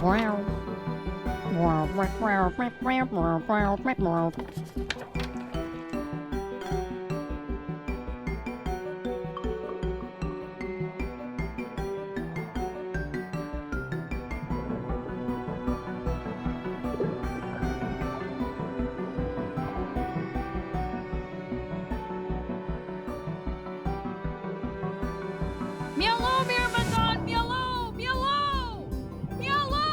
Wow. Wow, wow, wow, wow, wow, wow, wow, wow. Mielo, Myrmidon! Mielo! Mielo! Mielo!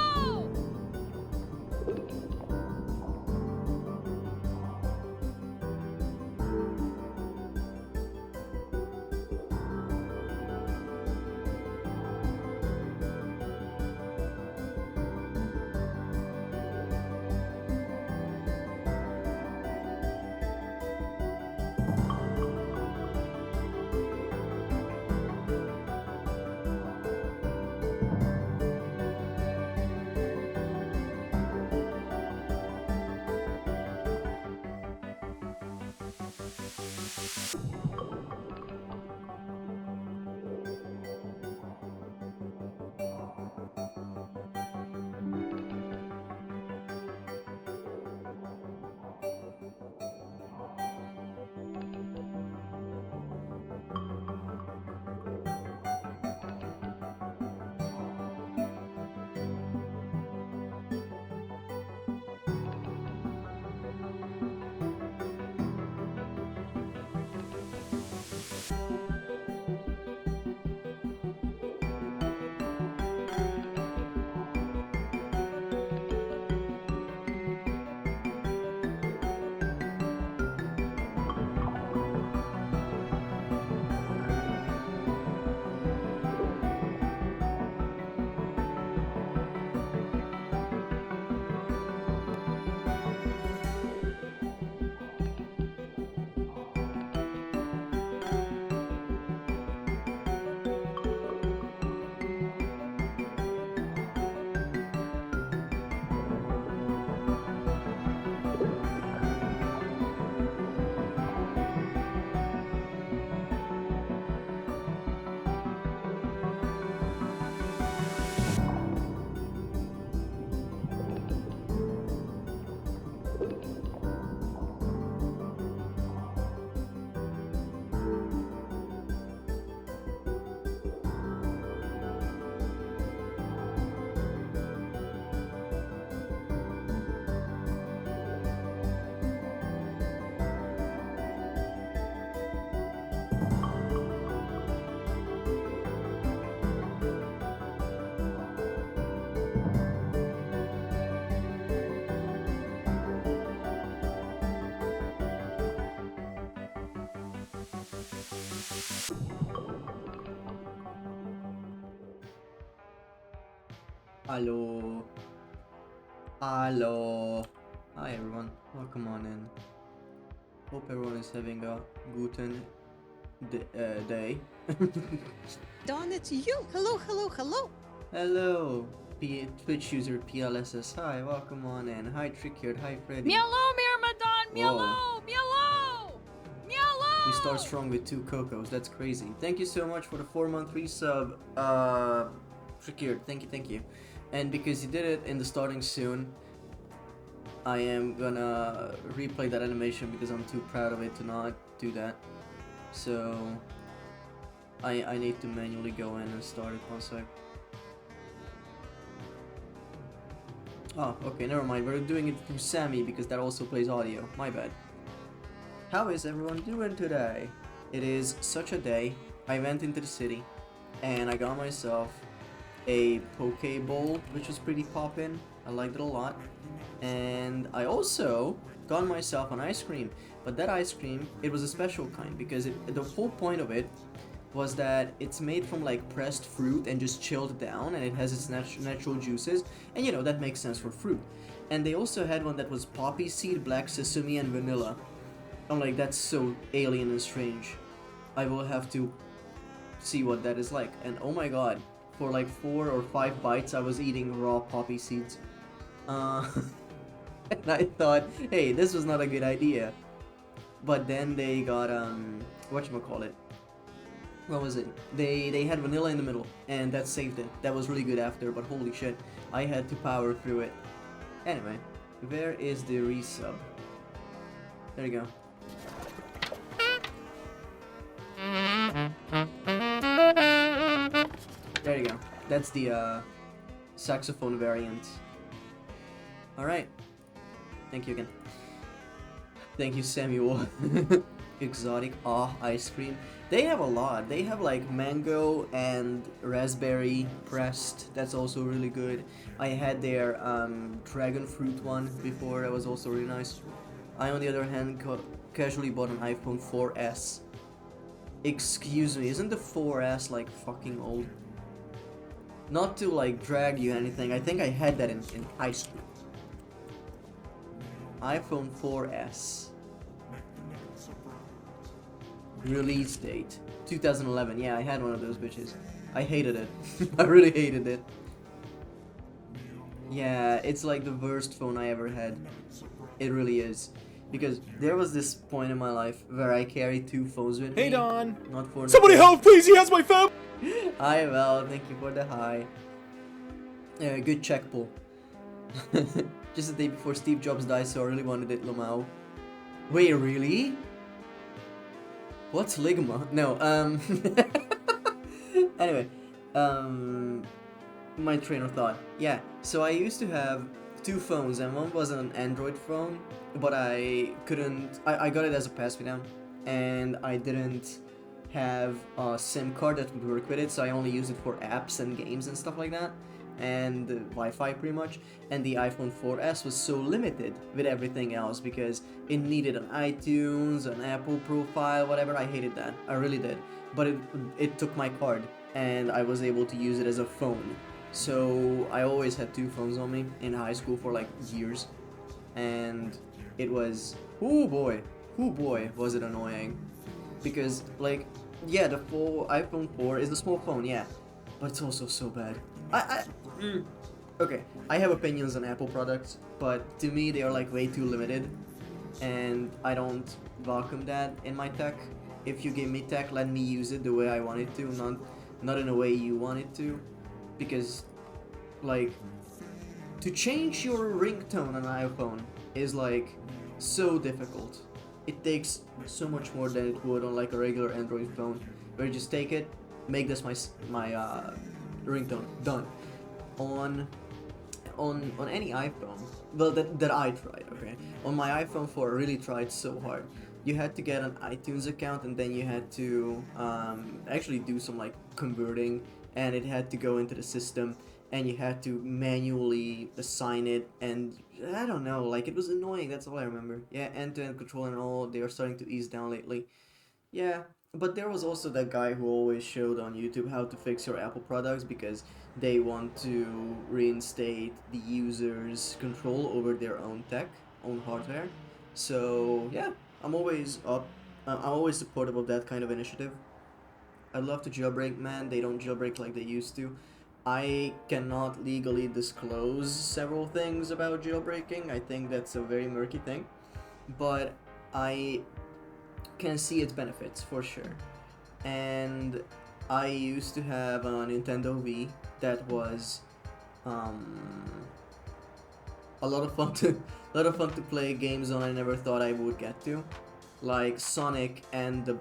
Hello. Hello. Hi everyone. Welcome on in. Hope everyone is having a guten day. Dawn, it's you. Hello, hello, hello. Hello. Twitch user PLSS. Hi, welcome on in. Hi Trickyard. Hi Freddy. Mielo, Myrmidon! Whoa. Mielo! Mielo! Mielo! We start strong with 2 Cocos. That's crazy. Thank you so much for the 4-month resub. Trickyard. Thank you. And because you did it in the starting soon, I am gonna replay that animation because I'm too proud of it to not do that. So I need to manually go in and start it. One sec. Oh, okay, never mind. We're doing it through Sammy because that also plays audio. My bad. How is everyone doing today? It is such a day. I went into the city and I got myself a poke bowl, which was pretty poppin'. I liked it a lot. And I also got myself an ice cream, but that ice cream, it was a special kind because the whole point of it was that it's made from like pressed fruit and just chilled down, and it has its natural juices, and you know that makes sense for fruit. And they also had one that was poppy seed, black sesame, and vanilla. I'm like, that's so alien and strange. I will have to see what that is like. And oh my god, for like 4 or 5 bites, I was eating raw poppy seeds. And I thought, hey, this was not a good idea. But then they got, whatchamacallit? What was it? They had vanilla in the middle, and that saved it. That was really good after, but holy shit, I had to power through it. Anyway, where is the resub? There you go. There you go. That's the saxophone variant. Alright. Thank you again. Thank you, Samuel. Exotic ice cream. They have a lot. They have like mango and raspberry pressed. That's also really good. I had their dragon fruit one before. That was also really nice. I, on the other hand, casually bought an iPhone 4S. Excuse me, isn't the 4S like fucking old? Not to like drag you anything. I think I had that in high school. iPhone 4S. Release date 2011. Yeah, I had one of those bitches. I hated it. I really hated it. Yeah, it's like the worst phone I ever had. It really is. Because there was this point in my life where I carried 2 phones with me. Hey Don! Not for Somebody help, please! He has my phone! Hi, Val. Thank you for the hi. Good check pull. Just the day before Steve Jobs died, so I really wanted it, Lamau. Wait, really? What's Ligma? No, anyway, my train of thought. Yeah, so I used to have 2 phones, and one was an Android phone, but I couldn't, I got it as a pass-me-down, and I didn't have a SIM card that would work with it, so I only used it for apps and games and stuff like that, and Wi-Fi pretty much. And the iPhone 4S was so limited with everything else because it needed an iTunes, an Apple profile, whatever. I hated that, I really did. But it took my card, and I was able to use it as a phone. So I always had 2 phones on me in high school for like years, and it was, oh boy, was it annoying. Because like, yeah, the iPhone 4 is the small phone, yeah, but it's also so bad. Okay, I have opinions on Apple products, but to me they are like way too limited, and I don't welcome that in my tech. If you give me tech, let me use it the way I want it to, not in a way you want it to, because like, to change your ringtone on an iPhone is like so difficult. It takes so much more than it would on like a regular Android phone, where you just take it, make this my ringtone, done. On any iPhone, well, that I tried, okay? On my iPhone 4, I really tried so hard. You had to get an iTunes account, and then you had to actually do some like converting, and it had to go into the system, and you had to manually assign it, and I don't know, like, it was annoying. That's all I remember. Yeah, end-to-end control and all, they are starting to ease down lately. Yeah, but there was also that guy who always showed on YouTube how to fix your Apple products, because they want to reinstate the user's control over their own tech, own hardware. So yeah, I'm always supportive of that kind of initiative. I'd love to jailbreak, man. They don't jailbreak like they used to. I cannot legally disclose several things about jailbreaking. I think that's a very murky thing, but I can see its benefits for sure. And I used to have a Nintendo Wii that was a lot of fun to play games on I never thought I would get to, like Sonic and the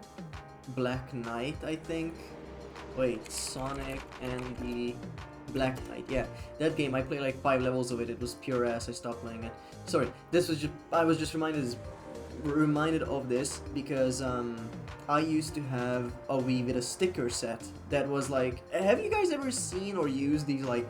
Black Knight, I think. Wait, Sonic and the Black Knight, yeah, that game, I played like 5 levels of it. It was pure ass. I stopped playing it. Sorry, I was just reminded of this because I used to have a Wii with a sticker set that was like, have you guys ever seen or used these like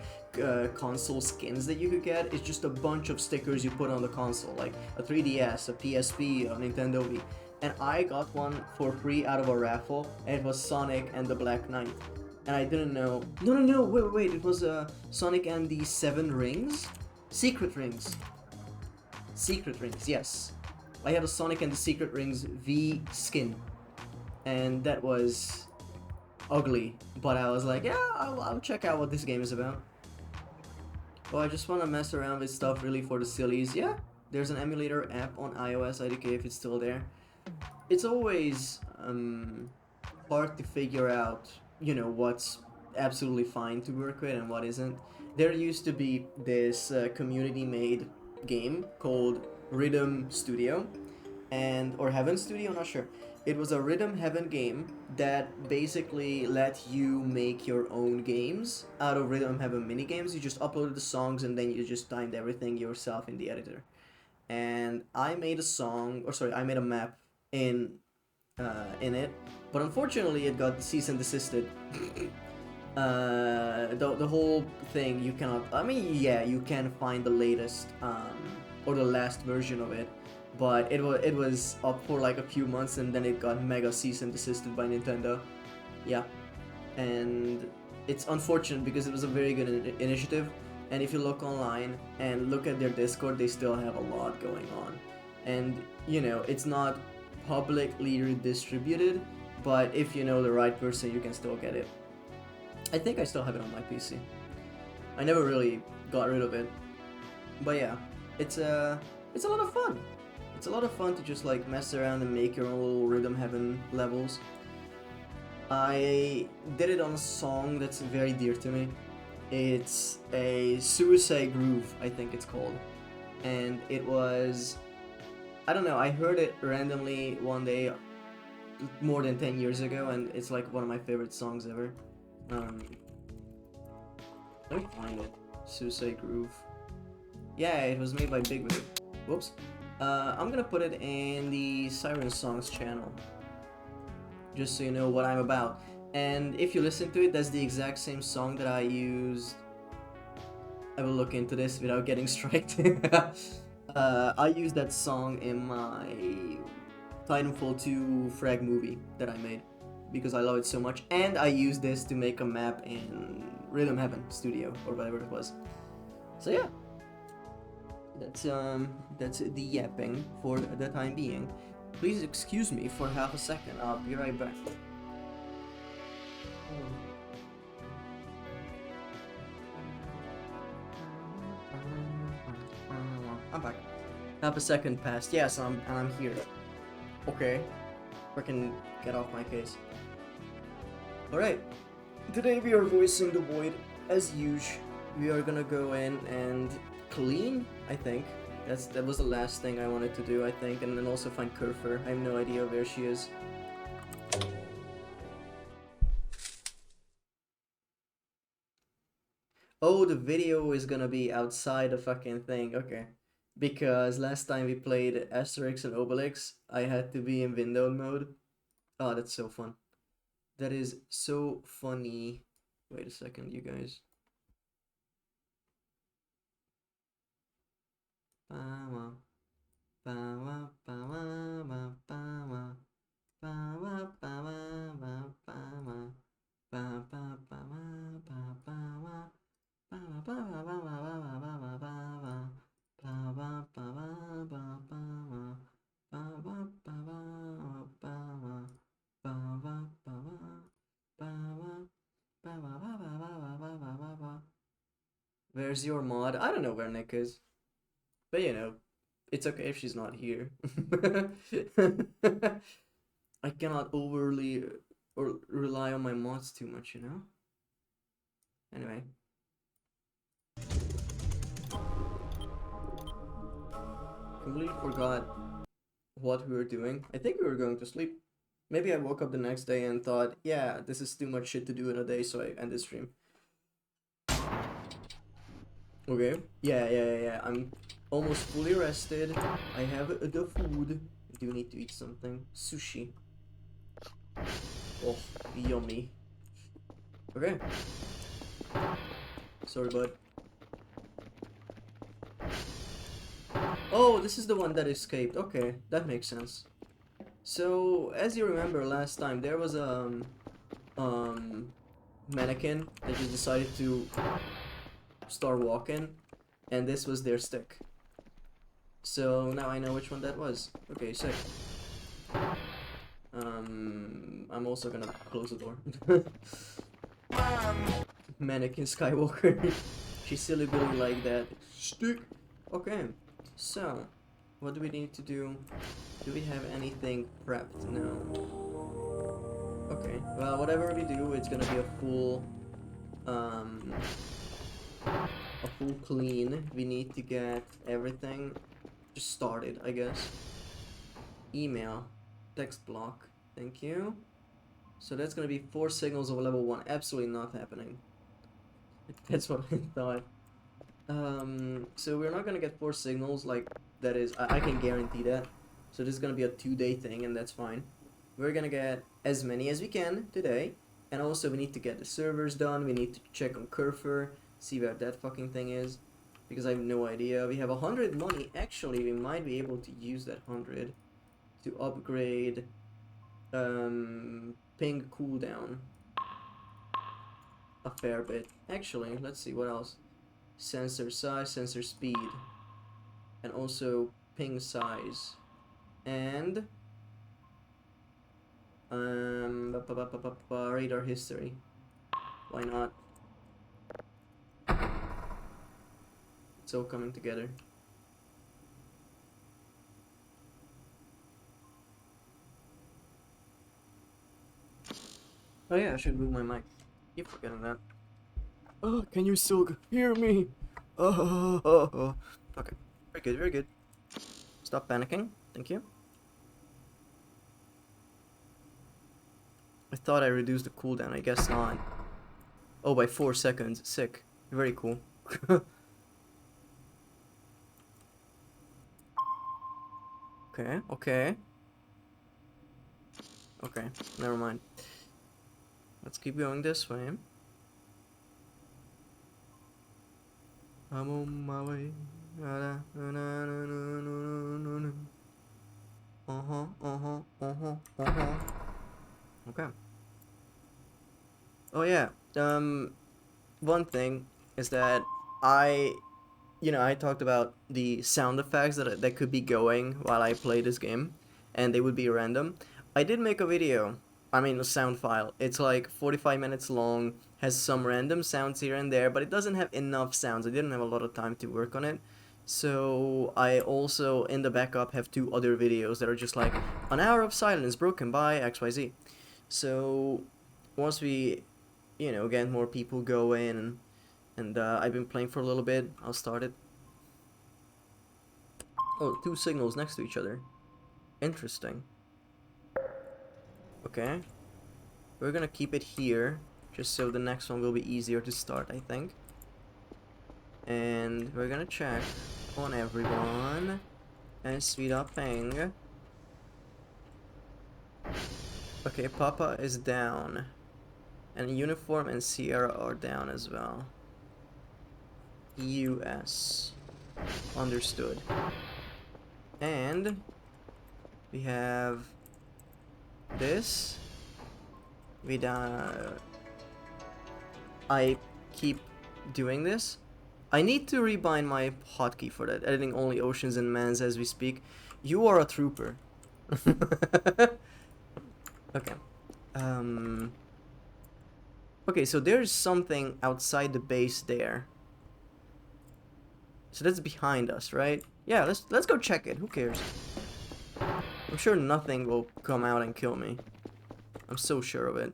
console skins that you could get? It's just a bunch of stickers you put on the console, like a 3DS, a PSP, a Nintendo Wii. And I got one for free out of a raffle, and it was Sonic and the Black Knight. And I didn't know. No, wait, it was Sonic and the 7 Rings? Secret Rings, yes. I had a Sonic and the Secret Rings V skin, and that was ugly. But I was like, yeah, I'll check out what this game is about. Oh, I just want to mess around with stuff really for the sillies. Yeah, there's an emulator app on iOS IDK if it's still there. It's always hard to figure out, you know, what's absolutely fine to work with and what isn't. There used to be this community-made game called Rhythm Studio, or Heaven Studio, not sure. It was a Rhythm Heaven game that basically let you make your own games out of Rhythm Heaven minigames. You just uploaded the songs and then you just timed everything yourself in the editor. And I made I made a map in it, but unfortunately it got cease and desisted. The whole thing you cannot. I mean, yeah, you can find the latest or the last version of it, but it was up for like a few months and then it got mega cease and desisted by Nintendo. Yeah, and it's unfortunate because it was a very good initiative. And if you look online and look at their Discord, they still have a lot going on. And, you know, it's not publicly redistributed, but if you know the right person, you can still get it. I think I still have it on my PC. I never really got rid of it. But yeah, it's a lot of fun. It's a lot of fun to just like mess around and make your own little Rhythm Heaven levels. I did it on a song that's very dear to me. It's a Suicide Groove, I think it's called. And it was, I don't know, I heard it randomly one day more than 10 years ago, and it's like one of my favorite songs ever. Let me find it. Suicide Groove. Yeah, it was made by Big Wig. Whoops. I'm gonna put it in the Siren Songs channel, just so you know what I'm about. And if you listen to it, that's the exact same song that I used. I will look into this without getting striked. I used that song in my Titanfall 2 frag movie that I made because I love it so much. And I used this to make a map in Rhythm Heaven Studio or whatever it was. So yeah, that's the yapping for the time being. Please excuse me for half a second. I'll be right back. I'm back. Half a second passed. Yes, I'm here. Okay, freaking get off my case. All right. Today we are voicing the void as usual. We are gonna go in and clean. I think that was the last thing I wanted to do. I think, and then also find Kerfer. I have no idea where she is. Oh, the video is gonna be outside the fucking thing. Okay. Because last time we played Asterix and Obelix, I had to be in windowed mode. Oh, that's so fun. That is so funny. Wait a second, you guys. Where's your mod? I don't know where Nick is. But you know, it's okay if she's not here. I cannot overly or rely on my mods too much, you know? Anyway. Completely forgot what we were doing. I think we were going to sleep. Maybe I woke up the next day and thought, yeah, this is too much shit to do in a day, so I end the stream. Okay. Yeah. I'm almost fully rested. I have the food. I do need to eat something. Sushi. Oh, yummy. Okay. Sorry, bud. Oh, this is the one that escaped. Okay, that makes sense. So, as you remember last time, there was a mannequin that just decided to start walking, and this was their stick. So now I know which one that was. Okay, sick. I'm also gonna close the door. Mannequin Skywalker. She's silly Billy like that. Stick. Okay. So, what do we need to do? Do we have anything prepped? No. Okay. Well, whatever we do, it's gonna be a full clean. We need to get everything just started, I guess. Email, text block, thank you. So that's gonna be 4 signals of level 1. Absolutely not happening. That's what I thought. So we're not gonna get 4 signals, like, that is, I can guarantee that. So this is gonna be a 2-day thing, and that's fine. We're gonna get as many as we can today. And also we need to get the servers done, we need to check on Curfer, see where that fucking thing is. Because I have no idea. We have 100 money. Actually, we might be able to use that 100 to upgrade ping cooldown a fair bit. Actually, let's see what else. Sensor size, sensor speed, and also ping size, and radar history. Why not? It's all coming together. Oh yeah, I should move my mic. Keep forgetting that. Oh, can you still hear me? Oh. Okay, very good, very good. Stop panicking, thank you. I thought I reduced the cooldown, I guess not. Oh, by 4 seconds, sick. Very cool. Okay. Okay, never mind. Let's keep going this way. I'm on my way. Okay. Oh yeah. One thing is that I talked about the sound effects that could be going while I play this game, and they would be random. I did make a video. I mean, a sound file. It's like 45 minutes long, has some random sounds here and there, but it doesn't have enough sounds. I didn't have a lot of time to work on it. So I also, in the backup, have 2 other videos that are just like, an hour of silence broken by XYZ. So once we, get more people going, and I've been playing for a little bit, I'll start it. Oh, 2 signals next to each other. Interesting. Okay, we're gonna keep it here, just so the next one will be easier to start, I think. And we're gonna check on everyone and speed up ping. Okay, Papa is down, and Uniform and Sierra are down as well. US, understood. And we have this. I keep doing this. I need to rebind my hotkey for that. Editing only oceans and mans as we speak. You are a trooper. Okay. Okay, so there's something outside the base there. So that's behind us, right? Yeah, let's go check it. Who cares? I'm sure nothing will come out and kill me. I'm so sure of it.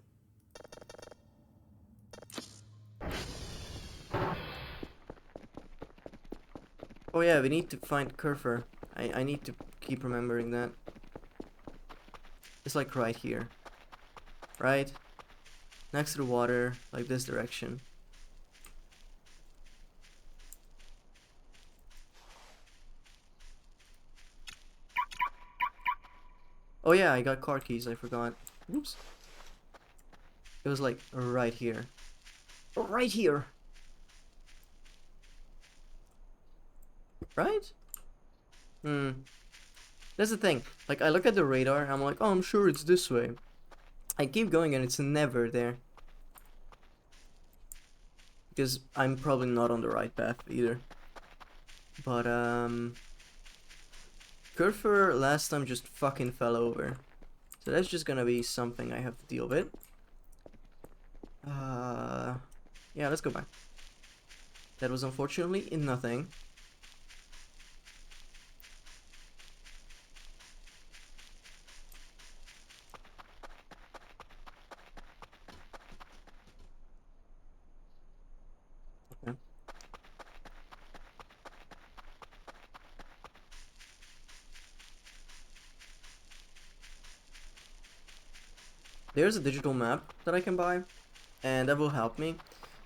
Oh yeah, we need to find Curfer. I need to keep remembering that. It's like right here. Right? Next to the water, like this direction. Oh yeah, I got car keys, I forgot. Oops. It was like right here. Right here! Right? That's the thing. Like, I look at the radar, I'm like, oh, I'm sure it's this way. I keep going and it's never there. Because I'm probably not on the right path either. But, Kurfer last time just fucking fell over. So that's just gonna be something I have to deal with. Yeah, let's go back. That was unfortunately in nothing. Okay. There's a digital map that I can buy, and that will help me,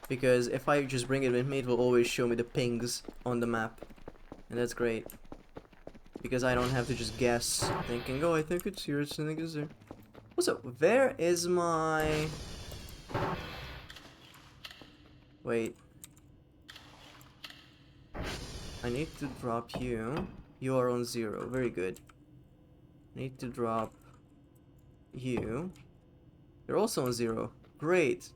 because if I just bring it with me, it will always show me the pings on the map, and that's great, because I don't have to just guess, thinking, oh, I think it's here, I think it's there. Also, where is my... Wait. I need to drop you. You are on 0, very good. Need to drop you. You're also on 0. Great.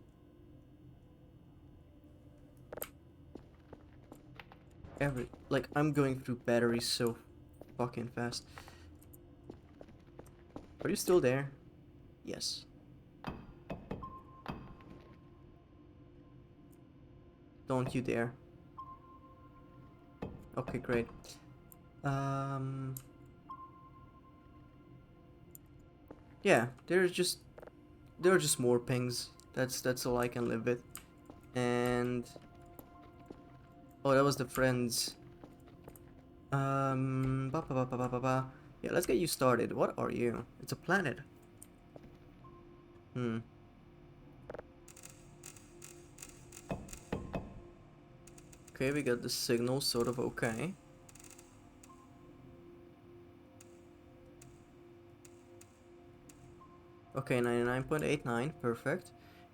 Like, I'm going through batteries so fucking fast. Are you still there? Yes. Don't you dare. Okay, great. Yeah, there are just more pings. That's all I can live with. And oh, that was the friends. Yeah, let's get you started. What are you? It's a planet. Okay, we got the signal sort of okay. Okay, 99.89, perfect.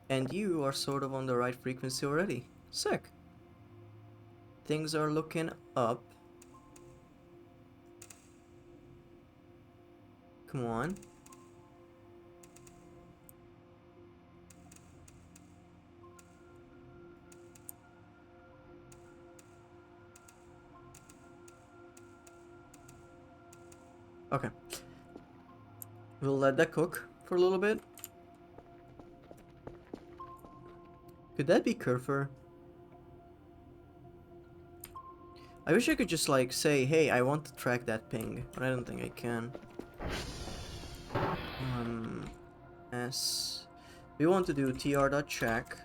And you are sort of on the right frequency already. Sick. Things are looking up. Come on. Okay. We'll let that cook for a little bit. Could that be Kurfer? I wish I could just like say, hey, I want to track that ping, but I don't think I can. We want to do tr.check.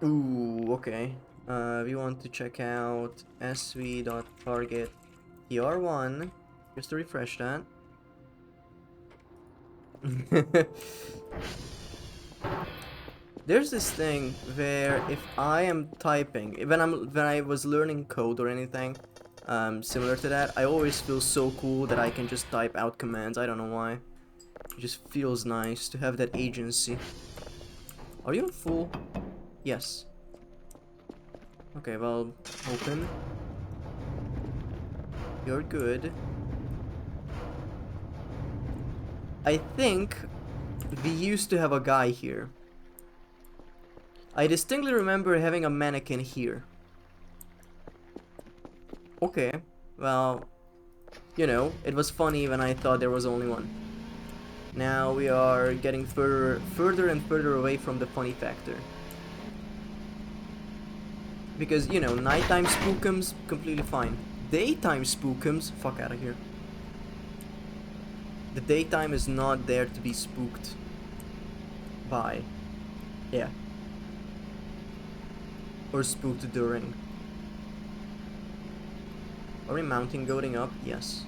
Ooh, okay. We want to check out sv.target tr1, just to refresh that. There's this thing where if I am typing, when I was learning code or anything similar to that, I always feel so cool that I can just type out commands. I don't know why. It just feels nice to have that agency. Are you full? Yes. Okay, well, open. You're good. I think we used to have a guy here. I distinctly remember having a mannequin here. Okay, well, you know, it was funny when I thought there was only one. Now we are getting further and further away from the funny factor. Because, you know, nighttime spookums, completely fine. Daytime spookums, fuck out of here. The daytime is not there to be spooked by. Yeah. Or spooked during. Are we mounting goading up? Yes.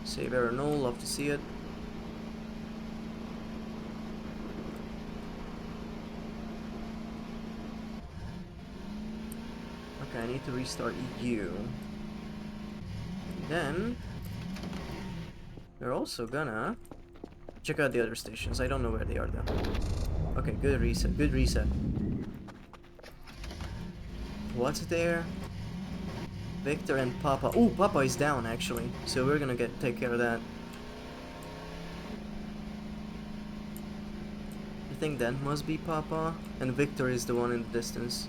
Save error null, love to see it. Okay, I need to restart you. Then we're also gonna check out the other stations. I don't know where they are though. Okay, good reset, good reset. What's there? Victor and Papa. Oh, Papa is down actually, so we're gonna take care of that. think that must be Papa, and Victor is the one in the distance.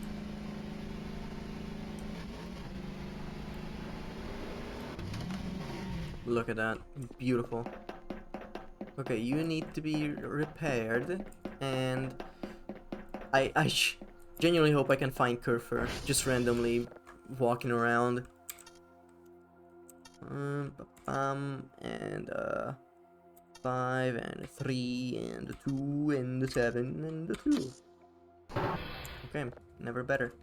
Look at that, beautiful. Okay, you need to be repaired, and I genuinely hope I can find Kerfer just randomly walking around. And 5 and 3 and 2 and 7 and 2. Okay, never better.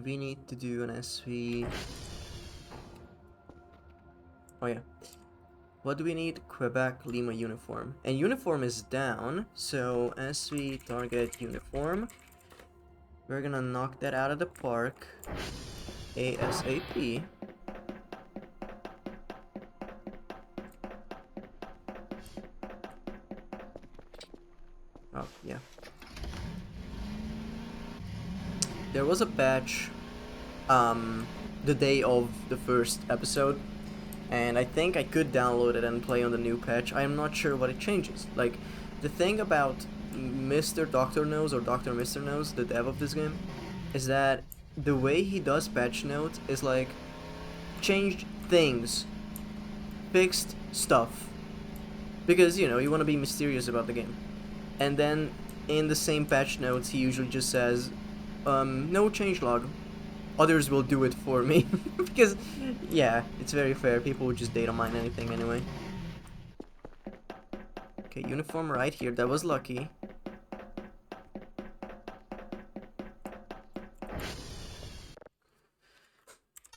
We need to do an SV. Oh yeah. What do we need? Quebec Lima uniform. And uniform is down, so SV target uniform. We're gonna knock that out of the park ASAP. Oh, yeah. There was a patch the day of the first episode, and I think I could download it and play on the new patch. I'm not sure what it changes. Like, the thing about Mr. Dr. Nose or Dr. Mr. Nose, the dev of this game, is that the way he does patch notes is like changed things, fixed stuff, because you know you want to be mysterious about the game. And then in the same patch notes, he usually just says, no changelog. Others will do it for me. Because, yeah, it's very fair. People would just data mine anything anyway. Okay, uniform right here. That was lucky.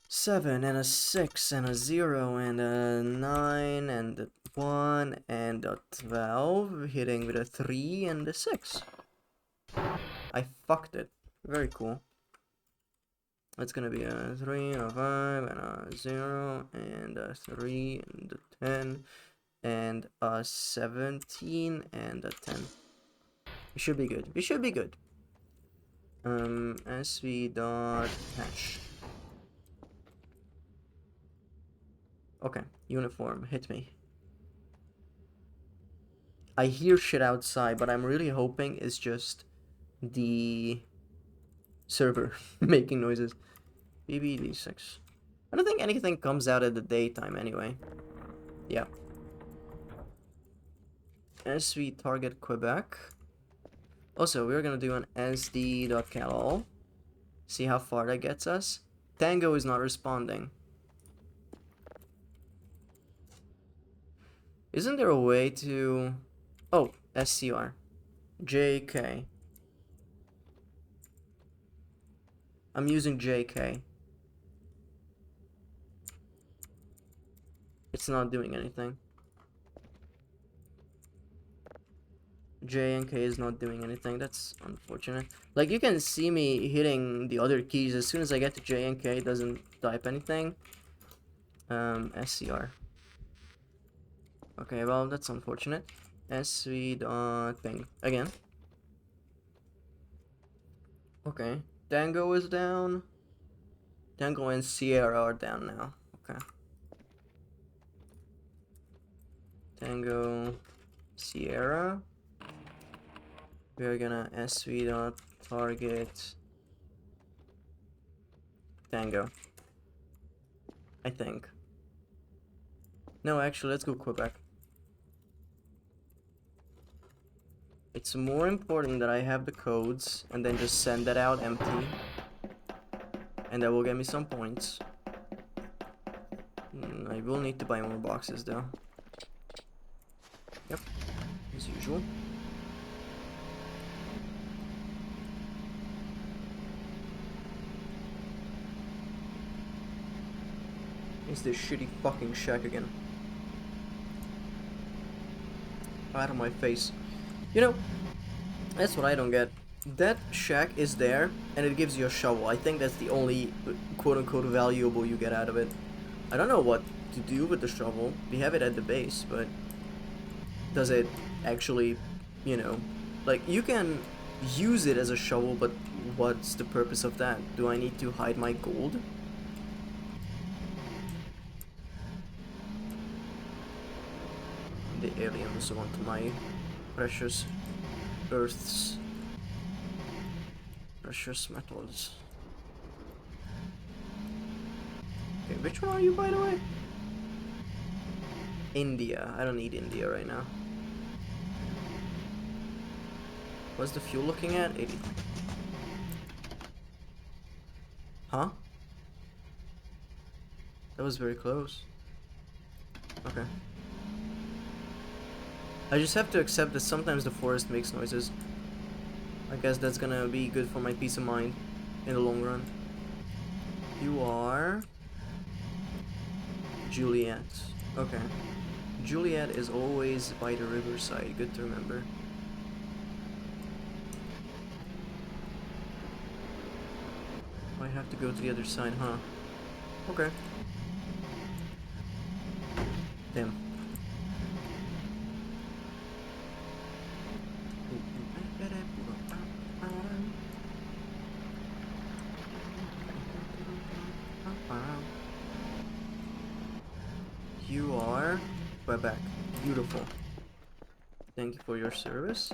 Seven and a 6 and a 0 and a 9 and a 1 and a 12, hitting with a 3 and a 6. I fucked it. Very cool. It's gonna be a 3 and a 5 and a 0 and a 3 and a 10 and a 17 and a 10. We should be good. We should be good. SV dot hash. Okay, uniform, hit me. I hear shit outside, but I'm really hoping it's just the server making noises. BBD6. I don't think anything comes out at the daytime anyway. Yeah. SV target Quebec. Also, we're gonna do an sd.calol. See how far that gets us. Tango is not responding. Isn't there a way to... Oh, SCR. JK. I'm using JK. It's not doing anything. J and K is not doing anything. That's unfortunate. Like, you can see me hitting the other keys. As soon as I get to J and K, it doesn't type anything. SCR. Okay, well, that's unfortunate. SV.ping. Again. Okay. Tango is down. Tango and Sierra are down now. Okay. Tango, Sierra. We're gonna SV.target Tango. I think. No, actually, let's go Quebec. It's more important that I have the codes and then just send that out empty. And that will get me some points. I will need to buy more boxes though. Yep, as usual. It's this shitty fucking shack again. Out of my face. You know, that's what I don't get. That shack is there, and it gives you a shovel. I think that's the only quote-unquote valuable you get out of it. I don't know what to do with the shovel. We have it at the base, but does it actually, you know, like, you can use it as a shovel, but what's the purpose of that? Do I need to hide my gold? The aliens want my precious Earth's precious metals. Okay, which one are you, by the way? India. I don't need India right now. What's the fuel looking at? 80. Huh? That was very close. Okay. I just have to accept that sometimes the forest makes noises. I guess that's gonna be good for my peace of mind in the long run. You are... Juliet. Okay. Juliet is always by the riverside. Good to remember. I have to go to the other side, huh? Okay. Damn. You are Quebec. Beautiful. Thank you for your service.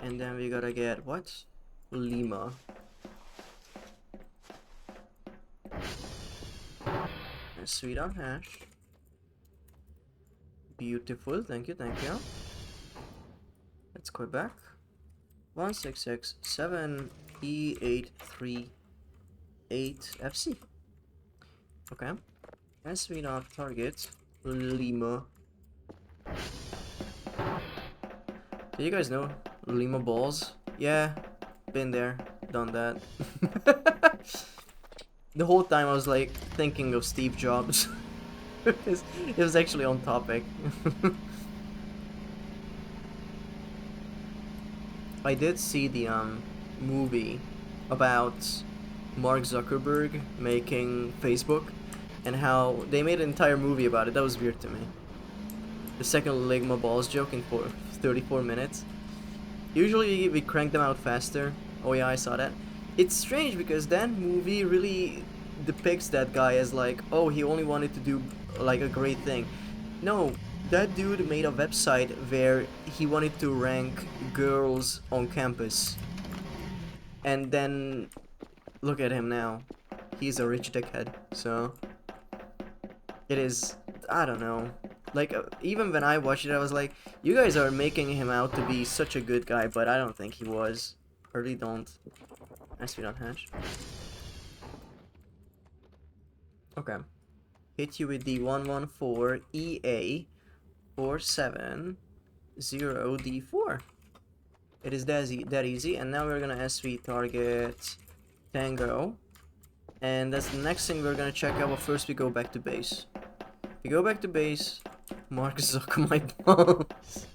And then we gotta get what? Lima. And sweetheart hash. Beautiful. Thank you. Thank you. That's Quebec. 166-7E838 Okay. And sweetheart target Lima. Do you guys know Lima balls? Yeah, been there, done that. The whole time I was like thinking of Steve Jobs. Because it was actually on topic. I did see the movie about Mark Zuckerberg making Facebook and how they made an entire movie about it. That was weird to me. The second Ligma balls joke in 34 minutes. Usually we crank them out faster. Oh yeah, I saw that. It's strange because that movie really depicts that guy as like, oh, he only wanted to do like a great thing. No, that dude made a website where he wanted to rank girls on campus. And then look at him now. He's a rich dickhead. So it is, I don't know. Like, even when I watched it, I was like, you guys are making him out to be such a good guy, but I don't think he was. I really don't. Nice to not hatch. Okay. Hit you with the 114 EA 470D4. It is that easy, and now we're gonna SV target Tango. And that's the next thing we're gonna check out, but first we go back to base. We go back to base. Mark Zuck my balls.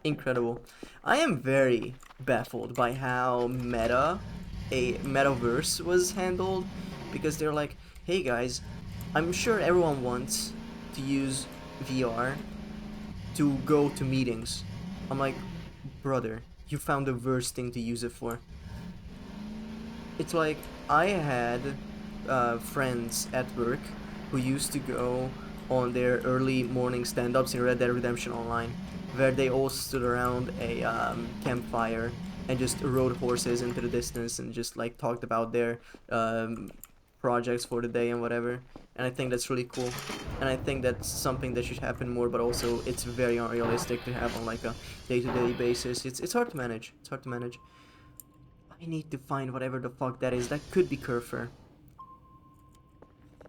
Incredible. I am very baffled by how a metaverse was handled, because they're like, hey guys, I'm sure everyone wants to use VR to go to meetings. I'm like, brother, you found the worst thing to use it for. It's like, I had friends at work who used to go on their early morning stand-ups in Red Dead Redemption Online, where they all stood around a campfire and just rode horses into the distance and just like talked about their projects for the day and whatever. And I think that's really cool, and I think that's something that should happen more, but also it's very unrealistic to have on like a day-to-day basis. It's hard to manage. It's hard to manage. I need to find whatever the fuck that is. That could be Kerfer.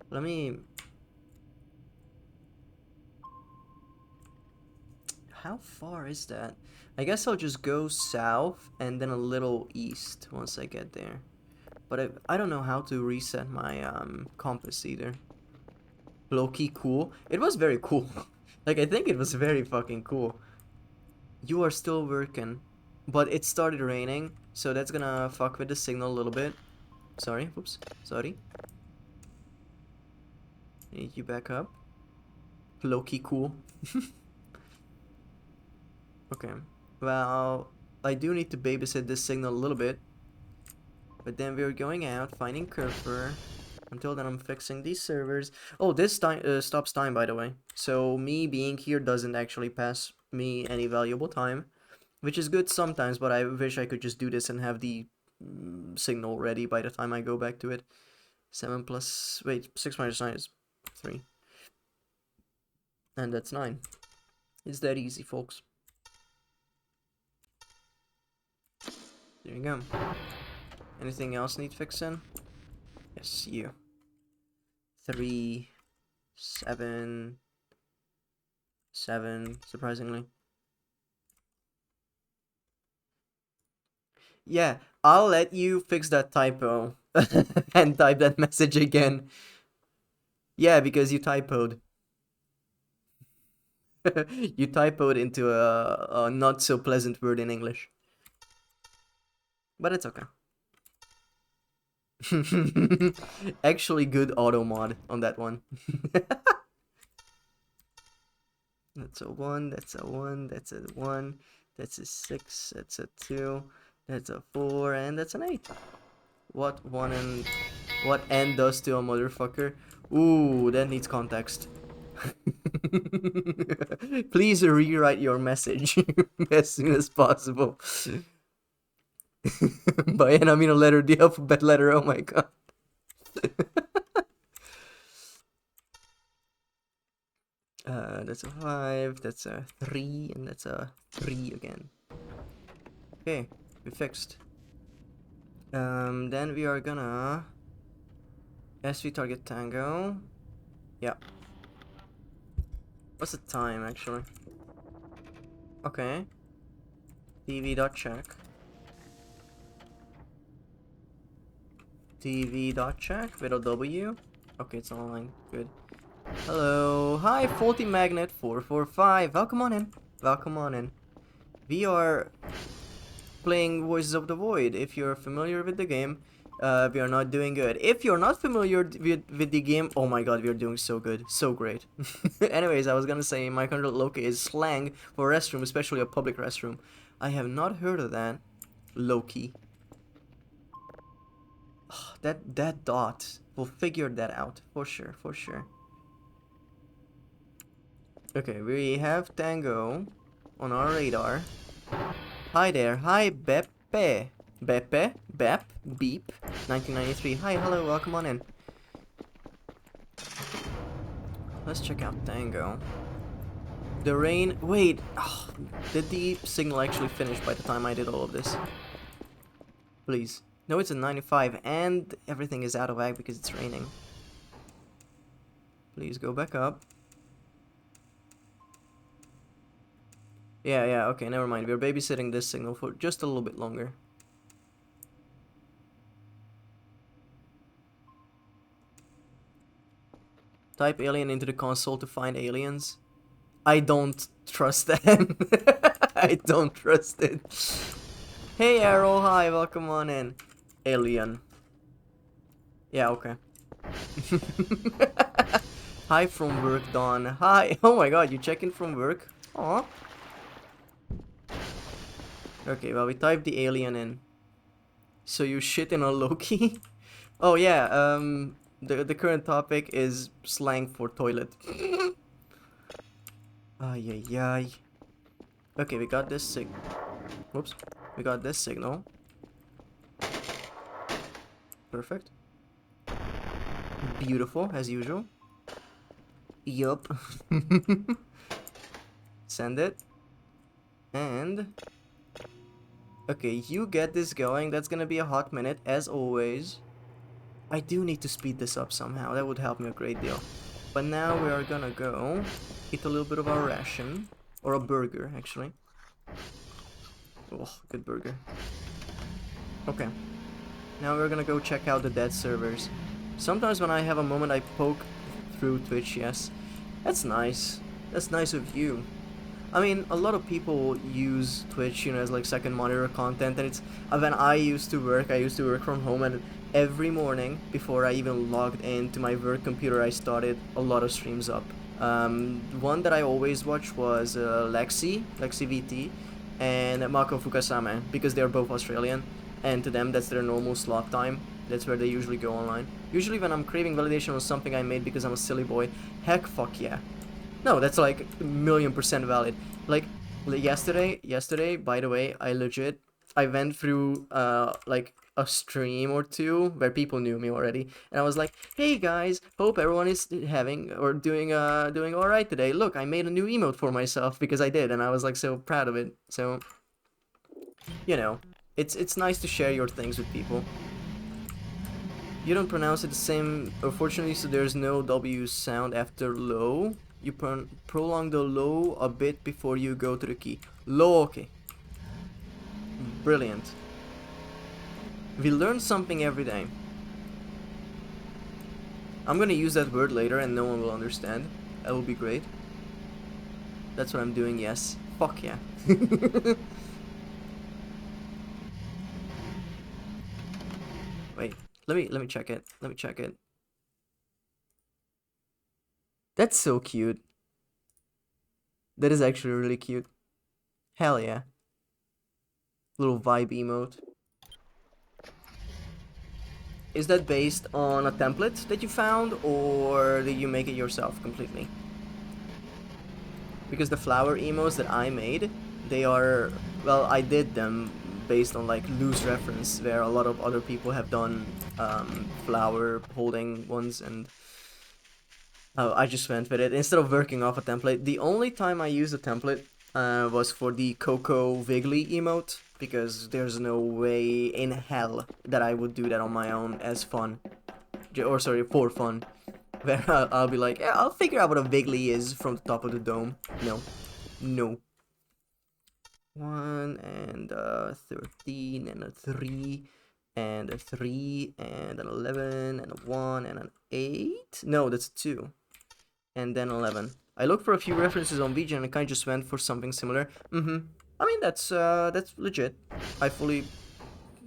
Let me... How far is that? I guess I'll just go south and then a little east once I get there. But I don't know how to reset my compass either. Low-key cool. It was very cool. Like, I think it was very fucking cool. You are still working. But it started raining, so that's gonna fuck with the signal a little bit. Sorry, whoops, sorry. Need you back up. Low-key cool. Okay, well, I do need to babysit this signal a little bit. But then we're going out, finding Kerfer. Until then, I'm fixing these servers. Oh, this time stops time, by the way. So me being here doesn't actually pass me any valuable time, which is good sometimes, but I wish I could just do this and have the signal ready by the time I go back to it. 7 plus, wait, 6 minus 9 is 3. And that's 9. It's that easy, folks. There you go. Anything else need fixing? Yes, you. 3, 7, 7, surprisingly. Yeah, I'll let you fix that typo and type that message again. Yeah, because you typoed. You typoed into a not so pleasant word in English. But it's okay. Actually good auto mod on that one. That's a 1, that's a 1, that's a 1, that's a 6, that's a 2, that's a 4, and that's an 8. What N does to a motherfucker? Ooh, that needs context. Please rewrite your message as soon as possible. By N I mean a letter, the alphabet letter, oh my god. That's a 5, that's a 3, and that's a 3 again. Okay, we fixed. Then we are gonna SV target tango. Yeah. What's the time actually? Okay. TV.check. TV.check with a W. Okay, it's online. Good. Hello. Hi, Faulty Magnet 445. Welcome on in. Welcome on in. We are playing Voices of the Void. If you're familiar with the game, we are not doing good. If you're not familiar with the game, oh my god, we are doing so good. So great. Anyways, I was gonna say my country Loki is slang for restroom, especially a public restroom. I have not heard of that. Loki. That dot. We'll figure that out. For sure, for sure. Okay, we have Tango on our radar. Hi there. Hi, Beppe. Beppe? Bep? Beep? 1993. Hi, hello, welcome on in. Let's check out Tango. The rain... Wait! Oh, did the signal actually finish by the time I did all of this? Please. No, it's a 95 and everything is out of whack because it's raining. Please go back up. Yeah, okay, never mind. We're babysitting this signal for just a little bit longer. Type alien into the console to find aliens. I don't trust them. I don't trust it. Hey Arrow, hi, welcome on in. Alien. Yeah, okay. Hi from work, Dawn. Hi. Oh my god, you check in from work? Aw. Okay, well, we typed the alien in. So you shit in a Loki? Oh yeah, the current topic is slang for toilet. Ay ay ay. Okay, we got this whoops. We got this signal. Perfect. Beautiful, as usual. Yup. Send it. And... okay, you get this going. That's gonna be a hot minute, as always. I do need to speed this up somehow. That would help me a great deal. But now we are gonna go eat a little bit of our ration. Or a burger, actually. Oh, good burger. Okay. Now we're gonna go check out the dead servers. Sometimes when I have a moment I poke through Twitch, yes. That's nice. That's nice of you. I mean, a lot of people use Twitch, you know, as like second monitor content, and it's when I used to work from home, and every morning before I even logged into my work computer, I started a lot of streams up. One that I always watched was Lexi VT, and Mako Fukasame, because they're both Australian, and to them that's their normal slot time. That's where they usually go online. Usually when I'm craving validation on something I made because I'm a silly boy, heck fuck yeah. No, that's like 1,000,000% valid. Like, Yesterday, by the way, I went through like a stream or two where people knew me already, and I was like, "Hey guys, hope everyone is having or doing all right today. Look, I made a new emote for myself because I did, and I was like so proud of it. So, you know, it's nice to share your things with people. You don't pronounce it the same, unfortunately, so there's no W sound after low. You prolong the low a bit before you go to the key. Low, okay. Brilliant. We learn something every day. I'm gonna use that word later and no one will understand. That will be great. That's what I'm doing, yes. Fuck yeah. Wait, let me check it. Let me check it. That's so cute. That is actually really cute. Hell yeah. Little vibe emote. Is that based on a template that you found, or did you make it yourself completely? Because the flower emotes that I made, they are, well, I did them based on like loose reference, where a lot of other people have done flower holding ones, and I just went with it instead of working off a template. The only time I used a template was for the Coco Wiggly emote, because there's no way in hell that I would do that on my own as fun. Or sorry, for fun. Where I'll be like, yeah, I'll figure out what a Wiggly is from the top of the dome. No. No. 1 and 13 and a 3 and a 3 and an 11 and a 1 and an 8. No, that's 2. And then 11. I looked for a few references on VG and I kind of just went for something similar. I mean, that's legit. I fully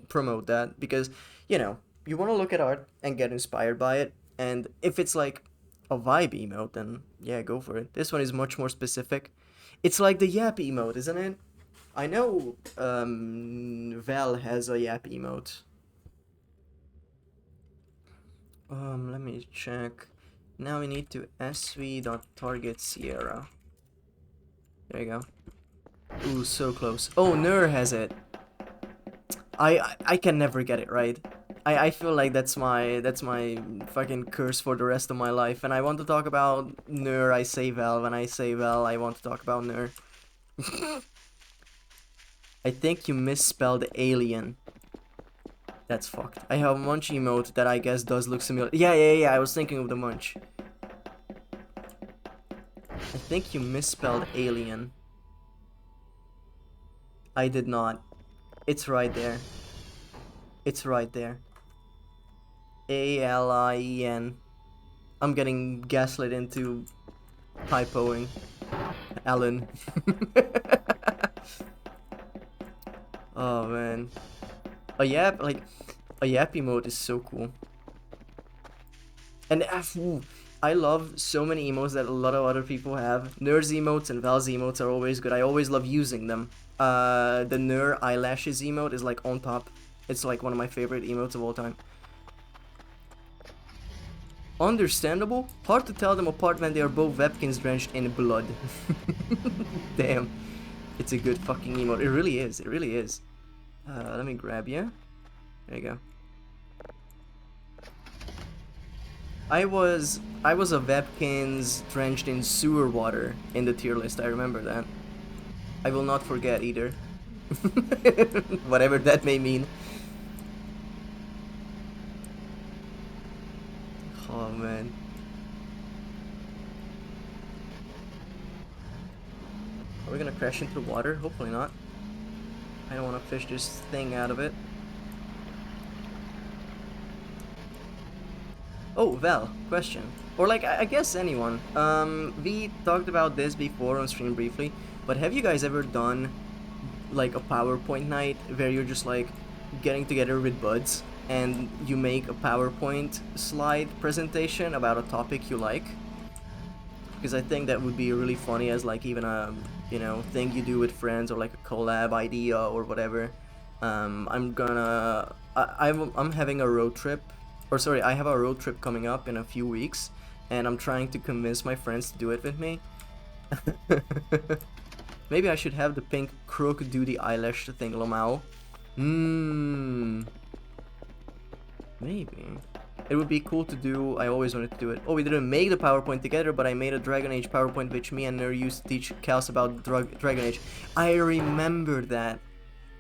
promote that because, you know, you want to look at art and get inspired by it. And if it's like a vibe emote, then yeah, go for it. This one is much more specific. It's like the Yap emote, isn't it? I know Val has a Yap emote. Let me check. Now we need to sv.target Sierra. There you go. Ooh, so close. Oh, Nur has it. I can never get it right. I feel like that's my fucking curse for the rest of my life. And I want to talk about Nur, I say Val. When I say Val, I want to talk about Nur. I think you misspelled alien. That's fucked. I have a munch emote that I guess does look similar. Yeah, I was thinking of the munch. I think you misspelled alien. I did not. It's right there. It's right there. A-L-I-E-N. I'm getting gaslit into typoing. Alan. Oh man. A Yap emote is so cool. And I love so many emotes that a lot of other people have. Nur's emotes and Val's emotes are always good. I always love using them. The Nur eyelashes emote is like on top. It's like one of my favorite emotes of all time. Understandable. Hard to tell them apart when they are both webkins drenched in blood. Damn. It's a good fucking emote. It really is. It really is. Let me grab you. There you go. I was a webkins drenched in sewer water in the tier list. I remember that. I will not forget either. Whatever that may mean. Oh man. Are we gonna crash into the water? Hopefully not. I don't want to fish this thing out of it. Oh, Val, question. Or like, I guess anyone. We talked about this before on stream briefly, but have you guys ever done like a PowerPoint night where you're just like getting together with buds and you make a PowerPoint slide presentation about a topic you like? Because I think that would be really funny as like even a, you know, thing you do with friends or like a collab idea or whatever. I'm having a road trip. Or sorry, I have a road trip coming up in a few weeks, and I'm trying to convince my friends to do it with me. Maybe I should have the pink crook do the eyelash thing, Lomao. Maybe. It would be cool to do. I always wanted to do it. Oh, we didn't make the PowerPoint together, but I made a Dragon Age PowerPoint which me and Ner used to teach Kels about Dragon Age. I remember that.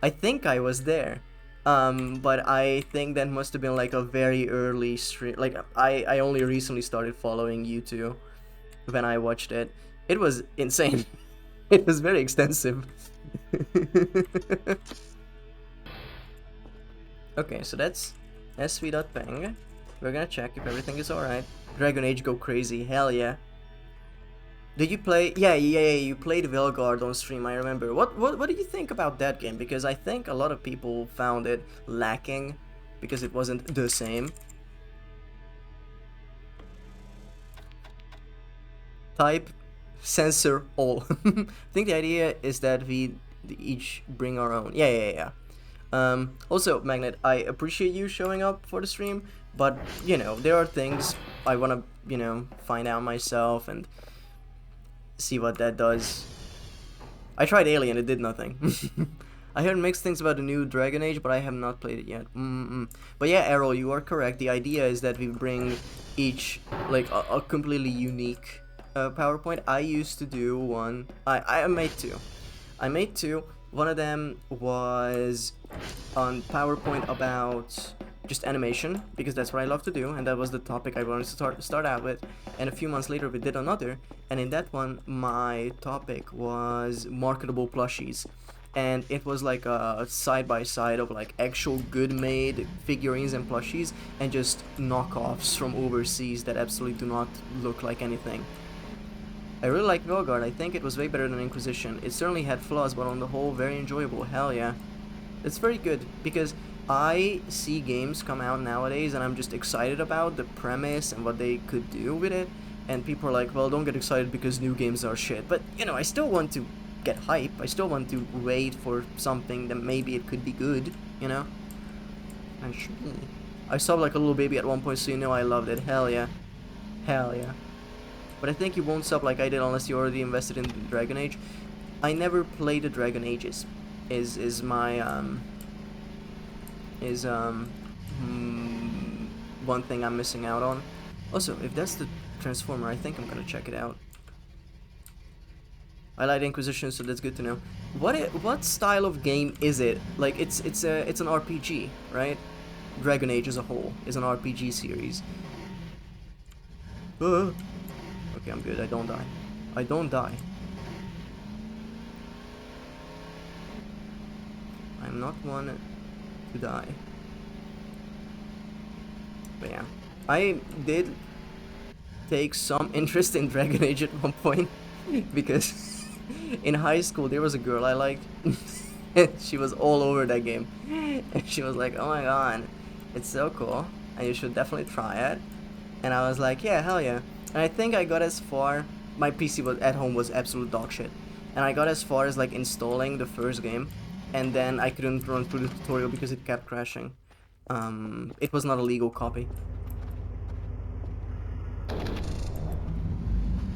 I think I was there. But I think that must have been like a very early stream. Like, I only recently started following you two when I watched it. It was insane. It was very extensive. Okay, so that's SV.ping. We're gonna check if everything is alright. Dragon Age go crazy, hell yeah. Did you play? Yeah, you played Velgard on stream, I remember. What did you think about that game? Because I think a lot of people found it lacking because it wasn't the same. Type censor all. I think the idea is that we each bring our own. Yeah. Also, Magnet, I appreciate you showing up for the stream, but, you know, there are things I want to, you know, find out myself and see what that does. I tried Alien, it did nothing. I heard mixed things about the new Dragon Age, but I have not played it yet. But yeah, Errol, you are correct. The idea is that we bring each, like, a completely unique PowerPoint. I used to do one. I made two. One of them was on PowerPoint about just animation, because that's what I love to do, and that was the topic I wanted to start out with. And a few months later we did another, and in that one my topic was marketable plushies. And it was like a side-by-side of like actual good made figurines and plushies and just knockoffs from overseas that absolutely do not look like anything. I really like Velgard. I think it was way better than Inquisition. It certainly had flaws, but on the whole, very enjoyable. Hell yeah. It's very good, because I see games come out nowadays and I'm just excited about the premise and what they could do with it. And people are like, well, don't get excited because new games are shit. But, you know, I still want to get hype. I still want to wait for something that maybe it could be good, you know? I saw like a little baby at one point, so you know I loved it. Hell yeah. Hell yeah. But I think you won't sub like I did unless you already invested in Dragon Age. I never played the Dragon Ages. Is my one thing I'm missing out on. Also, if that's the Transformer, I think I'm gonna check it out. I like Inquisition, so that's good to know. What style of game is it? Like it's an RPG, right? Dragon Age as a whole is an RPG series. Okay, I'm good. I don't die. I don't die. I'm not one to die. But yeah, I did take some interest in Dragon Age at one point because in high school there was a girl I liked and she was all over that game and she was like, oh my god, it's so cool and you should definitely try it. And I was like, yeah, hell yeah. And I think I got as far, my PC was at home was absolute dog shit, and I got as far as like installing the first game, and then I couldn't run through the tutorial because it kept crashing. It was not a legal copy.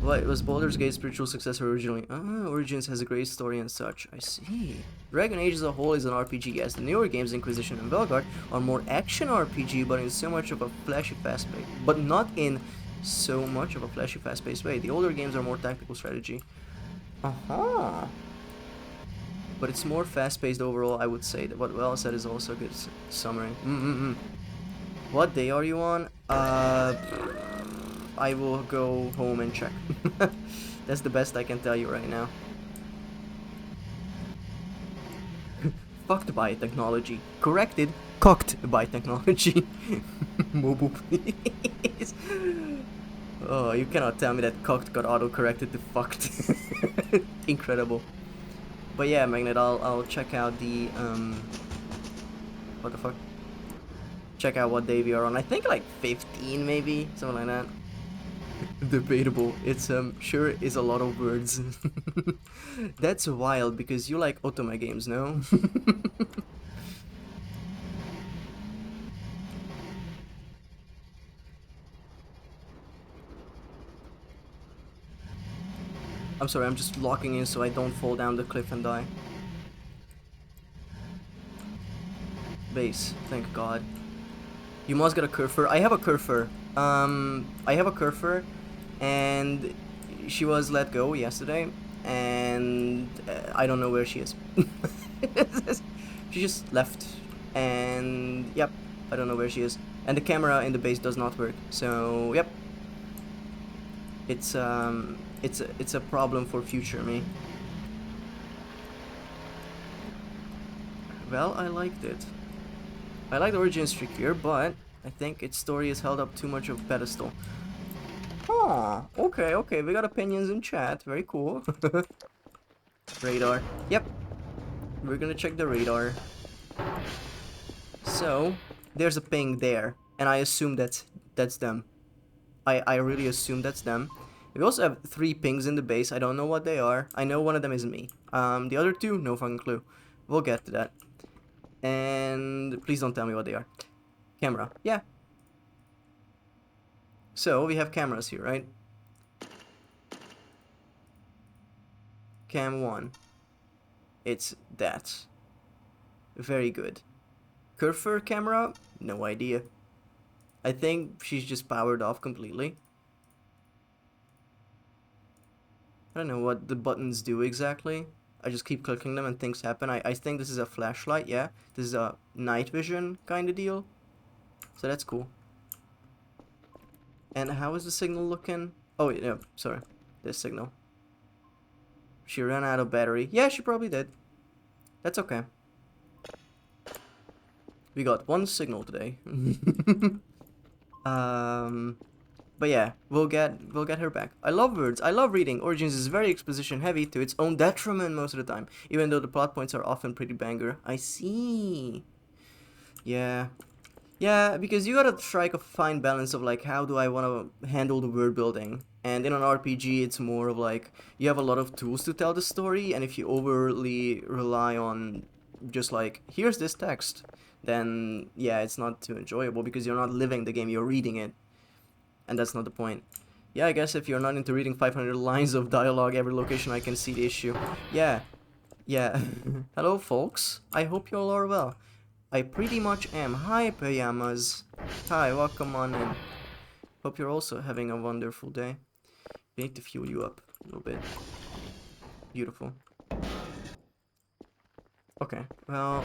Well, it was Baldur's Gate's spiritual successor originally. Origins has a great story and such. I see. Dragon Age as a whole is an RPG, yes. The newer games, Inquisition and Velgard, are more action RPG, but in so much of a flashy, fast-paced. But not in so much of a flashy, fast-paced way. The older games are more tactical strategy. But it's more fast-paced overall, I would say. That what Well said is also a good summary. What day are you on? I will go home and check. That's the best I can tell you right now. Fucked by technology. Corrected. Cocked by technology. Mobu, please. Oh, you cannot tell me that cocked got auto-corrected to fucked. Incredible. But yeah, Magnet, I'll check out the what the fuck? Check out what day we are on. I think like 15 maybe, something like that. Debatable. It's sure is a lot of words. That's wild because you like Otome games, no? I'm sorry, I'm just locking in so I don't fall down the cliff and die. Base, thank God. You must get a Kerfur. I have a Kerfur. I have a Kerfur, and she was let go yesterday, and I don't know where she is. She just left, and yep, I don't know where she is. And the camera in the base does not work, so yep. It's a problem for future me. Well, I liked it. I like the origin streak here, but I think its story is held up too much of a pedestal. Oh, okay, we got opinions in chat. Very cool. Radar. Yep. We're gonna check the radar. So, there's a ping there, and I assume that's them. I really assume that's them. We also have 3 pings in the base. I don't know what they are. I know one of them is me. The other 2, no fucking clue. We'll get to that. And please don't tell me what they are. Camera. Yeah. So, we have cameras here, right? Cam 1. It's that. Very good. Kerfur camera? No idea. I think she's just powered off completely. I don't know what the buttons do exactly. I just keep clicking them and things happen. I think this is a flashlight, yeah. This is a night vision kind of deal. So that's cool. And how is the signal looking? Oh, yeah, sorry. This signal. She ran out of battery. Yeah, she probably did. That's okay. We got 1 signal today. But yeah, we'll get her back. I love words. I love reading. Origins is very exposition heavy to its own detriment most of the time, even though the plot points are often pretty banger. I see. Yeah. Yeah, because you gotta strike a fine balance of like, how do I want to handle the world building? And in an RPG, it's more of like, you have a lot of tools to tell the story, and if you overly rely on just like, here's this text, then yeah, it's not too enjoyable because you're not living the game, you're reading it. And that's not the point. Yeah, I guess if you're not into reading 500 lines of dialogue every location, I can see the issue. Yeah. Hello, folks. I hope you all are well. I pretty much am. Hi, Pajamas. Hi, welcome on in. Hope you're also having a wonderful day. We need to fuel you up a little bit. Beautiful. Okay, well,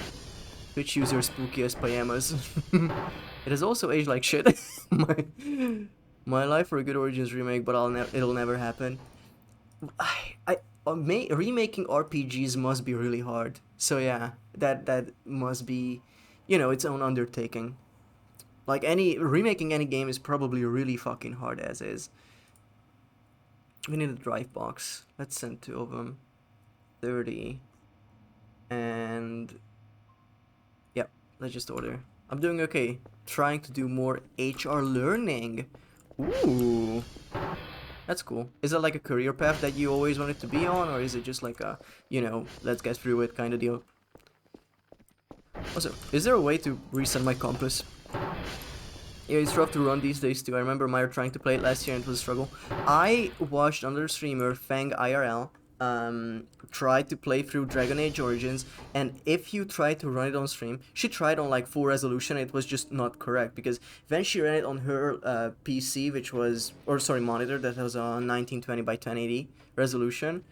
Twitch user spooky as Pajamas. It has also aged like shit. My life for a good Origins remake, but it'll never happen. Remaking RPGs must be really hard. So yeah, that must be, you know, its own undertaking. Like remaking any game is probably really fucking hard as is. We need a drive box. Let's send 2 of them. 30. And yeah, let's just order. I'm doing okay. Trying to do more HR learning. Ooh, that's cool. Is that like a career path that you always wanted to be on, or is it just like a, you know, let's get through it kind of deal? Also, is there a way to reset my compass? Yeah, it's rough to run these days too. I remember Meyer trying to play it last year and it was a struggle. I watched another streamer, Fang IRL, try to play through Dragon Age Origins, and if you try to run it on stream, she tried on like full resolution, it was just not correct, because when she ran it on her PC, which was, or sorry, monitor that was a 1920 by 1080 resolution,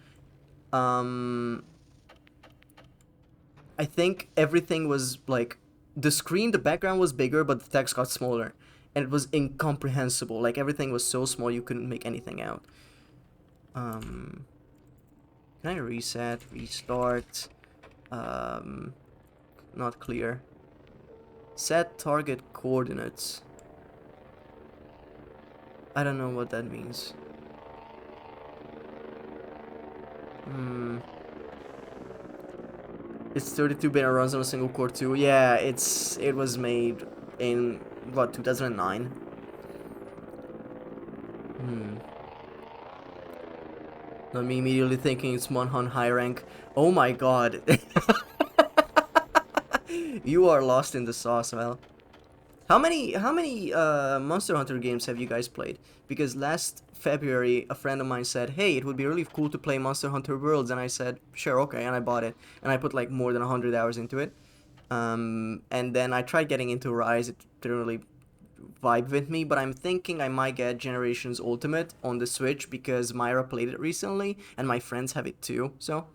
I think everything was like, the background was bigger, but the text got smaller, and it was incomprehensible. Like everything was so small you couldn't make anything out. Can I reset, restart? Not clear. Set target coordinates. I don't know what that means. It's 32-bit and runs on a single core too. Yeah, it was made in what, 2009? Not me immediately thinking it's Monhan high rank. Oh my god. You are lost in the sauce, Mel. How many Monster Hunter games have you guys played? Because last February a friend of mine said, "Hey, it would be really cool to play Monster Hunter Worlds," and I said, "Sure, okay," and I bought it, and I put like more than 100 hours into it. And then I tried getting into Rise. It didn't really vibe with me, but I'm thinking I might get Generations Ultimate on the Switch because Myra played it recently, and my friends have it too. So.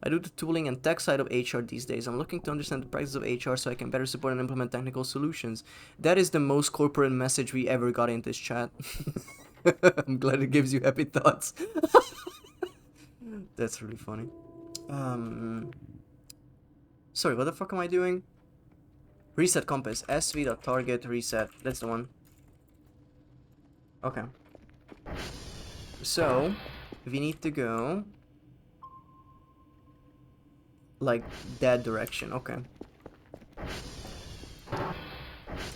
I do the tooling and tech side of HR these days. I'm looking to understand the practice of HR so I can better support and implement technical solutions. That is the most corporate message we ever got in this chat. I'm glad it gives you happy thoughts. That's really funny. Sorry, what the fuck am I doing? Reset compass. SV.target reset. That's the one. Okay. So, we need to go like that direction. Okay.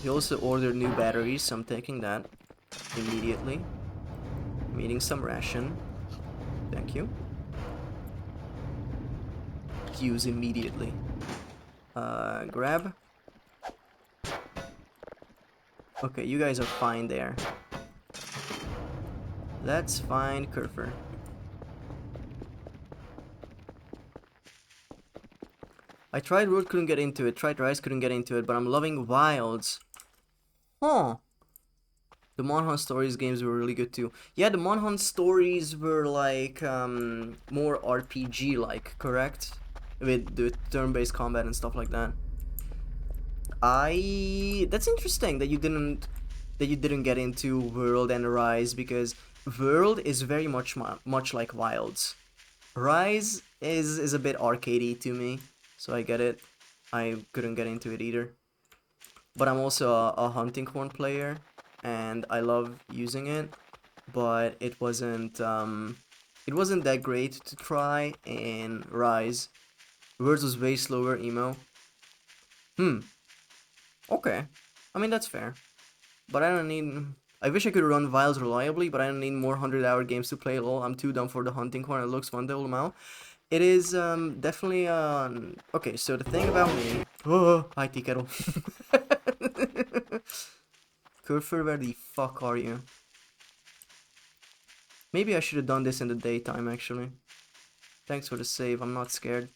He also ordered new batteries, so I'm taking that immediately. I'm eating some ration. Thank you. Use immediately. Grab. Okay, you guys are fine there. Let's find Kerfer. I tried World, couldn't get into it. Tried Rise, couldn't get into it. But I'm loving Wilds. Huh. The Monhunt Stories games were really good too. Yeah, the Monhunt Stories were like more RPG-like, correct? With the turn-based combat and stuff like that. That's interesting that you didn't get into World and Rise, because World is very much like Wilds. Rise is a bit arcadey to me. So I get it. I couldn't get into it either. But I'm also a hunting horn player, and I love using it. But it wasn't that great to try in Rise. Words was way slower, emo. Okay. I mean, that's fair. But I don't need... I wish I could run Vials reliably, but I don't need more 100-hour games to play lol. I'm too dumb for the hunting horn. It looks fun, lol. It is definitely okay, so the thing about me. Oh, hi tea kettle. Kerfer, where the fuck are you? Maybe I should have done this in the daytime actually. Thanks for the save, I'm not scared.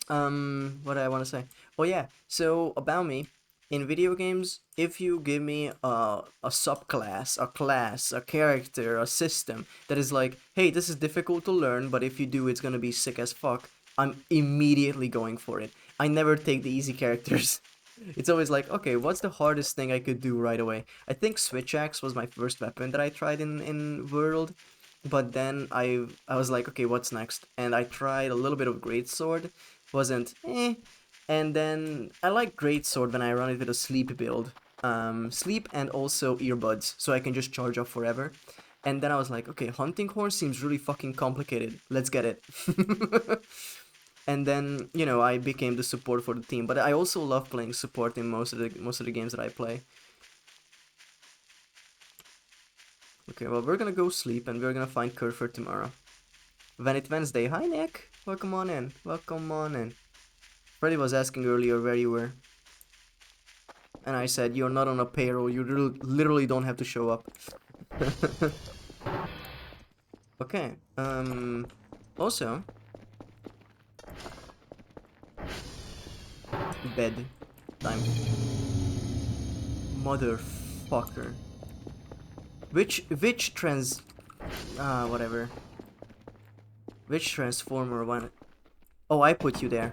What do I want to say? Oh yeah, so about me. In video games, if you give me a subclass, a class, a character, a system that is like, hey, this is difficult to learn, but if you do, it's gonna be sick as fuck, I'm immediately going for it. I never take the easy characters. It's always like, okay, what's the hardest thing I could do right away? I think Switch Axe was my first weapon that I tried in World, but then I was like, okay, what's next? And I tried a little bit of Greatsword, wasn't and then I like Greatsword when I run it with a sleep build. Sleep and also earbuds, so I can just charge up forever. And then I was like, okay, Hunting Horn seems really fucking complicated. Let's get it. And then, you know, I became the support for the team. But I also love playing support in most of the games that I play. Okay, well, we're gonna go sleep and we're gonna find Kerfer tomorrow. Vanit Wednesday. Hi, Nick. Welcome on in. Welcome on in. Freddy was asking earlier where you were. And I said, you're not on a payroll. You literally don't have to show up. Okay. Also. Bed. Time. Motherfucker. Which whatever. Which transformer one? Oh, I put you there.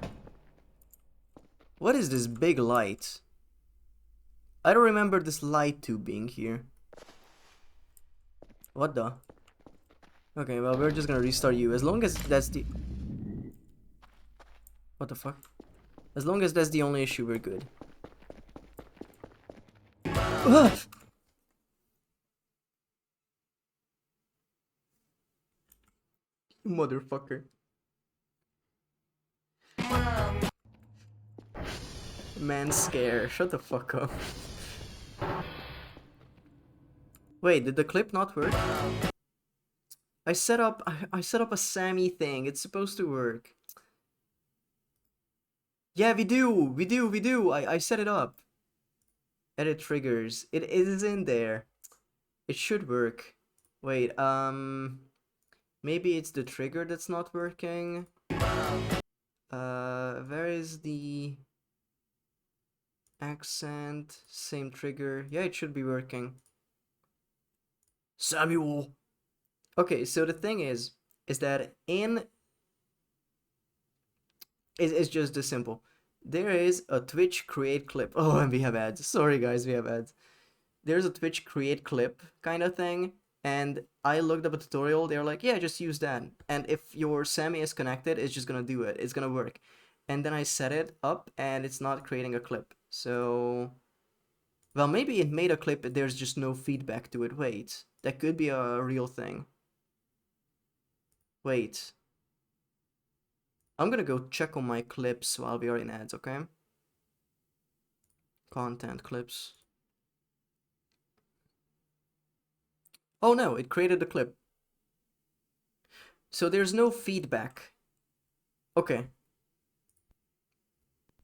What is this big light? I don't remember this light tube being here. What the? Okay, well, we're just gonna restart you. As long as that's the... What the fuck? As long as that's the only issue, we're good. Motherfucker. Man scare. Shut the fuck up. Wait, did the clip not work? I set up a Sammy thing. It's supposed to work. Yeah, we do. I set it up. Edit triggers. It is in there. It should work. Wait, maybe it's the trigger that's not working. Where is the accent? Same trigger. Yeah, it should be working. Samuel. Okay, so the thing is that it's just this simple. There is a Twitch create clip. Oh, and we have ads. Sorry guys, we have ads. There's a Twitch create clip kind of thing, and I looked up a tutorial. They're like, yeah, just use that. And if your Sammy is connected, it's just gonna do it. It's gonna work. And then I set it up, and it's not creating a clip. So, well, maybe it made a clip, but there's just no feedback to it. Wait, that could be a real thing. Wait. I'm gonna go check on my clips while we are in ads, okay? Content clips. Oh no, it created the clip. So there's no feedback. Okay.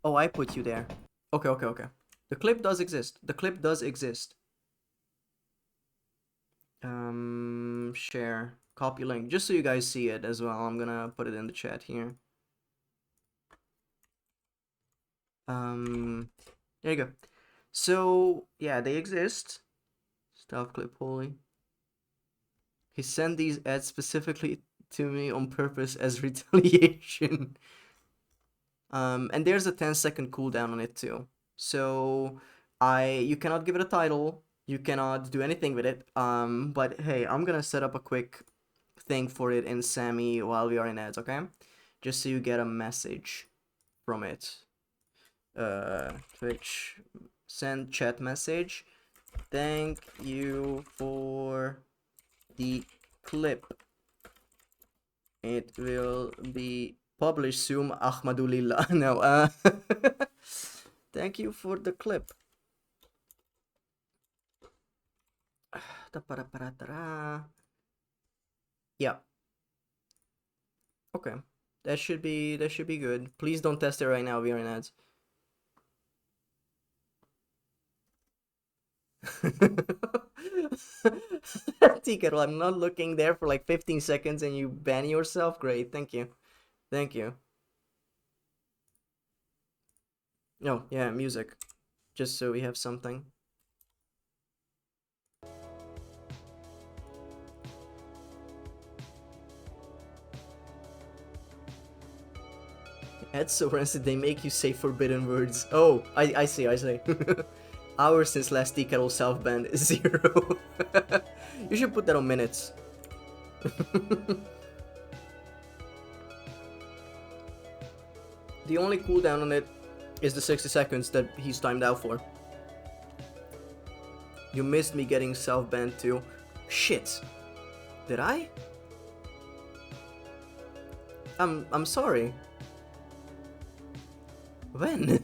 Oh, I put you there. Okay. The clip does exist. The clip does exist. Share. Copy link. Just so you guys see it as well. I'm gonna put it in the chat here. There you go. So, yeah, they exist. Stuff clip holy. He sent these ads specifically to me on purpose as retaliation. And there's a 10-second cooldown on it too. So, you cannot give it a title. You cannot do anything with it. But hey, I'm gonna set up a quick thing for it in Sammy while we are in ads, okay? Just so you get a message from it. Twitch, send chat message. Thank you for the clip. It will be published soon. Ahmadulillah. No, thank you for the clip. Yeah. Okay. That should be good. Please don't test it right now. We are in ads. Tikero, I'm not looking there for like 15 seconds and you ban yourself? Great, thank you. Thank you. Oh, yeah, music. Just so we have something. Ads so rancid they make you say forbidden words. Oh, I see. Hours since last tea kettle self-banned 0. You should put that on minutes. The only cooldown on it is the 60 seconds that he's timed out for. You missed me getting self-banned too. Shit. Did I? I'm sorry. When?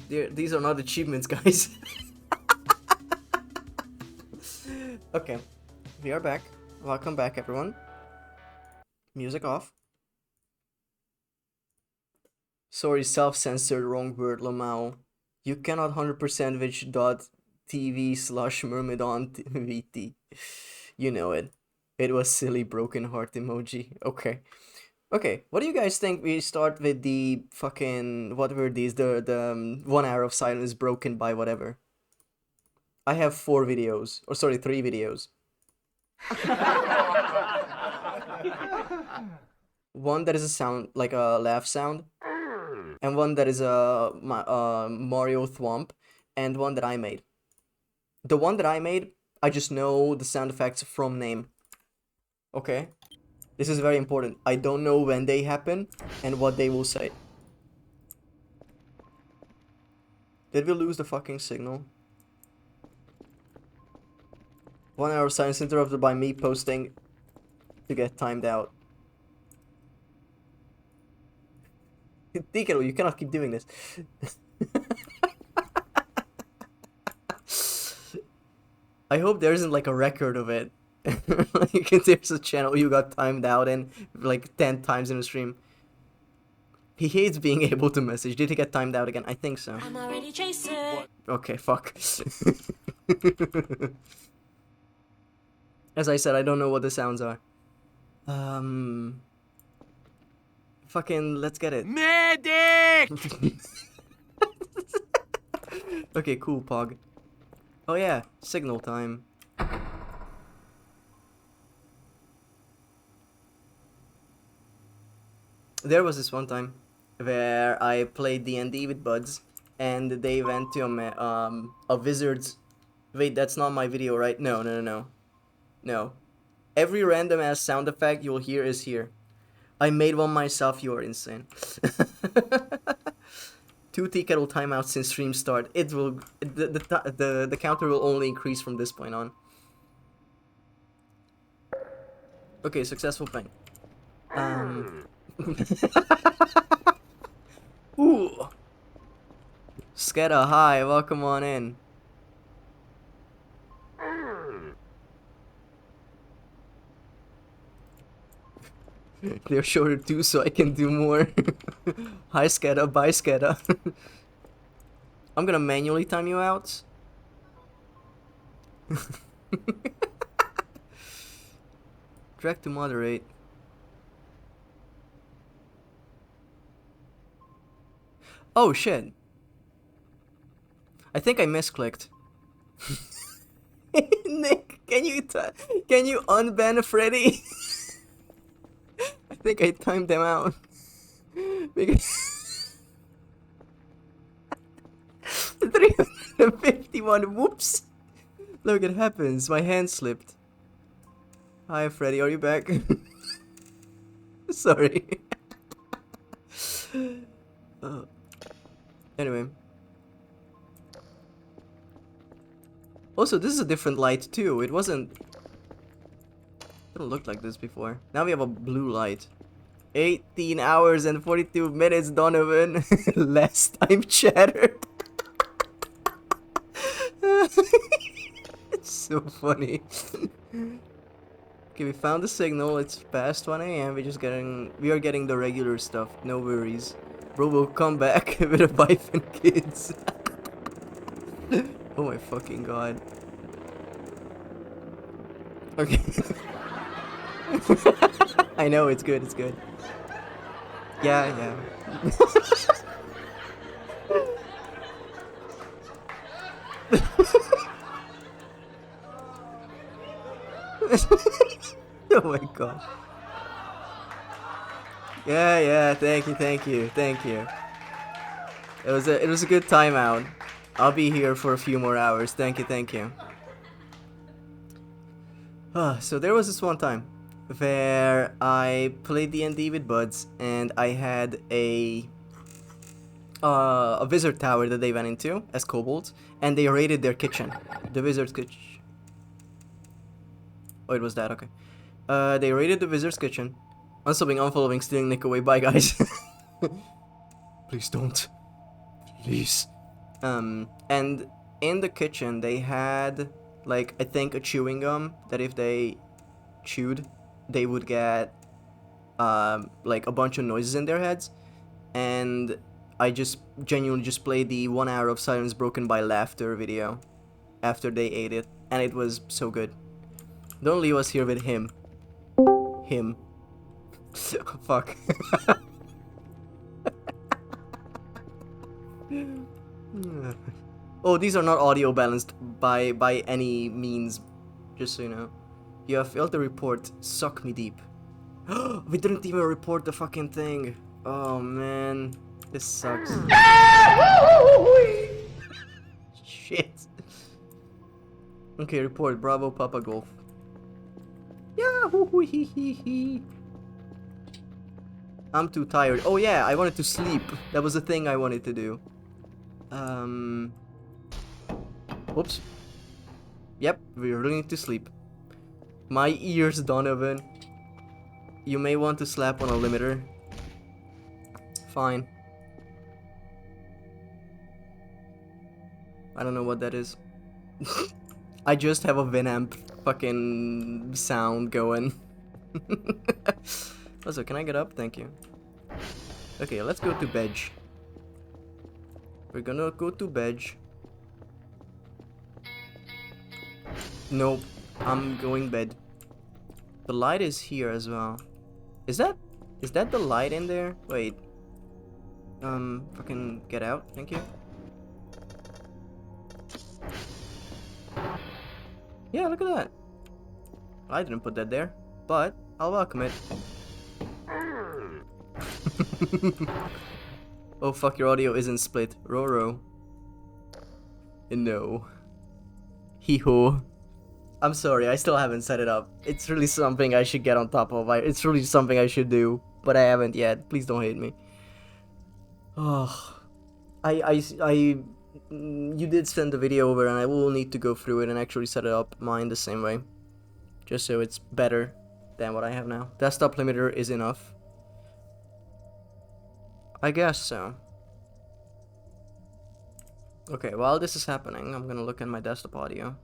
These are not achievements, guys. Okay, we are back. Welcome back, everyone. Music off. Sorry, self-censored, wrong word, Lamau. You cannot 100% which.tv/myrmidon.vt. You know it. It was silly broken heart emoji. Okay. Okay, what do you guys think we start with the fucking, what were these, the 1 hour of silence broken by whatever? I have 4 videos, or sorry, 3 videos. One that is a sound, like a laugh sound, and one that is a Mario thwomp, and one that I made. The one that I made, I just know the sound effects from name. Okay? This is very important. I don't know when they happen and what they will say. Did we lose the fucking signal? 1 hour of silence interrupted by me posting to get timed out. Tikero, you cannot keep doing this. I hope there isn't like a record of it. Like there's a channel you got timed out in like 10 times in a stream. He hates being able to message. Did he get timed out again? I think so. I'm already chasing. Okay, fuck. As I said, I don't know what the sounds are. Fucking, let's get it. Medic! Okay, cool, Pog. Oh yeah, signal time. There was this one time where I played D&D with buds, and they went to a wizard's. Wait, that's not my video, right? No. Every random ass sound effect you'll hear is here. I made one myself. You are insane. 2 tea kettle timeouts since stream start. It will the counter will only increase from this point on. Okay, successful thing. Ooh. Sketa, hi, welcome on in. They're shorter too, so I can do more. Hi Sketa, bye Sketa. I'm gonna manually time you out. Drag to moderate. Oh shit. I think I misclicked. Nick, can you unban Freddy? I think I timed them out. Because 351, whoops. Look, it happens. My hand slipped. Hi Freddy, are you back? Sorry. Anyway. Also, this is a different light too. It didn't look like this before. Now we have a blue light. 18 hours and 42 minutes, Donovan. Last time chattered. It's so funny. Okay, we found the signal. It's past 1 AM. We are getting the regular stuff. No worries. Bro will come back with a wife and kids. Oh my fucking god. Okay. I know, it's good, it's good. Yeah. Oh my god. Yeah, thank you. It was a good timeout. I'll be here for a few more hours. Thank you. So there was this one time where I played D&D with buds, and I had a wizard tower that they went into as kobolds, and they raided their kitchen, the wizard's kitchen. Oh, it was that, okay. They raided the wizard's kitchen. Unsubbing, unfollowing, stealing Nick away. Bye, guys. Please don't. Please. And in the kitchen, they had, like, I think a chewing gum that if they chewed, they would get, like, a bunch of noises in their heads. And I just genuinely just played the 1 hour of silence broken by laughter video after they ate it. And it was so good. Don't leave us here with him. Fuck. Oh, these are not audio balanced by any means, just so you know. You have failed to report. Suck me deep. We didn't even report the fucking thing. Oh man, this sucks. Shit. Okay, report. Bravo, Papa Golf. Yahoo! I'm too tired. Oh yeah, I wanted to sleep. That was the thing I wanted to do. Oops. Yep, we really need to sleep. My ears, Donovan. You may want to slap on a limiter. Fine. I don't know what that is. I just have a Winamp fucking sound going. Also, can I get up? Thank you. Okay, let's go to bed. We're gonna go to bed. Nope, I'm going bed. The light is here as well. Is that the light in there? Wait. Fucking get out, thank you. Yeah, look at that. I didn't put that there, but I'll welcome it. Oh fuck, your audio isn't split. Roro. No. Hee-ho. I'm sorry, I still haven't set it up. It's really something I should get on top of. It's really something I should do, but I haven't yet. Please don't hate me. Oh. You did send the video over and I will need to go through it and actually set it up mine the same way. Just so it's better than what I have now. Desktop limiter is enough. I guess so. Okay, while this is happening, I'm gonna look at my desktop audio.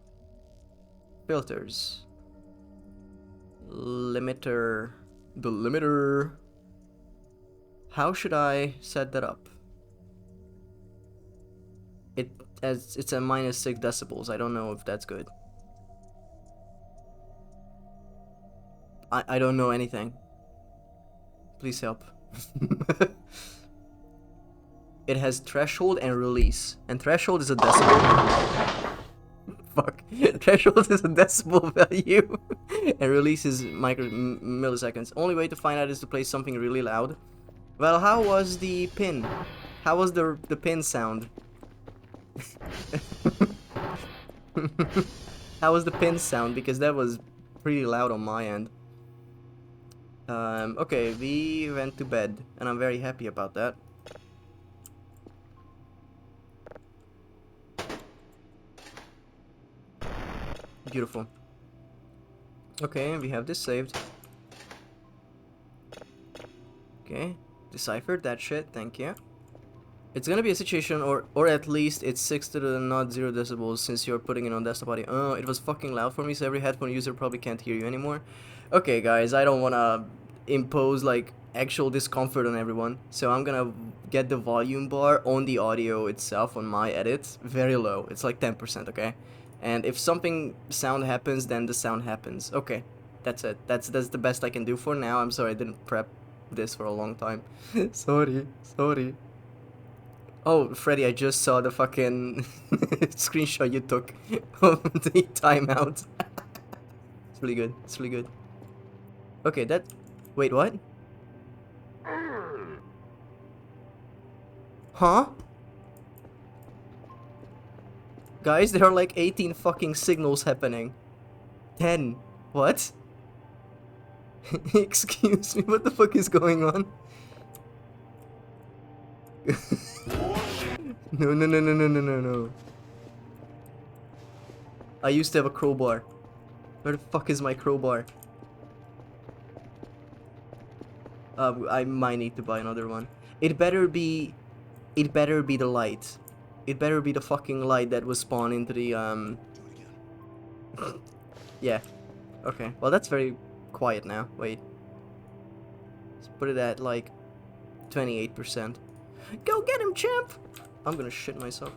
Filters. Limiter. The limiter. How should I set that up? It's a -6 decibels. I don't know if that's good. I don't know anything. Please help. It has threshold and release, and threshold is a decibel. Fuck. Threshold is a decibel value, and release is milliseconds. Only way to find out is to play something really loud. Well, how was the pin? How was the pin sound? How was the pin sound? Because that was pretty loud on my end. Okay, we went to bed, and I'm very happy about that. Beautiful. Okay, we have this saved. Okay, deciphered that shit, thank you. It's gonna be a situation, or at least it's 6 to the not 0 decibels since you're putting it on desktop audio. Oh, it was fucking loud for me, so every headphone user probably can't hear you anymore. Okay, guys, I don't wanna impose like actual discomfort on everyone, so I'm gonna get the volume bar on the audio itself on my edit very low. It's like 10%, okay? And if something sound happens, then the sound happens. Okay, that's it. That's the best I can do for now. I'm sorry I didn't prep this for a long time. Sorry. Oh, Freddy, I just saw the fucking screenshot you took of the timeout. It's really good. It's really good. Okay, that... Wait, what? Huh? Guys, there are like 18 fucking signals happening. 10. What? Excuse me, what the fuck is going on? No. I used to have a crowbar. Where the fuck is my crowbar? I might need to buy another one. It better be the light. It better be the fucking light that was spawned into the yeah. Okay. Well, that's very quiet now. Wait. Let's put it at like 28%. Go get him, champ! I'm gonna shit myself.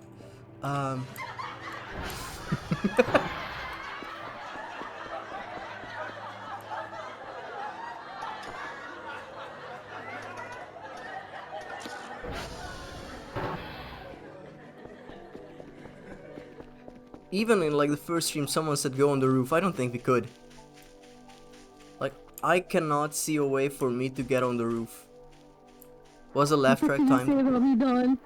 Even in like the first stream, someone said go on the roof. I don't think we could. Like, I cannot see a way for me to get on the roof. Was a laugh track time?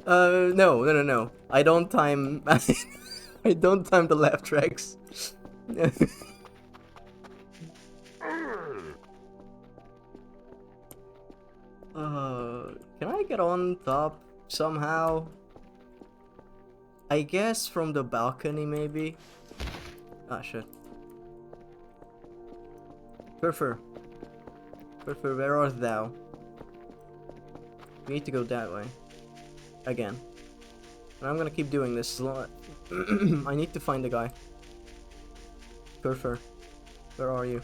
No. I don't time. I don't time the laugh tracks. Can I get on top somehow? I guess from the balcony, maybe? Ah, shit. Furfur, where art thou? We need to go that way. Again. And I'm gonna keep doing this. I need to find the guy. Furfur. Where are you?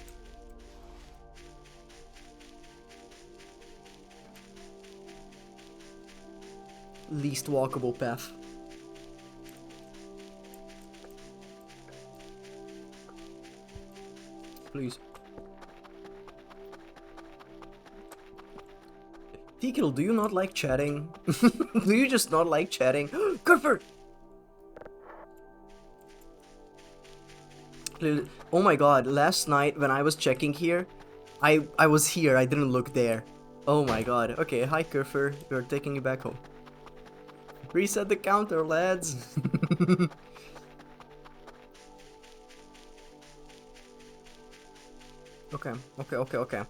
Least walkable path. Please. Tikil, do you not like chatting? Do you just not like chatting? Cuthbert! Oh my god, last night when I was checking here, I was here, I didn't look there. Oh my god. Okay, hi Kurfer, we're taking you back home. Reset the counter, lads. Okay.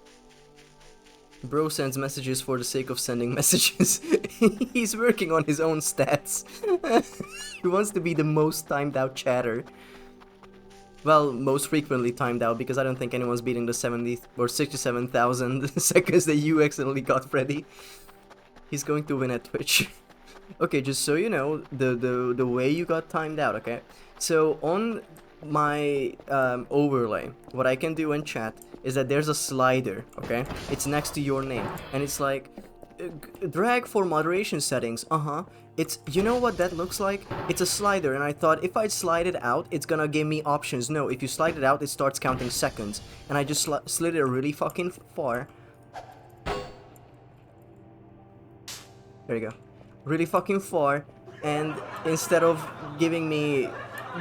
Bro sends messages for the sake of sending messages. He's working on his own stats. He wants to be the most timed out chatter. Well, most frequently timed out, because I don't think anyone's beating the 70 or 67,000 seconds that you accidentally got, Freddy. He's going to win at Twitch. Okay, just so you know, the way you got timed out, okay? So on my overlay, what I can do in chat is that there's a slider, okay? It's next to your name, and it's like drag for moderation settings. It's, you know what that looks like? It's a slider, and I thought if I slide it out, it's gonna give me options. No, if you slide it out, it starts counting seconds, and I just slid it really fucking far. There you go. Really fucking far, and instead of giving me,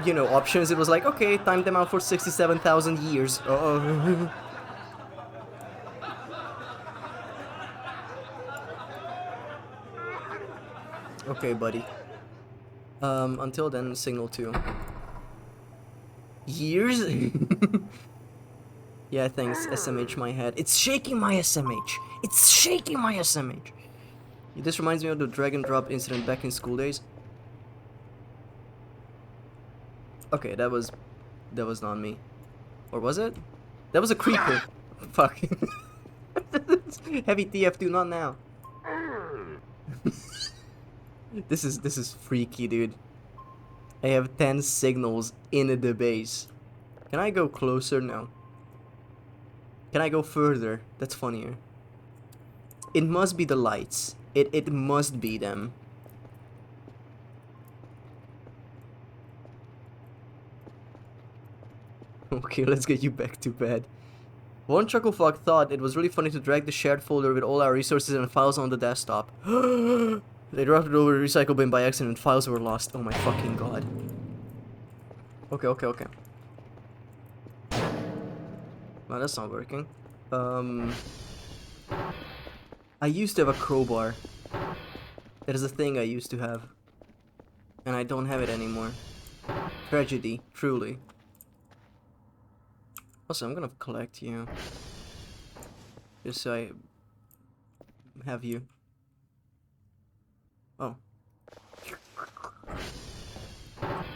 you know, options, it was like, okay, time them out for 67,000 years. Uh-oh. Okay, buddy. Until then, signal 2. Years? Yeah, thanks, SMH my head. It's shaking my SMH! It's shaking my SMH! This reminds me of the drag and drop incident back in school days. Okay, that was not me. Or was it? That was a creeper. Fuck. Heavy TF2, not now. This is freaky, dude. I have 10 signals in the base. Can I go closer? No. Can I go further? That's funnier. It must be the lights. It must be them. Okay, let's get you back to bed. One Chucklefuck thought it was really funny to drag the shared folder with all our resources and files on the desktop. They dropped it over the recycle bin by accident and files were lost. Oh my fucking god. Okay. Well, that's not working. I used to have a crowbar. That is a thing I used to have. And I don't have it anymore. Tragedy, truly. Also, I'm gonna collect you. Just so I have you. Oh.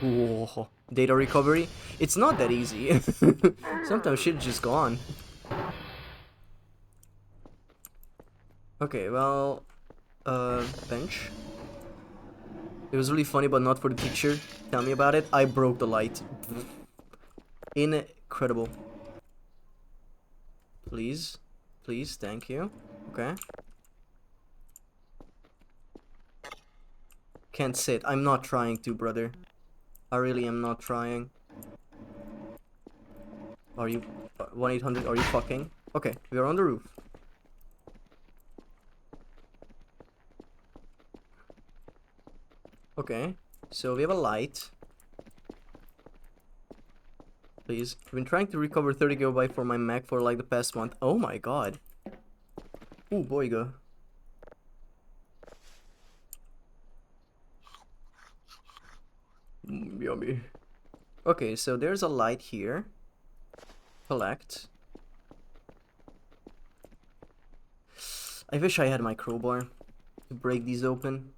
Whoa. Data recovery? It's not that easy. Sometimes shit's just gone. Okay, well, bench. It was really funny, but not for the teacher. Tell me about it. I broke the light. Incredible. Please, thank you. Okay. Can't sit. I'm not trying to, brother. I really am not trying. Are you 1-800? Are you fucking? Okay, we are on the roof. Okay, so we have a light. Please. I've been trying to recover 30 GB for my Mac for like the past month. Oh my god. Ooh, boyga. Yummy. Okay, so there's a light here. Collect. I wish I had my crowbar to break these open.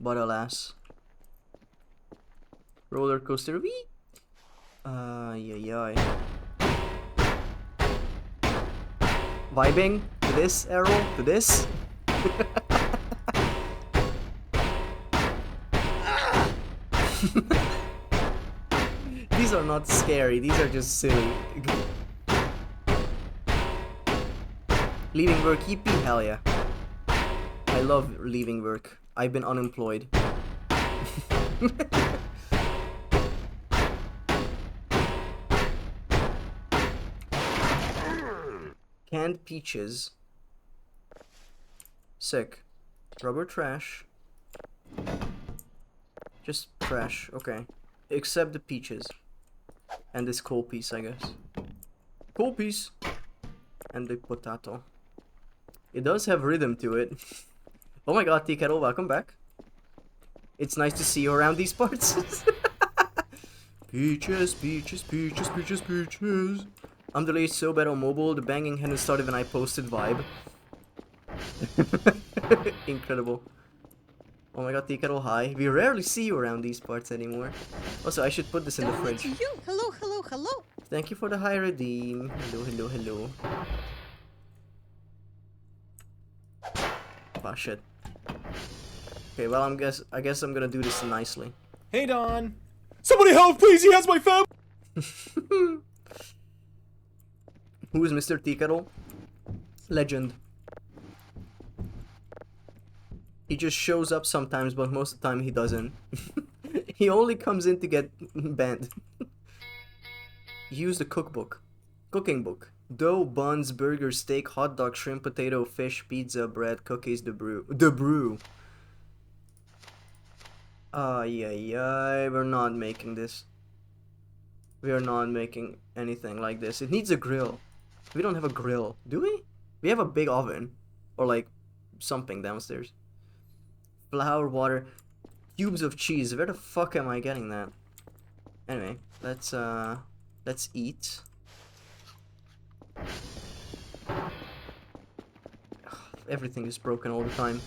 But alas. Roller coaster. Wee! Yeah. Vibing to this arrow, to this. These These are not scary, these are just silly. Leaving work, yippee, hell yeah. I love leaving work. I've been unemployed. Canned peaches. Sick. Rubber trash. Just trash, okay. Except the peaches. And this coal piece, I guess. Coal piece! And the potato. It does have rhythm to it. Oh my god, Tea Kettle, welcome back. It's nice to see you around these parts. Peaches, peaches, peaches, peaches, peaches. I'm delayed so bad on mobile, the banging hadn't started when I posted vibe. Incredible. Oh my god, Tea Kettle, hi. We rarely see you around these parts anymore. Also, I should put this in the Dawn, it's fridge. you. Hello, hello, hello. Thank you for the high redeem. Hello, hello, hello. Ah, shit. Okay, well, I guess I'm gonna do this nicely. Hey, Don. Somebody help, please! He has my phone! Who is Mr. Tea Kettle? Legend. He just shows up sometimes, but most of the time he doesn't. He only comes in to get banned. Use the cookbook. Cooking book. Dough, buns, burger, steak, hot dog, shrimp, potato, fish, pizza, bread, cookies, the brew. The brew. Yeah, we're not making this. We are not making anything like this. It needs a grill. We don't have a grill, do we? We have a big oven. Or like, something downstairs. Flour, water, cubes of cheese. Where the fuck am I getting that? Anyway, let's eat. Everything is broken all the time.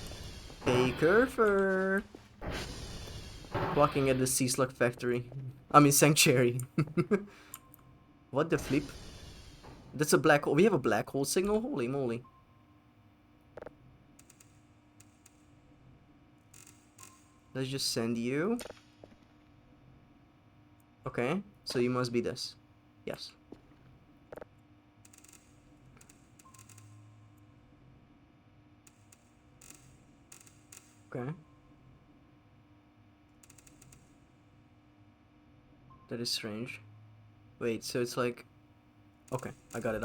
Baker fur. Walking at the Sea Slug factory. I mean sanctuary. What the flip? That's a black hole. We have a black hole signal? Holy moly. Let's just send you. Okay, so you must be this. Yes. Okay. That is strange. Wait, so it's like... Okay, I got it.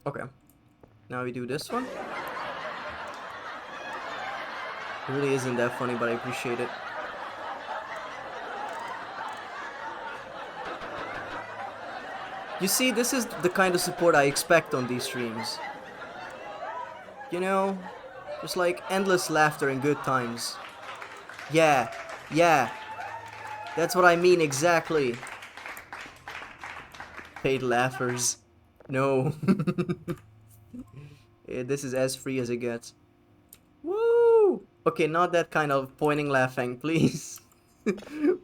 Okay. Now we do this one. It really isn't that funny, but I appreciate it. You see, this is the kind of support I expect on these streams. You know, just like endless laughter and good times. Yeah, that's what I mean exactly. Paid laughers. No. Yeah, this is as free as it gets. Woo! Okay, not that kind of pointing laughing, please.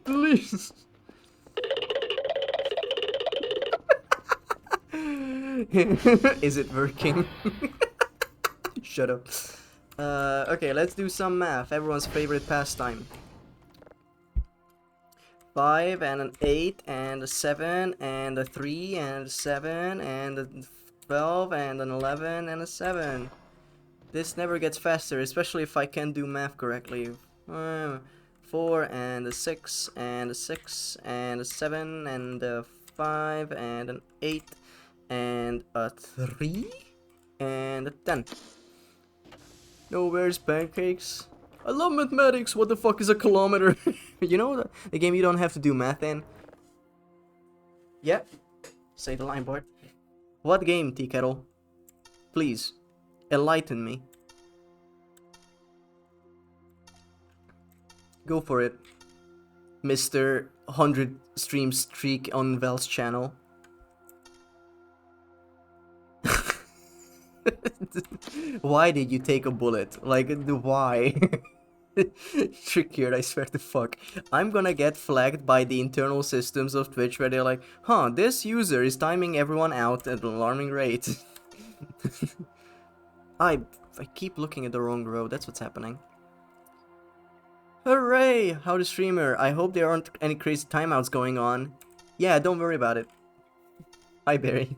Please. Is it working? Shut up. Okay, let's do some math. Everyone's favorite pastime. 5 and an 8 and a 7 and a 3 and a 7 and a 12 and an 11 and a 7. This never gets faster, especially if I can do math correctly. 4 and a 6 and a 6 and a 7 and a 5 and an 8 and a 3 and a 10. No, where's pancakes? I love mathematics. What the fuck is a kilometer? You know the game you don't have to do math in? Yep. Say the line, boy. What game, Tea Kettle? Please, enlighten me. Go for it, Mr. 100 stream streak on Val's channel. Why did you take a bullet? Like, why? Trickier, I swear to fuck. I'm gonna get flagged by the internal systems of Twitch where they're like, huh, this user is timing everyone out at an alarming rate. I I keep looking at the wrong road. That's what's happening. Hooray! How the streamer. I hope there aren't any crazy timeouts going on. Yeah, don't worry about it. Hi, Barry.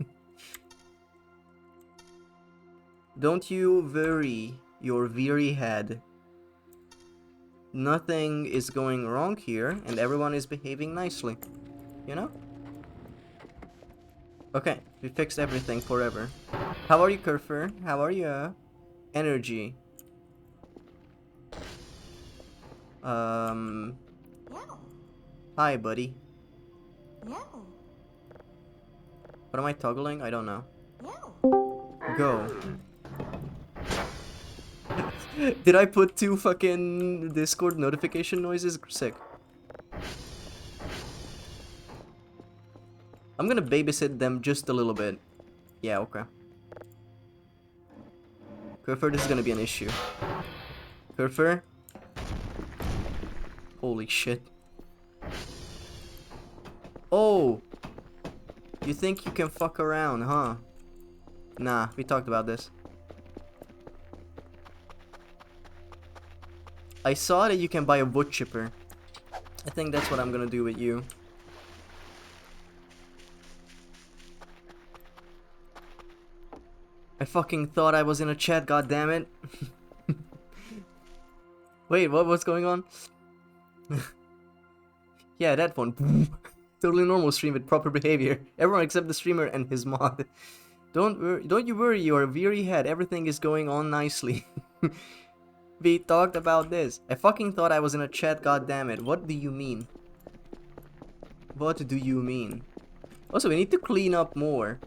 Don't you worry your weary head. Nothing is going wrong here, and everyone is behaving nicely. You know? Okay, we fixed everything forever. How are you, Kerfer? How are you? Energy. Hi, buddy. What am I toggling? I don't know. Go. Did I put 2 fucking Discord notification noises? Sick. I'm gonna babysit them just a little bit. Yeah, okay. Kerfer, this is gonna be an issue. Kerfer? Holy shit. Oh! You think you can fuck around, huh? Nah, we talked about this. I saw that you can buy a wood chipper. I think that's what I'm gonna do with you. I fucking thought I was in a chat, goddammit. Wait, what's going on? Yeah, that one. Totally normal stream with proper behavior. Everyone except the streamer and his mod. Don't you worry, your weary head. Everything is going on nicely. We talked about this. I fucking thought I was in a chat, goddammit. What do you mean? What do you mean? Also, we need to clean up more.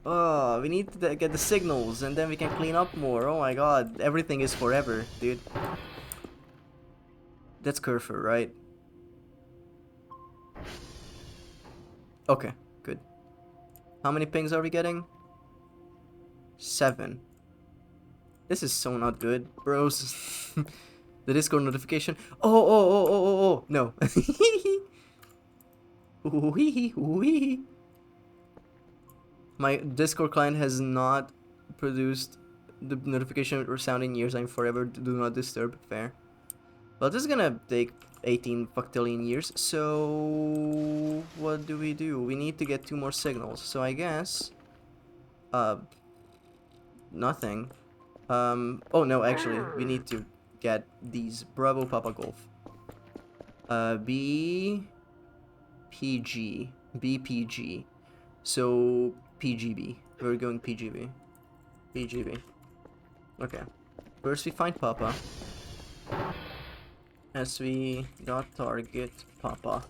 Oh, we need to get the signals and then we can clean up more. Oh my god, everything is forever, dude. That's Kerfer, right? Okay, good. How many pings are we getting? 7. This is so not good, bros. The Discord notification. Oh, no. My Discord client has not produced the notification resounding years. I'm forever do not disturb. Fair. Well, this is gonna take 18 fuctillion years. So what do? We need to get 2 more signals. So I guess nothing. Oh no, actually, we need to get these. Bravo Papa Golf. BPG. So PGB. We're going PGB. PGB. Okay. First we find Papa. As we got target Papa.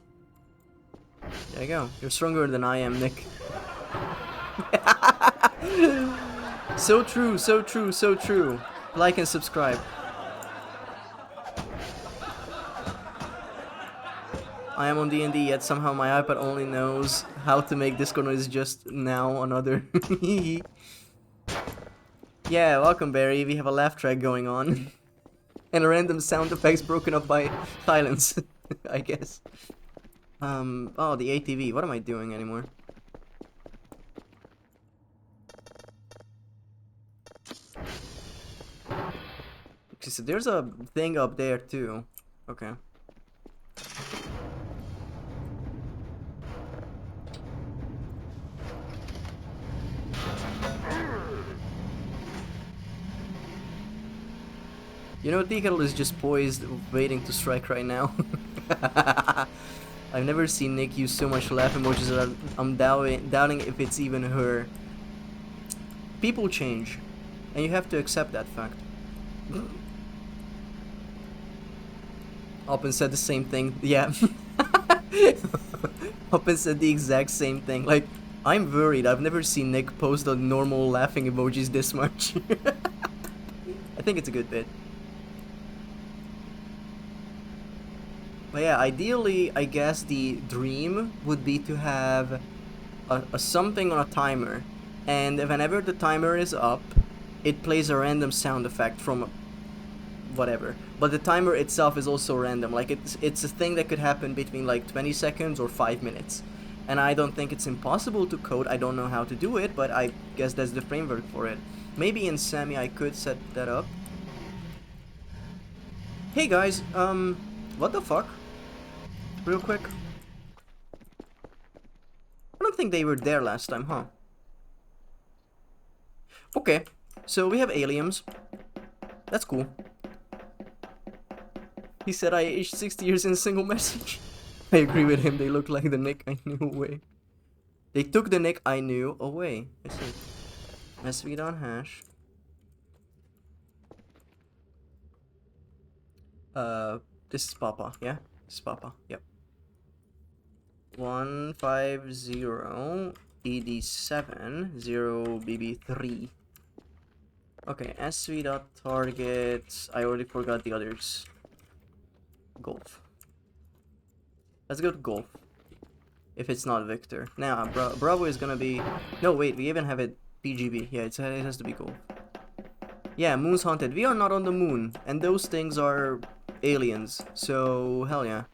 There you go. You're stronger than I am, Nick. So true, so true, so true. Like and subscribe. I am on D&D, yet somehow my iPad only knows how to make Discord noise just now. Another. Yeah, welcome Barry. We have a laugh track going on. And random sound effects broken up by silence, I guess. Oh, the ATV. What am I doing anymore? Okay, so there's a thing up there too. Okay. You know, Decal is just poised, waiting to strike right now. I've never seen Nick use so much laugh emojis that I'm doubting if it's even her. People change, and you have to accept that fact. Oppen said the same thing. Yeah. Oppen said the exact same thing. Like, I'm worried. I've never seen Nick post the normal laughing emojis this much. I think it's a good bit. But yeah, ideally, I guess the dream would be to have a something on a timer, and whenever the timer is up, it plays a random sound effect from whatever. But the timer itself is also random. Like it's a thing that could happen between like 20 seconds or 5 minutes. And I don't think it's impossible to code. I don't know how to do it, but I guess that's the framework for it. Maybe in Sammy I could set that up. Hey guys, what the fuck? Real quick. I don't think they were there last time, huh? Okay, so we have aliens. That's cool. He said I aged 60 years in a single message. I agree with him, they look like the Nick I knew away. They took the Nick I knew away. I see. SV.hash. This is Papa, yeah? This is Papa, yep. 150 ED7 0 BB3. Okay, SV.target. I already forgot the others. Golf. Let's go to golf. If it's not Victor. Nah, Bravo is gonna be... No, wait, we even have it PGB. Yeah, it has to be golf. Yeah, moon's haunted. We are not on the moon. And those things are aliens. So, hell yeah.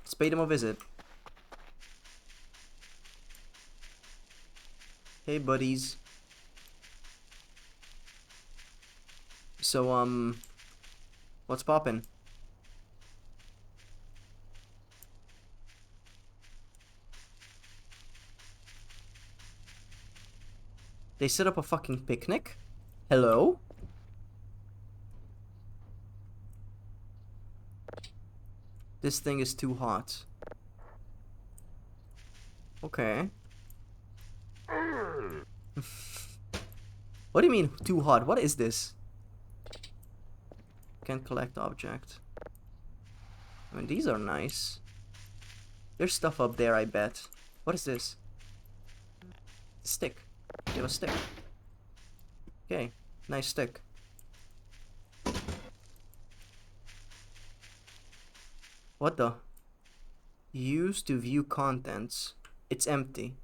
Let's pay them a visit. Hey, buddies. So, what's poppin'? They set up a fucking picnic? Hello? This thing is too hot. Okay. What do you mean, too hot? What is this? Can collect object. I mean, these are nice. There's stuff up there, I bet. What is this? Stick. You have a stick. Okay, nice stick. What the? Use to view contents. It's empty.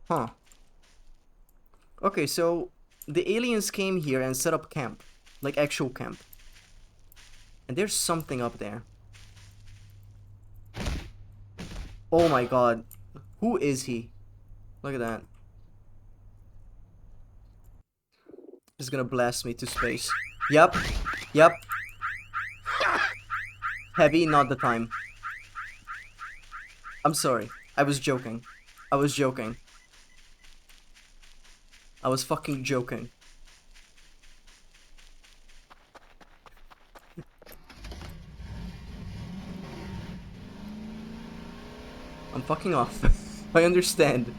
Huh. Okay, so the aliens came here and set up camp. Like actual camp. And there's something up there. Oh my god. Who is he? Look at that. He's gonna blast me to space. Yep. Yep. Heavy, not the time. I'm sorry. I was joking. I was joking. I was fucking joking. I'm fucking off. I understand.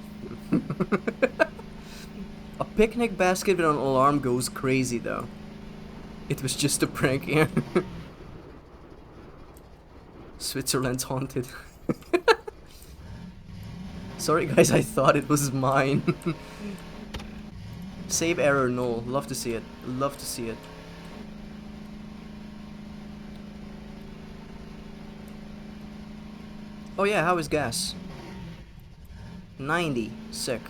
A picnic basket with an alarm goes crazy though. It was just a prank, yeah. Switzerland's haunted. Sorry guys, I thought it was mine. Save error null. Love to see it. Love to see it. Oh yeah, how is gas? 90. Sick.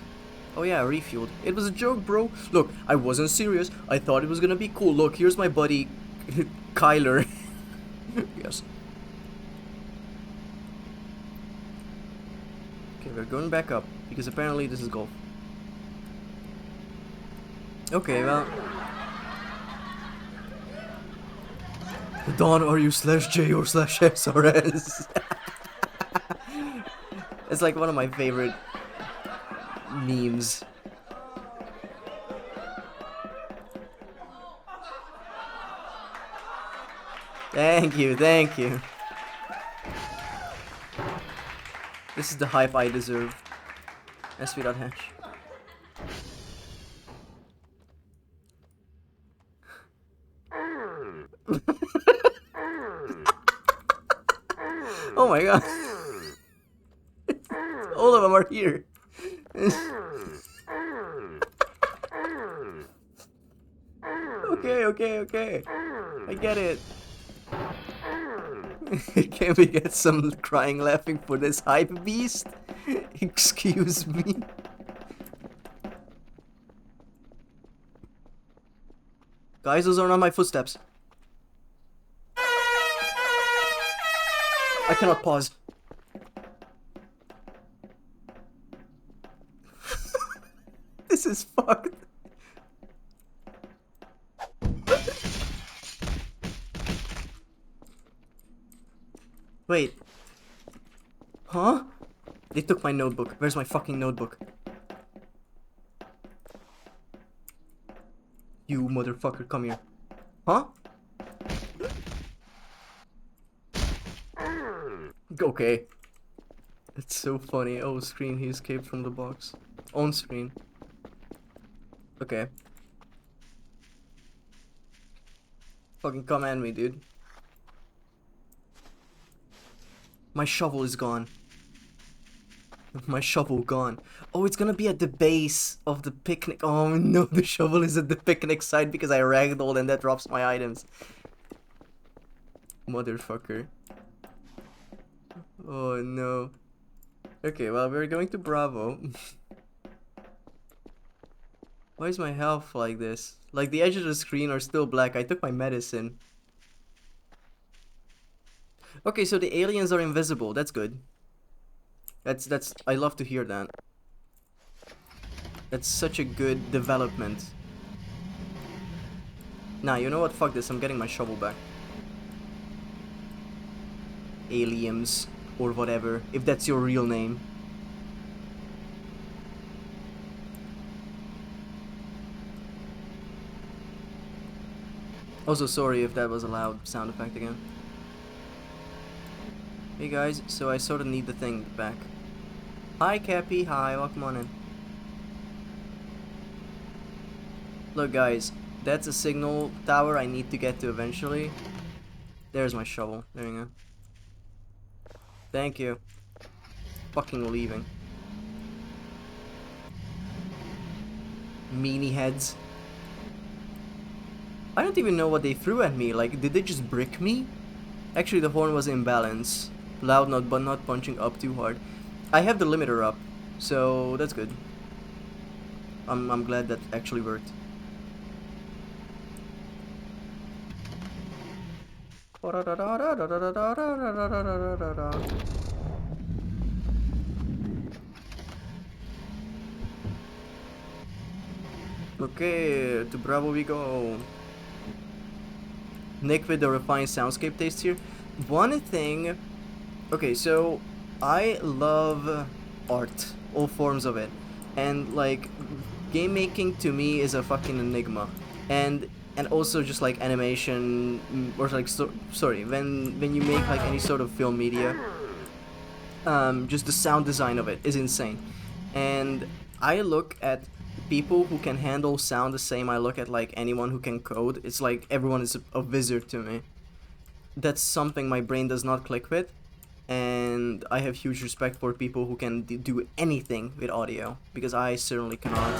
Oh yeah, refueled. It was a joke, bro. Look, I wasn't serious. I thought it was gonna be cool. Look, here's my buddy Kyler. Yes. Okay, we're going back up because apparently this is golf. Okay, well. Don, are you /J or /SRS? It's like one of my favorite memes. Thank you, thank you. This is the hype I deserve. SV.hash. Oh my god. All of them are here. Okay. I get it. Can we get some crying laughing for this hype beast? Excuse me. Guys, those are not my footsteps. I cannot pause. This This is fucked. Wait. Huh? They took my notebook. Where's my fucking notebook? You motherfucker, come here. Huh? Okay. It's so funny. Oh, screen, he escaped from the box. On screen. Okay. Fucking command me, dude. My shovel is gone. My shovel gone. Oh, it's gonna be at the base of the picnic. Oh no, the shovel is at the picnic site because I ragdolled and that drops my items. Motherfucker. Oh no. Okay, well, we're going to Bravo. Why is my health like this? Like, the edges of the screen are still black. I took my medicine. Okay, so the aliens are invisible. That's good. That's I love to hear that. That's such a good development. Nah, you know what? Fuck this. I'm getting my shovel back. Aliens. Or whatever. If that's your real name. Also, sorry if that was a loud sound effect again. Hey guys, so I sort of need the thing back. Hi Cappy, hi, welcome on in. Look guys, that's a signal tower I need to get to eventually. There's my shovel, there you go. Thank you. Fucking leaving. Meanie heads. I don't even know what they threw at me, like, did they just brick me? Actually, the horn was in balance. Loud note, but not punching up too hard. I have the limiter up, so that's good. I'm glad that actually worked. Okay, to Bravo we go. Nick with the refined soundscape taste here. One thing... Okay, so I love art, all forms of it. And like, game making to me is a fucking enigma. And also just like animation, or like, sorry, when you make like any sort of film media, just the sound design of it is insane. And I look at people who can handle sound the same I look at like anyone who can code. It's like everyone is a wizard to me. That's something my brain does not click with, and I have huge respect for people who can do anything with audio, because I certainly cannot.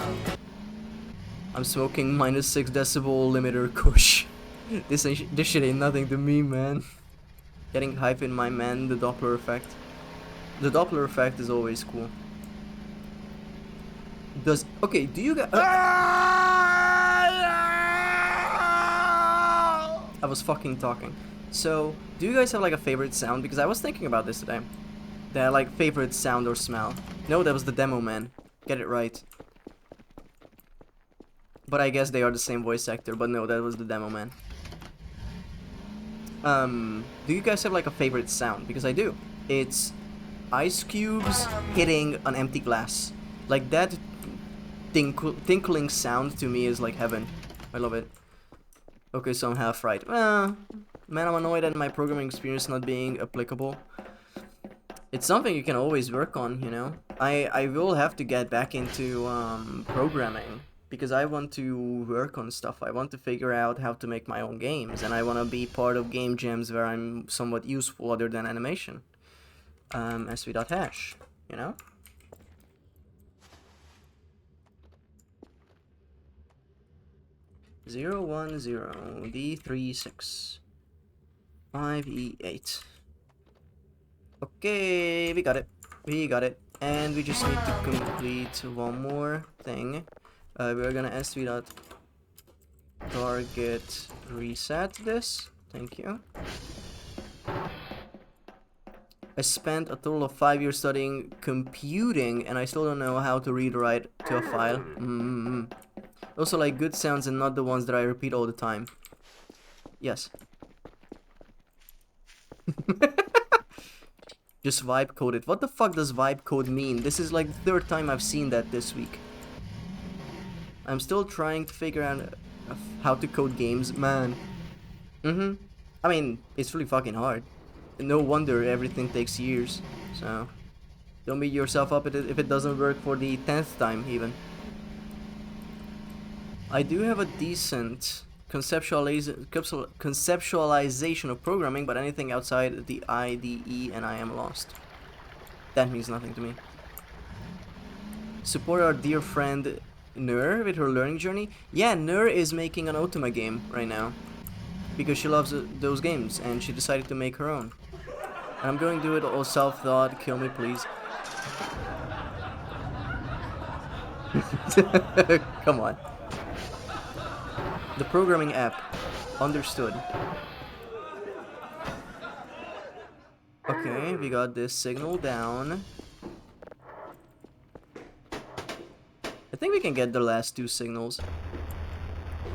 I'm smoking -6 decibel limiter kush. This shit ain't nothing to me, man. Getting hype in my man, the Doppler effect. The Doppler effect is always cool. Okay, do you guys... I was fucking talking. So, do you guys have like a favorite sound? Because I was thinking about this today. That like favorite sound or smell. No, that was the demo man. Get it right. But I guess they are the same voice actor. But no, that was the demo man. Do you guys have like a favorite sound? Because I do. It's ice cubes hitting an empty glass. Like that tinkling sound to me is like heaven. I love it. Okay, so I'm half right. Man, I'm annoyed at my programming experience not being applicable. It's something you can always work on, you know. I will have to get back into programming, because I want to work on stuff. I want to figure out how to make my own games, and I want to be part of game jams where I'm somewhat useful other than animation. sv.hash, you know. Zero 1 0 D36 5E8. Okay, we got it. We got it. And we just need to complete one more thing. We're gonna sv.target reset this. Thank you. I spent a total of 5 years studying computing and I still don't know how to read or write to a file. Also like good sounds and not the ones that I repeat all the time. Yes. Just vibe code it. What the fuck does vibe code mean? This is like the third time I've seen that this week. I'm still trying to figure out how to code games, man. I mean, it's really fucking hard. No wonder everything takes years. So, don't beat yourself up if it doesn't work for the 10th time even. I do have a decent conceptualization of programming, but anything outside the IDE and I am lost. That means nothing to me. Support our dear friend Nur with her learning journey. Yeah, Nur is making an Ultima game right now because she loves those games and she decided to make her own. And I'm going to do it all self-thought. Kill me, please. Come on. The programming app. Understood. Okay, we got this signal down. I think we can get the last 2 signals.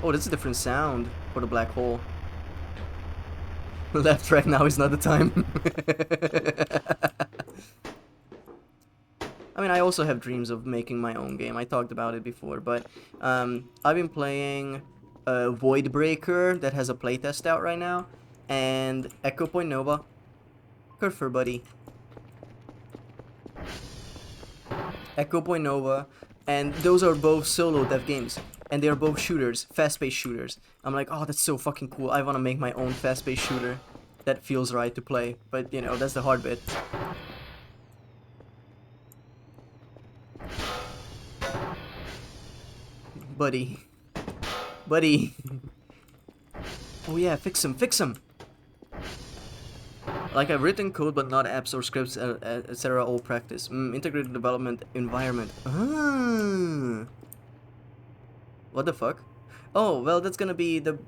Oh, that's a different sound for the black hole. Left right now is not the time. I mean, I also have dreams of making my own game. I talked about it before, but I've been playing Void Breaker that has a playtest out right now, and Echo Point Nova. Curfer, buddy. Echo Point Nova, and those are both solo dev games, and they are both shooters, fast-paced shooters. I'm like, oh, that's so fucking cool. I want to make my own fast-paced shooter that feels right to play, but you know, that's the hard bit. Buddy. Buddy. Oh yeah, fix him, fix him. Like I've written code but not apps or scripts, etc. all practice. Integrated development environment. Ah. What the fuck? Oh, well that's gonna be the...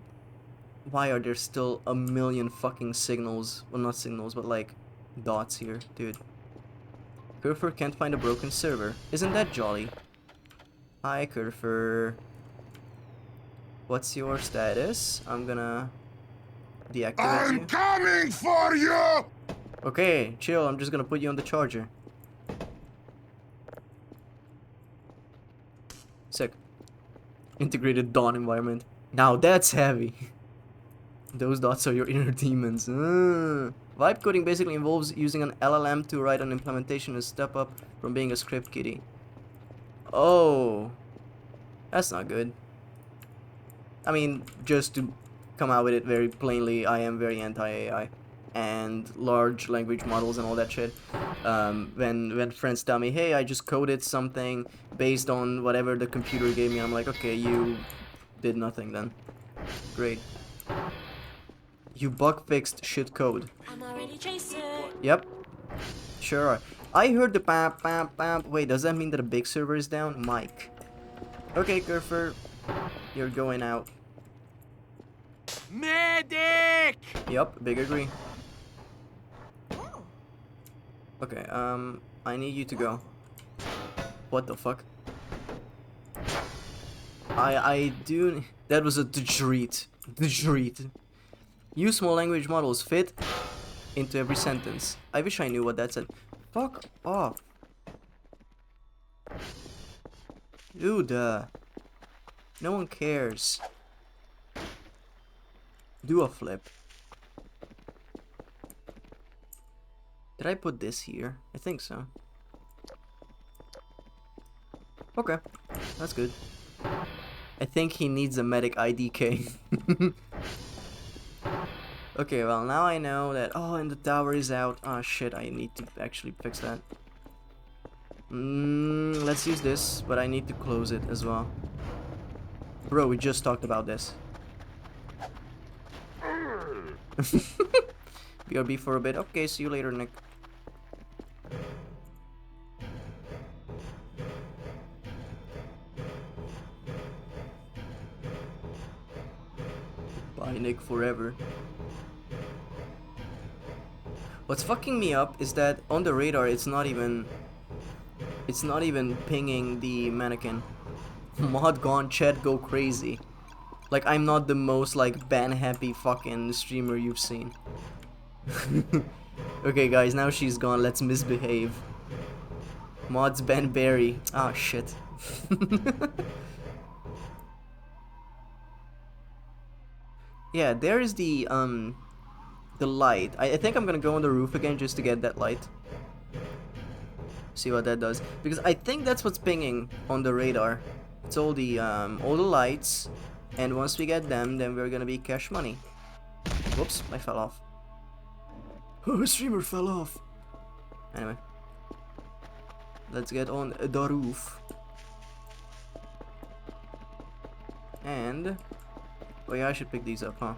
Why are there still a million fucking signals? Well, not signals, but like dots here, dude. Curfer can't find a broken server. Isn't that jolly? Hi, Curfer. What's your status? I'm gonna deactivate you. I'm coming for you! Okay, chill. I'm just gonna put you on the charger. Sick. Integrated Dawn environment. Now that's heavy. Those dots are your inner demons. Vibe coding basically involves using an LLM to write an implementation and step up from being a script kiddie. Oh, that's not good. I mean, just to come out with it very plainly, I am very anti-AI and large language models and all that shit. When friends tell me, hey, I just coded something based on whatever the computer gave me, I'm like, okay, you did nothing then. Great. You bug fixed shit code. I'm already chasing. Yep. Sure. I heard the bam bam bam. Wait, does that mean that a big server is down? Mike. Okay, Curfer. You're going out. Medic! Yep, big agree. Okay, I need you to go. What the fuck? I do... That was a djreet. Djreet. Use small language models fit into every sentence. I wish I knew what that said. Fuck off. Dude, no one cares. Do a flip. Did I put this here? I think so. Okay, that's good. I think he needs a medic IDK. Okay, well now I know that... Oh, and the tower is out. Oh shit, I need to actually fix that. Let's use this, but I need to close it as well. Bro, we just talked about this. BRB for a bit. Okay, see you later, Nick. Bye, Nick, forever. What's fucking me up is that on the radar it's not even pinging the mannequin. Mod gone, chat go crazy. Like I'm not the most like ban happy fucking streamer you've seen. Okay guys, now she's gone, let's misbehave. Mods ban Barry. Ah shit. Yeah, there is the light. I think I'm gonna go on the roof again just to get that light. See what that does. Because I think that's what's pinging on the radar. It's all the lights. And once we get them, then we're gonna be cash money. Whoops, I fell off. Oh, streamer fell off. Anyway. Let's get on the roof. And... oh yeah, I should pick these up, huh?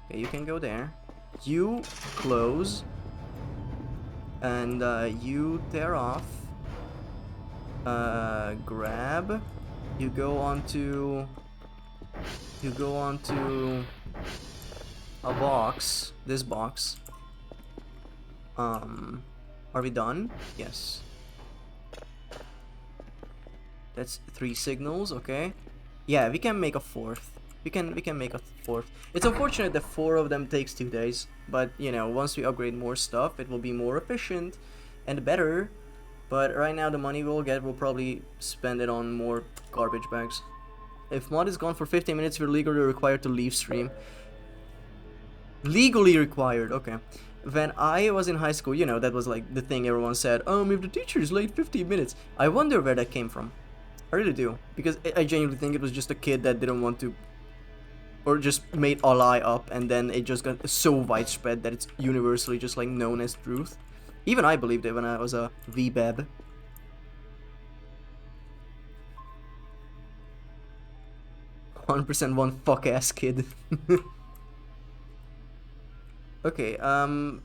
Okay, you can go there. You close. And you tear off. Grab. You go onto a box. This box. Are we done? Yes. That's 3 signals, okay. Yeah, we can make a 4th. We can make a 4th. It's unfortunate that 4 of them takes 2 days, but you know, once we upgrade more stuff, it will be more efficient and better. But right now, the money we'll get, we'll probably spend it on more garbage bags. If mod is gone for 15 minutes, we're legally required to leave stream. Legally required, okay. When I was in high school, you know, that was like the thing everyone said. If the teacher is late 15 minutes. I wonder where that came from. I really do. Because I genuinely think it was just a kid that didn't want to... or just made a lie up, and then it just got so widespread that it's universally just like known as truth. Even I believed it when I was a VBAB. %1 one fuck ass kid. Okay,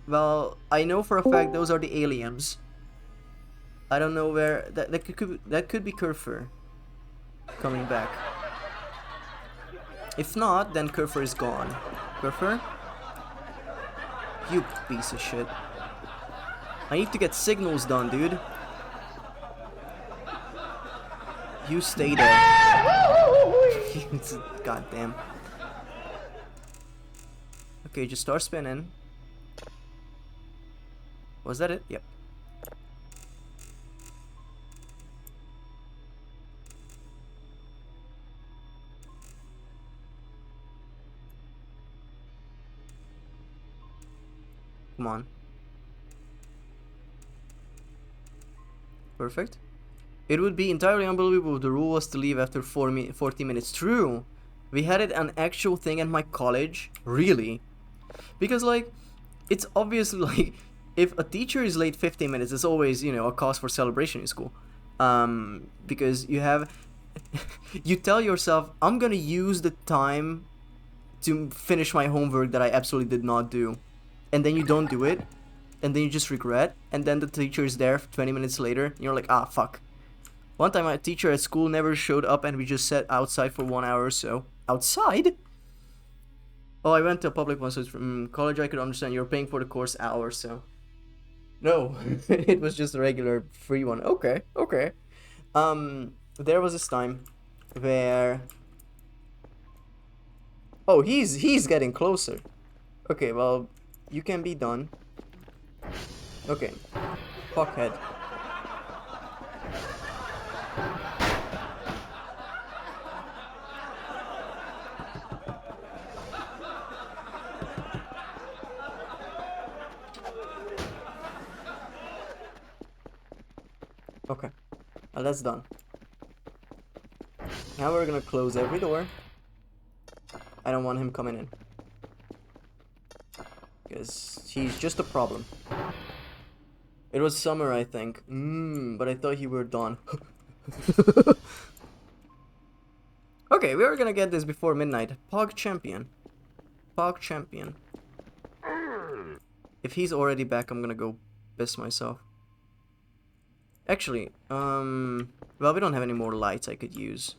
well, I know for a fact those are the aliens. I don't know where that could be Kerfur coming back. If not, then Kerfur is gone. Kerfur? You piece of shit. I need to get signals done, dude. You stay there. God damn. Okay, just start spinning. Was that it? Yep. Come on. Perfect. It would be entirely unbelievable if the rule was to leave after 40 minutes. True. We had it an actual thing at my college. Really? Because like, it's obviously like, if a teacher is late 15 minutes, it's always, you know, a cause for celebration in school. Because you have, you tell yourself, I'm gonna use the time to finish my homework that I absolutely did not do. And then you don't do it. And then you just regret. And then the teacher is there 20 minutes later. And you're like, ah, fuck. One time my teacher at school never showed up and we just sat outside for 1 hour or so. Outside? Oh, I went to a public one, so it's from college. I could understand you're paying for the course hour, so. No, it was just a regular free one. Okay, okay. There was this time where... oh, he's getting closer. Okay, well, you can be done. Okay, fuckhead. Okay, well, that's done. Now we're gonna close every door. I don't want him coming in. Because he's just a problem. It was summer, I think. But I thought he were done. Okay, we are gonna get this before midnight. Pog Champion. Pog Champion. If he's already back, I'm gonna go piss myself. Actually, well, we don't have any more lights I could use.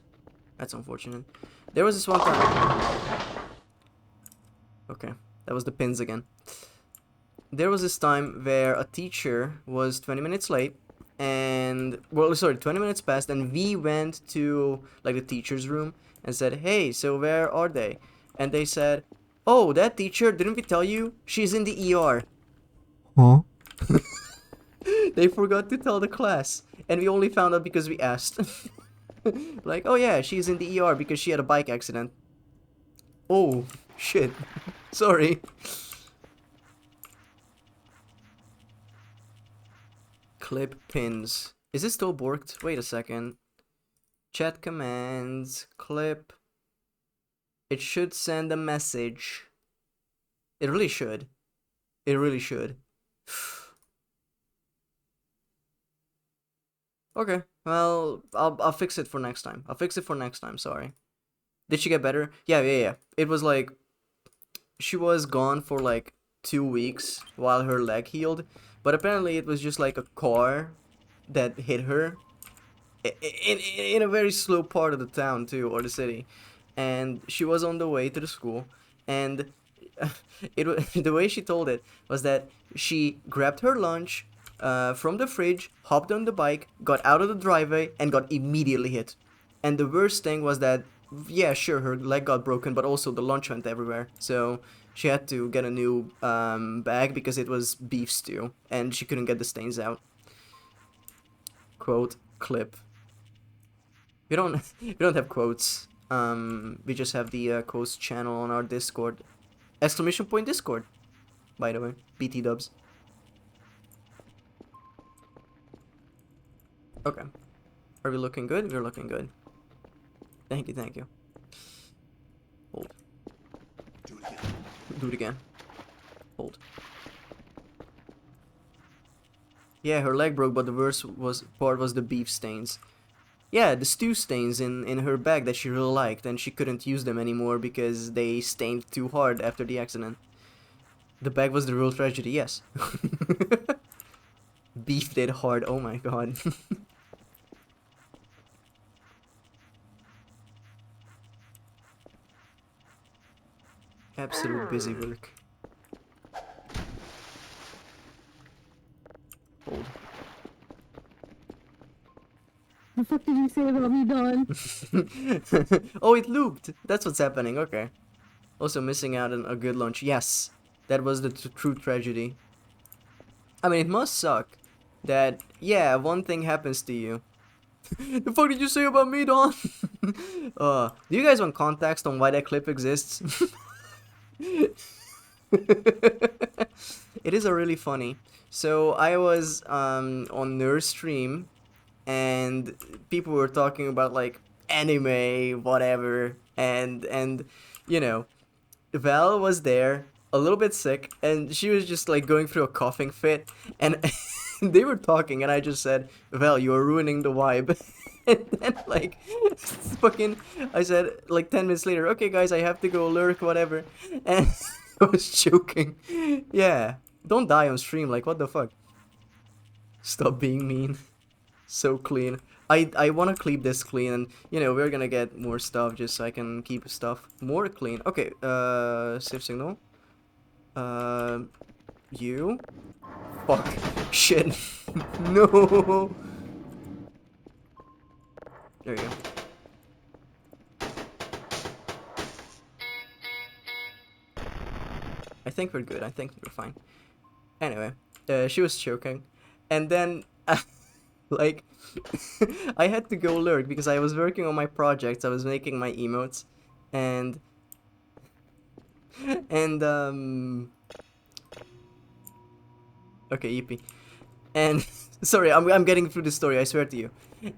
That's unfortunate. There was this one time. Okay, that was the pins again. There was this time where a teacher was 20 minutes late, and well, sorry, 20 minutes passed, and we went to like the teacher's room and said, "Hey, so where are they?" And they said, "Oh, that teacher, didn't we tell you? She's in the ER." Huh? They forgot to tell the class, and we only found out because we asked. Like, "Oh yeah, she's in the ER because she had a bike accident." Oh, shit. Sorry. Clip pins. Is it still borked? Wait a second. Chat commands. Clip. It should send a message. It really should. It really should. Okay. Well, I'll fix it for next time. I'll fix it for next time, sorry. Did she get better? Yeah. It was like she was gone for like 2 weeks while her leg healed, but apparently it was just like a car that hit her in a very slow part of the town too, or the city, and she was on the way to the school, and the way she told it was that she grabbed her lunch from the fridge, hopped on the bike, got out of the driveway, and got immediately hit. And the worst thing was that, yeah, sure, her leg got broken, but also the lunch went everywhere. So she had to get a new bag because it was beef stew, and she couldn't get the stains out. Quote clip. We don't have quotes. We just have the quotes channel on our Discord. Exclamation point Discord. By the way, BT dubs. Okay. Are we looking good? We're looking good. Thank you. Hold. Do it again. Hold. Yeah, her leg broke, but the worst part was the beef stains. Yeah, the stew stains in her bag that she really liked, and she couldn't use them anymore because they stained too hard after the accident. The bag was the real tragedy, yes. Beef did hard, oh my god. Absolute busy work. Hold. The fuck did you say about me, Don? Oh, it looped. That's what's happening. Okay. Also missing out on a good lunch. Yes, that was the true tragedy. I mean, it must suck that, yeah, one thing happens to you. The fuck did you say about me, Don? Do you guys want context on why that clip exists? It is a really funny. So I was on Nurse stream, and people were talking about like anime, whatever, and you know, Val was there, a little bit sick, and she was just like going through a coughing fit, and they were talking, and I just said, Val, you are ruining the vibe. And then like fucking I said like 10 minutes later, okay guys, I have to go lurk, whatever, and I was joking. Yeah, don't die on stream, like what the fuck. Stop being mean. So clean. I want to keep this clean, and you know, we're gonna get more stuff just so I can keep stuff more clean. Okay, save signal. You? Fuck. Shit. No. There you go. I think we're good. I think we're fine. Anyway, she was choking, and then like I had to go lurk because I was working on my projects. I was making my emotes, and okay, yippee. And sorry, I'm getting through the story, I swear to you.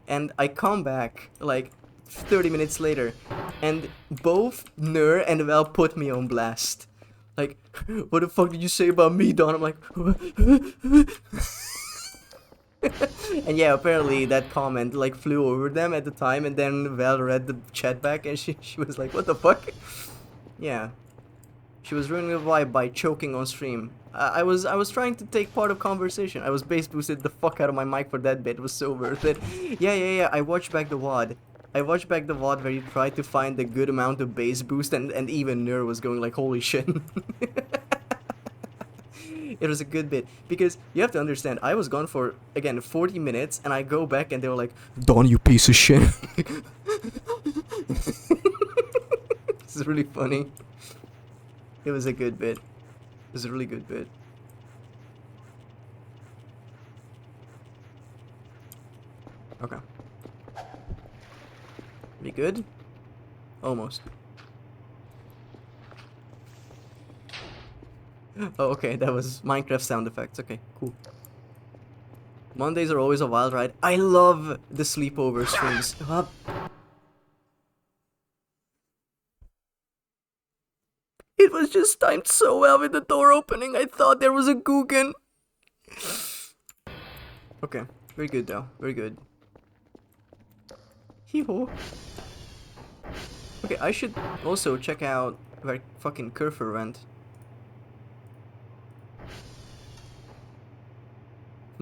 And I come back like 30 minutes later, and both Nur and Val put me on blast. Like, what the fuck did you say about me, Don? I'm like, and yeah, apparently that comment like flew over them at the time, and then Val read the chat back, and she was like, what the fuck? Yeah. She was ruining the vibe by choking on stream. I was trying to take part of conversation. I was bass boosted the fuck out of my mic for that bit. It was so worth it. Yeah. I watched back the WOD. I watched back the VOD where he tried to find the good amount of base boost and even Nur was going like, holy shit. It was a good bit, because you have to understand, I was gone for, again, 40 minutes, and I go back and they were like, Don, you piece of shit. This is really funny. It was a good bit. It was a really good bit. Okay. We good? Almost. Oh, okay, that was Minecraft sound effects. Okay, cool. Mondays are always a wild ride. I love the sleepover streams. It was just timed so well with the door opening. I thought there was a Guggen. Okay, very good though. Very good. Hee-ho. Okay, I should also check out where fucking Kerfer went.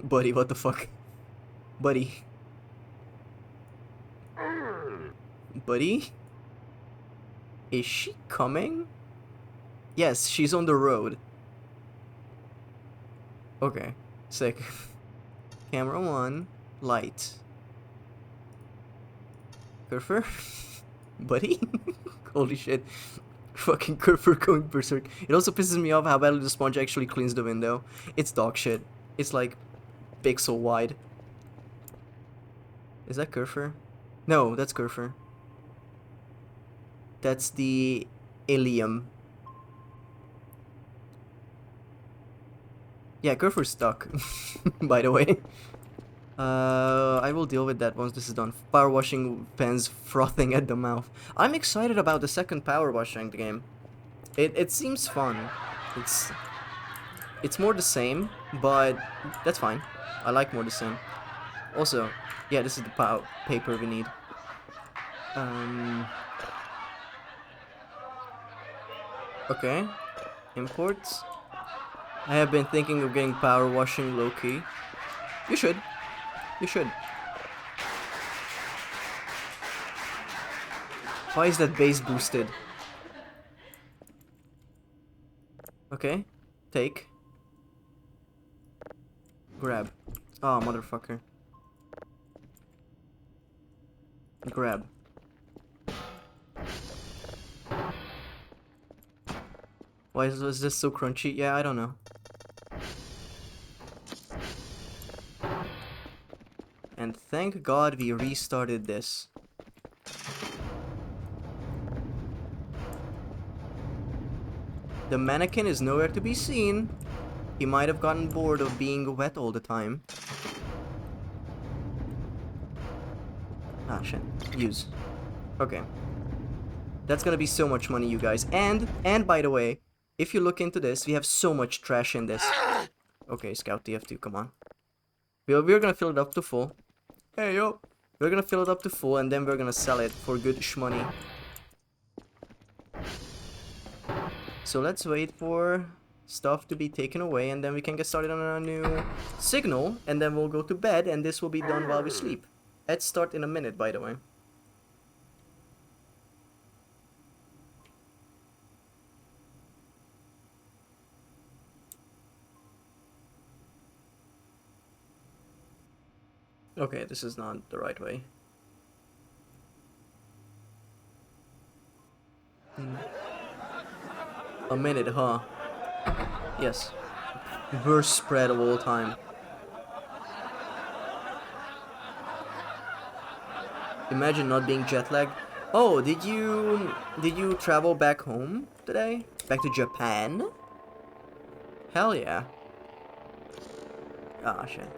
Buddy, what the fuck? Buddy. Buddy? Is she coming? Yes, she's on the road. Okay, sick. Camera 1, light. Kerfer? Buddy? Holy shit. Fucking Kerfer going berserk. It also pisses me off how badly the sponge actually cleans the window. It's dog shit. It's like pixel wide. Is that Kerfer? No, that's Kerfer. That's the Ilium. Yeah, Kerfer's stuck. By the way. I will deal with that once this is done. Power washing pens frothing at the mouth. I'm excited about the second power washing game. It seems fun. It's more the same, but that's fine. I like more the same. Also, yeah, this is the paper we need. Okay. Imports. I have been thinking of getting power washing low-key. You should. You should. Why is that base boosted? Okay. Take. Grab. Oh, motherfucker. Grab. Why is this so crunchy? Yeah, I don't know. And thank God we restarted this. The mannequin is nowhere to be seen. He might have gotten bored of being wet all the time. Ah, shit. Use. Okay. That's gonna be so much money, you guys. And by the way, if you look into this, we have so much trash in this. Okay, Scout TF2, come on. We're gonna fill it up to full. Hey, yo. We're gonna fill it up to full, and then we're gonna sell it for good shmoney. So let's wait for stuff to be taken away, and then we can get started on a new signal, and then we'll go to bed, and this will be done while we sleep. Let's start in a minute, by the way. Okay, this is not the right way. A minute, huh? Yes. Worst spread of all time. Imagine not being jet lagged. Oh, did you travel back home today? Back to Japan? Hell yeah. Ah, shit.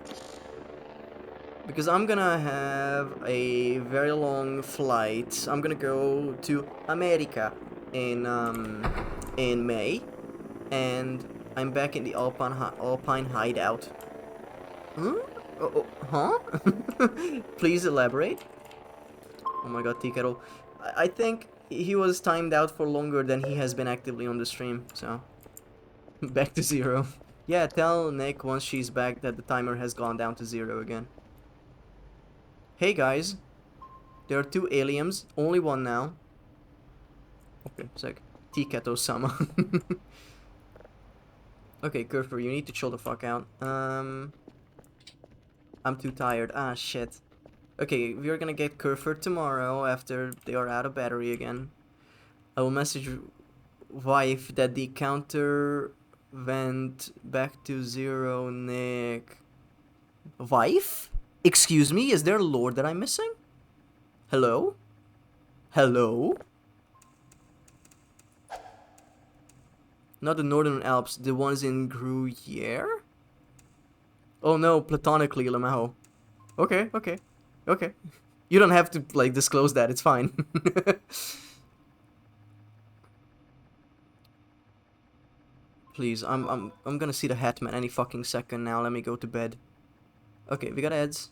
Because I'm gonna have a very long flight. I'm gonna go to America in May, and I'm back in the Alpine hideout. Huh? Huh? Please elaborate. Oh my god, Tea Kettle. I think he was timed out for longer than he has been actively on the stream, so back to 0. Yeah, tell Nick once she's back that the timer has gone down to 0 again. Hey guys, There are 2 aliens. Only one now. Okay, sick. Tiketo-sama. Okay, Kurfer, you need to chill the fuck out. I'm too tired. Ah, shit. Okay, we're gonna get Kurfer tomorrow after they are out of battery again. I will message wife that the counter went back to 0, Nick. Wife? Excuse me, is there a lord that I'm missing? Hello? Hello? Not the Northern Alps, the ones in Gruyere? Oh no, platonically, Lamau. Okay, okay, okay. You don't have to, like, disclose that, it's fine. Please, I'm gonna see the Hatman any fucking second now, let me go to bed. Okay, we got ads.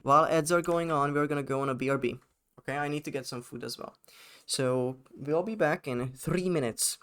While ads are going on, we're gonna go on a BRB. Okay, I need to get some food as well. So, we'll be back in 3 minutes.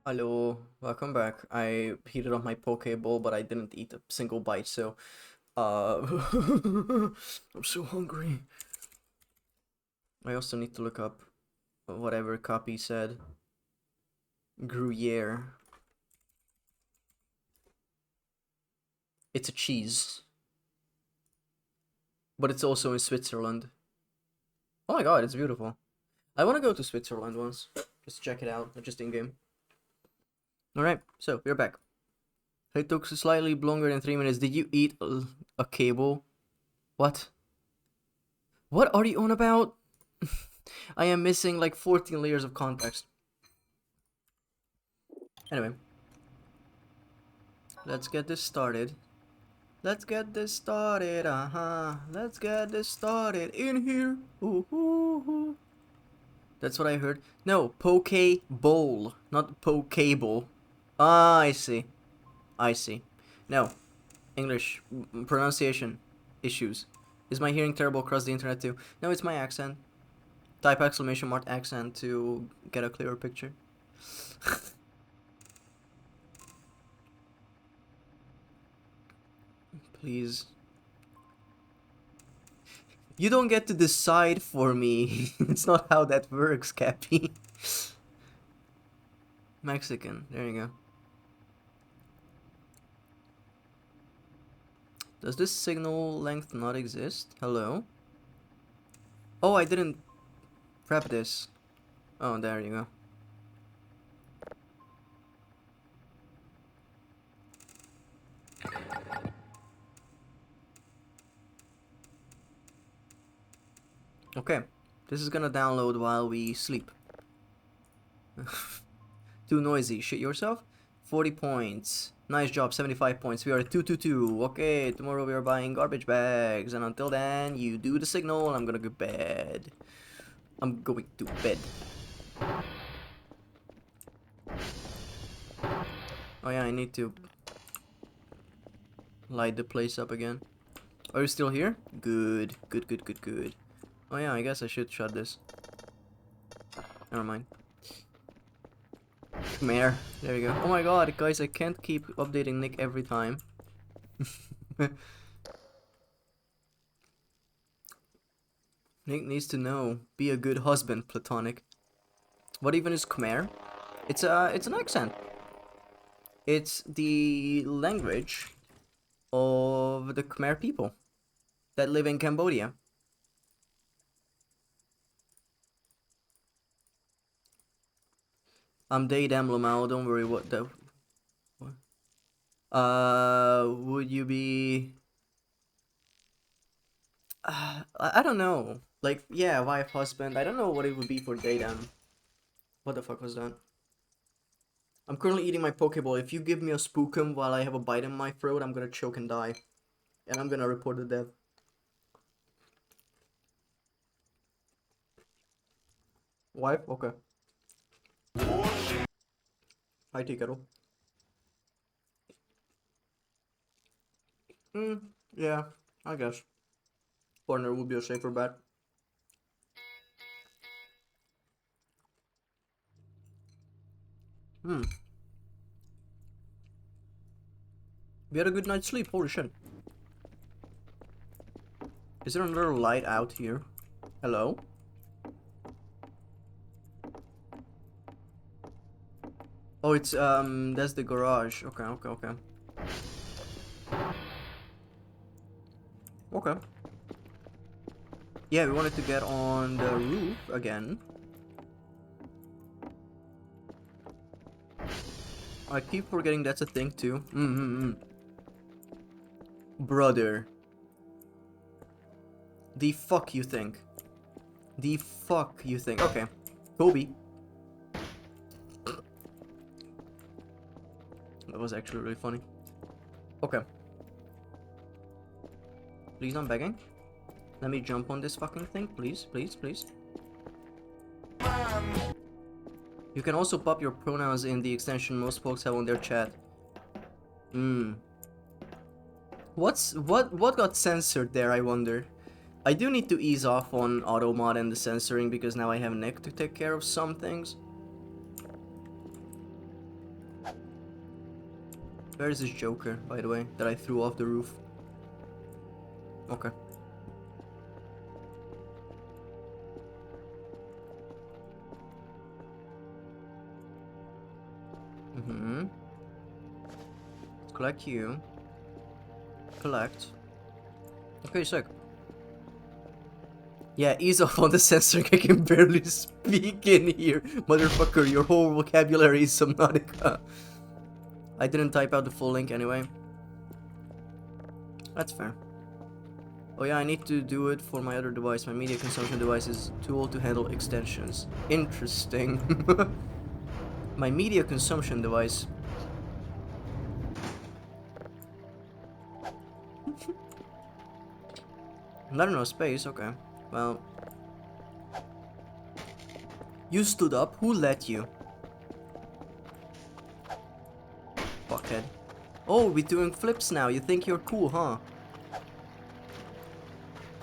Hello, welcome back. I heated up my Pokeball, but I didn't eat a single bite, so I'm so hungry. I also need to look up whatever copy said. Gruyere. It's a cheese. But it's also in Switzerland. Oh my god, it's beautiful. I want to go to Switzerland once. Just check it out, just in game. Alright, so we're back. It took slightly longer than 3 minutes. Did you eat a cable? What? What are you on about? I am missing like 14 layers of context. Anyway, Let's get this started. Let's get this started, Let's get this started in here. Ooh, ooh, ooh. That's what I heard. No, Poke Bowl, not Pokeball. Ah, I see. I see. No, English pronunciation issues. Is my hearing terrible across the internet too? No, it's my accent. Type exclamation mark accent to get a clearer picture. Please. You don't get to decide for me. It's not how that works, Cappy. Mexican. There you go. Does this signal length not exist? Hello? Oh, I didn't prep this. Oh, there you go. Okay, this is gonna download while we sleep. Too noisy. Shit yourself? 40 points. Nice job, 75 points. We are at 222. Okay, tomorrow we are buying garbage bags. And until then, you do the signal and I'm gonna go to bed. I'm going to bed. Oh yeah, I need to light the place up again. Are you still here? Good. Good, good, good, good. Oh yeah, I guess I should shut this. Never mind. Mare. There you go. Oh my god, guys, I can't keep updating Nick every time. Nick needs to know. Be a good husband, Platonic. What even is Khmer? It's an accent. It's the language of the Khmer people that live in Cambodia. I'm Daydam Lamau, don't worry, what the... What? Would you be... I don't know. Like, yeah, wife, husband, I don't know what it would be for Daydam. What the fuck was that? I'm currently eating my Pokeball. If you give me a spookum while I have a bite in my throat, I'm gonna choke and die. And I'm gonna report the death. Wife? Okay. Hi, tea kettle. Yeah, I guess. Partner would be a safer bet. We had a good night's sleep, holy shit. Is there another light out here? Hello? Oh, it's, that's the garage. Okay, okay, okay. Okay. Yeah, we wanted to get on the roof again. I keep forgetting that's a thing too. Brother. The fuck you think? The fuck you think? Okay. Kobe. That was actually really funny. Okay. Please, I'm begging. Let me jump on this fucking thing, please, please, please. You can also pop your pronouns in the extension most folks have on their chat. What got censored there, I wonder? I do need to ease off on automod and the censoring because now I have Nick to take care of some things. Where is this Joker, by the way, that I threw off the roof? Okay. Collect you. Collect. Okay, sick. Yeah, ease off on the censoring. I can barely speak in here. Motherfucker, your whole vocabulary is Subnautica. I didn't type out the full link anyway. That's fair. Oh yeah, I need to do it for my other device. My media consumption device is too old to handle extensions. Interesting. My media consumption device. Not enough space, okay. Well. You stood up? Who let you? Fuckhead. Oh, we're doing flips now. You think you're cool, huh?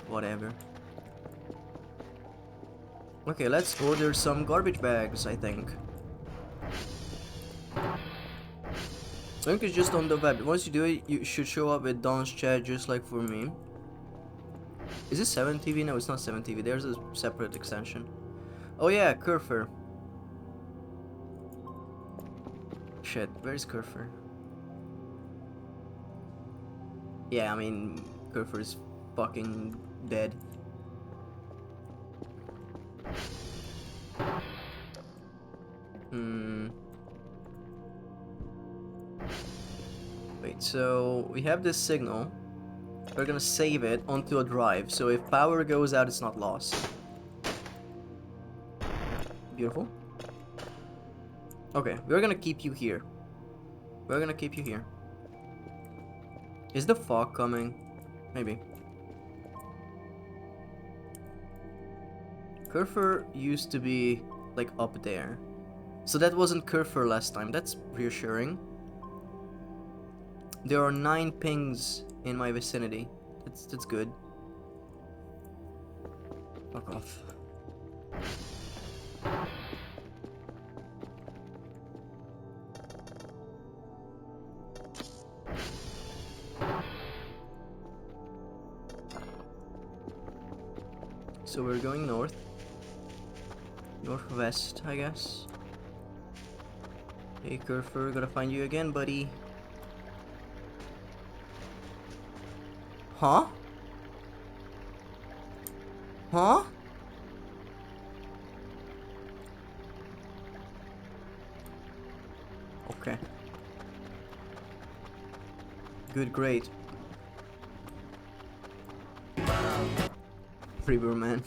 Whatever. Okay, let's order some garbage bags, I think. Link is just on the web. Once you do it, you should show up with Don's chat just like for me. Is this 7TV? No, it's not 7TV. There's a separate extension. Oh yeah, Curfer. Shit, where's Curfer? Yeah, I mean, Curfer is fucking dead. Wait, so we have this signal. We're gonna save it onto a drive, so if power goes out, it's not lost. Beautiful. Okay, we're gonna keep you here. We're gonna keep you here. Is the fog coming? Maybe. Curfer used to be like up there. So that wasn't Curfer last time. That's reassuring. There are 9 pings in my vicinity. That's good. Fuck off. So we're going north. Northwest, I guess. Hey Curfer, gotta find you again, buddy. Huh? Huh? Okay. Good, great. Freeber man.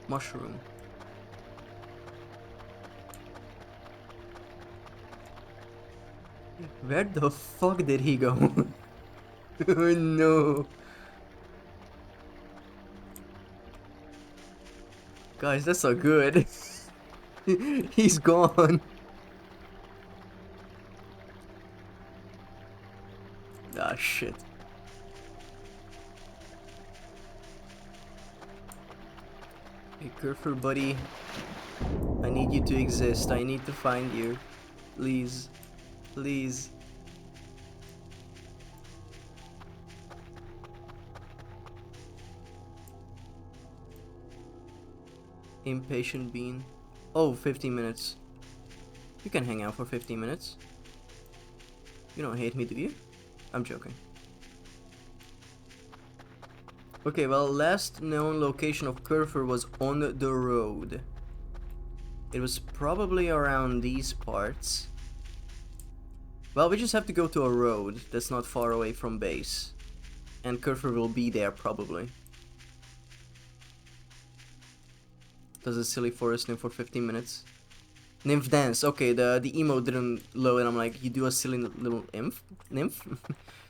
Mushroom. Where the fuck did he go? Oh no. Guys, that's so good. He's gone. Ah, shit. Hey, Curfer, buddy. I need you to exist. I need to find you. Please. Please. Impatient bean. Oh, 15 minutes. You can hang out for 15 minutes. You don't hate me, do you? I'm joking. Okay, well, last known location of Curfer was on the road. It was probably around these parts. Well, we just have to go to a road that's not far away from base. And Curfer will be there, probably. Does a silly forest nymph for 15 minutes? Nymph dance. Okay, the emote didn't load and I'm like, you do a silly little nymph?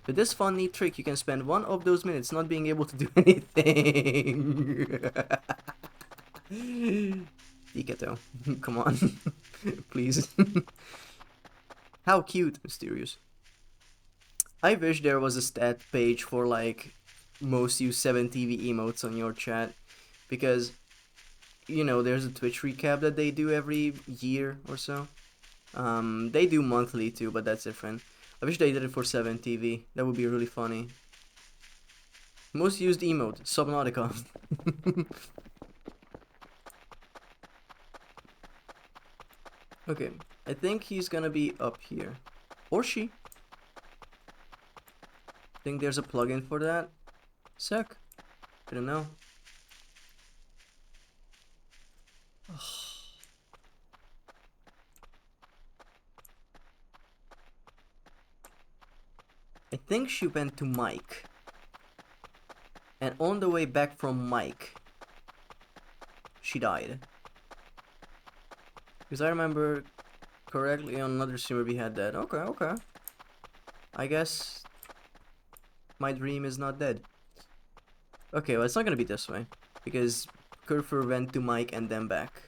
With this fun neat trick, you can spend 1 of those minutes not being able to do anything. Dikato, come on. Please. How cute, Mysterious. I wish there was a stat page for like most used 7TV emotes on your chat, because you know there's a Twitch recap that they do every year or so. They do monthly too, but that's different. I wish they did it for 7TV. That would be really funny. Most used emote, Subnautica. Okay, I think he's gonna be up here. Or she. Think there's a plugin for that? Sick. Didn't know. I think she went to Mike. And on the way back from Mike, she died. Because I remember correctly on another streamer we had that. Okay, okay. I guess my dream is not dead. Okay, well, it's not gonna be this way. Because Kurfer went to Mike and then back.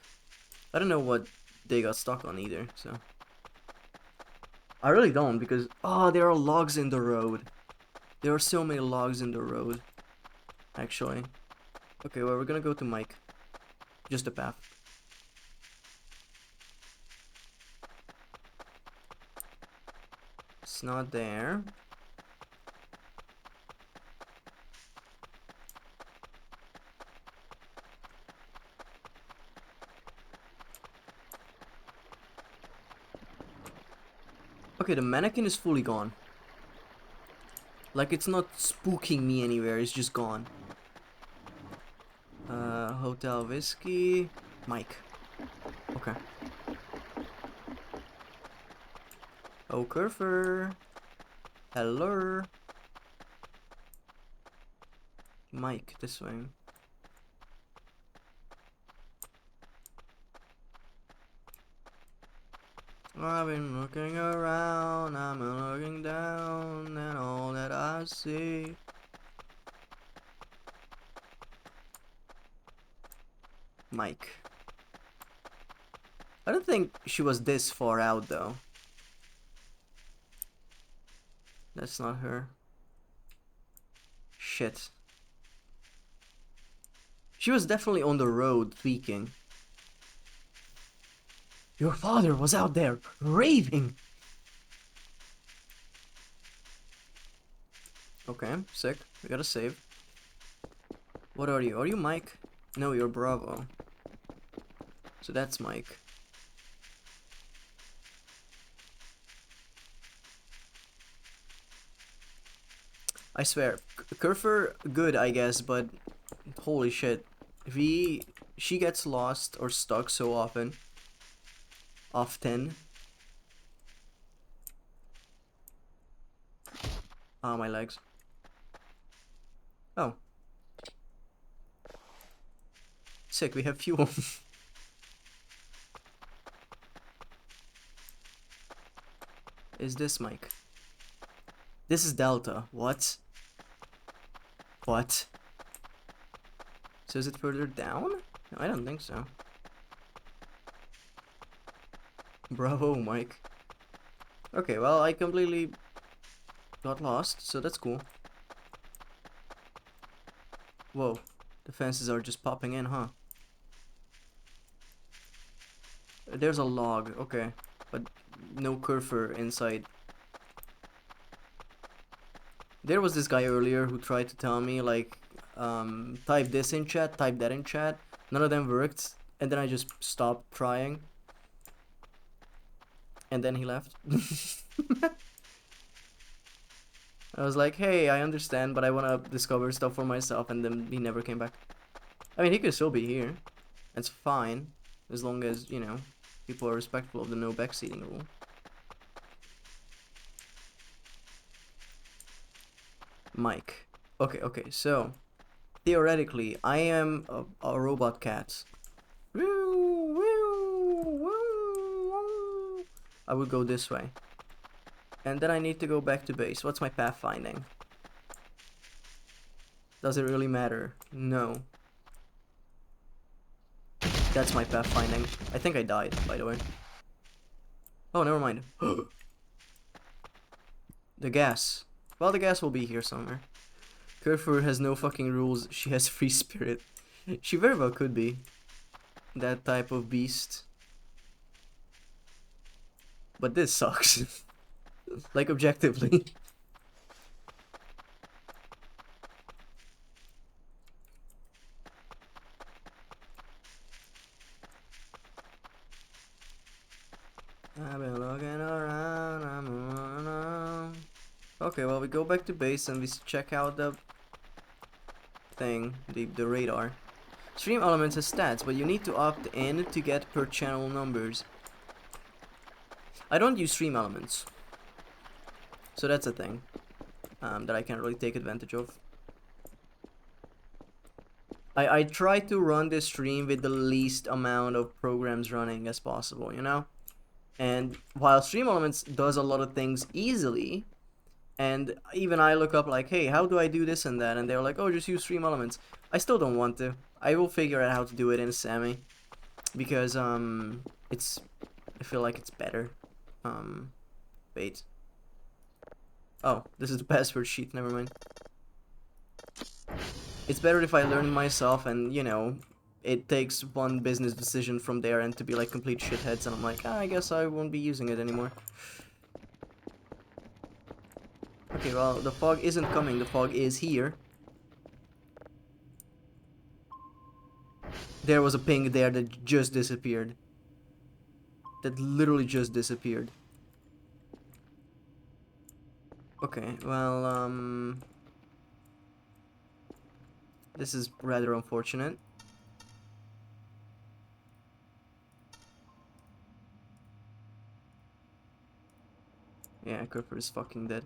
I don't know what they got stuck on either, so. I really don't, because... Oh, there are logs in the road. There are so many logs in the road. Actually. Okay, well, we're gonna go to Mike. Just a path. It's not there. Okay, the mannequin is fully gone. Like, it's not spooking me anywhere, it's just gone. Hotel Whiskey... Mike. Okay. Oh, Kurfer. Hello. Mike, this way. I've been looking around, I'm looking down, and all that I see. Mike. I don't think she was this far out though. That's not her. Shit. She was definitely on the road tweaking. Your father was out there raving. Okay, sick. We gotta save. What are you? Are you Mike? No, you're Bravo. So that's Mike. I swear, Kurfer, good I guess, but holy shit. She gets lost or stuck so often. Often. Ah, my legs. Oh. Sick, we have fuel. Is this Mike? This is Delta. What? What? So is it further down? No, I don't think so. Bravo, Mike. Okay, well, I completely got lost, so that's cool. Whoa, the fences are just popping in, huh? There's a log, okay, but no Kurfer inside. There was this guy earlier who tried to tell me, like, type this in chat, type that in chat. None of them worked, and then I just stopped trying. And then he left. I was like, hey, I understand, but I want to discover stuff for myself, and then he never came back. I mean, he could still be here. It's fine, as long as, you know, people are respectful of the no backseating rule. Mike. Okay, okay, so theoretically, I am a robot cat. I would go this way. And then I need to go back to base. What's my pathfinding? Does it really matter? No. That's my pathfinding. I think I died, by the way. Oh, never mind. The gas. Well, the gas will be here somewhere. Kurfer has no fucking rules. She has free spirit. She very well could be that type of beast. But this sucks. Like, objectively. I've been looking around, Okay, well, we go back to base and we check out the thing, the radar. Stream Elements has stats, but you need to opt in to get per channel numbers. I don't use Stream Elements, so that's a thing that I can't really take advantage of. I try to run this stream with the least amount of programs running as possible, you know? And while Stream Elements does a lot of things easily, and even I look up like, hey, how do I do this and that? And they're like, oh, just use Stream Elements. I still don't want to. I will figure out how to do it in Sammy. Because, it's... I feel like it's better. Wait. Oh, this is the password sheet, never mind. It's better if I learn it myself and, you know, it takes one business decision from there and to be like complete shitheads and I'm like, I guess I won't be using it anymore. Okay, well, the fog isn't coming, the fog is here. There was a ping there that just disappeared. That literally just disappeared. Okay, well, this is rather unfortunate. Yeah, Cooper is fucking dead.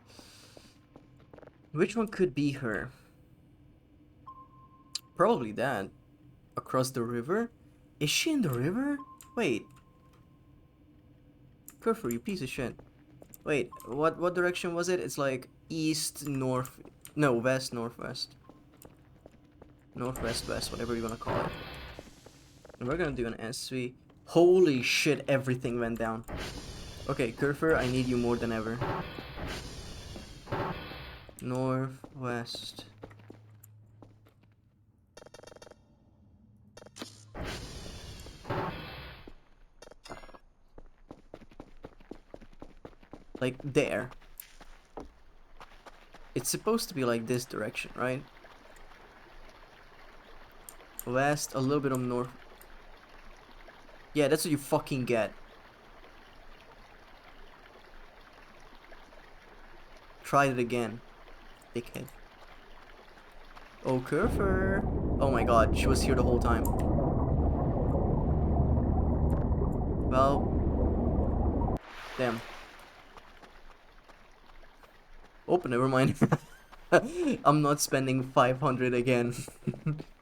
Which one could be her? Probably that. Across the river? Is she in the river? Wait. Cooper, you piece of shit. Wait, what direction was it? It's like east, north... No, west, northwest. Northwest, west, whatever you wanna call it. And we're gonna do an SV. Holy shit, everything went down. Okay, Curfer, I need you more than ever. Northwest. Like there. It's supposed to be like this direction, right? West, a little bit of north. Yeah, that's what you fucking get. Try it again, dickhead. Oh, Curfer. Oh my god, she was here the whole time. Well, damn. Oh, never mind. I'm not spending 500 again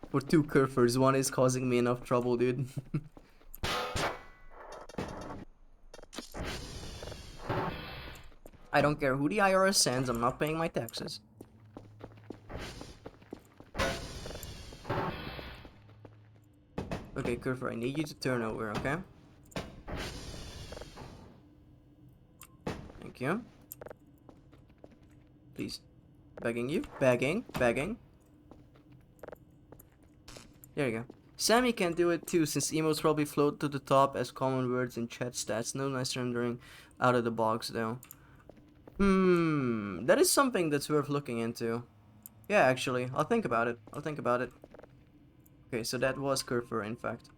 for 2 Curfers. One is causing me enough trouble, dude. I don't care who the IRS sends, I'm not paying my taxes. Okay, Curfer, I need you to turn over, okay? Thank you. Please. Begging you. Begging. Begging. There you go. Sammy can do it too, since emotes probably float to the top as common words in chat stats. No nice rendering out of the box, though. That is something that's worth looking into. Yeah, actually. I'll think about it. I'll think about it. Okay, so that was Curfer, in fact.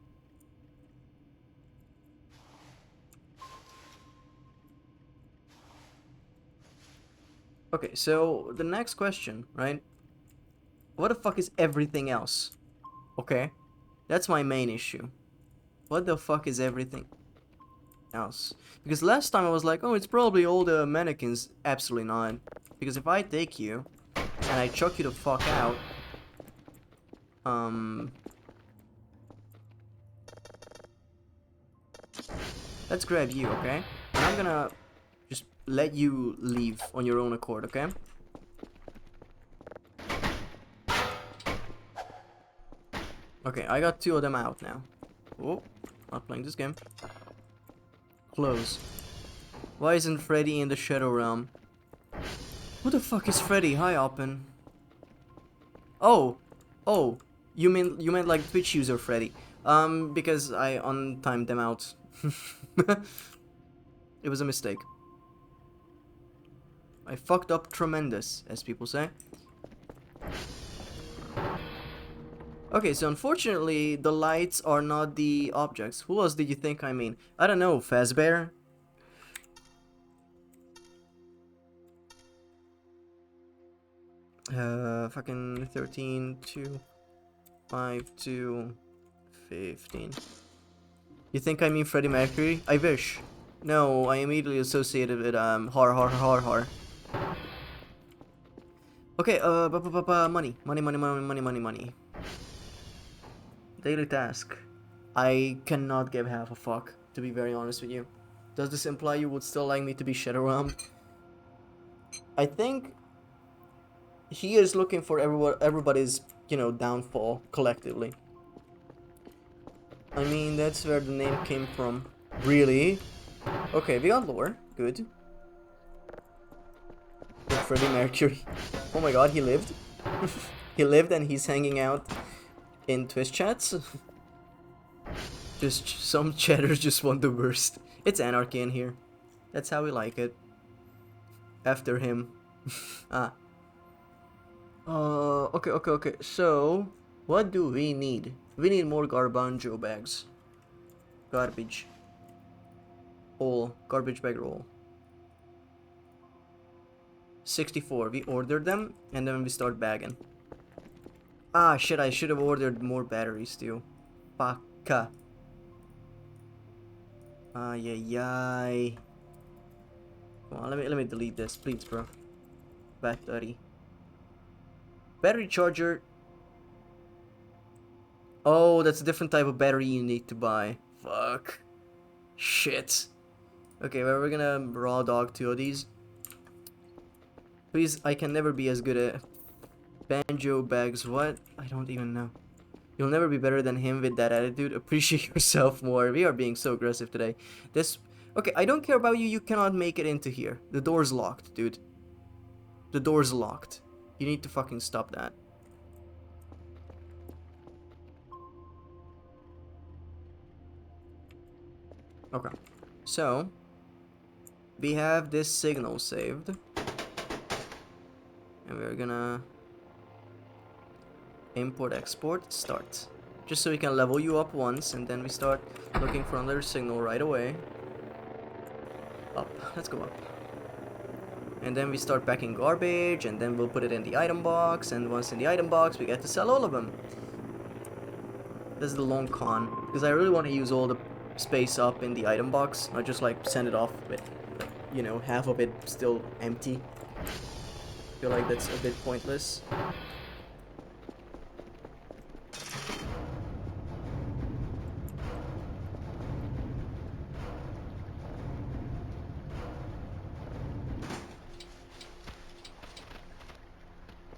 Okay, so the next question, right? What the fuck is everything else? Okay, that's my main issue. What the fuck is everything else? Because last time I was like, oh, it's probably all the mannequins. Absolutely not. Because if I take you and I chuck you the fuck out, let's grab you, okay? And I'm gonna just let you leave on your own accord, okay? Okay, I got 2 of them out now. Oh, not playing this game. Close. Why isn't Freddy in the Shadow Realm? Who the fuck is Freddy? Hi, Oppen. Oh, you meant like Twitch user Freddy? Because I untimed them out. It was a mistake. I fucked up tremendous, as people say. Okay, so unfortunately, the lights are not the objects. Who else did you think I mean? I don't know, Fazbear? Fucking 13, 2, 5, 2, 15. You think I mean Freddie Mercury? I wish. No, I immediately associated with, har. Okay, money. Daily task. I cannot give half a fuck, to be very honest with you. Does this imply you would still like me to be Shadowrun? I think he is looking for everybody's, you know, downfall collectively. I mean, that's where the name came from. Really? Okay, we got lore. Good. With Freddie Mercury. Oh my god, he lived? He lived and he's hanging out in Twitch chats? Just some chatters just want the worst. It's anarchy in here. That's how we like it. After him. Okay. So, what do we need? We need more garbanzo bags. Garbage. All. Garbage bag roll. 64. We ordered them, and then we start bagging. Ah, shit, I should have ordered more batteries, too. Paka. Ay. Come on, let me delete this, please, bro. Battery. Battery charger. Oh, that's a different type of battery you need to buy. Fuck. Shit. Okay, well, we're gonna raw dog 2 of these. Please, I can never be as good at banjo bags. What? I don't even know. You'll never be better than him with that attitude. Appreciate yourself more. We are being so aggressive today. Okay, I don't care about you. You cannot make it into here. The door's locked, dude. The door's locked. You need to fucking stop that. Okay. So, we have this signal saved. And we're gonna import, export, start. Just so we can level you up once, and then we start looking for another signal right away. Up. Let's go up. And then we start packing garbage, and then we'll put it in the item box, and once in the item box, we get to sell all of them. This is the long con, because I really want to use all the space up in the item box, not just like send it off with, you know, half of it still empty. I feel like that's a bit pointless.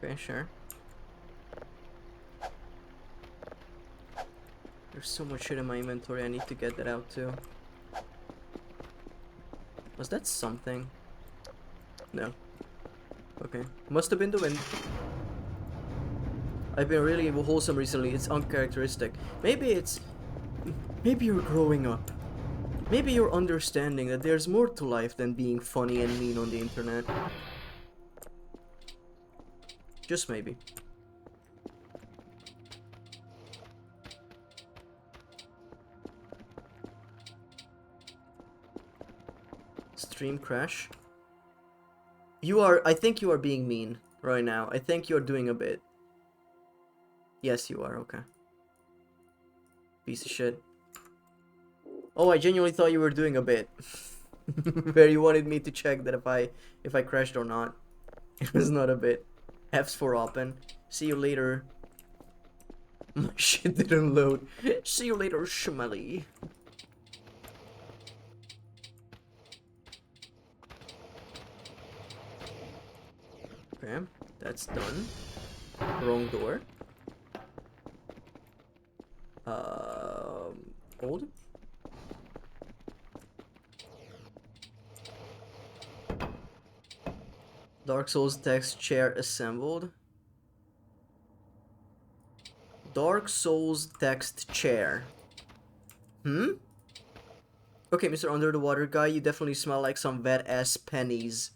Okay, sure. There's so much shit in my inventory, I need to get that out too. Was that something? No. Okay. Must have been the wind. I've been really wholesome recently, it's uncharacteristic. Maybe you're growing up. Maybe you're understanding that there's more to life than being funny and mean on the internet. Just maybe. Stream crash. I think you are being mean right now. I think you're doing a bit. Yes, you are, okay. Piece of shit. Oh, I genuinely thought you were doing a bit. Where you wanted me to check that if I crashed or not. It was not a bit. F's for open. See you later. My shit didn't load. See you later, Shmelly. Okay, that's done. Wrong door. Hold. Dark Souls text chair assembled. Dark Souls text chair. Okay, Mr. Under the Water guy, you definitely smell like some wet ass pennies.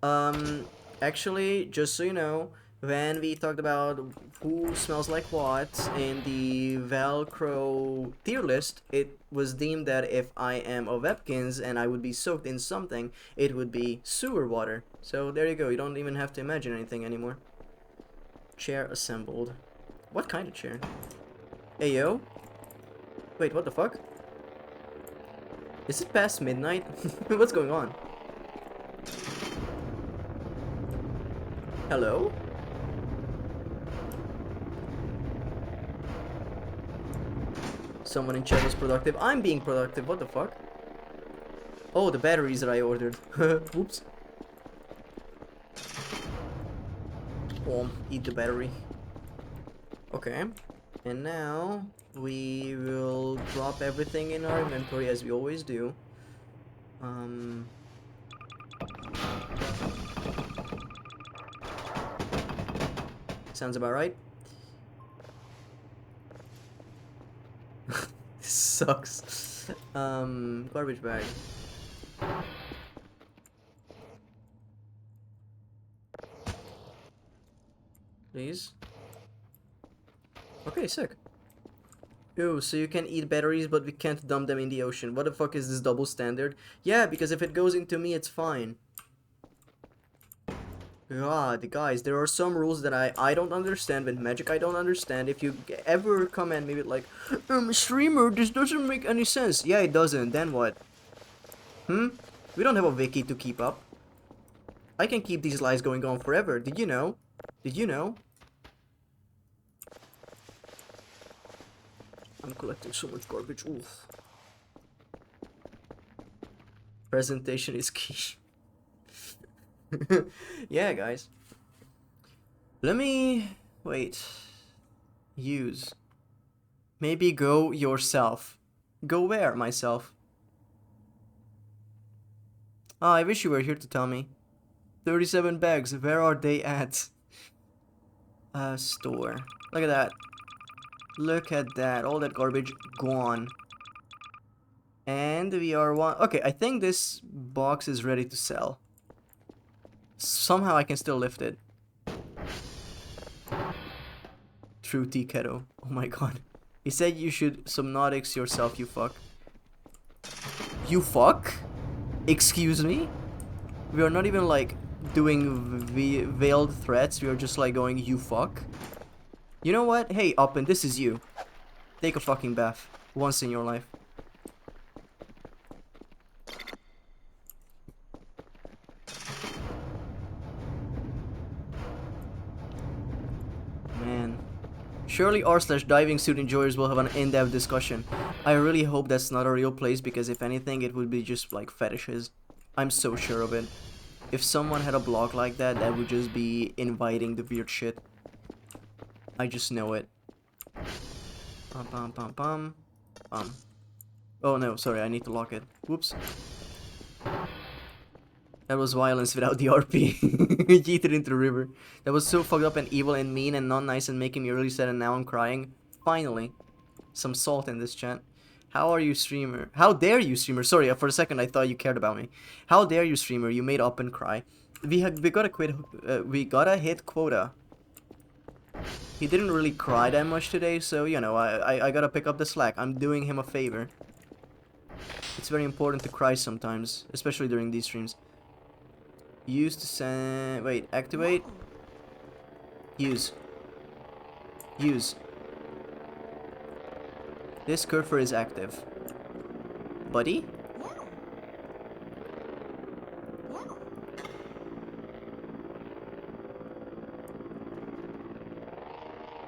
Actually, just so you know, when we talked about who smells like what in the Velcro tier list, it was deemed that if I am a Webkins and I would be soaked in something, it would be sewer water. So there you go, you don't even have to imagine anything anymore. Chair assembled. What kind of chair? Hey yo? Wait, what the fuck? Is it past midnight? What's going on? Hello? Someone in chat was productive. I'm being productive. What the fuck? Oh, the batteries that I ordered. Oops. Eat the battery. Okay. And now we will drop everything in our inventory as we always do. Sounds about right. This sucks. Garbage bag. Please. Okay, sick. Ew, so you can eat batteries but we can't dump them in the ocean. What the fuck is this double standard? Yeah, because if it goes into me, it's fine. God, guys, there are some rules that I don't understand. With Magic, I don't understand. If you ever come at me with like, streamer, this doesn't make any sense. Yeah, it doesn't. Then what? We don't have a wiki to keep up. I can keep these lies going on forever. Did you know? Did you know? I'm collecting so much garbage. Oof. Presentation is key. Yeah, guys. Let me... Wait. Use. Maybe go yourself. Go where, myself? Ah, I wish you were here to tell me. 37 bags. Where are they at? Store. Look at that. Look at that. All that garbage gone. And we are one... Okay, I think this box is ready to sell. Somehow I can still lift it. True tea kettle. Oh my god. He said you should Subnautica yourself, you fuck. You fuck? Excuse me? We are not even like doing veiled threats. We are just like going, you fuck. You know what? Hey, Uppin, this is you. Take a fucking bath. Once in your life. Man. Surely r/diving suit enjoyers will have an in-depth discussion. I really hope that's not a real place because if anything it would be just like fetishes. I'm so sure of it. If someone had a blog like that, that would just be inviting the weird shit. I just know it. Oh no, sorry, I need to lock it. Whoops. That was violence without the RP. Yeeted into the river. That was so fucked up and evil and mean and not nice and making me really sad and now I'm crying. Finally. Some salt in this chat. How are you, streamer? How dare you, streamer? Sorry, for a second I thought you cared about me. How dare you, streamer? You made Uppin cry. We gotta hit quota. He didn't really cry that much today, so you know, I gotta pick up the slack. I'm doing him a favor. It's very important to cry sometimes, especially during these streams. Use to send... Wait, activate? Use. Use. This curfer is active. Buddy?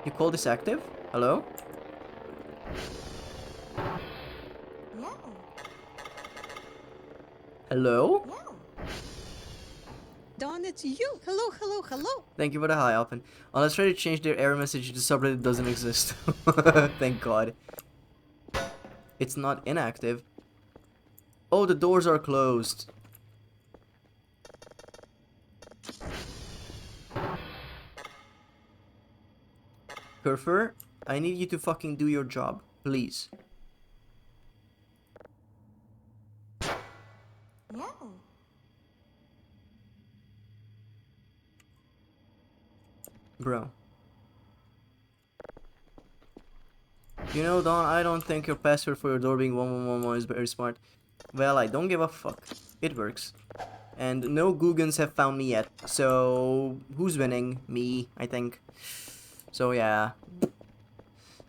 You call this active? Hello? Hello? Dawn, it's you. Hello, hello, hello. Thank you for the hi, Alpin. Let's try to change their error message. The subreddit doesn't exist. Thank God. It's not inactive. Oh, the doors are closed. Curfer, I need you to fucking do your job, please. Bro. You know, Don, I don't think your password for your door being 1111 is very smart. Well, I don't give a fuck. It works. And no Googans have found me yet. So, who's winning? Me, I think. So, yeah.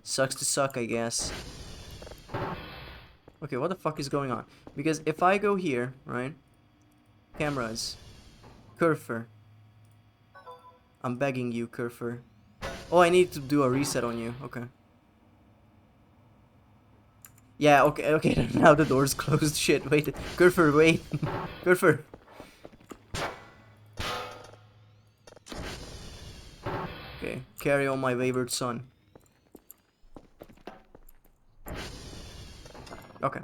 Sucks to suck, I guess. Okay, what the fuck is going on? Because if I go here, right? Cameras. Curfer. I'm begging you, Curfer. Oh, I need to do a reset on you. Okay. Yeah, okay, now the door's closed. Shit, wait. Gurfer, wait. Gurfer. Okay, carry on my wayward son. Okay.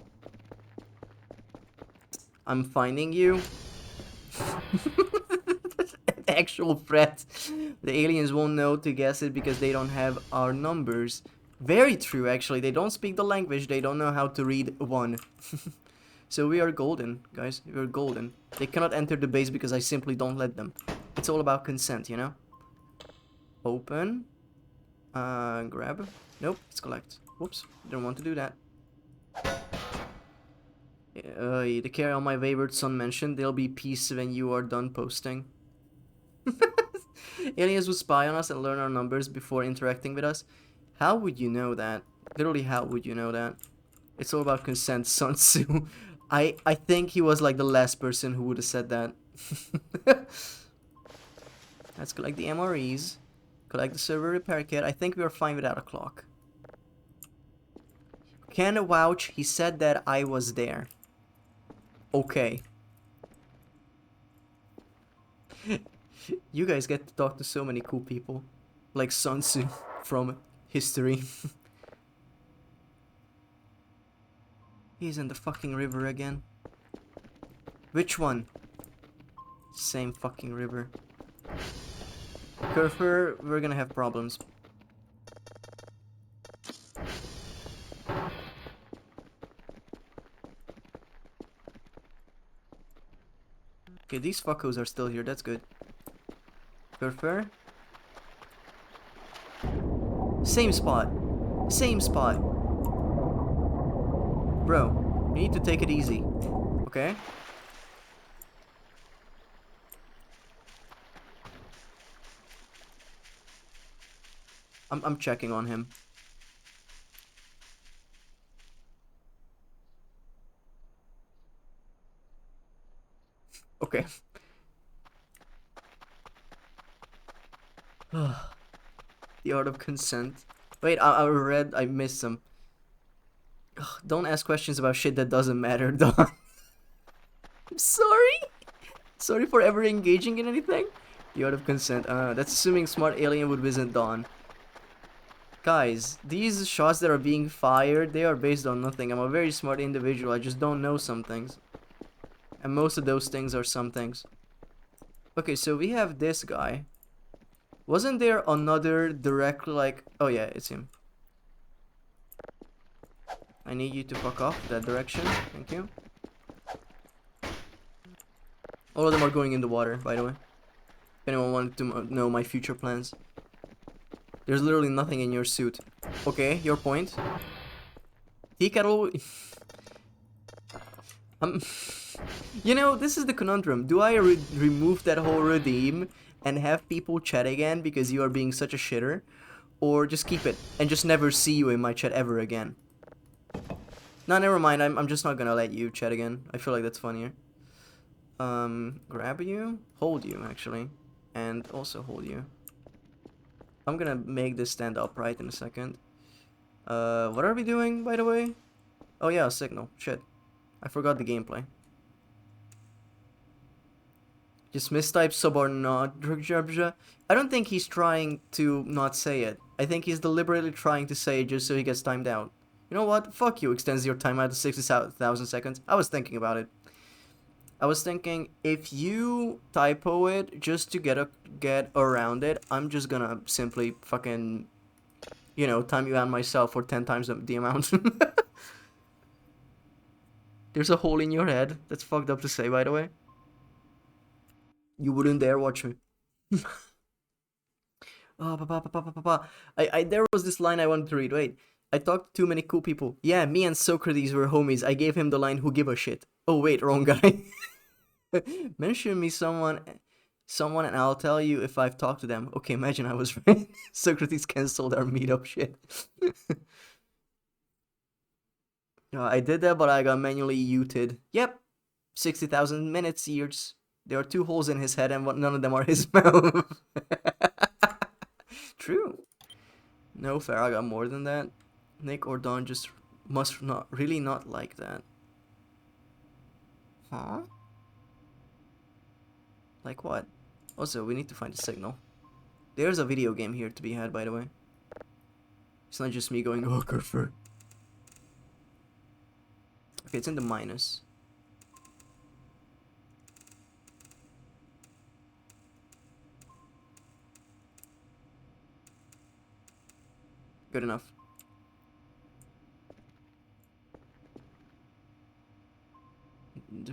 I'm finding you. Actual threat. The aliens won't know to guess it because they don't have our numbers. Very true, actually. They don't speak the language. They don't know how to read one. So we are golden, guys. We are golden. They cannot enter the base because I simply don't let them. It's all about consent, you know? Open. Grab. Nope, let's collect. Whoops, didn't want to do that. The carry on my wayward son mentioned there'll be peace when you are done posting. Aliens will spy on us and learn our numbers before interacting with us. How would you know that? Literally, how would you know that? It's all about consent, Sun Tzu. I think he was like the last person who would have said that. Let's collect the MREs. Collect the server repair kit. I think we are fine without a clock. Can vouch, he said that I was there. Okay. You guys get to talk to so many cool people. Like Sun Tzu from history. He's in the fucking river again. Which one? Same fucking river. Curfer, we're gonna have problems. Okay, these fuckos are still here, that's good. Curfer. Same spot. Same spot. Bro, you need to take it easy. Okay? I'm checking on him. Okay. The art of consent. Wait, I missed some. Ugh, don't ask questions about shit that doesn't matter, Don. I'm sorry. Sorry for ever engaging in anything. The art of consent. That's assuming smart alien would visit Dawn. Guys, these shots that are being fired, they are based on nothing. I'm a very smart individual. I just don't know some things. And most of those things are some things. Okay, so we have this guy. Wasn't there another direct, like... Oh yeah, it's him. I need you to fuck off that direction. Thank you. All of them are going in the water, by the way. If anyone wanted to know my future plans. There's literally nothing in your suit. Okay, your point. Tea kettle... You know, this is the conundrum. Do I remove that whole redeem and have people chat again because you are being such a shitter? Or just keep it and just never see you in my chat ever again? No, never mind. I'm just not gonna let you chat again. I feel like that's funnier. Grab you? Hold you, actually. And also hold you. I'm gonna make this stand upright in a second. What are we doing, by the way? Oh yeah, signal. Shit. I forgot the gameplay. Just mistype sub or not. I don't think he's trying to not say it. I think he's deliberately trying to say it just so he gets timed out. You know what? Fuck you, extends your timeout to 60,000 seconds. I was thinking about it. I was thinking, if you typo it just to get around it, I'm just gonna simply fucking, you know, time you out myself for 10 times the amount. There's a hole in your head. That's fucked up to say, by the way. You wouldn't dare watch me. Oh, there was this line I wanted to read. Wait. I talked to too many cool people. Yeah, me and Socrates were homies. I gave him the line, who give a shit. Oh, wait, wrong guy. Mention me someone and I'll tell you if I've talked to them. Okay, imagine I was right. Socrates cancelled our meetup shit. I did that, but I got manually muted. Yep. 60,000 minutes years. There are 2 holes in his head and none of them are his mouth. True. No fair, I got more than that. Nick or Don just must not really not like that. Huh? Like what? Also, we need to find a signal. There's a video game here to be had, by the way. It's not just me going, oh, Kerfer. Okay, it's in the minus. Good enough.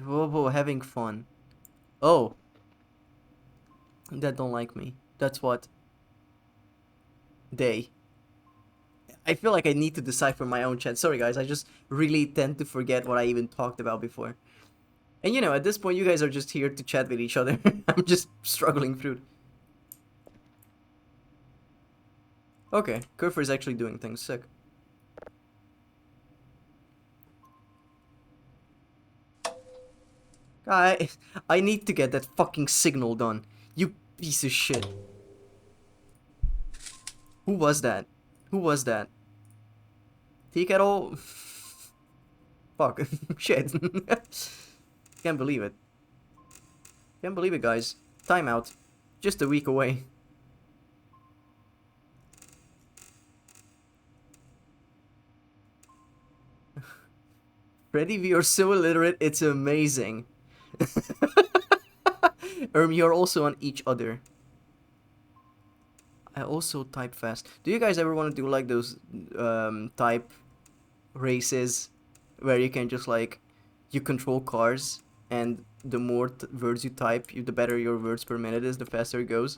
Whoa, having fun. Oh. That don't like me. That's what. They. I feel like I need to decipher my own chat. Sorry guys, I just really tend to forget what I even talked about before. And you know, at this point you guys are just here to chat with each other. I'm just struggling through. Okay, Kerfer is actually doing things. Sick. I need to get that fucking signal done. You piece of shit. Who was that? Who was that? Tea kettle? Fuck. Shit. Can't believe it. Can't believe it, guys. Timeout. Just a week away. Freddy, we are so illiterate, it's amazing. You're also on each other. I also type fast. Do you guys ever want to do like those type races where you can just like you control cars and the more words you type, the better your words per minute is, the faster it goes?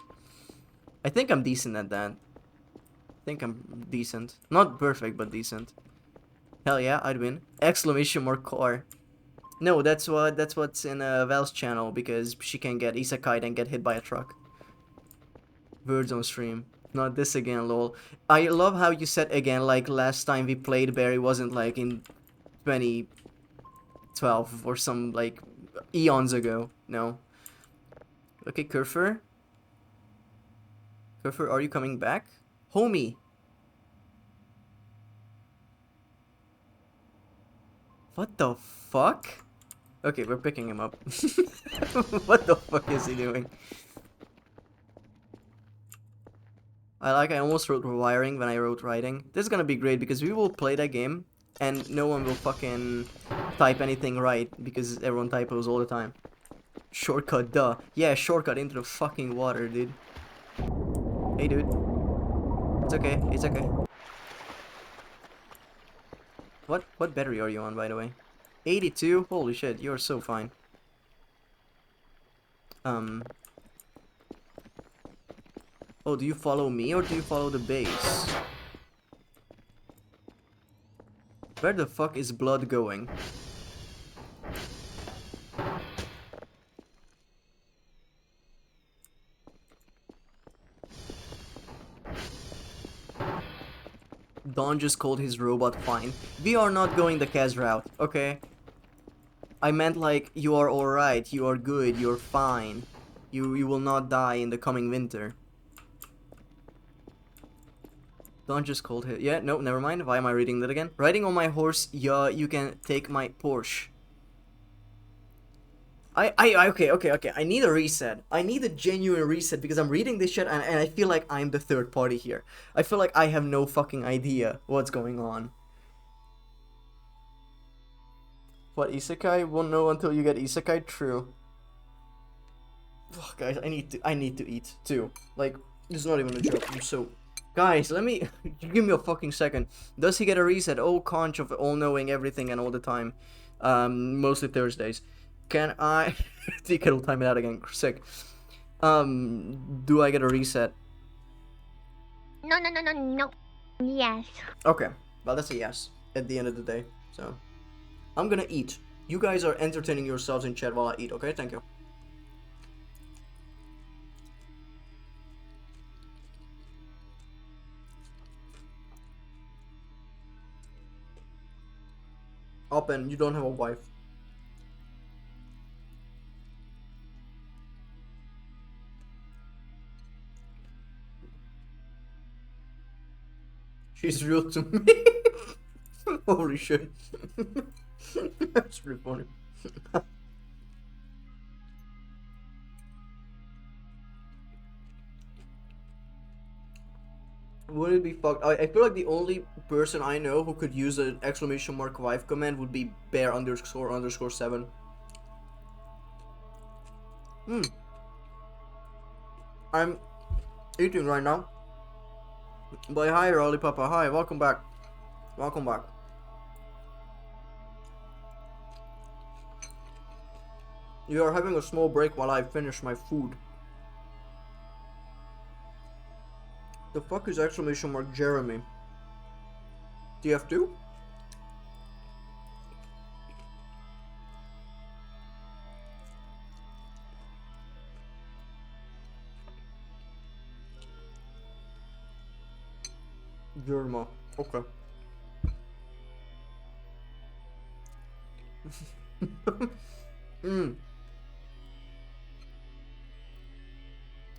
I think I'm decent at that. I think I'm decent. Not perfect, but decent. Hell yeah, I'd win. Exclamation mark car. No, that's what's in Val's channel, because she can get isekai and get hit by a truck. Words on stream. Not this again, lol. I love how you said again, like last time we played Barry wasn't like in 2012 or some like eons ago. No. Okay, Kerfer. Kerfer, are you coming back? Homie. What the fuck? Okay, we're picking him up. What the fuck is he doing? I almost wrote wiring when I wrote writing. This is gonna be great because we will play that game and no one will fucking type anything right because everyone typos all the time. Shortcut, duh. Yeah, shortcut into the fucking water, dude. Hey, dude. It's okay, it's okay. What battery are you on, by the way? 82? Holy shit, you're so fine. Oh, do you follow me or do you follow the base? Where the fuck is blood going? Don just called his robot fine. We are not going the Kaz route, okay? I meant like, you are alright, you are good, you're fine. You will not die in the coming winter. Don just called it. Yeah, no, never mind. Why am I reading that again? Riding on my horse, yeah, you can take my Porsche. Okay. I need a reset. I need a genuine reset because I'm reading this shit and I feel like I'm the third party here. I feel like I have no fucking idea what's going on. What, isekai? Won't know until you get isekai? True. Ugh, guys, I need to eat too. Like, it's not even a joke. I'm so... Guys, let me... give me a fucking second. Does he get a reset? Oh, conch of all-knowing everything and all the time. Mostly Thursdays. Can I... TK will time it out again. Sick. Do I get a reset? No. Yes. Okay. Well, that's a yes. At the end of the day. So... I'm gonna eat. You guys are entertaining yourselves in chat while I eat, okay? Thank you. Open, you don't have a wife. She's real to me. Holy shit. That's pretty funny. Would it be fucked? I feel like the only person I know who could use an exclamation mark wife command would be bear underscore underscore 7. I'm eating right now. But hi, Rolly Papa. Hi, welcome back. Welcome back. You are having a small break while I finish my food. The fuck is exclamation mark Jeremy? TF2? Jerma. Okay.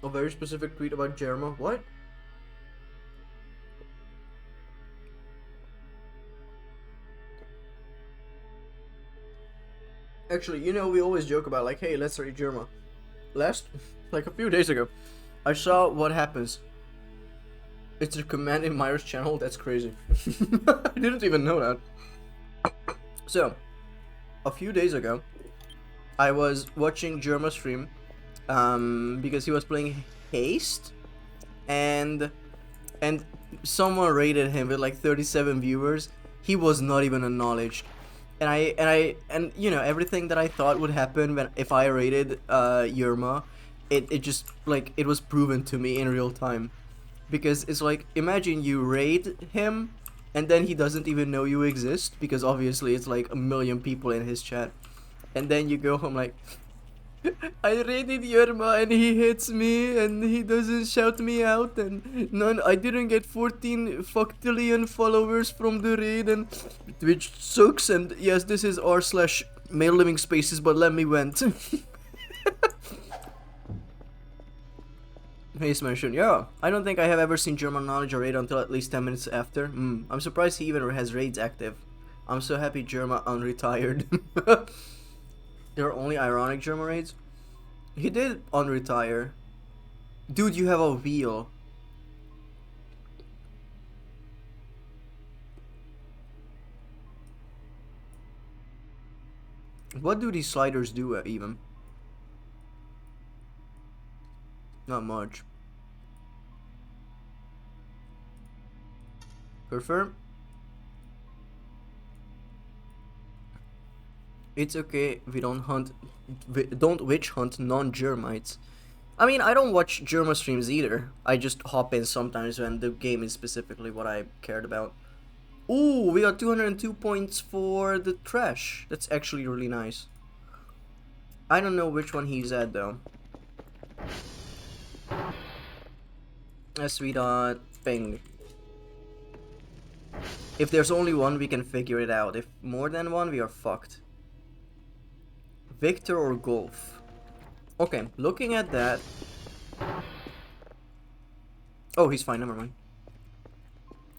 A very specific tweet about Jerma. What? Actually, you know, we always joke about like, hey, let's rate Jerma. Like a few days ago, I saw what happens. It's a command in Myers channel. That's crazy. I didn't even know that. So, a few days ago, I was watching Jerma stream, because he was playing Haste, and someone rated him with like 37 viewers. He was not even acknowledged, and you know, everything that I thought would happen if I rated Yerma, it just like it was proven to me in real time, because it's like, imagine you raid him and then he doesn't even know you exist, because obviously it's like a million people in his chat, and then you go home like, I raided Yerma and he hits me and he doesn't shout me out, and I didn't get 14 fuctillion followers from the raid, and which sucks, and yes, this is r/male living spaces, but let me vent. Haste mentioned, yeah, I don't think I have ever seen German knowledge or raid until at least 10 minutes after. I'm surprised he even has raids active. I'm so happy Germa unretired. There are only ironic Germa raids? He did unretire. Dude, you have a wheel. What do these sliders do even? Not much. Confirm? It's okay, we don't witch hunt non-Germites. I mean, I don't watch Germa streams either. I just hop in sometimes when the game is specifically what I cared about. Ooh, we got 202 points for the trash. That's actually really nice. I don't know which one he's at though. Sweetheart, ping. If there's only one, we can figure it out. If more than one, we are fucked. Victor or Golf? Okay, looking at that. Oh, he's fine, never mind.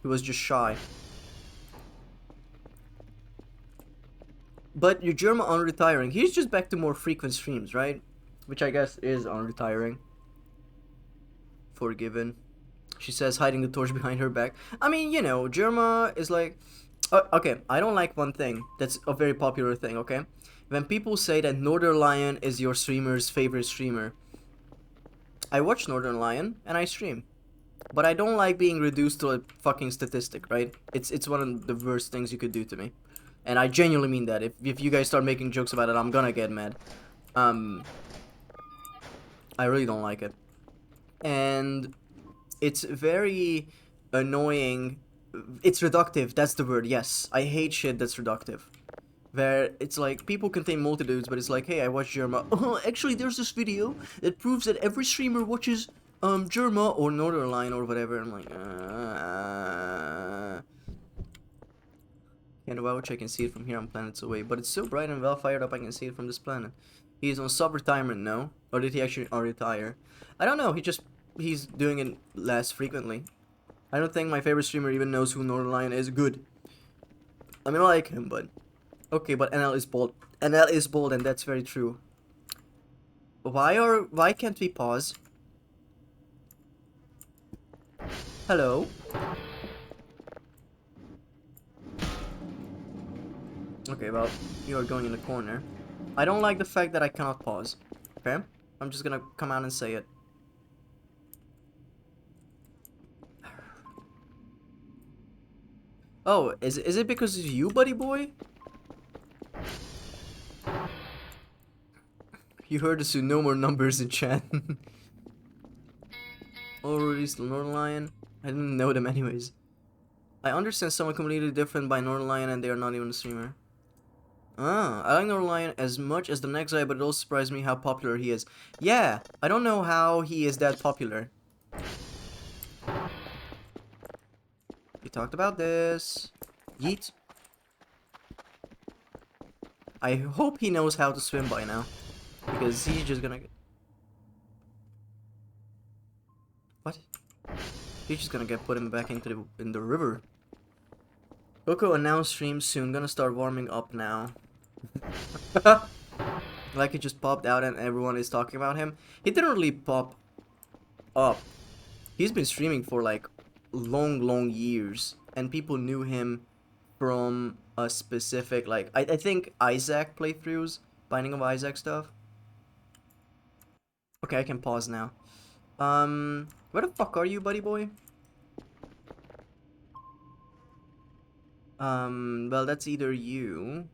He was just shy. But your Germa unretiring. He's just back to more frequent streams, right? Which I guess is unretiring. Forgiven. She says, hiding the torch behind her back. I mean, you know, Germa is like... okay, I don't like one thing. That's a very popular thing, okay? When people say that Northern Lion is your streamer's favorite streamer. I watch Northern Lion, and I stream. But I don't like being reduced to a fucking statistic, right? It's one of the worst things you could do to me. And I genuinely mean that. If you guys start making jokes about it, I'm gonna get mad. I really don't like it. And it's very annoying. It's reductive, that's the word, yes. I hate shit that's reductive. Where it's like, people contain multitudes, but it's like, hey, I watch Germa. Oh, actually, there's this video that proves that every streamer watches Germa or Northern Lion or whatever. I'm like, Can't vouch, I can see it from here, I'm planets away. But it's so bright and well fired up, I can see it from this planet. He's on sub-retirement now. Or did he actually retire? I don't know, he's doing it less frequently. I don't think my favorite streamer even knows who Northern Lion is. Good. I mean, I like him, but okay. But NL is bold. NL is bold, and that's very true. Why can't we pause? Hello. Okay, well, you are going in the corner. I don't like the fact that I cannot pause. Okay? I'm just gonna come out and say it. Oh, is it because of you, buddy boy? You heard us, so no more numbers in chat. Already Northern Lion? I didn't know them anyways. I understand someone completely different by Northern Lion and they are not even a streamer. Ah, I like Northern Lion as much as the next guy, but it also surprised me how popular he is. Yeah, I don't know how he is that popular. We talked about this. Yeet. I hope he knows how to swim by now. Because he's just gonna get... What? He's just gonna get put him back into the river. Coco announced stream soon. Gonna start warming up now. Like it just popped out and everyone is talking about him. He didn't really pop up. He's been streaming for like long years. And people knew him from a specific, like, I think Isaac playthroughs. Binding of Isaac stuff. Okay, I can pause now. Where the fuck are you, buddy boy? Well, that's either you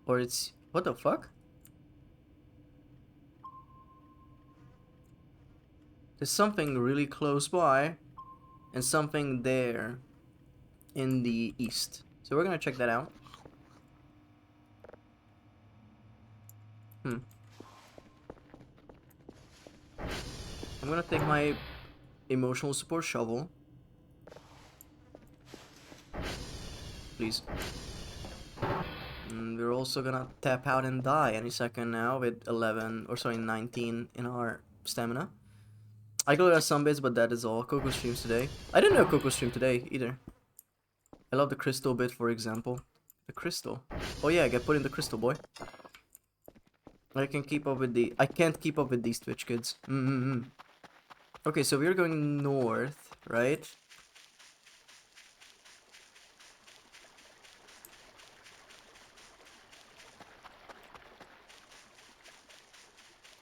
or it's... What the fuck? There's something really close by and something there in the east. So we're gonna check that out. I'm gonna take my emotional support shovel. Please. And we're also gonna tap out and die any second now with 19 in our stamina. I glowed at some bits, but that is all. Coco streams today. I didn't know Coco streamed today either. I love the crystal bit, for example. The crystal. Oh yeah, get put in the crystal, boy. I can't keep up with these Twitch kids. Okay, so we're going north, right?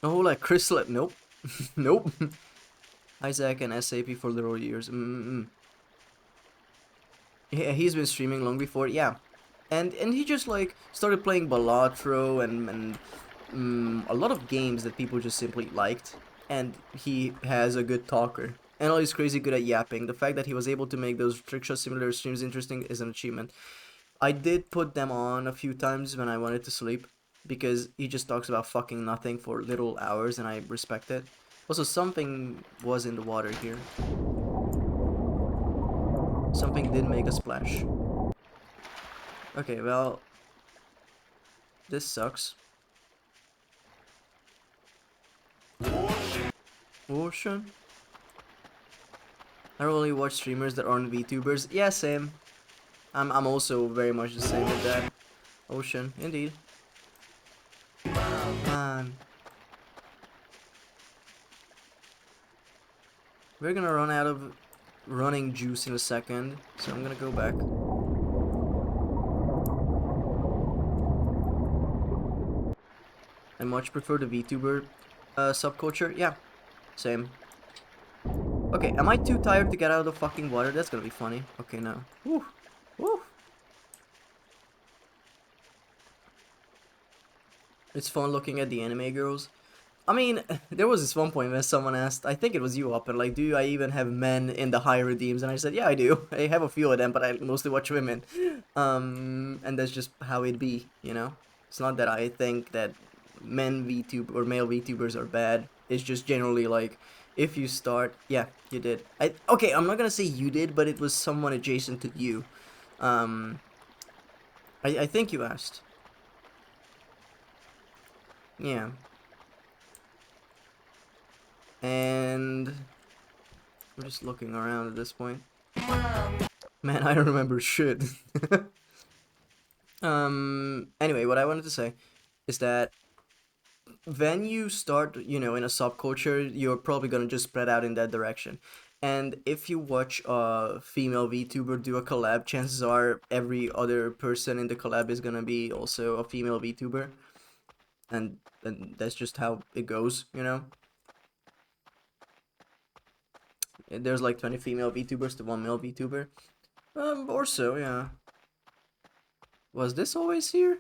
Oh, like crystal. Nope. Nope. Isaac and SAP for literal years. Yeah, he's been streaming long before. Yeah, and he just like started playing Balatro and a lot of games that people just simply liked. And he has a good talker. And he's crazy good at yapping. The fact that he was able to make those Trickshot Simulator streams interesting is an achievement. I did put them on a few times when I wanted to sleep. Because he just talks about fucking nothing for little hours and I respect it. Also, something was in the water here. Something did make a splash. Okay, well... This sucks. Ocean? I don't really watch streamers that aren't VTubers. Yeah, same. I'm also very much the same with that. Ocean, indeed. Man. We're gonna run out of running juice in a second, so I'm gonna go back. I much prefer the VTuber subculture. Yeah, same. Okay, am I too tired to get out of the fucking water? That's gonna be funny. Okay, no. Woo. Woo. It's fun looking at the anime girls. I mean, there was this one point where someone asked, I think it was you, Upper, like, do I even have men in the higher redeems? And I said, yeah, I do. I have a few of them, but I mostly watch women. And that's just how it be, you know? It's not that I think that men VTube or male VTubers are bad. It's just generally like, if you start, yeah, you did. Okay, I'm not gonna say you did, but it was someone adjacent to you. I think you asked. Yeah. And we're just looking around at this point. Man, I don't remember shit. Anyway, what I wanted to say is that when you start, you know, in a subculture, you're probably gonna just spread out in that direction. And if you watch a female VTuber do a collab, chances are every other person in the collab is gonna be also a female VTuber. And that's just how it goes, you know? There's like 20 female VTubers to 1 male VTuber. Or so, yeah. Was this always here?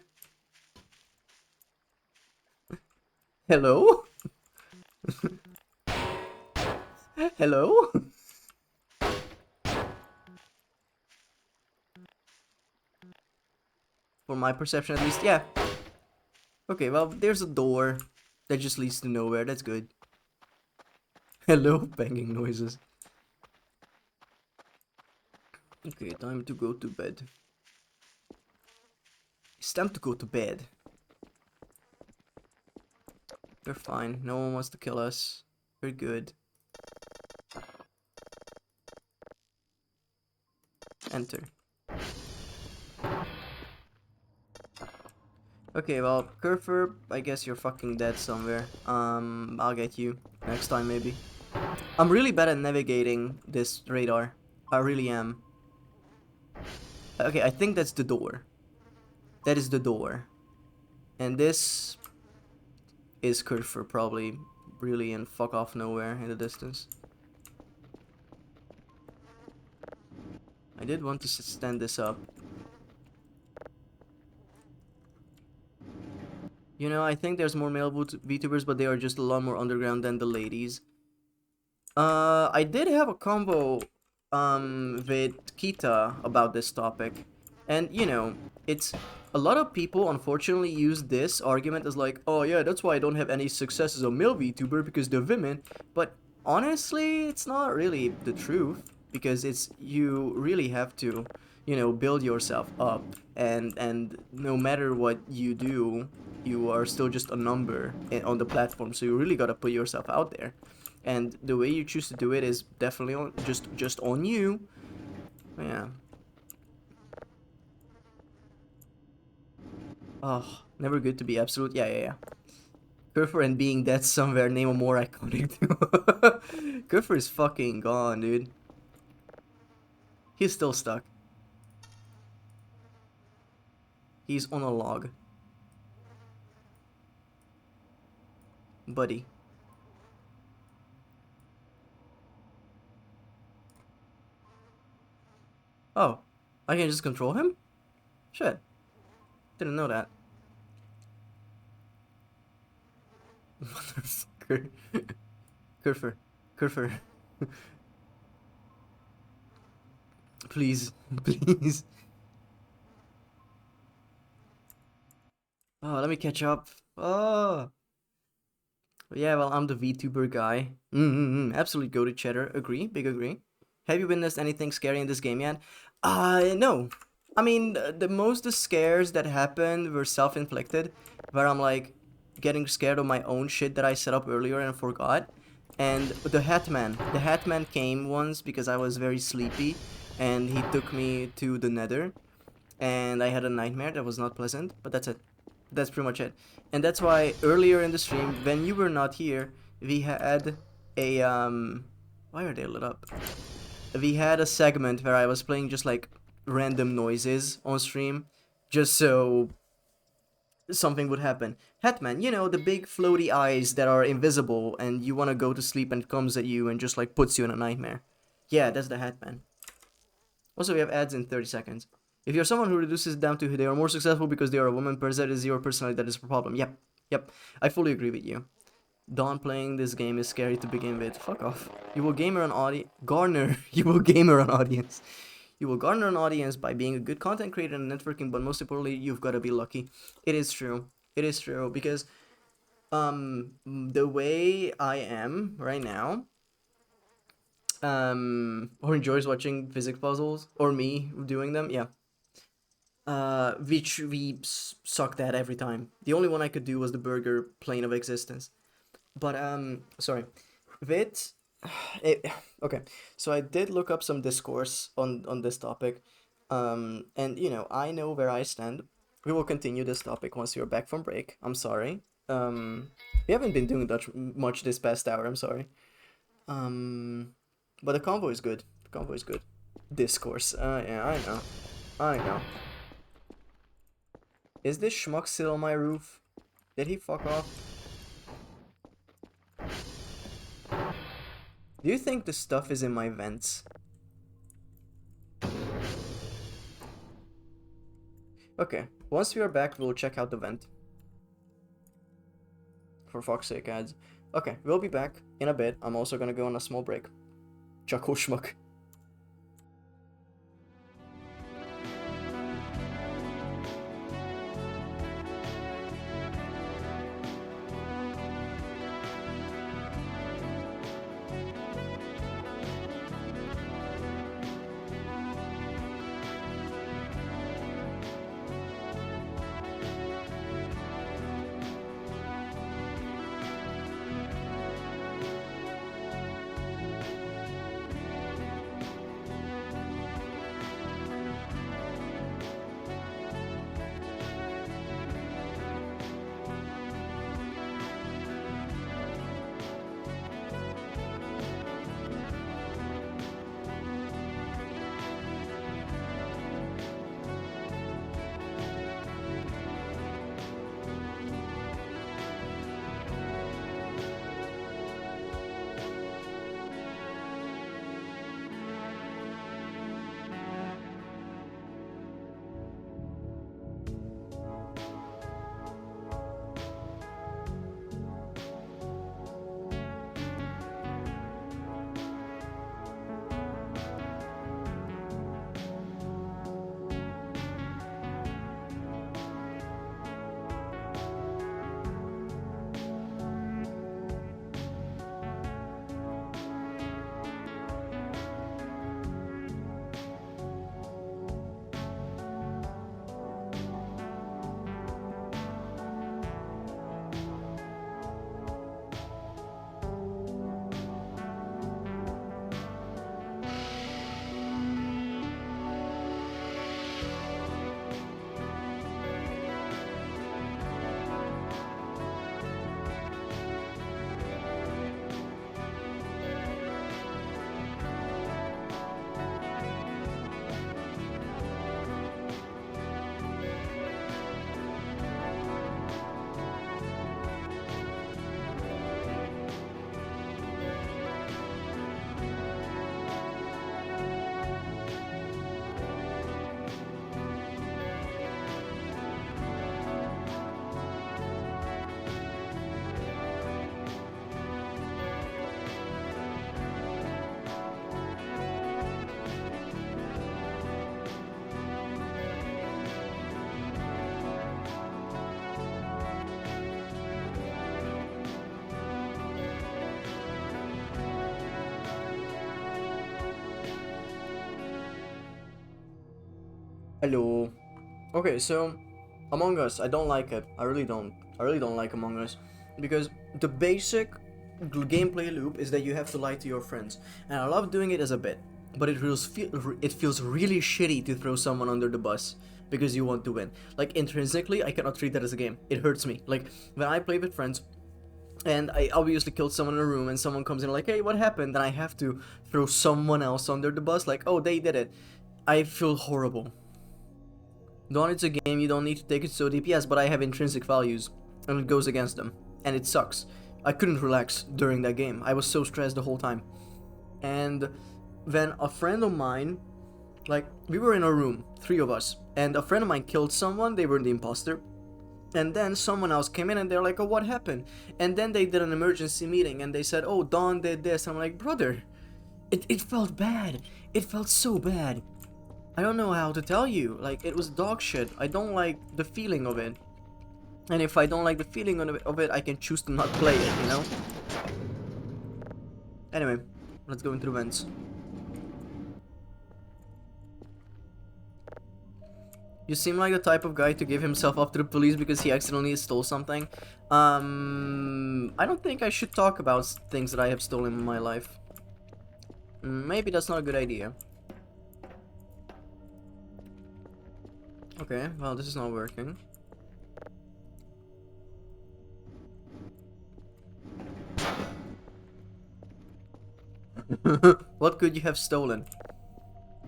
Hello? Hello? For my perception at least, yeah. Okay, well, there's a door that just leads to nowhere, that's good. Hello, banging noises. Okay, time to go to bed. It's time to go to bed. We're fine, no one wants to kill us. We're good. Enter. Okay, well, Curfer, I guess you're fucking dead somewhere. I'll get you next time maybe. I'm really bad at navigating this radar. I really am. Okay, I think that's the door. That is the door. And this is Curfer, probably really in fuck off nowhere in the distance. I did want to stand this up. You know, I think there's more male VTubers, but they are just a lot more underground than the ladies. I did have a combo with Kita about this topic. And, you know, it's a lot of people unfortunately use this argument as like, oh yeah, that's why I don't have any success as a male VTuber because they're women. But honestly, it's not really the truth, because it's, you really have to, you know, build yourself up, and no matter what you do, you are still just a number on the platform, so you really gotta put yourself out there. And the way you choose to do it is definitely on, just on you. Yeah. Oh, never good to be absolute. Yeah. Curfer and being dead somewhere, name a more iconic duo. Curfer is fucking gone, dude. He's still stuck. He's on a log. Buddy. Oh, I can just control him? Shit. Didn't know that. Motherfucker. Curfer. Please. Oh, let me catch up. Oh. Yeah, well, I'm the VTuber guy. Absolutely goated cheddar. Agree, big agree. Have you witnessed anything scary in this game yet? No. I mean, the most scares that happened were self-inflicted, where I'm like getting scared of my own shit that I set up earlier and forgot. And the Hatman came once because I was very sleepy, and he took me to the Nether, and I had a nightmare that was not pleasant, but that's it. That's pretty much it. And that's why earlier in the stream, when you were not here, we had a why are they lit up? We had a segment where I was playing just like random noises on stream, just so something would happen. Hatman, you know, the big floaty eyes that are invisible and you want to go to sleep and it comes at you and just like puts you in a nightmare. Yeah, that's the Hatman. Also, we have ads in 30 seconds. If you're someone who reduces down to they are more successful because they are a woman, perhaps that is your personality that is the problem. Yep. I fully agree with you. Dawn playing this game is scary to begin with. Fuck off. You will gamer an audience. You will gamer an audience. You will garner an audience by being a good content creator and networking, but most importantly, you've got to be lucky. It is true. It is true, because the way I am right now, or enjoys watching physics puzzles, or me doing them, yeah. Which we sucked at every time. The only one I could do was the burger plane of existence. But sorry, with Okay, so I did look up some discourse on this topic, and you know I know where I stand. We will continue this topic once you're back from break. I'm sorry. We haven't been doing much this past hour. I'm sorry. But the convo is good. The convo is good. Discourse. Yeah, I know. I know. Is this schmuck still on my roof? Did he fuck off? Do you think the stuff is in my vents? Okay, once we are back, we'll check out the vent. For fuck's sake, ads. Okay, we'll be back in a bit. I'm also gonna go on a small break. Chuckle schmuck. Hello. Okay, so Among Us, I don't like it. I really don't. I really don't like Among Us because the basic gameplay loop is that you have to lie to your friends, and I love doing it as a bit. But it feels really shitty to throw someone under the bus because you want to win. Like intrinsically, I cannot treat that as a game. It hurts me. Like when I play with friends, and I obviously killed someone in a room, and someone comes in like, "Hey, what happened?" Then I have to throw someone else under the bus. Like, "Oh, they did it." I feel horrible. Dawn, it's a game, you don't need to take it so deep. Yes, but I have intrinsic values, and it goes against them. And it sucks. I couldn't relax during that game. I was so stressed the whole time. And then a friend of mine, like, we were in a room, 3 of us, and a friend of mine killed someone, they were the imposter. And then someone else came in and they're like, "Oh, what happened?" And then they did an emergency meeting and they said, "Oh, Dawn did this." I'm like, brother, it felt bad. It felt so bad. I don't know how to tell you. Like, it was dog shit. I don't like the feeling of it. And if I don't like the feeling of it, I can choose to not play it, you know? Anyway, let's go into the vents. You seem like the type of guy to give himself up to the police because he accidentally stole something. I don't think I should talk about things that I have stolen in my life. Maybe that's not a good idea. Okay, well, this is not working. What could you have stolen?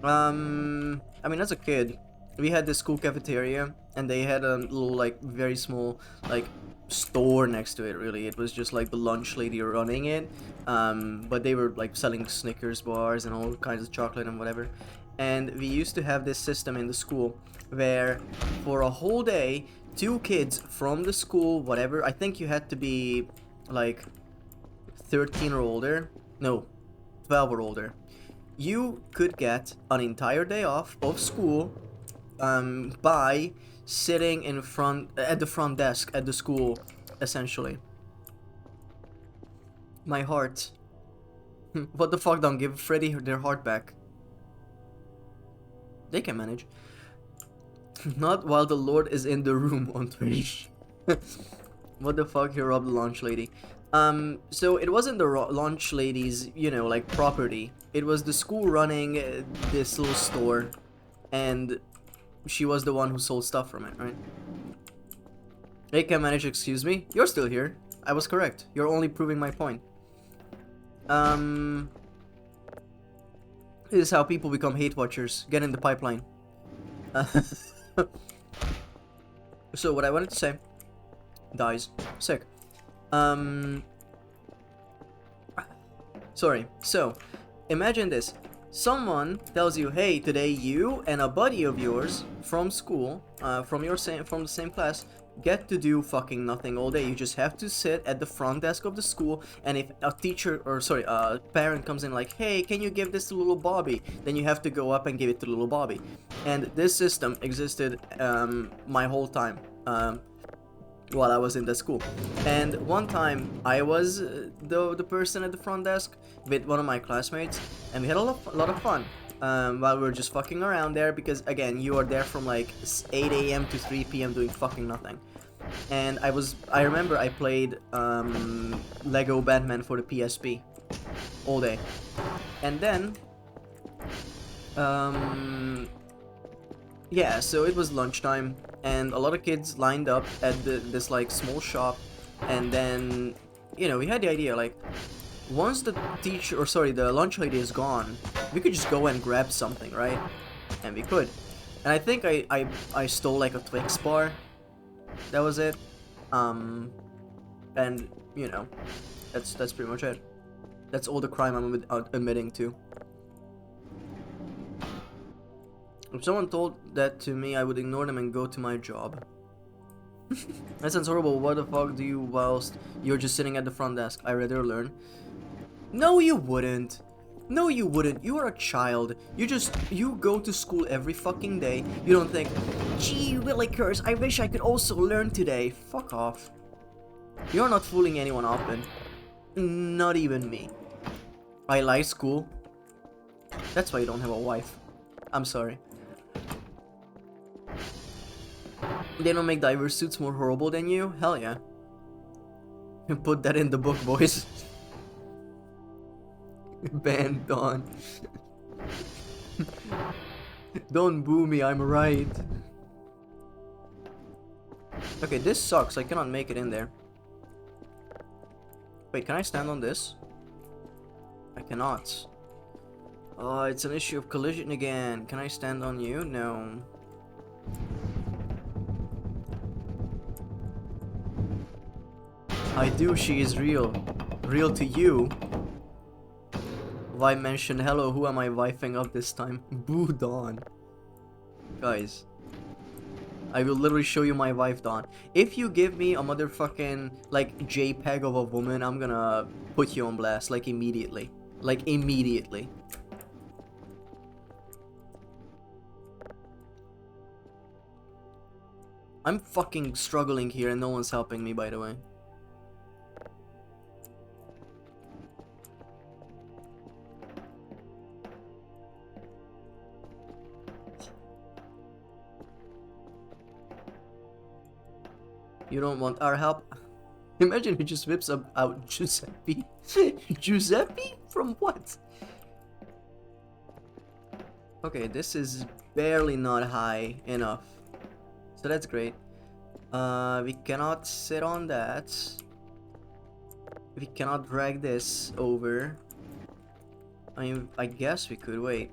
I mean, as a kid, we had this school cafeteria, and they had a little, like, very small, like, store next to it, really. It was just, like, the lunch lady running it, but they were, like, selling Snickers bars and all kinds of chocolate and whatever. And we used to have this system in the school where, for a whole day, 2 kids from the school, whatever, I think you had to be, like, 13 or older, no, 12 or older, you could get an entire day off of school by sitting in front at the front desk at the school, essentially. My heart. What the fuck? Don't give Freddy their heart back. They can manage. Not while the Lord is in the room on Twitch. What the fuck? You robbed the lunch lady. So it wasn't the lunch lady's, you know, like, property. It was the school running this little store, and she was the one who sold stuff from it, right? They can manage, excuse me? You're still here. I was correct. You're only proving my point. This is how people become hate watchers. Get in the pipeline. So what I wanted to say dies. Sick. Sorry. So, imagine this. Someone tells you, hey, today you and a buddy of yours from school, from the same class, get to do fucking nothing all day. You just have to sit at the front desk of the school, and if a teacher, or sorry, a parent comes in like, hey, can you give this to little Bobby? Then you have to go up and give it to little Bobby. And this system existed my whole time. While I was in the school. And one time I was the person at the front desk with one of my classmates, and we had a lot of fun while we were just fucking around there, because again, you are there from like 8 a.m. to 3 p.m. doing fucking nothing. And I remember I played Lego Batman for the PSP all day. And then yeah, so it was lunchtime, and a lot of kids lined up at this like small shop, and then, you know, we had the idea, like, once the teacher, or sorry, the lunch lady is gone, we could just go and grab something, right? And we could. And I think I stole like a Twix bar. That was it. And, you know, that's pretty much it. That's all the crime I'm admitting to. If someone told that to me, I would ignore them and go to my job. That sounds horrible. What the fuck do you whilst you're just sitting at the front desk? I rather learn. No, you wouldn't. No, you wouldn't. You are a child. You go to school every fucking day. You don't think, gee, Willikers, I wish I could also learn today. Fuck off. You're not fooling anyone often. Not even me. I like school. That's why you don't have a wife. I'm sorry. They don't make diver suits more horrible than you? Hell yeah. Put that in the book, boys. Ban Dawn. Don't boo me, I'm right. Okay, this sucks. I cannot make it in there. Wait, can I stand on this? I cannot. Oh, it's an issue of collision again. Can I stand on you? No. I do, she is real. Real to you. Why mention hello? Who am I wifing up this time? Boo Dawn. Guys. I will literally show you my wife, Dawn. If you give me a motherfucking, like, JPEG of a woman, I'm gonna put you on blast, like, immediately. Like, immediately. I'm fucking struggling here and no one's helping me, by the way. You don't want our help? Imagine he just whips out Giuseppe. Giuseppe? From what? Okay, this is barely not high enough. So that's great. We cannot sit on that. We cannot drag this over. I mean, I guess we could wait.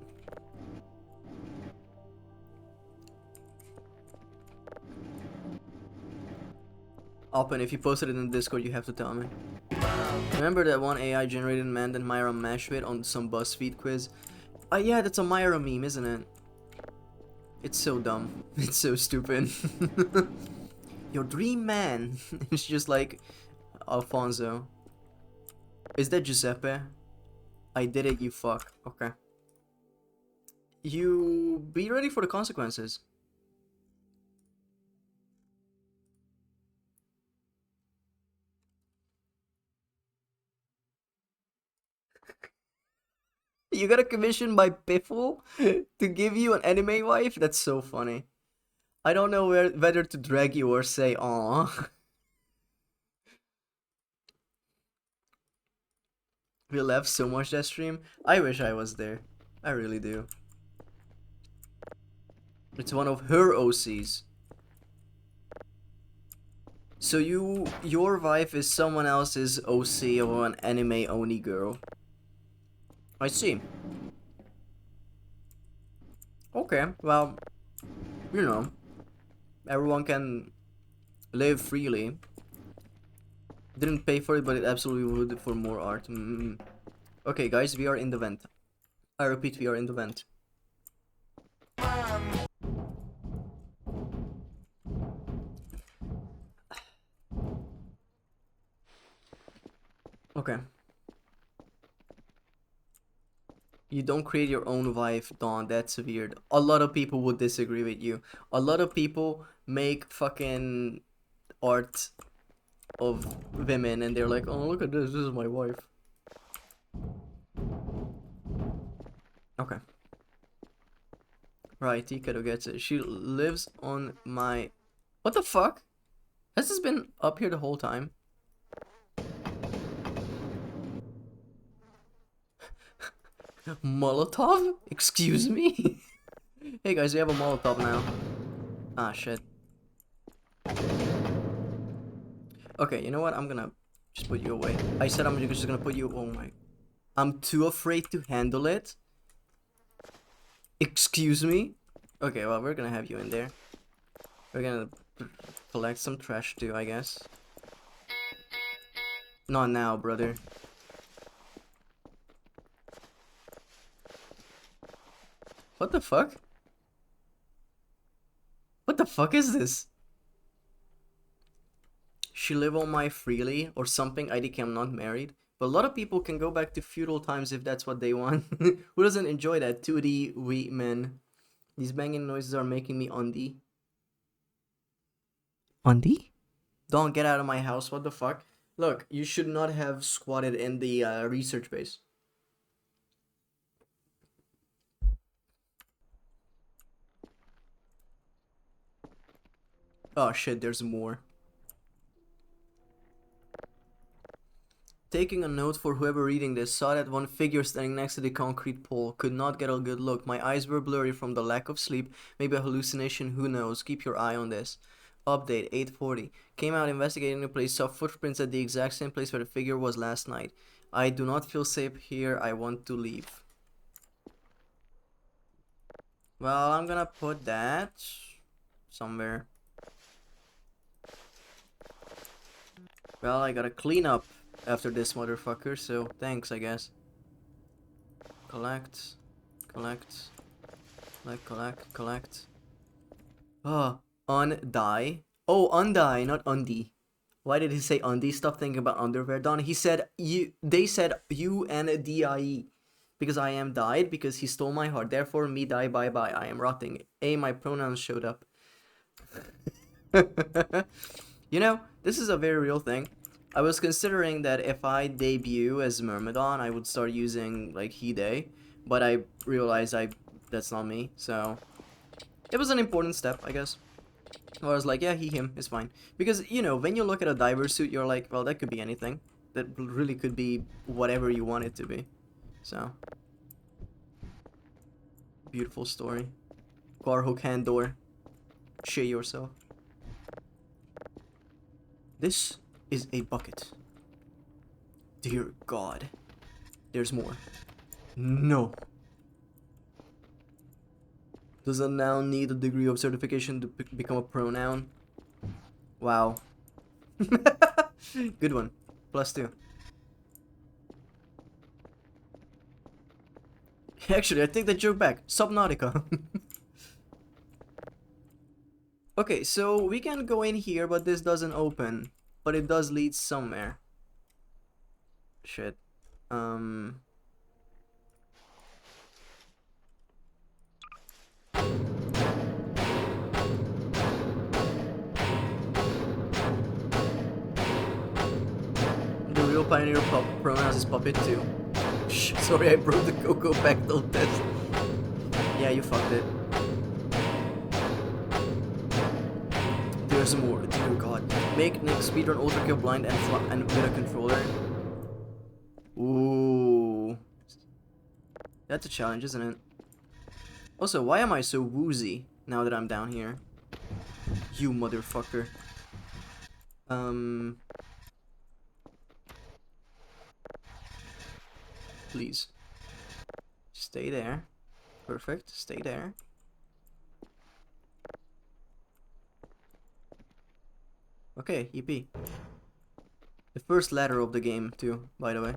Open, if you posted it in Discord, you have to tell me. Remember that one AI generated man that Myra mashed with on some BuzzFeed quiz? Yeah, that's a Myra meme, isn't it? It's so dumb. It's so stupid. Your dream man. It's just like Alfonso. Is that Giuseppe? I did it, you fuck. Okay. You be ready for the consequences. You got a commission by Piffle to give you an anime wife? That's so funny. I don't know whether to drag you or say aw. We laughed so much that stream. I wish I was there. I really do. It's one of her OCs. So your wife is someone else's OC of an anime only girl. I see. Okay, well, you know, everyone can live freely. Didn't pay for it, but it absolutely would for more art. Okay, guys, we are in the vent. I repeat, we are in the vent. Okay. You don't create your own wife, Dawn. That's weird. A lot of people would disagree with you. A lot of people make fucking art of women and they're like, oh, look at this. This is my wife. Okay. Right, Tikado gets it. She lives on my... What the fuck? Has this been up here the whole time? Molotov? Excuse me? Hey guys, we have a Molotov now. Ah, shit. Okay, you know what? I'm gonna just put you away. I said I'm just gonna put you... Oh my... I'm too afraid to handle it. Excuse me? Okay, well, we're gonna have you in there. We're gonna collect some trash too, I guess. Not now, brother. What the fuck? What the fuck is this? She live on my freely or something. IDK, I'm not married. But a lot of people can go back to feudal times if that's what they want. Who doesn't enjoy that? 2D wheat men. These banging noises are making me undy. Undy? Don't get out of my house. What the fuck? Look, you should not have squatted in the research base. Oh shit, there's more. Taking a note for whoever reading this, saw that one figure standing next to the concrete pole. Could not get a good look. My eyes were blurry from the lack of sleep. Maybe a hallucination, who knows. Keep your eye on this. Update 8:40. Came out investigating the place, saw footprints at the exact same place where the figure was last night. I do not feel safe here. I want to leave. Well, I'm gonna put that somewhere. Well, I gotta clean up after this motherfucker, so thanks, I guess. Collect. Oh, undie. Oh, undie, not undie. Why did he say undie? Stop thinking about underwear, Don. He said you. They said UNDIE. Because I am died, because he stole my heart. Therefore, me die, bye bye. I am rotting. A, my pronouns showed up. You know, this is a very real thing. I was considering that if I debut as Myrmidon, I would start using, like, he, they. But I realized that's not me, so... It was an important step, I guess. I was like, yeah, he, him, is fine. Because, you know, when you look at a diver suit, you're like, well, that could be anything. That really could be whatever you want it to be. So... Beautiful story. Garhook hand door. Shit yourself. This is a bucket. Dear God. There's more. No. Does a noun need a degree of certification to become a pronoun? Wow. Good one. +2. Actually, I take that joke back. Subnautica. Okay, so we can go in here, but this doesn't open. But it does lead somewhere. Shit. The real pioneer pronouns is puppet too. Sorry, I broke the Coco Bechtel test. Yeah, you fucked it. There's more. Dear God. Make Nick speedrun Ultra Kill blind and with a controller. Ooh. That's a challenge, isn't it? Also, why am I so woozy now that I'm down here? You motherfucker. Please. Stay there. Perfect. Stay there. Okay, EP. The first ladder of the game, too, by the way.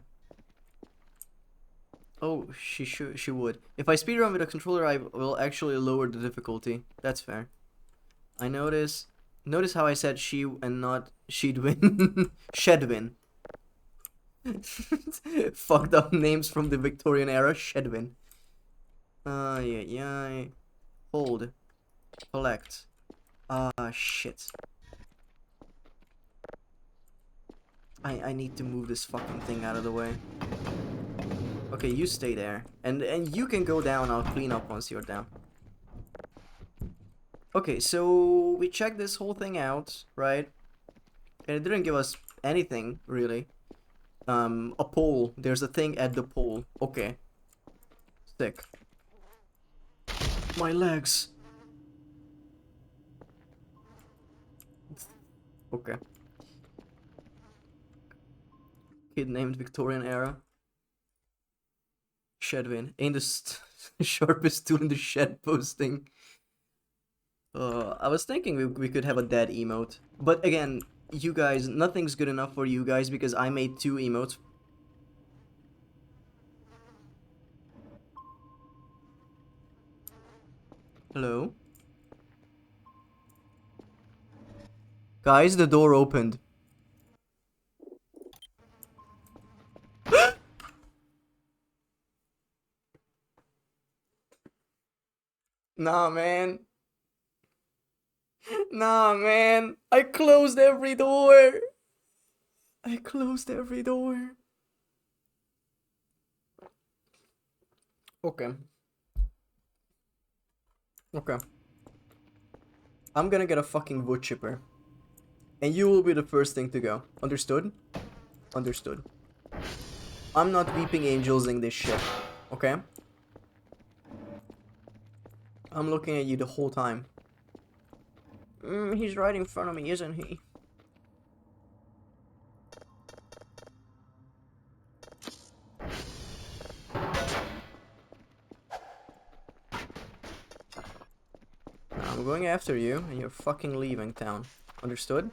Oh, she would. If I speedrun with a controller, I will actually lower the difficulty. That's fair. I notice. Notice how I said she and not she'd win. Shedwin. Fucked up names from the Victorian era. Shedwin. Yeah. Hold. Collect. Shit. I need to move this fucking thing out of the way. Okay, you stay there. And you can go down, I'll clean up once you're down. Okay, so we checked this whole thing out, right? And it didn't give us anything, really. A pole. There's a thing at the pole. Okay. Sick. My legs. Okay. Kid named Victorian era. Shedwin. Ain't the sharpest tool in the shed posting. I was thinking we could have a dead emote. But again, you guys, nothing's good enough for you guys because I made 2 emotes. Hello? Guys, the door opened. Nah, man. Nah, man. I closed every door. I closed every door. Okay. Okay. I'm gonna get a fucking wood chipper. And you will be the first thing to go. Understood? Understood. I'm not weeping angels in this shit. Okay? I'm looking at you the whole time. He's right in front of me, isn't he? I'm going after you, and you're fucking leaving town. Understood?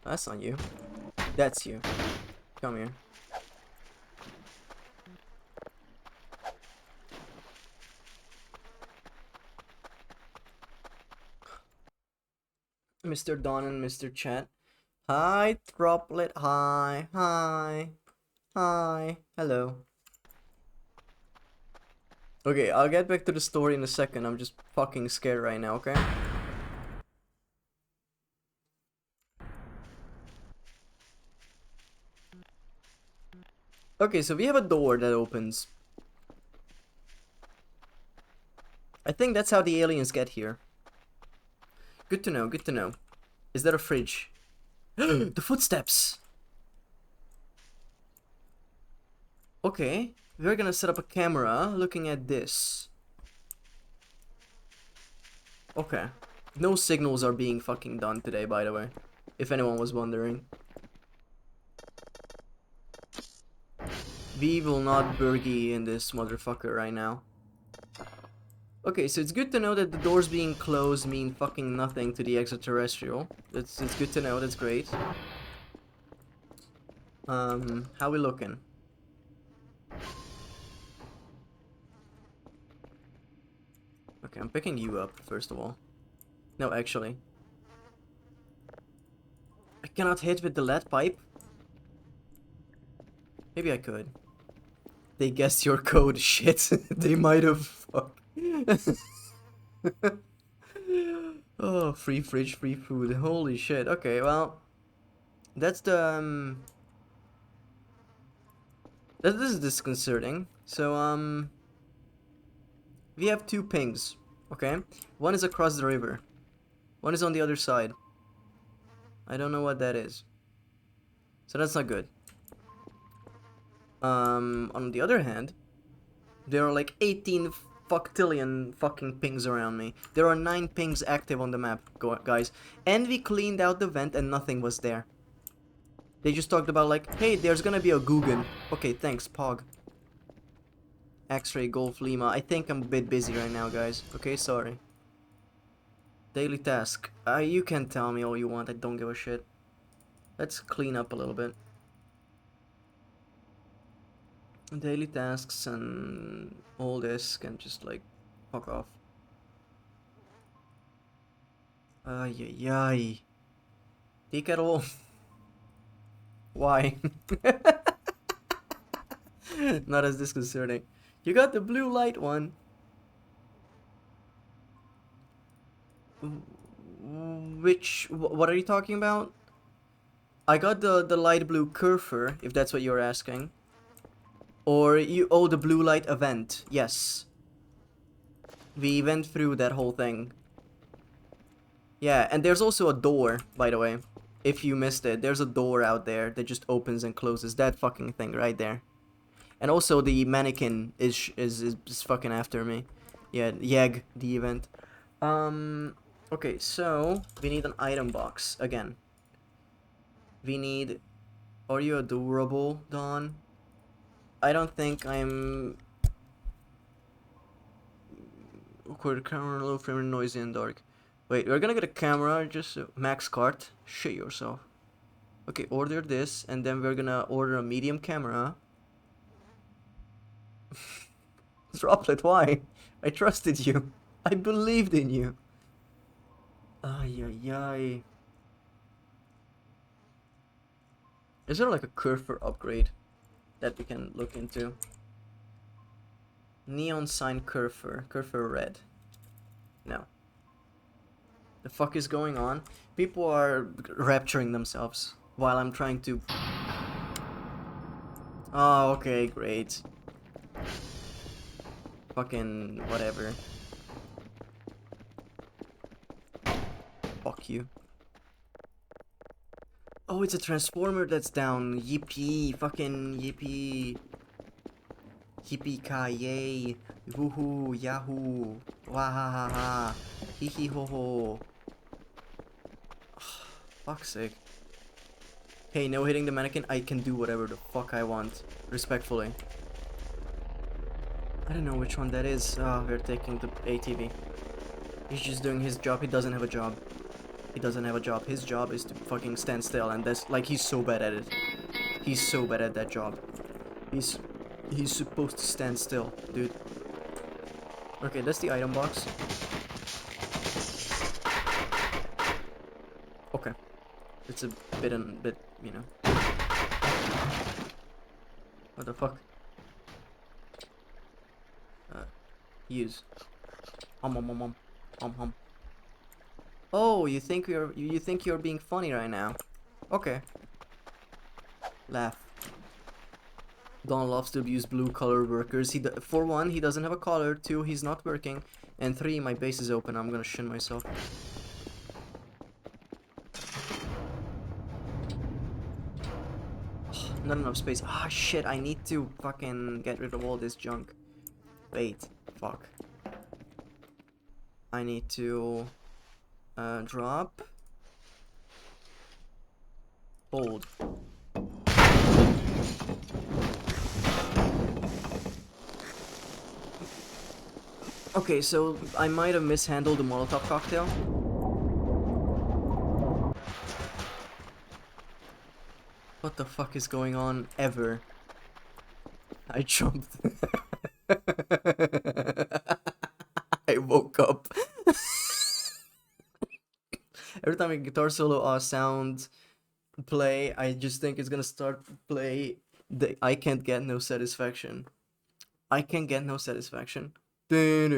That's not you. That's you. Come here. Mr. Don and Mr. Chat. Hi, Droplet. Hi. Hi. Hi. Hello. Okay, I'll get back to the story in a second. I'm just fucking scared right now, okay? Okay, so we have a door that opens. I think that's how the aliens get here. Good to know, good to know. Is there a fridge? The footsteps! Okay, we're gonna set up a camera looking at this. Okay. No signals are being fucking done today, by the way. If anyone was wondering. We will not burgie in this motherfucker right now. Okay, so it's good to know that the doors being closed mean fucking nothing to the extraterrestrial. It's good to know, that's great. How we looking? Okay, I'm picking you up, first of all. No, actually. I cannot hit with the lead pipe? Maybe I could. They guessed your code, shit. They might have. Fuck. Oh, free fridge, free food. Holy shit. Okay, well. That's the, This is disconcerting. So, we have 2 pings, okay? One is across the river. One is on the other side. I don't know what that is. So that's not good. On the other hand, there are like 18 fucktillion fucking pings around me. There are 9 pings active on the map, guys. And we cleaned out the vent and nothing was there. They just talked about like, hey, there's gonna be a Guggen. Okay, thanks, Pog. X-Ray, Golf, Lima. I think I'm a bit busy right now, guys. Okay, sorry. Daily task. You can tell me all you want, I don't give a shit. Let's clean up a little bit. Daily tasks and all this can just like fuck off. Ay ay ay. Take it all. Why? Not as disconcerting. You got the blue light one. What are you talking about? I got the light blue Curfer, if that's what you're asking. Or the blue light event. Yes. We went through that whole thing. Yeah, and there's also a door, by the way. If you missed it, there's a door out there that just opens and closes. That fucking thing right there. And also the mannequin is fucking after me. Yeah, Yeg, the event. Okay, so we need an item box again. We need. Are you adorable, Dawn? I don't think I'm. Record camera, low frame, noisy and dark. Wait, we're gonna get a camera. Just max cart. Shit yourself. Okay, order this, and then we're gonna order a medium camera. Droplet, why? I trusted you. I believed in you. Ay ay ay. Is there like a Curfer upgrade that we can look into? Neon sign Curfer. Curfer red. No. The fuck is going on? People are rapturing themselves while I'm trying to. Oh, okay, great. Fucking whatever. Fuck you. Oh, it's a transformer that's down. Yippee. Fucking yippee. Yippee-ki-yay. Woohoo. Yahoo. Wahahaha. Hee ho ho. Fuck's sake. Hey, no hitting the mannequin. I can do whatever the fuck I want. Respectfully. I don't know which one that is. Oh, we're taking the ATV. He's just doing his job. He doesn't have a job. He doesn't have a job. His job is to fucking stand still, and that's like he's so bad at it. He's so bad at that job. He's supposed to stand still, dude. Okay, that's the item box. Okay. It's a bit, you know. What the fuck? Use. Oh, you think you're being funny right now? Okay. Laugh. Don loves to abuse blue collar workers. For one, he doesn't have a collar. 2, he's not working. And 3, my base is open. I'm gonna shin myself. Not enough space. Ah, shit, I need to fucking get rid of all this junk. Wait, fuck. I need to drop. Hold. Okay, so I might have mishandled the Molotov cocktail. What the fuck is going on ever? I jumped. I woke up. Every time a guitar solo sound play, I just think it's gonna start play the I can't get no satisfaction. I can get no satisfaction. Burn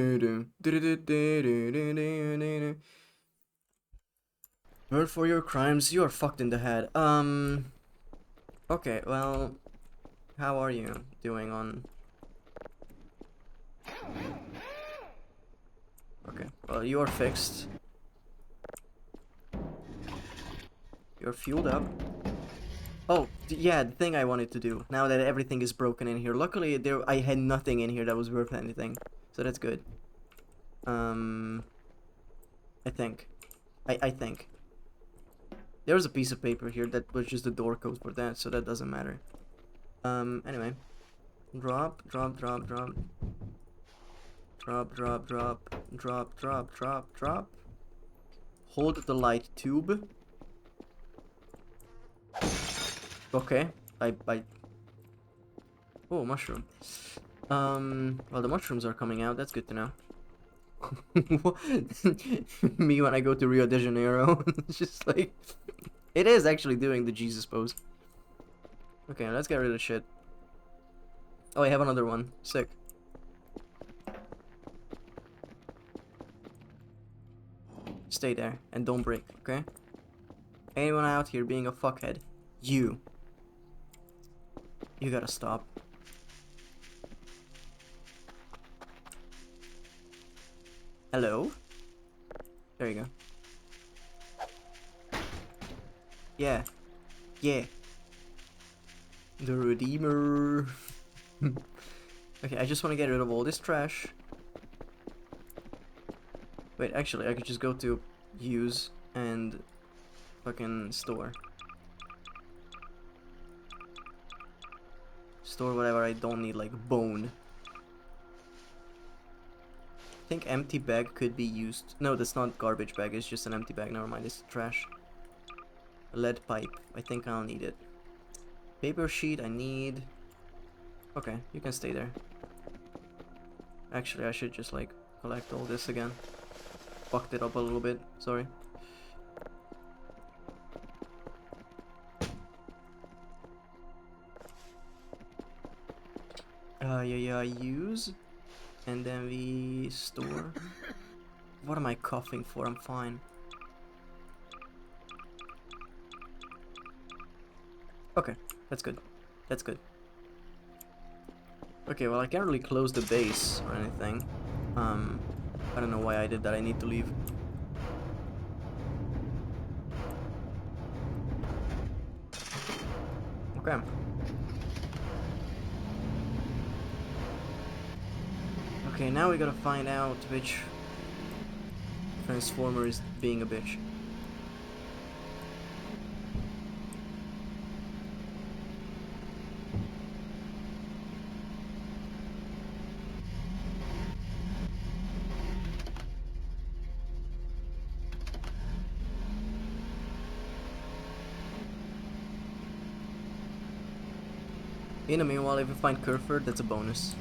for your crimes, you are fucked in the head. Okay, well, how are you doing on... Okay, well, you are fixed. You're fueled up. Oh, yeah, the thing I wanted to do, now that everything is broken in here. Luckily, I had nothing in here that was worth anything, so that's good. I think. I think. There was a piece of paper here that was just the door code for that, so that doesn't matter. Anyway. Drop, drop, drop, drop. Drop, drop, drop, drop, drop, drop, drop. Hold the light tube. Okay, oh, mushroom. Well, the mushrooms are coming out, that's good to know. Me when I go to Rio de Janeiro, it's just like... It is actually doing the Jesus pose. Okay, let's get rid of shit. Oh, I have another one. Sick. Stay there and don't break, okay? Anyone out here being a fuckhead, you gotta stop. Hello? There you go. Yeah. Yeah. The Redeemer. Okay, I just want to get rid of all this trash. Wait, actually, I could just go to use and fucking store. Store whatever I don't need, like bone. I think empty bag could be used. No, that's not garbage bag, it's just an empty bag. Never mind, it's trash. A lead pipe. I think I'll need it. Paper sheet, I need... Okay, you can stay there. Actually, I should just like collect all this again. Fucked it up a little bit, sorry. Yeah, use. And then we store. What am I coughing for? I'm fine. Okay, that's good. That's good. Okay, well I can't really close the base or anything. I don't know why I did that. I need to leave. Okay. Okay, now we gotta find out which transformer is being a bitch. In the meanwhile, if we find Kerfur, that's a bonus.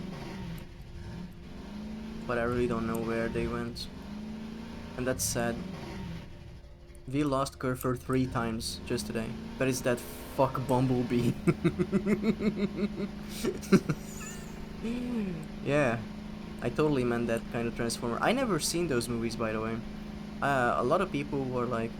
But I really don't know where they went. And that's sad. We lost Kerfur 3 times just today. But it's that fuck Bumblebee. Yeah, I totally meant that kind of Transformer. I never seen those movies, by the way. A lot of people were like...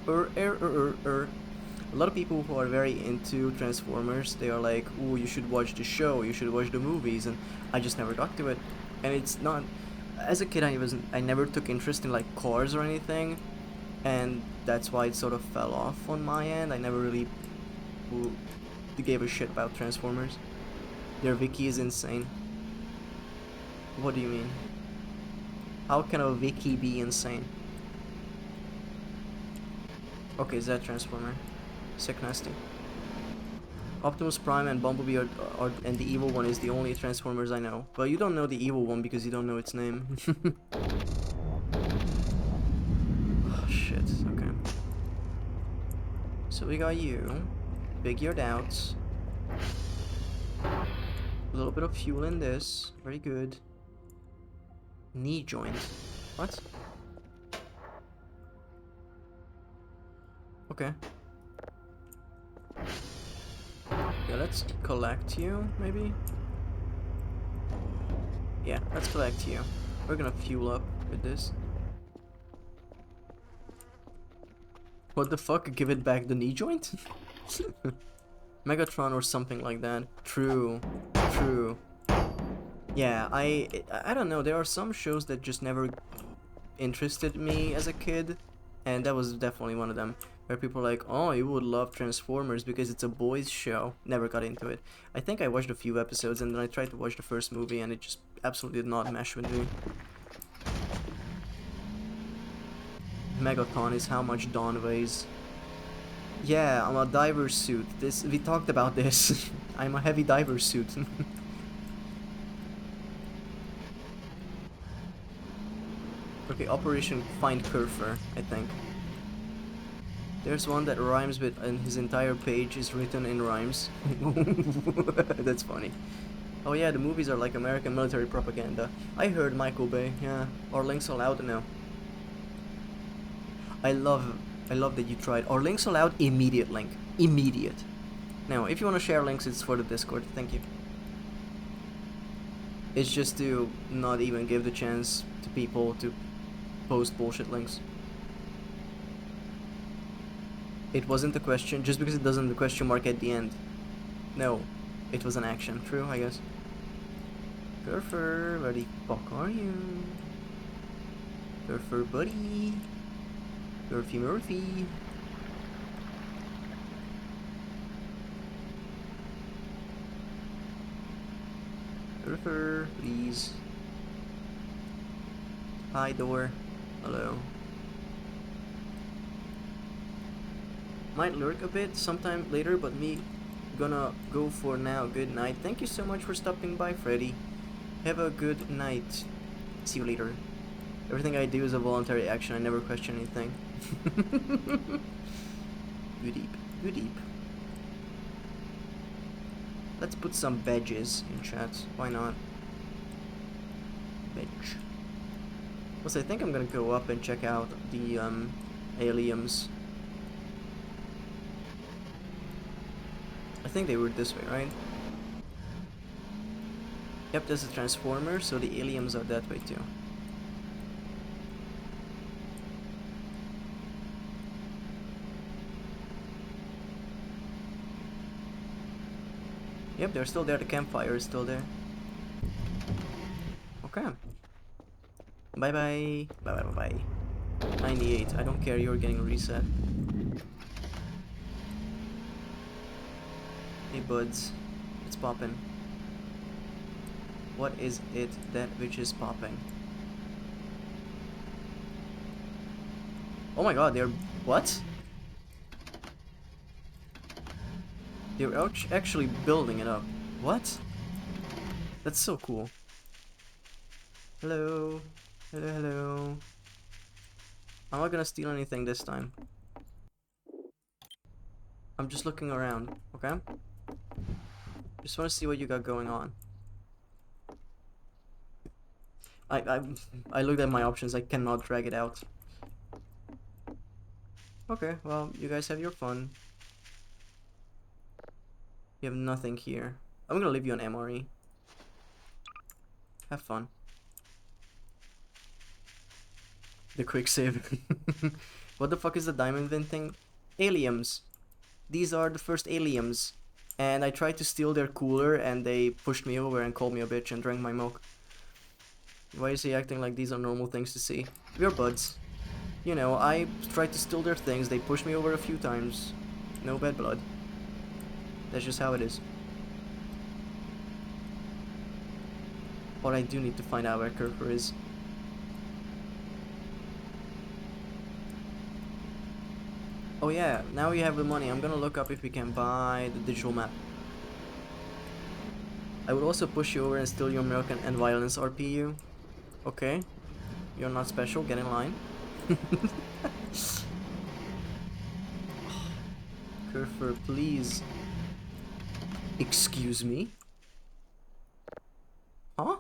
A lot of people who are very into Transformers, they are like, ooh, you should watch the show, you should watch the movies, and I just never got to it. And it's not... As a kid, I never took interest in like cars or anything, and that's why it sort of fell off on my end. I never really gave a shit about Transformers. Their wiki is insane. What do you mean? How can a wiki be insane? Okay, is that Transformer? Sick nasty. Optimus Prime and Bumblebee and the evil one is the only Transformers I know. Well, you don't know the evil one because you don't know its name. Oh shit, okay. So we got you. Figured out. A little bit of fuel in this. Very good. Knee joint. What? Okay. Yeah, let's collect you, maybe? Yeah, let's collect you. We're gonna fuel up with this. What the fuck? Give it back the knee joint? Megatron or something like that. True. True. Yeah, I don't know, there are some shows that just never interested me as a kid, and that was definitely one of them, where people are like, oh, you would love Transformers because it's a boys show. Never got into it. I think I watched a few episodes and then I tried to watch the first movie and it just absolutely did not mesh with me. Megaton is how much Dawn weighs. Yeah, I'm a diver suit. We talked about this. I'm a heavy diver suit. Okay, Operation Find Curfer, I think. There's one that rhymes with, and his entire page is written in rhymes. That's funny. Oh yeah, the movies are like American military propaganda. I heard Michael Bay, yeah. Or Links Allowed, no. I love that you tried. Or Links Allowed, immediate link. Immediate. Now, if you want to share links, it's for the Discord. Thank you. It's just to not even give the chance to people to post bullshit links. It wasn't a question, just because it doesn't the question mark at the end. No, it was an action. True, I guess. Curfer, where the fuck are you? Curfer, buddy. Curfy Murphy. Curfer, please. Hi, door. Hello. Might lurk a bit sometime later, but me gonna go for now. Good night. Thank you so much for stopping by, Freddy. Have a good night. See you later. Everything I do is a voluntary action. I never question anything. Good deep. Good deep. Let's put some badges in chat. Why not? Badge. Also, I think I'm gonna go up and check out the aliens. I think they were this way, right? Yep, there's a transformer, so the aliens are that way too. Yep, they're still there. The campfire is still there. Okay. Bye bye. Bye bye bye bye. 98. I don't care. You're getting reset. Hey buds, it's poppin'. What is it that which is popping? Oh my god, they're... what? They're actually building it up. What? That's so cool. Hello. Hello, hello. I'm not gonna steal anything this time. I'm just looking around, okay? Just want to see what you got going on. I looked at my options. I cannot drag it out. Okay, well, you guys have your fun. You have nothing here. I'm gonna leave you an MRE. Have fun. The quick save. What the fuck is the diamond vin thing? Aliens. These are the first aliens. And I tried to steal their cooler and they pushed me over and called me a bitch and drank my milk. Why is he acting like these are normal things to see? We're buds. You know, I tried to steal their things, they pushed me over a few times. No bad blood. That's just how it is. But I do need to find out where Kerfer is. Oh yeah, now we have the money. I'm gonna look up if we can buy the digital map. I would also push you over and steal your American and violence RPU. Okay. You're not special, get in line. Kerfer, please. Excuse me? Huh?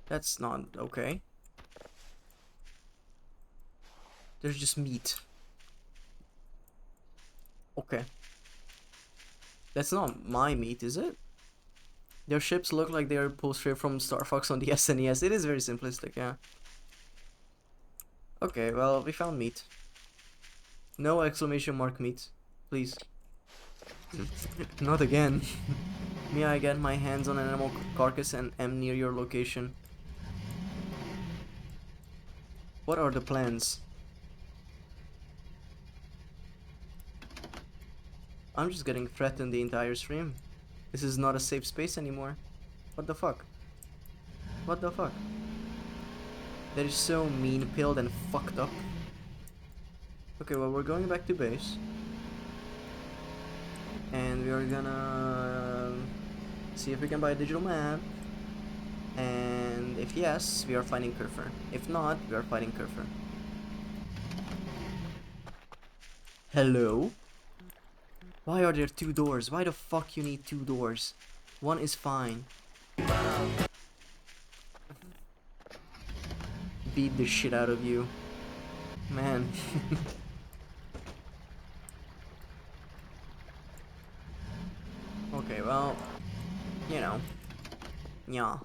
That's not okay. There's just meat. Okay. That's not my meat, is it? Their ships look like they're pulled straight from Star Fox on the SNES. It is very simplistic, yeah. Okay, well, we found meat. No exclamation mark meat. Please. Not again. May I get my hands on an animal carcass and am near your location? What are the plans? I'm just getting threatened the entire stream. This is not a safe space anymore. What the fuck? What the fuck? That is so mean-pilled and fucked up. Okay, well, we're going back to base. And we are gonna see if we can buy a digital map. And if yes, we are fighting Kerfer. If not, we are fighting Kerfer. Hello? Why are there two doors? Why the fuck you need two doors? One is fine. Beat the shit out of you. Man. Okay, well, you know. Yeah.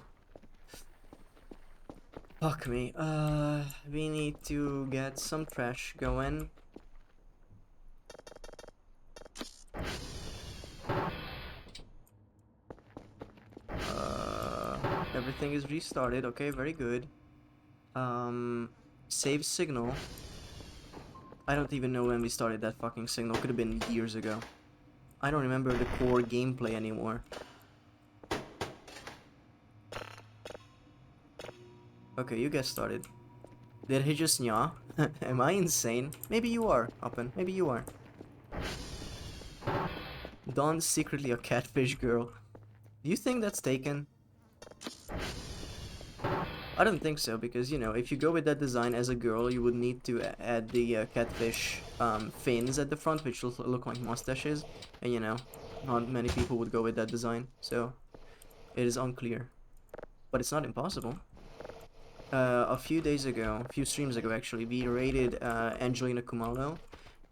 Fuck me. We need to get some trash going. Everything is restarted. Okay, very good. Save signal. I don't even know when we started that fucking signal. Could have been years ago. I don't remember the core gameplay anymore. Okay, you get started. Did he just yaw? Am I insane? Maybe you are, Uppen. Maybe you are. Dawn's secretly a catfish girl. Do you think that's taken? I don't think so, because, you know, if you go with that design as a girl, you would need to add the catfish fins at the front, which will look like mustaches. And, you know, not many people would go with that design, so it is unclear. But it's not impossible. A few streams ago actually, we raided Angelina Kumalo,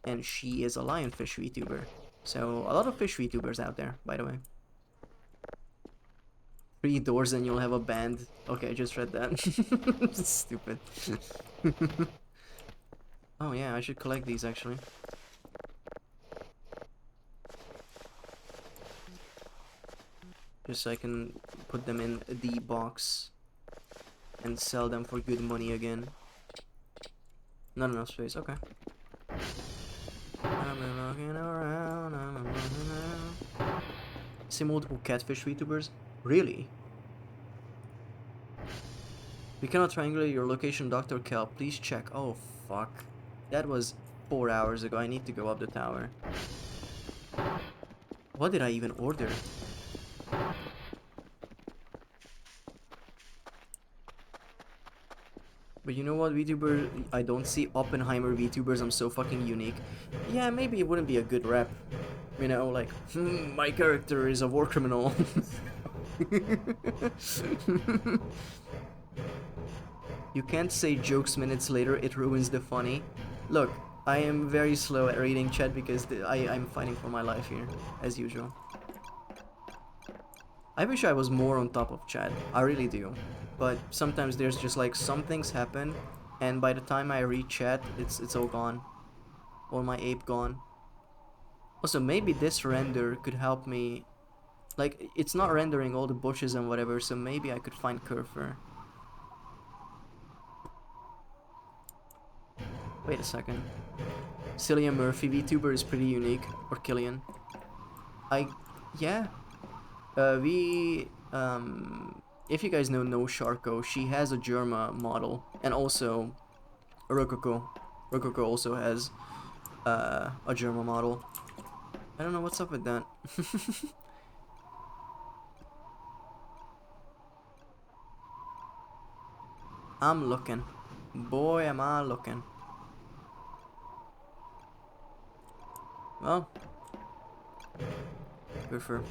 and she is a lionfish VTuber. So, a lot of fish VTubers out there, by the way. 3 doors and you'll have a band. Okay, I just read that. Stupid. Oh yeah, I should collect these actually. Just so I can put them in the box and sell them for good money again. Not enough space, okay. I'm looking around, I'm looking around. See multiple catfish VTubers? Really? We cannot triangulate your location, Dr. Kel. Please check. Oh, fuck. That was 4 hours ago. I need to go up the tower. What did I even order? But you know what, VTuber? I don't see Oppenheimer VTubers. I'm so fucking unique. Yeah, maybe it wouldn't be a good rep. You know, like, my character is a war criminal. You can't say jokes minutes later, it ruins the funny. Look, I am very slow at reading chat because I'm fighting for my life here, as usual. I wish I was more on top of chat, I really do. But sometimes there's just like some things happen, and by the time I read chat, it's all gone. Or my ape gone. Also, maybe this render could help me. Like, it's not rendering all the bushes and whatever, so maybe I could find Kerfer. Wait a second. Cillian Murphy VTuber is pretty unique. Or Killian. Yeah. If you guys know No Sharko, she has a Germa model. And also Rococo. Rococo also has a Germa model. I don't know what's up with that. I'm looking. Boy, am I looking. Well, good for.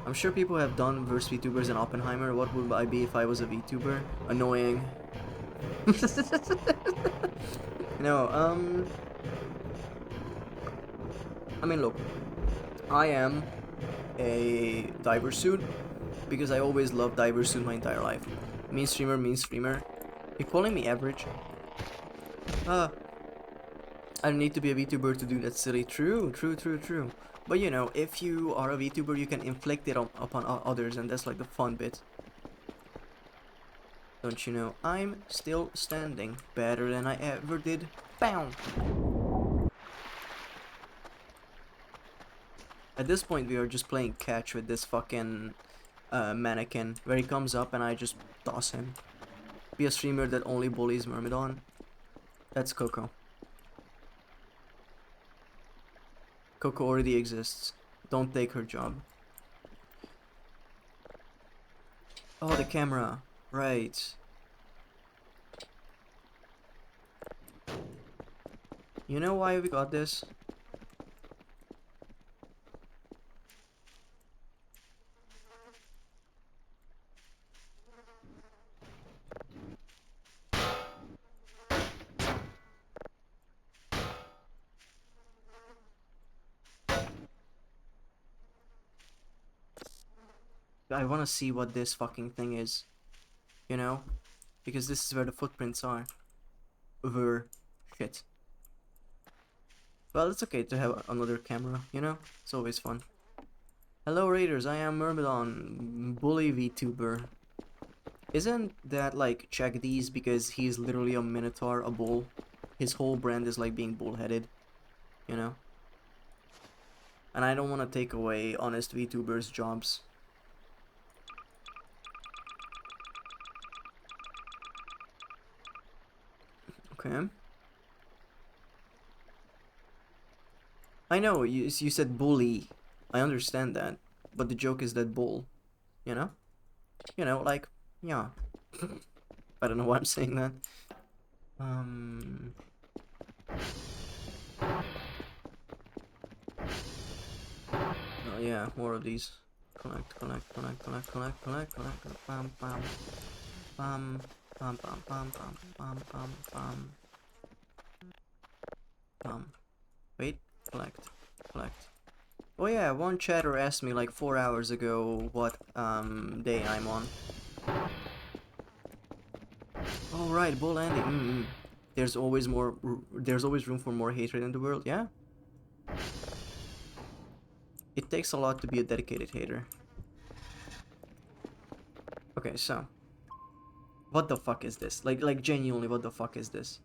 I'm sure people have done verse VTubers in Oppenheimer. What would I be if I was a VTuber? Annoying. No, I mean, look. I am a diver suit because I always loved diver suit my entire life. Mean streamer, mean streamer. You calling me average? I don't need to be a VTuber to do that silly. True. But you know, if you are a VTuber, you can inflict it upon others, and that's like the fun bit. Don't you know? I'm still standing. Better than I ever did. Bam! At this point, we are just playing catch with this fucking mannequin, where he comes up and I just toss him. Be a streamer that only bullies Myrmidon. That's Coco. Coco already exists. Don't take her job. Oh, the camera. Right. You know why we got this? I want to see what this fucking thing is, you know, because this is where the footprints are. Shit. Well, it's okay to have another camera, you know, it's always fun. Hello Raiders, I am Myrmidon, bully VTuber. Isn't that like check these because he's literally a minotaur, a bull? His whole brand is like being bullheaded, you know. And I don't want to take away honest VTubers' jobs. Okay. I know, you said bully. I understand that. But the joke is that bull. You know? You know, like, yeah. I don't know why I'm saying that. Oh yeah, more of these. Collect. Bam, bam. Wait, collect. Oh yeah, one chatter asked me like 4 hours ago what day I'm on. Oh right, Bull Andy. There's always room for more hatred in the world, yeah? It takes a lot to be a dedicated hater. Okay, so what the fuck is this? Like genuinely, what the fuck is this?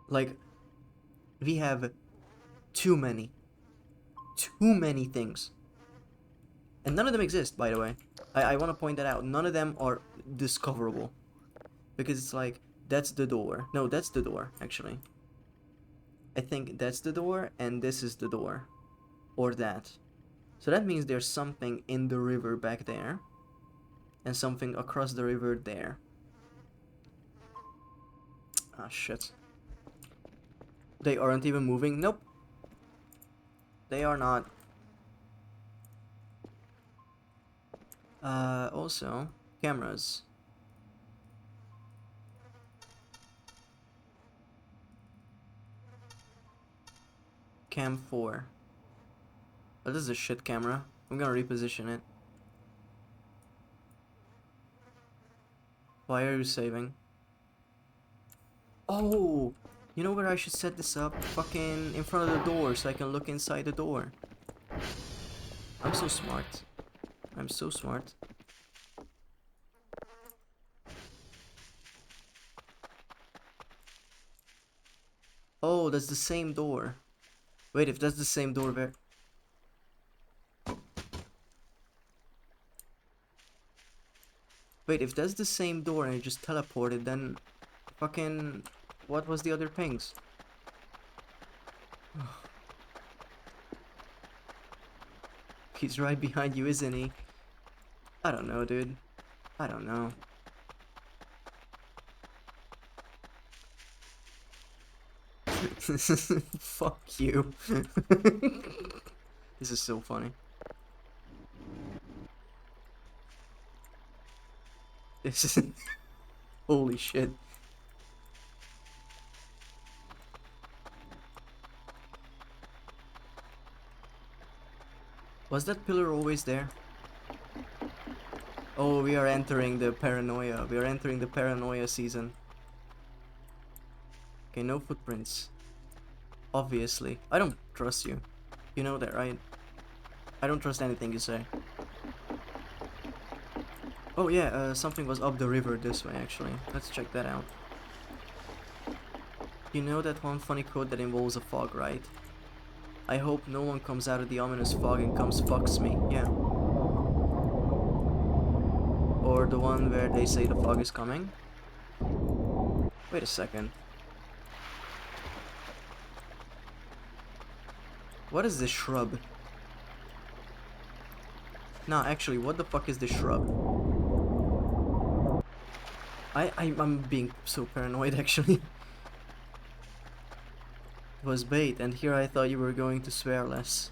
Like, we have too many things. And none of them exist, by the way. I want to point that out. None of them are discoverable. Because it's like, that's the door. No, that's the door, actually. I think that's the door, and this is the door. Or that. So that means there's something in the river back there. And something across the river there. Ah, shit. They aren't even moving? Nope. They are not. Also, cameras. Cam 4. Oh, this is a shit camera. I'm gonna reposition it. Why are you saving? Oh! You know where I should set this up? Fucking in front of the door so I can look inside the door. I'm so smart. I'm so smart. Oh, that's the same door. Wait, if that's the same door, where? Wait, if that's the same door and it just teleported, then fucking what was the other pings? He's right behind you, isn't he? I don't know, dude. I don't know. Fuck you. This is so funny. This is holy shit. Was that pillar always there? Oh, we are entering the paranoia. We are entering the paranoia season. Okay, no footprints. Obviously. I don't trust you. You know that, right? I don't trust anything you say. Oh yeah, something was up the river this way actually. Let's check that out. You know that one funny quote that involves a fog, right? I hope no one comes out of the ominous fog and comes fucks me. Yeah. Or the one where they say the fog is coming. Wait a second. What is this shrub? Nah, actually, what the fuck is this shrub? I'm being so paranoid actually. It was bait, and here I thought you were going to swear less.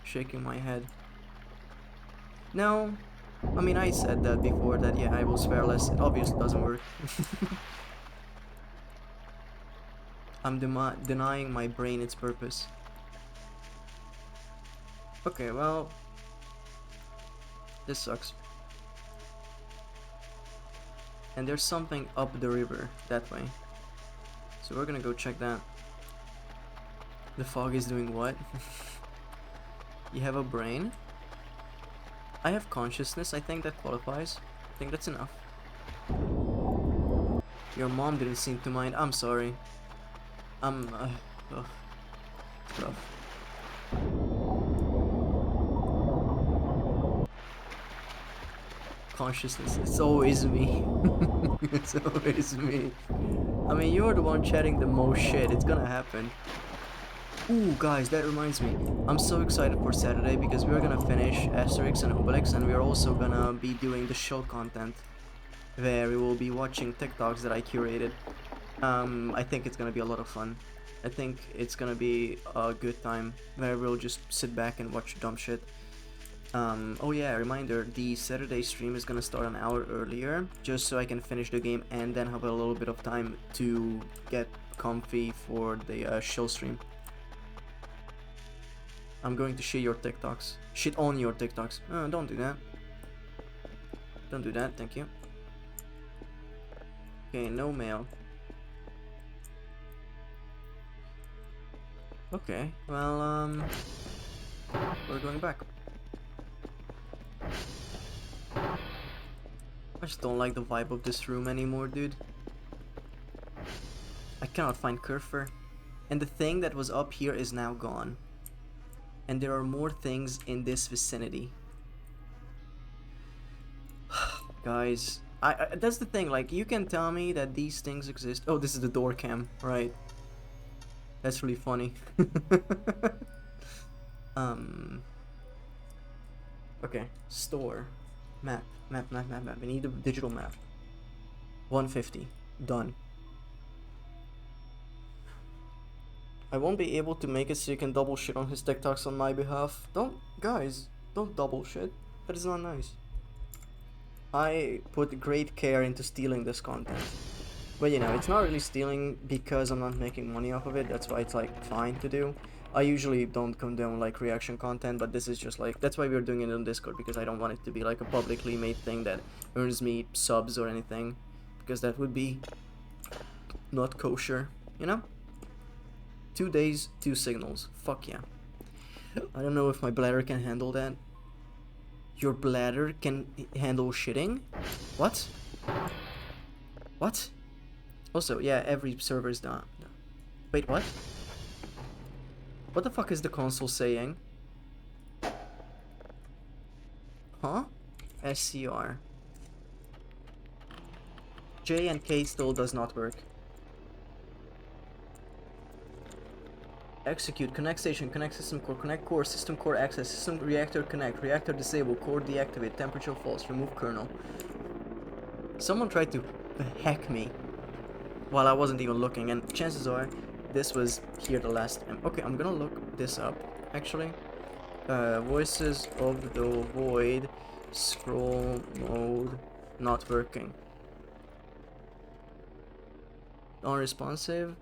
Shaking my head. No, I mean I said that before, that yeah, I will swear less. It obviously doesn't work. I'm denying my brain its purpose. Okay, well, this sucks. And there's something up the river that way, so we're gonna go check that. The fog is doing what? You have a brain? I have consciousness. I think that qualifies. I think that's enough. Your mom didn't seem to mind. I'm sorry. Rough. Consciousness. It's always me. It's always me. I mean, you're the one chatting the most shit. It's gonna happen. Ooh, guys, that reminds me. I'm so excited for Saturday because we're gonna finish Asterix and Obelix, and we're also gonna be doing the show content where we will be watching TikToks that I curated. I think it's gonna be a lot of fun. I think it's gonna be a good time where we'll just sit back and watch dumb shit. Oh yeah, reminder, the Saturday stream is gonna start an hour earlier, just so I can finish the game and then have a little bit of time to get comfy for the show stream. I'm going to shit your TikToks. Shit on your TikToks. Don't do that. Don't do that, thank you. Okay, no mail. Okay, well, we're going back. I just don't like the vibe of this room anymore, dude. I cannot find Kerfer. And the thing that was up here is now gone. And there are more things in this vicinity. Guys, that's the thing, like, you can tell me that these things exist. Oh, this is the door cam, right. That's really funny. Okay, store. Map. We need a digital map. 150. Done. I won't be able to make it so you can double shit on his TikToks on my behalf. Guys, don't double shit. That is not nice. I put great care into stealing this content. But you know, it's not really stealing because I'm not making money off of it. That's why it's like fine to do. I usually don't condone like reaction content, but this is just like, that's why we're doing it on Discord, because I don't want it to be like a publicly made thing that earns me subs or anything, because that would be not kosher, you know? 2 days, 2 signals. Fuck yeah. I don't know if my bladder can handle that. Your bladder can handle shitting? What? What? Also, yeah, every server is done. Wait, what? What the fuck is the console saying? Huh? SCR. J and K still does not work. Execute, connect station, connect system core, system core access, system reactor connect, reactor disable, core deactivate, temperature false, remove kernel. Someone tried to hack me while I wasn't even looking, and chances are this was here the last time. Okay, I'm gonna look this up actually. Voices of the void, scroll mode, not working. Unresponsive.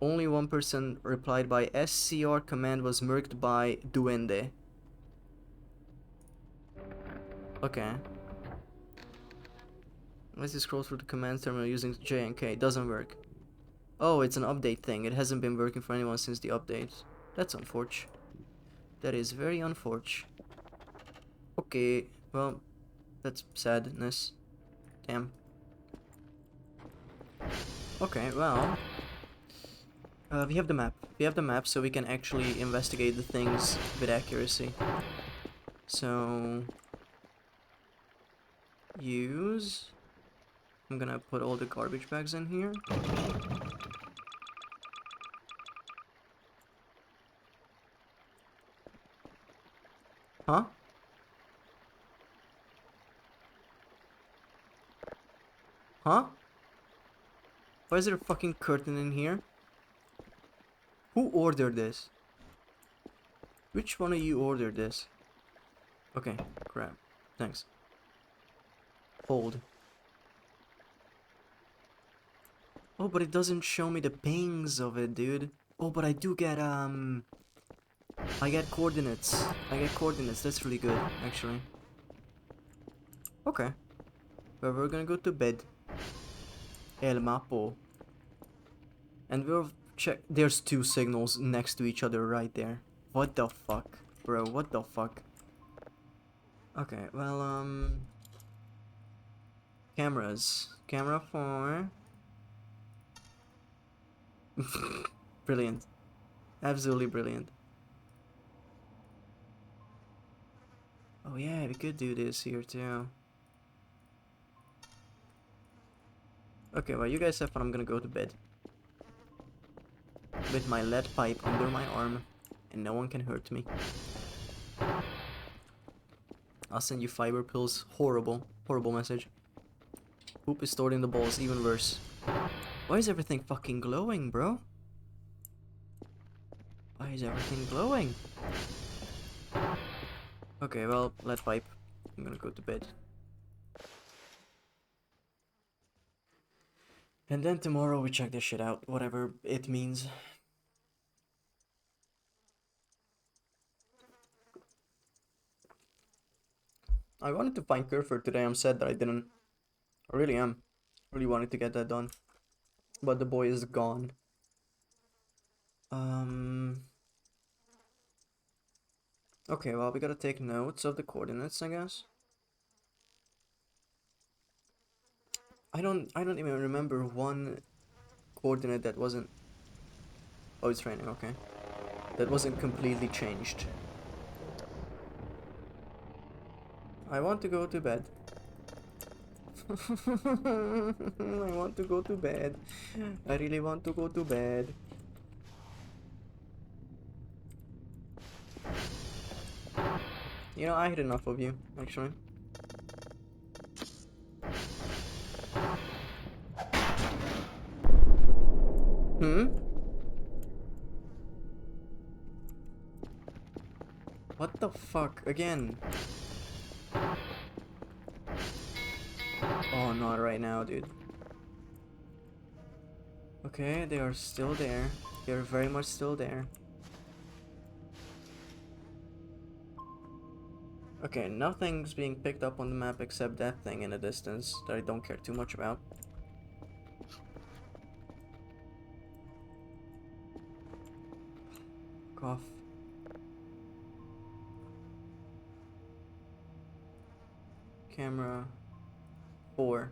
Only one person replied by SCR command was merged by Duende. Okay. Let's just scroll through the command terminal using J and K. It doesn't work. Oh, it's an update thing. It hasn't been working for anyone since the update. That's unfortunate. That is very unfortunate. Okay, well, that's sadness. Damn. Okay, well, we have the map. We have the map, so we can actually investigate the things with accuracy. So, use. I'm gonna put all the garbage bags in here. Huh? Huh? Why is there a fucking curtain in here? Who ordered this? Which one of you ordered this? Okay, crap. Thanks. Hold. Oh, but it doesn't show me the pings of it, dude. Oh, but I do get, I get coordinates. I get coordinates. That's really good, actually. Okay. Well, we're gonna go to bed. El Mapo. And we'll check. There's two signals next to each other right there. What the fuck? Bro, what the fuck? Okay, well, cameras. Camera 4. Brilliant. Absolutely brilliant. Oh yeah, we could do this here too. Okay, well, you guys have fun. I'm gonna go to bed. With my lead pipe under my arm. And no one can hurt me. I'll send you fiber pills. Horrible. Horrible message. Poop is stored in the balls. Even worse. Why is everything fucking glowing, bro? Why is everything glowing? Okay, well, lead pipe. I'm gonna go to bed. And then tomorrow we check this shit out, whatever it means. I wanted to find Kerfur today. I'm sad that I didn't. I really am. Really wanted to get that done. But the boy is gone. Okay, well, we gotta take notes of the coordinates, I guess. I don't even remember one coordinate that wasn't. Oh, it's raining, okay. That wasn't completely changed. I want to go to bed. I want to go to bed. I really want to go to bed. You know, I had enough of you, actually. What the fuck? Again? Oh, not right now, dude. Okay, they are still there. They are very much still there. Okay, nothing's being picked up on the map except that thing in the distance that I don't care too much about. Cough. Camera 4.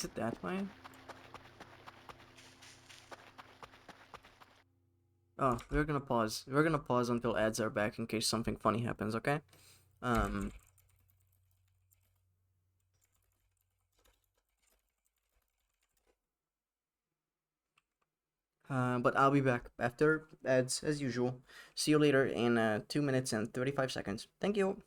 Is it that way? Oh, we're gonna pause. We're gonna pause until ads are back in case something funny happens, okay? But I'll be back after ads as usual. See you later in 2 minutes and 35 seconds. Thank you.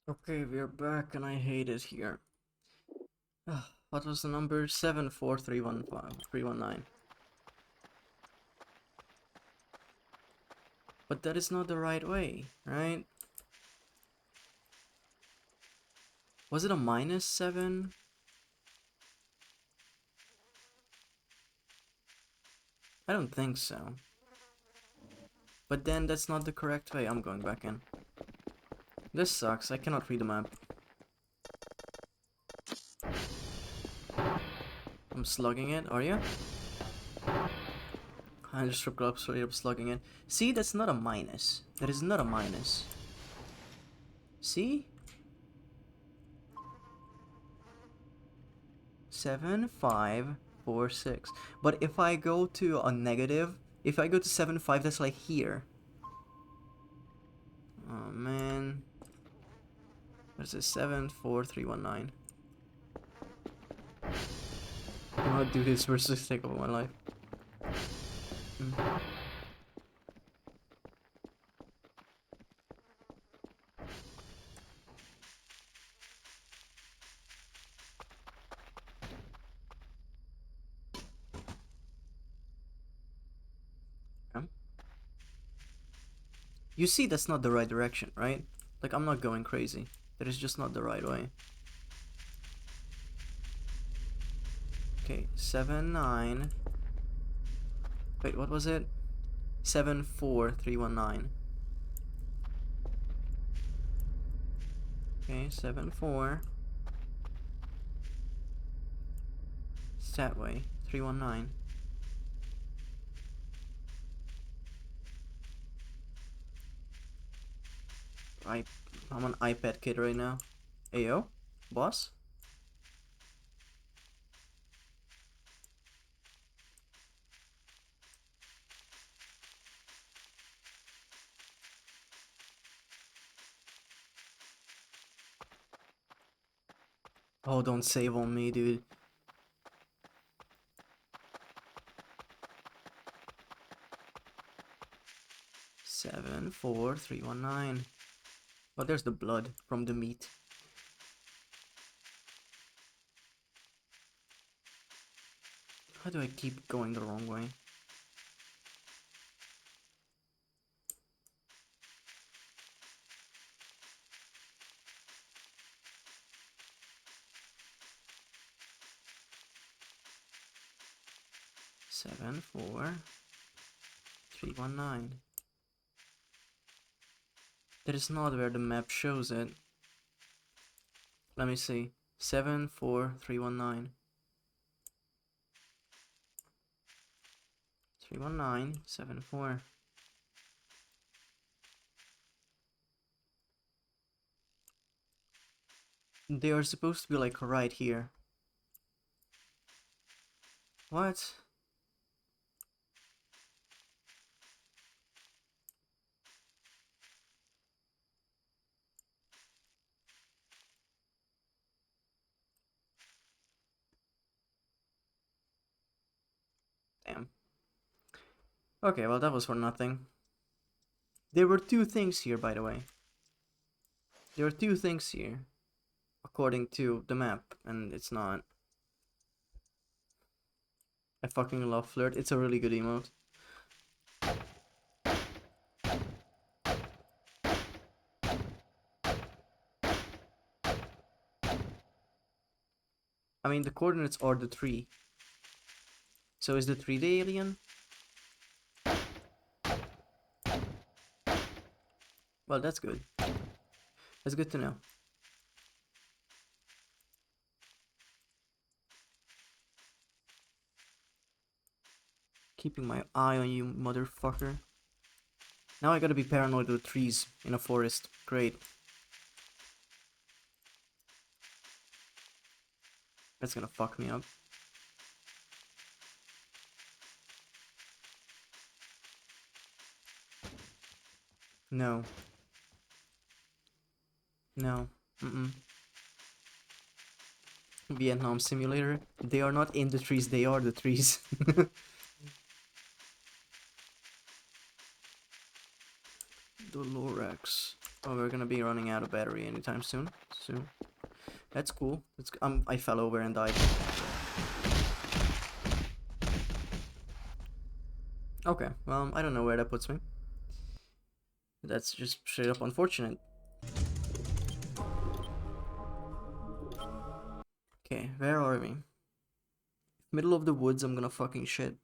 Okay, we're back and I hate it here. What was the number? 74315 But that is not the right way, right? Was it a -7? I don't think so. But then that's not the correct way. I'm going back in. This sucks. I cannot read the map. I'm slugging it, are you? I just straight up slugging it. See, that's not a minus. That is not a minus. See? 7, 5, 4, 6. But if I go to a negative, if I go to 7, 5, that's like here. Oh man. What is it? 7, 4, 3, 1, 9. I cannot do this for the sake of my life. You see, that's not the right direction, right? Like, I'm not going crazy. That is just not the right way. Okay, 7, 9. Wait, what was it? 7, 4, 3, 1, 9. Okay, 7-4. Statway, 319. I'm an iPad kid right now. Ayo, boss? Oh, don't save on me, dude. Seven, 4, 319. Oh, there's the blood from the meat. How do I keep going the wrong way? Seven, 4, 319. That is not where the map shows it. Let me see. 7, 4, 319. 319, 7, 4. They are supposed to be like right here. What? Damn. Okay, well that was for nothing. There were two things here, by the way. There are two things here, according to the map, and it's not. I fucking love Flirt. It's a really good emote. I mean, the coordinates are the 3. So is the 3 the alien? Well, that's good. That's good to know. Keeping my eye on you, motherfucker. Now I gotta be paranoid with trees in a forest. Great. That's gonna fuck me up. No. No. Vietnam Simulator. They are not in the trees, they are the trees. The Lorax. Oh, we're gonna be running out of battery anytime soon. That's cool. I fell over and died. Okay, well, I don't know where that puts me. That's just straight up unfortunate. Okay, where are we? Middle of the woods, I'm gonna fucking shit.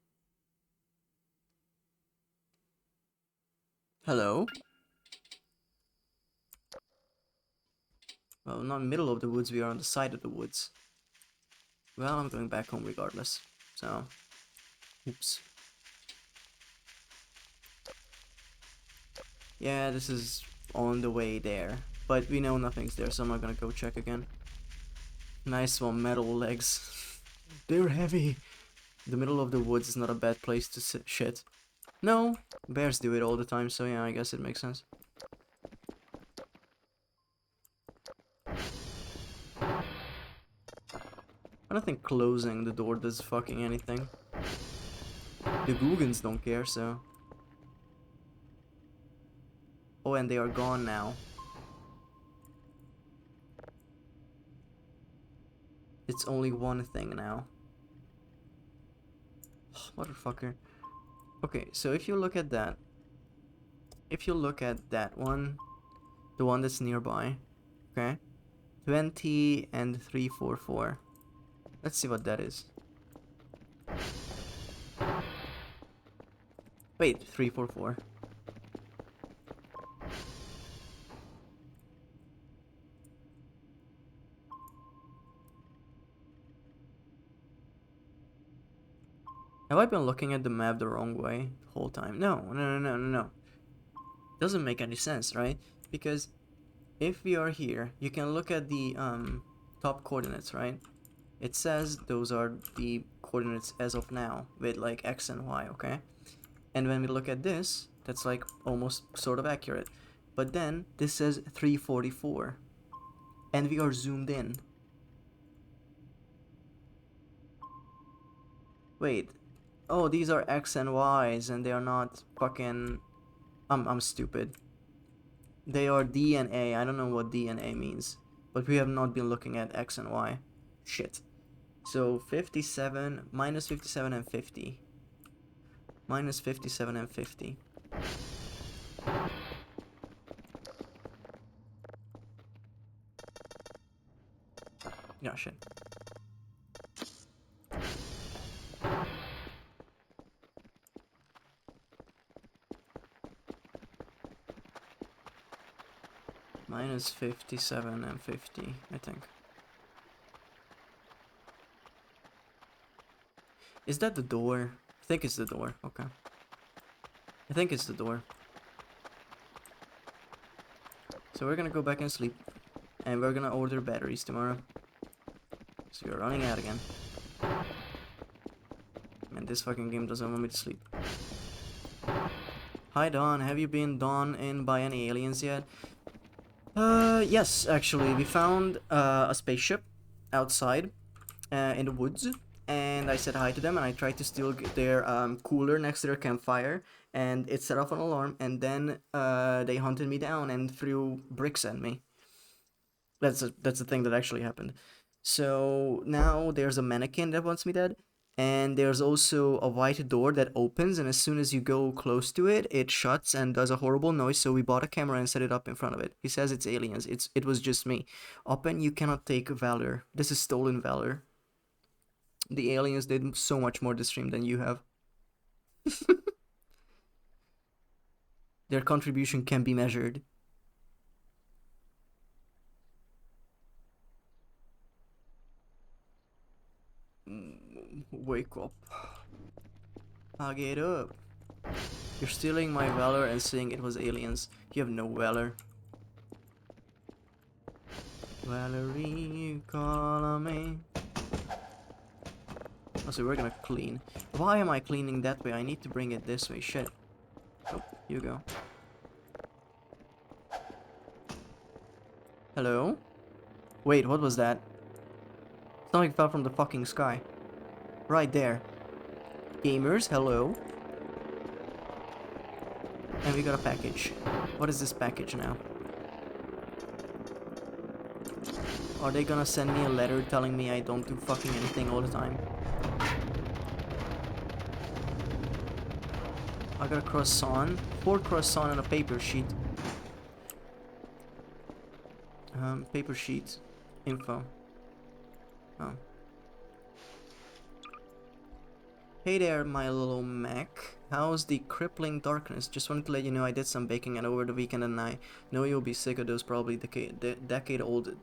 Hello? Well, not middle of the woods, we are on the side of the woods. Well, I'm going back home regardless. So, oops. Yeah, this is on the way there. But we know nothing's there, so I'm not gonna go check again. Nice one, metal legs. They're heavy. The middle of the woods is not a bad place to sit shit. No, bears do it all the time, so yeah, I guess it makes sense. I don't think closing the door does fucking anything. The Googans don't care, so... Oh, and they are gone now. It's only one thing now. Oh, motherfucker. Okay, so if you look at that... If you look at that one... The one that's nearby. Okay? 20 and 344. Let's see what that is. Wait, 344. Have I been looking at the map the wrong way the whole time? No. Doesn't make any sense, right? Because if we are here, you can look at the top coordinates, right? It says those are the coordinates as of now with like X and Y, okay? And when we look at this, that's like almost sort of accurate. But then this says 344 and we are zoomed in. Wait. Oh, these are X and Y's and they are not fucking... I'm stupid. They are D and A. I don't know what D and A means. But we have not been looking at X and Y. Shit. So 57, minus 57 and 50. Minus 57 and 50. Yeah, shit. Minus 57 and 50, I think. Is that the door? I think it's the door. Okay. I think it's the door. So we're gonna go back and sleep. And we're gonna order batteries tomorrow. So we're running out again. Man, this fucking game doesn't want me to sleep. Hi Don, have you been done in by any aliens yet? Yes, actually, we found a spaceship outside in the woods, and I said hi to them, and I tried to steal their cooler next to their campfire, and it set off an alarm, and then they hunted me down and threw bricks at me. That's the thing that actually happened. So now there's a mannequin that wants me dead. And there's also a white door that opens, and as soon as you go close to it, it shuts and does a horrible noise, so we bought a camera and set it up in front of it. He says it's aliens. It was just me. Open, you cannot take valor. This is stolen valor. The aliens did so much more this stream than you have. Their contribution can be measured. Wake up. I'll get up. You're stealing my valor and saying it was aliens. You have no valor. Valerie, call on me. Oh, so we're gonna clean. Why am I cleaning that way? I need to bring it this way. Shit. Oh, you go. Hello? Wait, what was that? Something fell from the fucking sky. Right there. Gamers, hello. And we got a package. What is this package now? Are they gonna send me a letter telling me I don't do fucking anything all the time? I got a croissant. 4 croissant and a paper sheet. Paper sheet. Info. Oh. Hey there, my little Mac. How's the crippling darkness? Just wanted to let you know I did some baking and over the weekend, and I know you'll be sick of those probably decade-old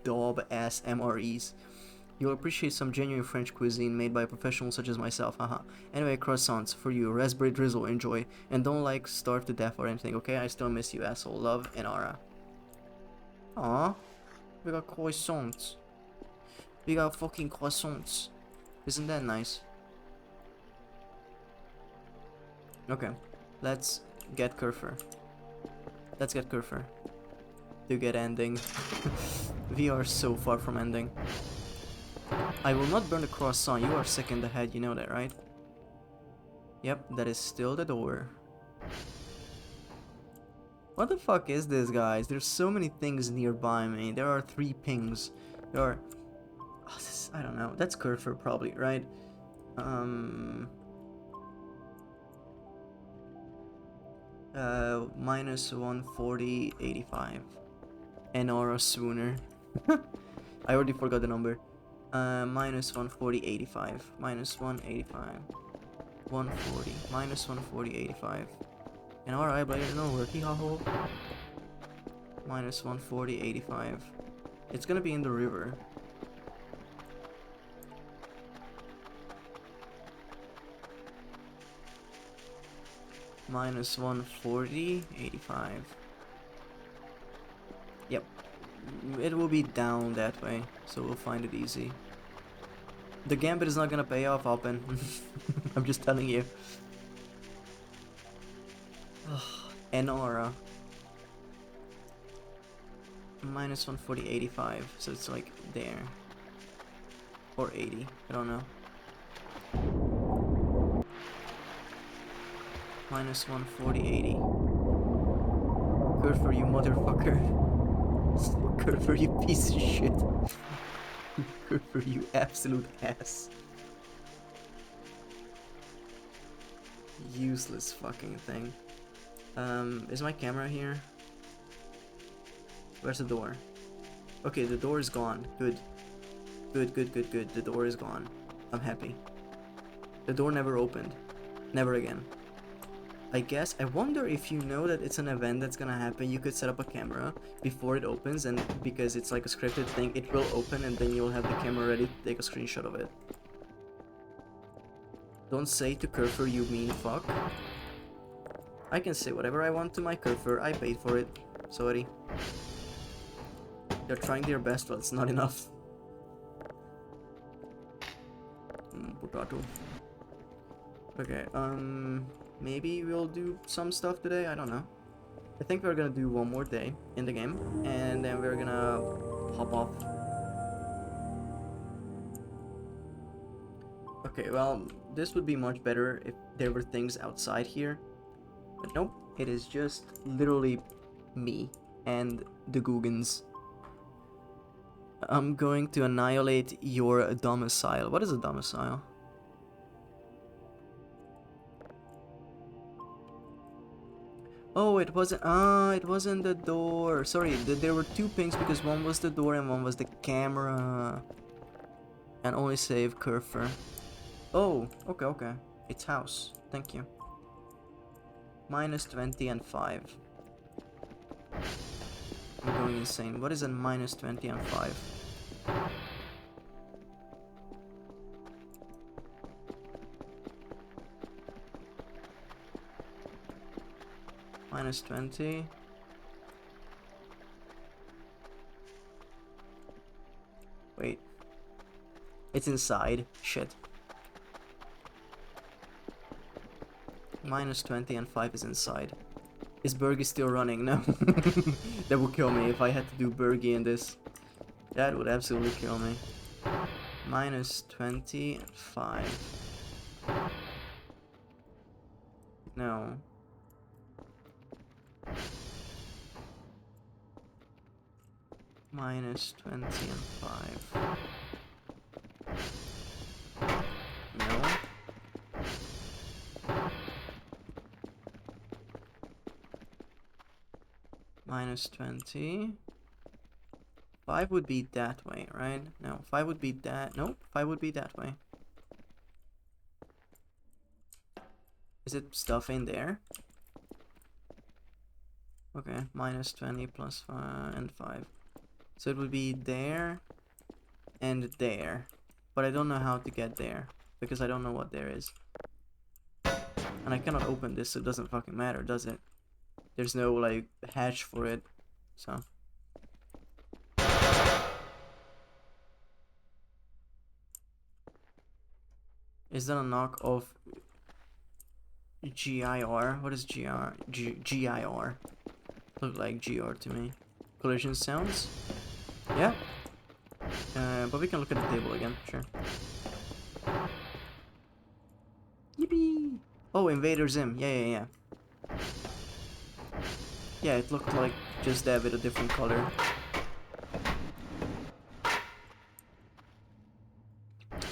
daub-ass MREs. You'll appreciate some genuine French cuisine made by professionals such as myself, haha. Anyway, croissants for you, raspberry drizzle, enjoy. And don't like starve to death or anything, okay? I still miss you, asshole. Love, and Ara. Aww. We got croissants. We got fucking croissants. Isn't that nice? Okay, let's get Kerfer. Let's get Kerfer. To get ending. We are so far from ending. I will not burn the croissant. You are sick in the head, you know that, right? Yep, that is still the door. What the fuck is this, guys? There's so many things nearby me. There are 3 pings. There are... Oh, I don't know. That's Kerfer probably, right? Minus 140, 85. Enora Swooner. I already forgot the number. Minus 140, 85. Minus 185. 140. Minus 140, 85. Enora, I blame no worky haho. Minus 140, 85. It's gonna be in the river. Minus 140, 85. Yep. It will be down that way, so we'll find it easy. The gambit is not gonna pay off, Alpin. I'm just telling you. Enora. Minus 140, 85. So it's like there. Or 80. I don't know. Minus 140, 80. Good for you, motherfucker. Good for you, piece of shit. Good for you, absolute ass. Useless fucking thing. Is my camera here? Where's the door? Okay, the door is gone. Good. Good. The door is gone. I'm happy. The door never opened. Never again. I guess, I wonder if you know that it's an event that's gonna happen, you could set up a camera before it opens, and because it's like a scripted thing, it will open and then you'll have the camera ready to take a screenshot of it. Don't say to Curfer, you mean fuck. I can say whatever I want to my Curfer, I paid for it. Sorry. They're trying their best, but it's not enough. Potato. Okay, maybe we'll do some stuff today, I don't know. I think we're gonna do one more day in the game, and then we're gonna hop off. Okay, well, this would be much better if there were things outside here. But nope, it is just literally me and the Googans. I'm going to annihilate your domicile. What is a domicile? Oh, it wasn't. It wasn't the door. Sorry, there were two pings because one was the door and one was the camera. And only save Curfer. Oh, okay. It's house. Thank you. Minus 20 and 5. I'm going insane. What is a minus 20 and 5? Minus 20. Wait. It's inside. Shit. Minus 20 and 5 is inside. Is Bergie still running? No. That would kill me if I had to do Bergie in this. That would absolutely kill me. Minus 20 and 5. No. Minus 20 and 5. No. Minus 20. 5 would be that way, right? No, 5 would be that. Nope, 5 would be that way. Is it stuff in there? Okay, minus 20 plus 5 and 5. So it would be there and there. But I don't know how to get there because I don't know what there is. And I cannot open this, so it doesn't fucking matter, does it? There's no like hatch for it, so. Is that a knock of GIR? What is GIR? GIR. Look like GR to me. Collision sounds? Yeah. But we can look at the table again, sure. Yippee! Oh, Invader Zim. Yeah. Yeah, it looked like just that with a different color.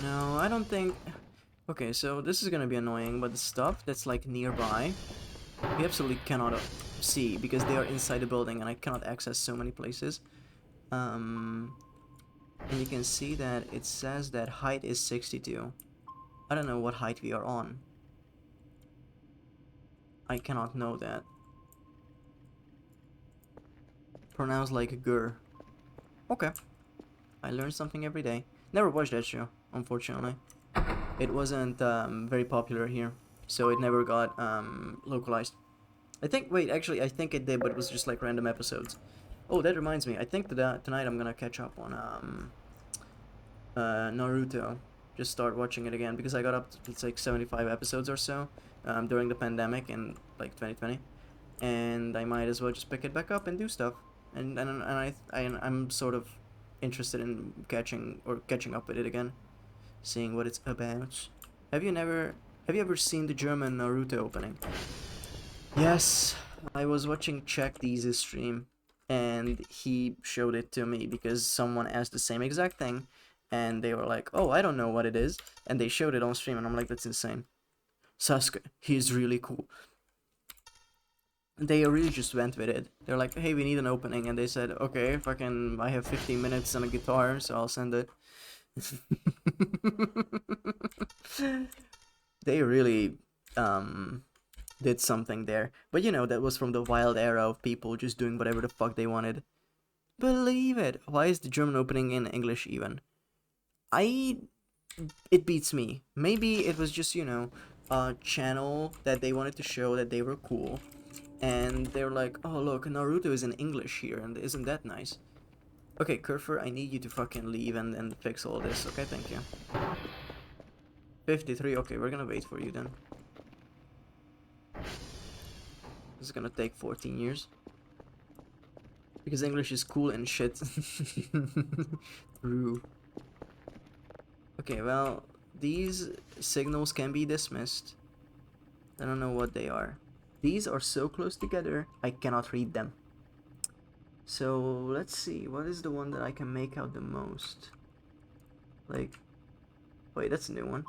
No, I don't think... Okay, so this is gonna be annoying, but the stuff that's like nearby, we absolutely cannot see because they are inside the building and I cannot access so many places. And you can see that it says that height is 62. I don't know what height we are on. I cannot know that. Pronounced like a gur. Okay. I learn something every day. Never watched that show, unfortunately. It wasn't very popular here. so it never got localized. I think. Wait, actually, I think it did, but it was just like random episodes. Oh, that reminds me. I think tonight I'm gonna catch up on Naruto. Just start watching it again because I got up to it's like 75 episodes or so during the pandemic in like 2020, and I might as well just pick it back up and do stuff. I'm sort of interested in catching up with it again, seeing what it's about. Have you ever seen the German Naruto opening? Yes, I was watching Check D's stream, and he showed it to me because someone asked the same exact thing, and they were like, "Oh, I don't know what it is," and they showed it on stream, and I'm like, "That's insane." Sasuke, he's really cool. They really just went with it. They're like, "Hey, we need an opening," and they said, "Okay, I have 15 minutes and a guitar, so I'll send it." They really did something there. But you know, that was from the wild era of people just doing whatever the fuck they wanted. Believe it. Why is the German opening in English even? It beats me. Maybe it was just, you know, a channel that they wanted to show that they were cool. And they were like, "Oh look, Naruto is in English here, and isn't that nice?" Okay, Kerfer, I need you to fucking leave and fix all this. Okay, thank you. 53, okay, we're gonna wait for you then. This is gonna take 14 years. Because English is cool and shit. True. Okay, well, these signals can be dismissed. I don't know what they are. These are so close together, I cannot read them. So, let's see, what is the one that I can make out the most? Like, wait, that's a new one.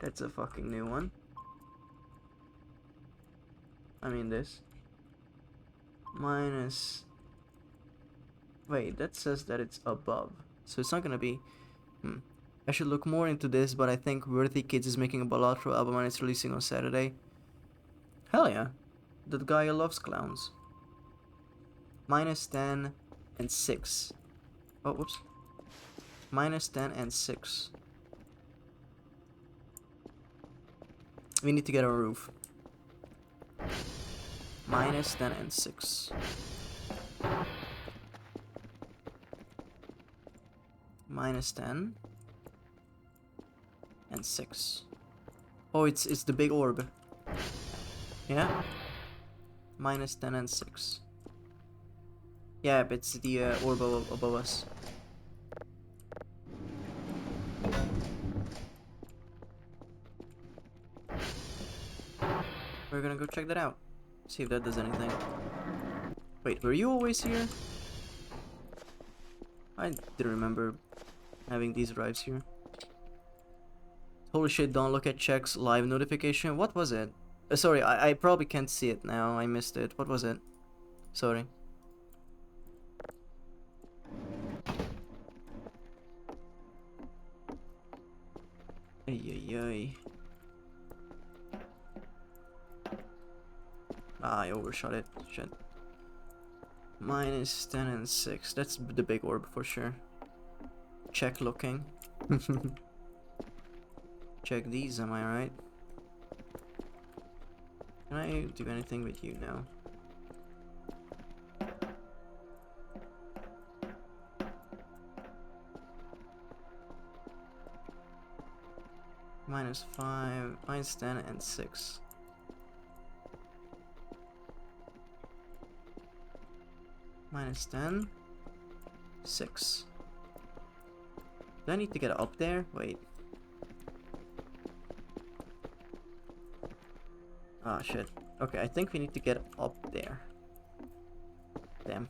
That's a fucking new one. I mean this. Minus... Wait, that says that it's above. So it's not gonna be... I should look more into this, but I think Worthy Kids is making a Balatro album and it's releasing on Saturday. Hell yeah. That guy loves clowns. Minus 10 and 6. Oh, whoops. Minus 10 and 6. We need to get a roof. Minus 10 and 6. Minus 10 and 6. Oh, it's the big orb. Yeah? Minus 10 and 6. Yeah, but it's the orb above us. We're gonna go check that out. See if that does anything. Wait, were you always here? I didn't remember having these drives here. Holy shit, don't look at Check's live notification. What was it? Sorry, I probably can't see it now. I missed it. What was it? Sorry. Ay, ay, ay. Ah, I overshot it. Shit. Minus 10 and 6. That's the big orb for sure. Check looking. Check these, am I right? Can I do anything with you now? Minus 5, minus 10 and 6. Minus 10, 6. Do I need to get up there? Wait. Ah, shit. Okay, I think we need to get up there. Damn.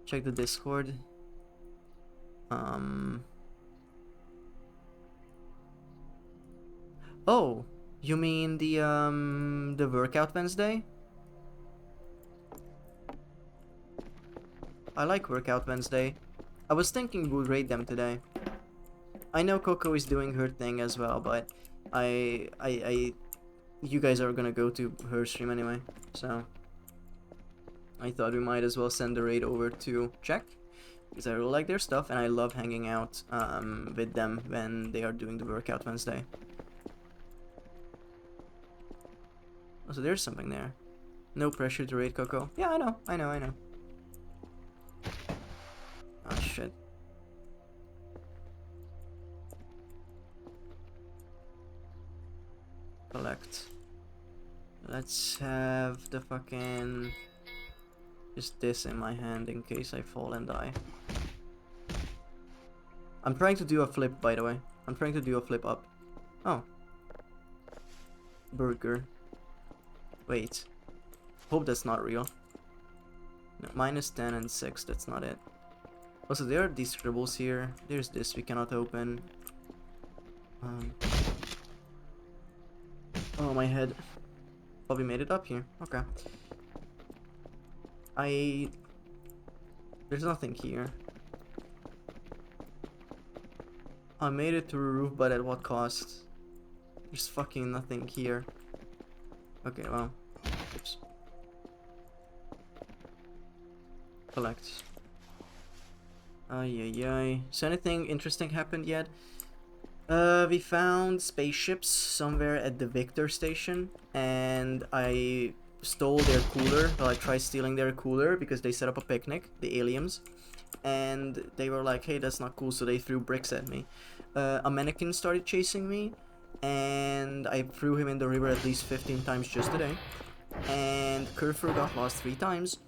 Check the Discord. Oh, you mean the Workout Wednesday? I like Workout Wednesday. I was thinking we'll raid them today. I know Coco is doing her thing as well, but you guys are gonna go to her stream anyway, so I thought we might as well send the raid over to Check. because I really like their stuff and I love hanging out with them when they are doing the Workout Wednesday. Oh, so there's something there. No pressure to raid Coco. Yeah, I know. Oh shit. Collect. Let's have the fucking... just this in my hand in case I fall and die. I'm trying to do a flip, by the way. I'm trying to do a flip up. Oh. Burger. Wait. Hope that's not real. No, -10 and 6, that's not it. Also, there are these scribbles here. There's this we cannot open. Oh, my head. Probably made it up here. Okay. There's nothing here. I made it to the roof, but at what cost? There's fucking nothing here. Okay, well. Oops. Collect. Ay. So anything interesting happened yet? We found spaceships somewhere at the Victor station, and I stole their cooler. Well, I tried stealing their cooler because they set up a picnic, the aliens, and they were like, hey, that's not cool, so they threw bricks at me. A mannequin started chasing me, and I threw him in the river at least 15 times just today. And Kurfur got lost 3 times,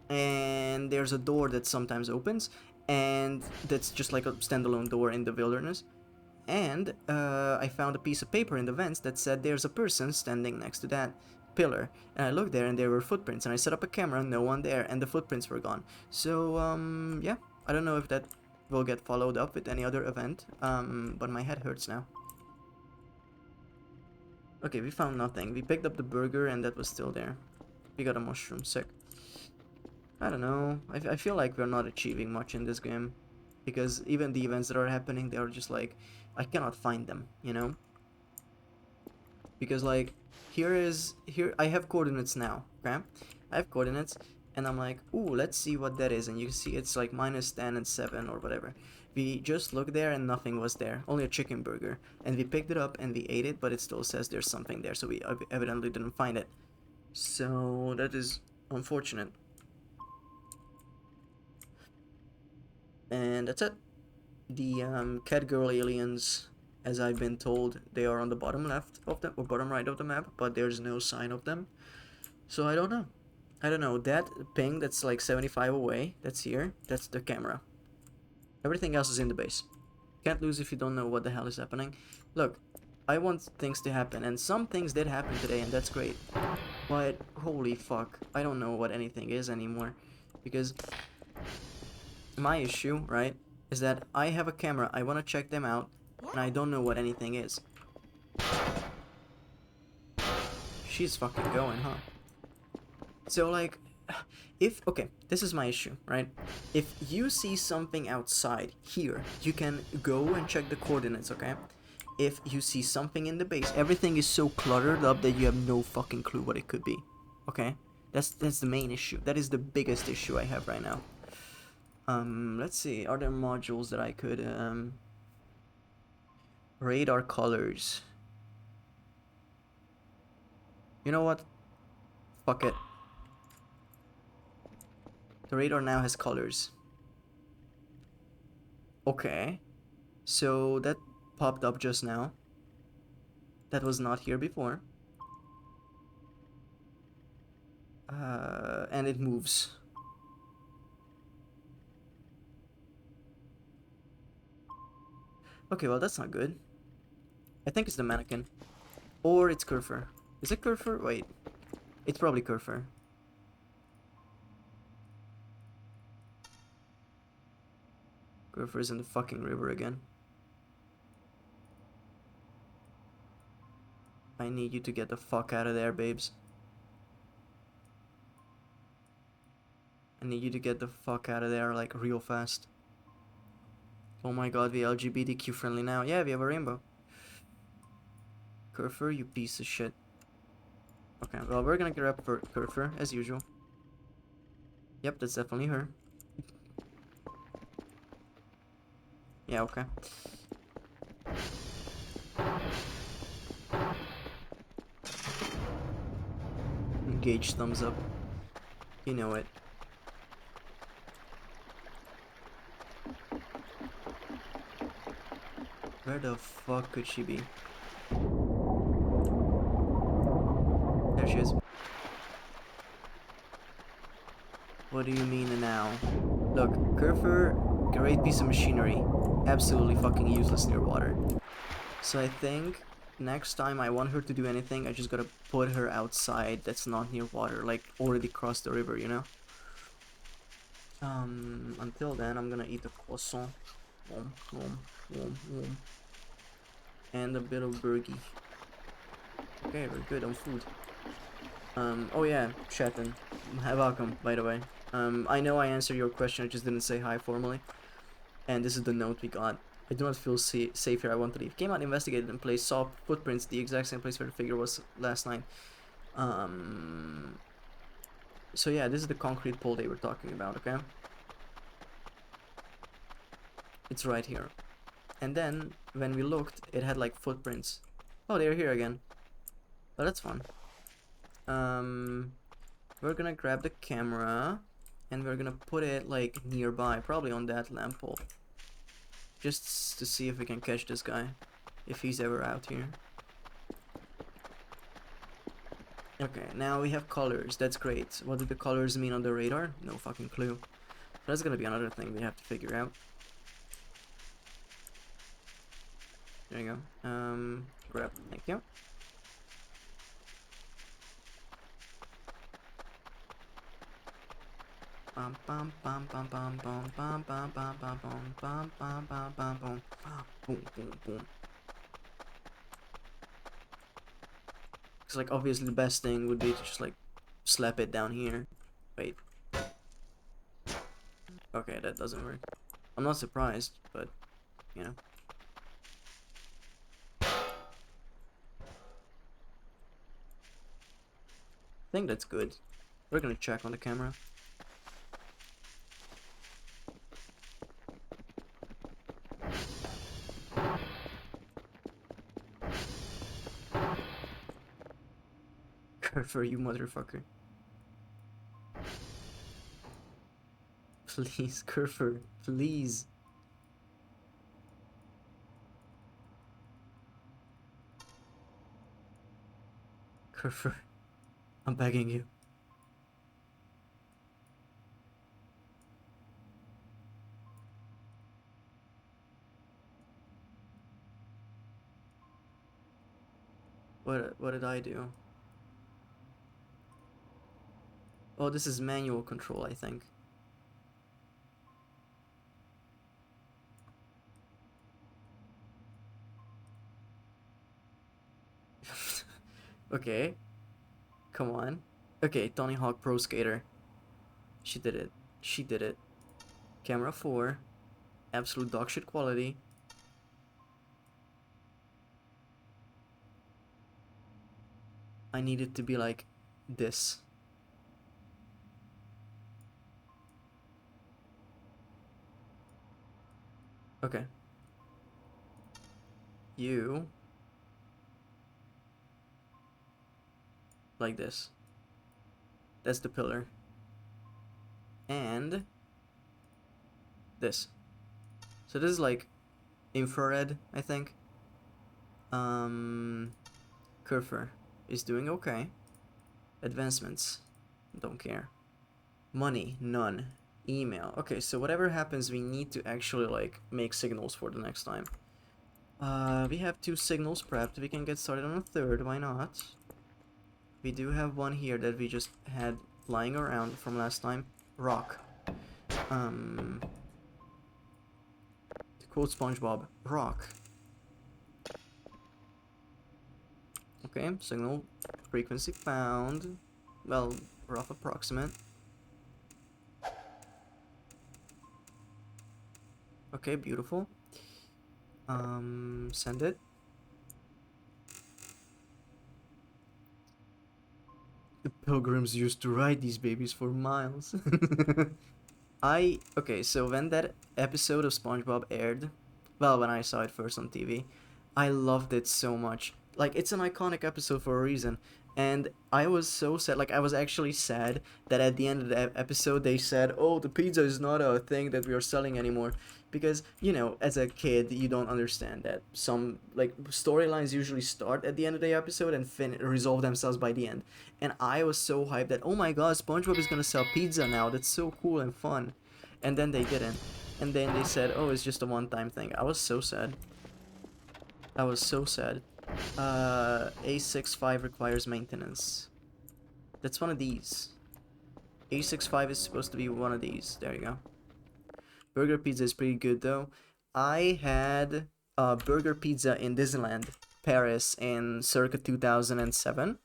and there's a door that sometimes opens, and that's just like a standalone door in the wilderness. And I found a piece of paper in the vents that said there's a person standing next to that pillar. And I looked there and there were footprints, and I set up a camera, no one there, and the footprints were gone. So, yeah, I don't know if that will get followed up with any other event, but my head hurts now. Okay, we found nothing. We picked up the burger and that was still there. We got a mushroom, sick. I don't know, I feel like we're not achieving much in this game. Because even the events that are happening, they are just like, I cannot find them, you know? Because like, here I have coordinates now, okay? I have coordinates, and I'm like, ooh, let's see what that is, and you can see it's like -10 and 7 or whatever. We just looked there and nothing was there, only a chicken burger. And we picked it up and we ate it, but it still says there's something there, so we evidently didn't find it. So, that is unfortunate. And that's it. The cat girl aliens, as I've been told, they are on the bottom left of the, or bottom right of the map, but there's no sign of them. So I don't know. That ping that's like 75 away, that's here, that's the camera. Everything else is in the base. Can't lose if you don't know what the hell is happening. Look, I want things to happen, and some things did happen today, and that's great. But holy fuck, I don't know what anything is anymore. Because my issue, right, is that I have a camera, I want to check them out, and I don't know what anything is. She's fucking going, huh? So, like, okay, this is my issue, right? If you see something outside here, you can go and check the coordinates, okay? If you see something in the base, everything is so cluttered up that you have no fucking clue what it could be, okay? That's the main issue. That is the biggest issue I have right now. Let's see, are there modules that I could, radar colors. You know what? Fuck it. The radar now has colors. Okay. So that popped up just now. That was not here before. And it moves. Okay, well that's not good. I think it's the mannequin. Or it's Kurfur. Is it Kurfur? Wait. It's probably Kurfur. Kurfur's in the fucking river again. I need you to get the fuck out of there, babes. I need you to get the fuck out of there, like, real fast. Oh my god, we LGBTQ friendly now. Yeah, we have a rainbow. Kurfur, you piece of shit. Okay, well, we're gonna grab Kurfur, as usual. Yep, that's definitely her. Yeah, okay. Engage thumbs up. You know it. Where the fuck could she be? There she is. What do you mean now? Look, Kerfer, great piece of machinery. Absolutely fucking useless near water. So I think next time I want her to do anything, I just gotta put her outside that's not near water, like already crossed the river, you know? Until then, I'm gonna eat a croissant. Wom, wom, wom, wom. And a bit of burgie. Okay, we're good on food. Oh yeah, Shatton. Welcome, by the way. I know I answered your question, I just didn't say hi formally. And this is the note we got. I do not feel safe here, I want to leave. Came out, investigated in place, saw footprints, the exact same place where the figure was last night. So yeah, this is the concrete pole they were talking about, okay? It's right here. And then, when we looked, it had like footprints. Oh, they're here again. Oh, that's fun. We're gonna grab the camera and we're gonna put it like nearby, probably on that lamp pole. Just to see if we can catch this guy, if he's ever out here. Okay, now we have colors, that's great. What do the colors mean on the radar? No fucking clue. That's gonna be another thing we have to figure out. There you go. Grab, thank you. Bum bum bum bum bum bum bum bum bum bum bum bum bum bum bum bum. Boom boom boom. It's like obviously the best thing would be to just like slap it down here. Wait. Okay, that doesn't work. I'm not surprised, but you know. I think that's good. We're gonna check on the camera. For you motherfucker. Please, Kerfer, please. Kerfer, I'm begging you. What did I do? Oh, this is manual control, I think. Okay. Come on. Okay, Tony Hawk Pro Skater. She did it. She did it. Camera 4. Absolute dog shit quality. I need it to be like this. Okay. You like this. That's the pillar. And this. So this is like infrared, I think. Kerfer is doing okay. Advancements, don't care. Money, none. Email. Okay, so whatever happens, we need to actually like make signals for the next time. We have 2 signals prepped. We can get started on a 3rd, why not? We do have one here that we just had lying around from last time. Rock. To quote SpongeBob, rock. Okay, signal frequency found. Well, rough approximate. Okay, beautiful. Send it. The pilgrims used to ride these babies for miles. Okay, so when that episode of SpongeBob aired, well, when I saw it first on TV, I loved it so much. Like, it's an iconic episode for a reason. And I was so sad. Like, I was actually sad that at the end of the episode they said, "Oh, the pizza is not a thing that we are selling anymore." Because, you know, as a kid, you don't understand that some, like, storylines usually start at the end of the episode and resolve themselves by the end. And I was so hyped that, oh my god, SpongeBob is gonna sell pizza now. That's so cool and fun. And then they didn't. And then they said, oh, it's just a one-time thing. I was so sad. I was so sad. A65 requires maintenance. That's one of these. A65 is supposed to be one of these. There you go. Burger pizza is pretty good though. I had burger pizza in Disneyland Paris in circa 2007,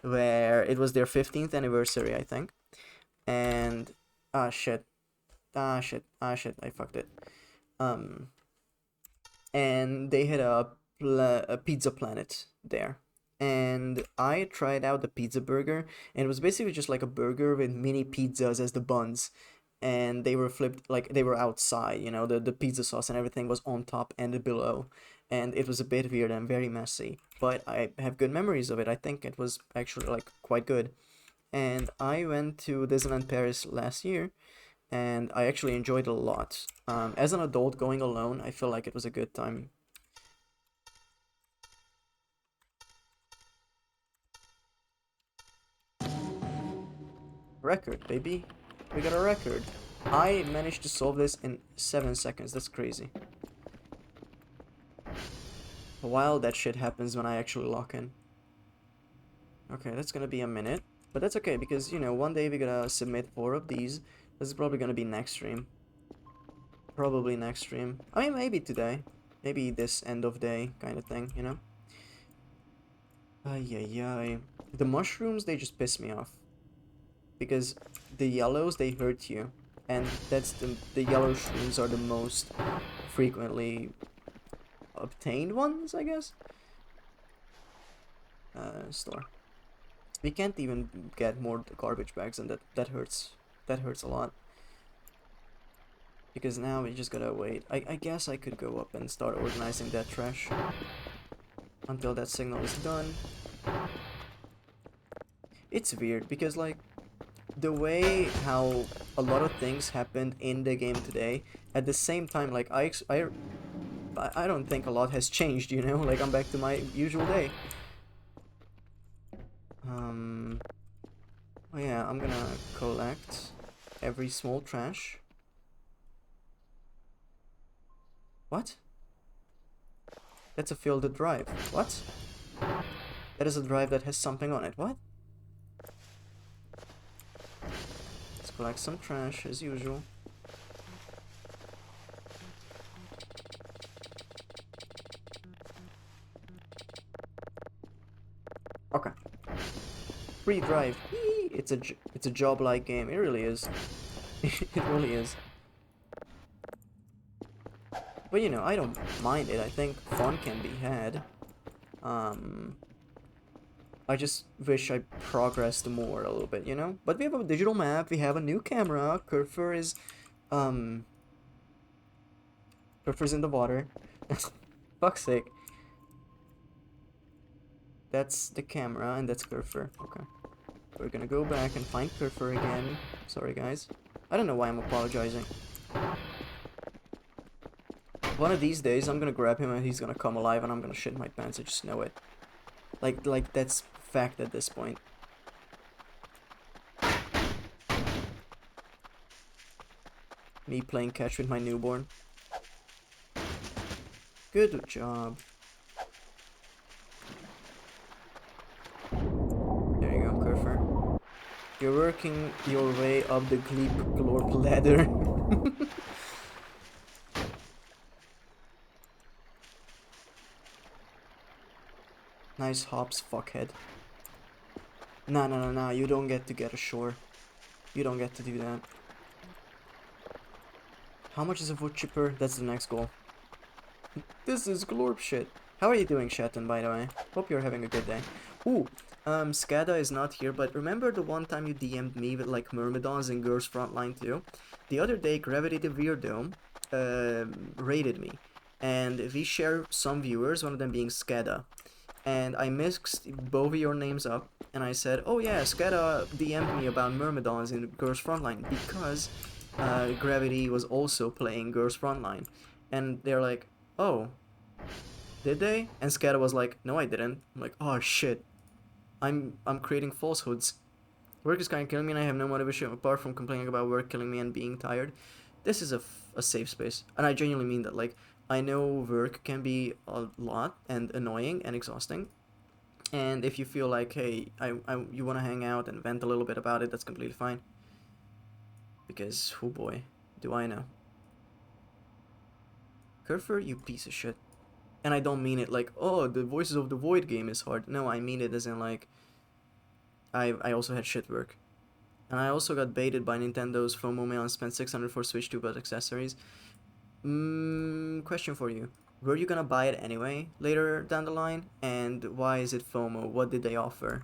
where it was their 15th anniversary, I think. And I fucked it. And they had a Pizza Planet there, and I tried out the pizza burger, and it was basically just like a burger with mini pizzas as the buns, and they were flipped, like they were outside, you know, the pizza sauce and everything was on top and below, and it was a bit weird and very messy, but I have good memories of it. I think it was actually like quite good. And I went to Disneyland Paris last year, and I actually enjoyed it a lot. As an adult going alone, I feel like it was a good time. Record, baby. We got a record. I managed to solve this in 7 seconds. That's crazy. A while that shit happens when I actually lock in. Okay, that's gonna be a minute. But that's okay, because, you know, one day we're gonna submit 4 of these. This is probably gonna be next stream. Probably next stream. I mean, maybe today. Maybe this end of day kind of thing, you know? Ay, ay, ay. The mushrooms, they just piss me off. Because the yellows, they hurt you. And that's the yellow shrooms are the most frequently obtained ones, I guess? Store. We can't even get more garbage bags, and that hurts. That hurts a lot. Because now we just gotta wait. I guess I could go up and start organizing that trash. Until that signal is done. It's weird, because like, the way how a lot of things happened in the game today, at the same time, like, I don't think a lot has changed, you know? Like, I'm back to my usual day. Oh yeah, I'm gonna collect every small trash. What? That's a filled drive. What? That is a drive that has something on it. What? Let's collect some trash as usual. Okay. Free drive. Eee! It's a job-like game. It really is. It really is. But you know, I don't mind it. I think fun can be had. I just wish I progressed more a little bit, you know? But we have a digital map, we have a new camera, Curfer is Curfer's in the water. Fuck's sake. That's the camera and that's Curfer. Okay. We're gonna go back and find Curfer again. Sorry guys. I don't know why I'm apologizing. One of these days I'm gonna grab him and he's gonna come alive and I'm gonna shit my pants. I just know it. Like that's fact at this point. Me playing catch with my newborn. Good job. There you go, Curfer. You're working your way up the Gleep Glorp ladder. Nice hops, fuckhead. No, you don't get to get ashore. You don't get to do that. How much is a wood chipper? That's the next goal. This is glorp shit. How are you doing, Shatton, by the way? Hope you're having a good day. Ooh, Skada is not here, but remember the one time you DM'd me with like Myrmidons in Girls Frontline 2? The other day, Gravity the Weirdo raided me. and we share some viewers, one of them being Skeda. And I mixed both of your names up, and I said, oh yeah, Skeda DM'd me about Myrmidons in Girls Frontline, because Gravity was also playing Girls Frontline. And they're like, oh, did they? And Skeda was like, no I didn't. I'm like, oh shit, I'm creating falsehoods. Work is kind of killing me and I have no motivation apart from complaining about work killing me and being tired. This is a safe space, and I genuinely mean that. Like, I know work can be a lot and annoying and exhausting, and if you feel like, hey, you want to hang out and vent a little bit about it, that's completely fine. Because, oh boy, do I know. Kerfer, you piece of shit. And I don't mean it like, oh, the Voices of the Void game is hard. No, I mean it as in like, I also had shit work. And I also got baited by Nintendo's FOMO mail and spent $600 for Switch 2 but accessories. Question for you. Were you gonna buy it anyway later down the line? And why is it FOMO? What did they offer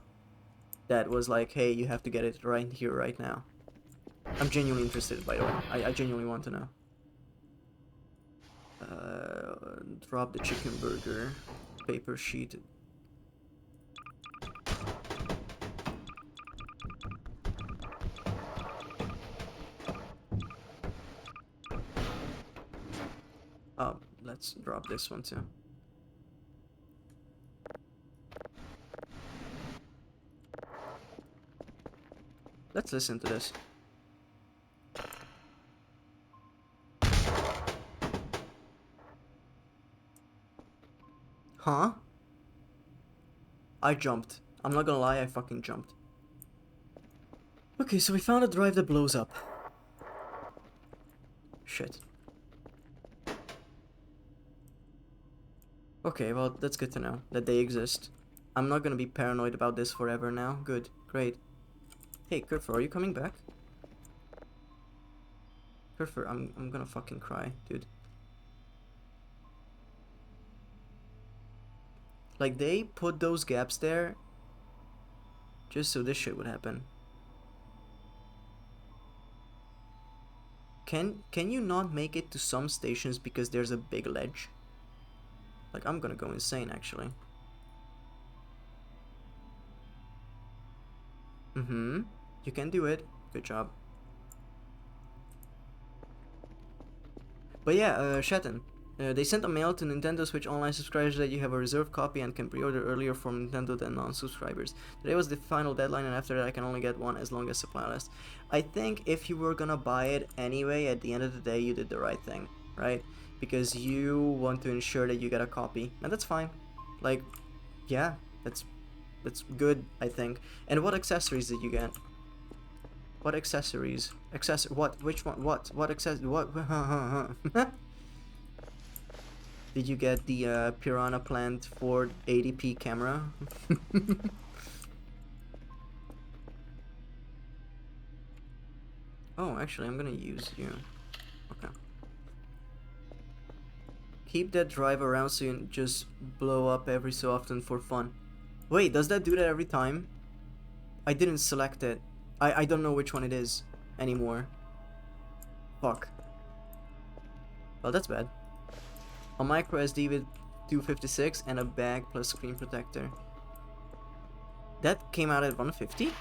that was like, hey, you have to get it right here, right now? I'm genuinely interested, by the way. I genuinely want to know. Drop the chicken burger. Paper sheet. Oh, let's drop this one too. Let's listen to this. Huh? I jumped. I'm not gonna lie, I fucking jumped. Okay, so we found a drive that blows up. Shit. Okay, well, that's good to know that they exist. I'm not gonna be paranoid about this forever now. Good, great. Hey, Kerfer, are you coming back? Kerfer, I'm gonna fucking cry, dude. Like, they put those gaps there just so this shit would happen. Can you not make it to some stations because there's a big ledge? Like, I'm gonna go insane, actually. You can do it. Good job. But yeah, Shatten. They sent a mail to Nintendo Switch Online subscribers that you have a reserved copy and can pre-order earlier from Nintendo than non-subscribers. Today was the final deadline, and after that I can only get one as long as supply lasts. I think if you were gonna buy it anyway, at the end of the day you did the right thing, right? Because you want to ensure that you get a copy, and that's fine. Like, yeah, that's good, I think. And what accessories did you get? What accessories? What? Which one? What? What what? Did you get the Piranha Plant 480p camera? Oh, actually, I'm gonna use you. Okay. Keep that drive around so you just blow up every so often for fun. Wait, does that do that every time? I didn't select it. I don't know which one it is anymore. Fuck. Well, that's bad. A micro SD with 256 and a bag plus screen protector. That came out at 150?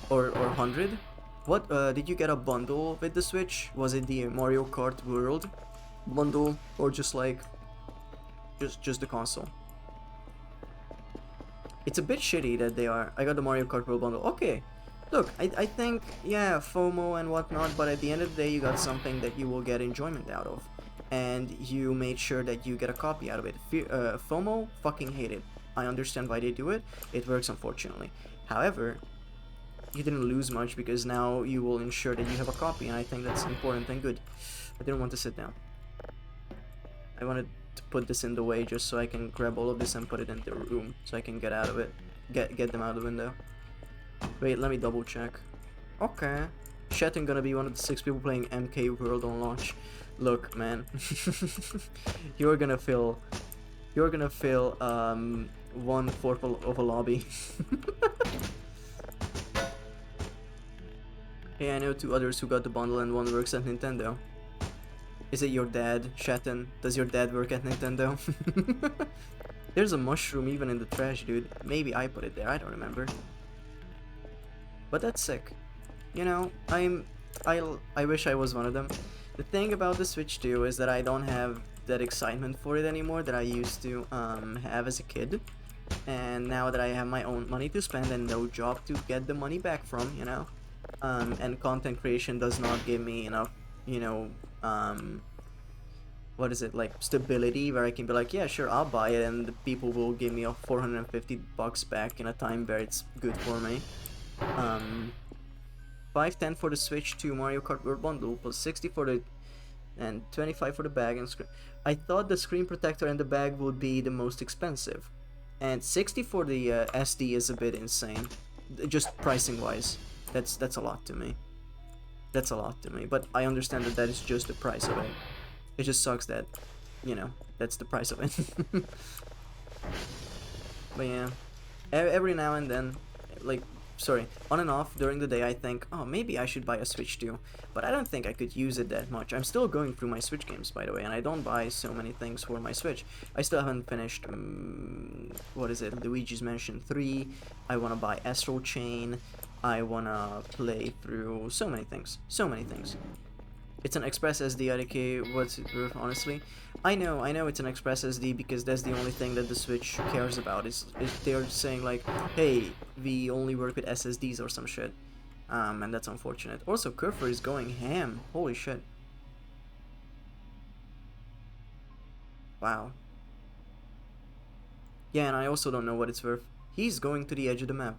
Or 100? What, did you get a bundle with the Switch? Was it the Mario Kart World bundle? Or just like, just the console? It's a bit shitty that they are. I got the Mario Kart World bundle. Okay. Look, I think, yeah, FOMO and whatnot, but at the end of the day you got something that you will get enjoyment out of. And you made sure that you get a copy out of it. FOMO, fucking hate it. I understand why they do it. It works, unfortunately. However, you didn't lose much because now you will ensure that you have a copy, and I think that's important and good. I didn't want to sit down. I wanted to put this in the way just so I can grab all of this and put it in the room so I can get out of it. Get them out of the window. Wait, let me double check. Okay. Shatten gonna be one of the 6 people playing MK World on launch. Look, man. you're gonna fill 1/4 of a lobby. Hey, I know 2 others who got the bundle and one works at Nintendo. Is it your dad, Shatton? Does your dad work at Nintendo? There's a mushroom even in the trash, dude. Maybe I put it there, I don't remember. But that's sick. You know, I wish I was one of them. The thing about the Switch 2 is that I don't have that excitement for it anymore that I used to have as a kid. And now that I have my own money to spend and no job to get the money back from, you know, and content creation does not give me enough, you know, what is it, like, stability where I can be like, yeah, sure, I'll buy it, and the people will give me a $450 back in a time where it's good for me. $510 for the Switch 2 Mario Kart World Bundle, plus 60 for the, and 25 for the bag and screen. I thought the screen protector and the bag would be the most expensive, and 60 for the SD is a bit insane, just pricing wise. That's a lot to me. That's a lot to me, but I understand that that is just the price of it. It just sucks that, you know, that's the price of it. But yeah, every now and then, like, sorry, on and off during the day I think, oh, maybe I should buy a Switch 2, but I don't think I could use it that much. I'm still going through my Switch games, by the way, and I don't buy so many things for my Switch. I still haven't finished, what is it, Luigi's Mansion 3, I want to buy Astral Chain, I want to play through so many things, so many things. It's an Express SD, IDK, what's it worth, honestly? I know it's an Express SD because that's the only thing that the Switch cares about, is they're saying like, hey, we only work with SSDs or some shit. And that's unfortunate. Also, Kerfer is going ham, holy shit. Wow. Yeah, and I also don't know what it's worth. He's going to the edge of the map.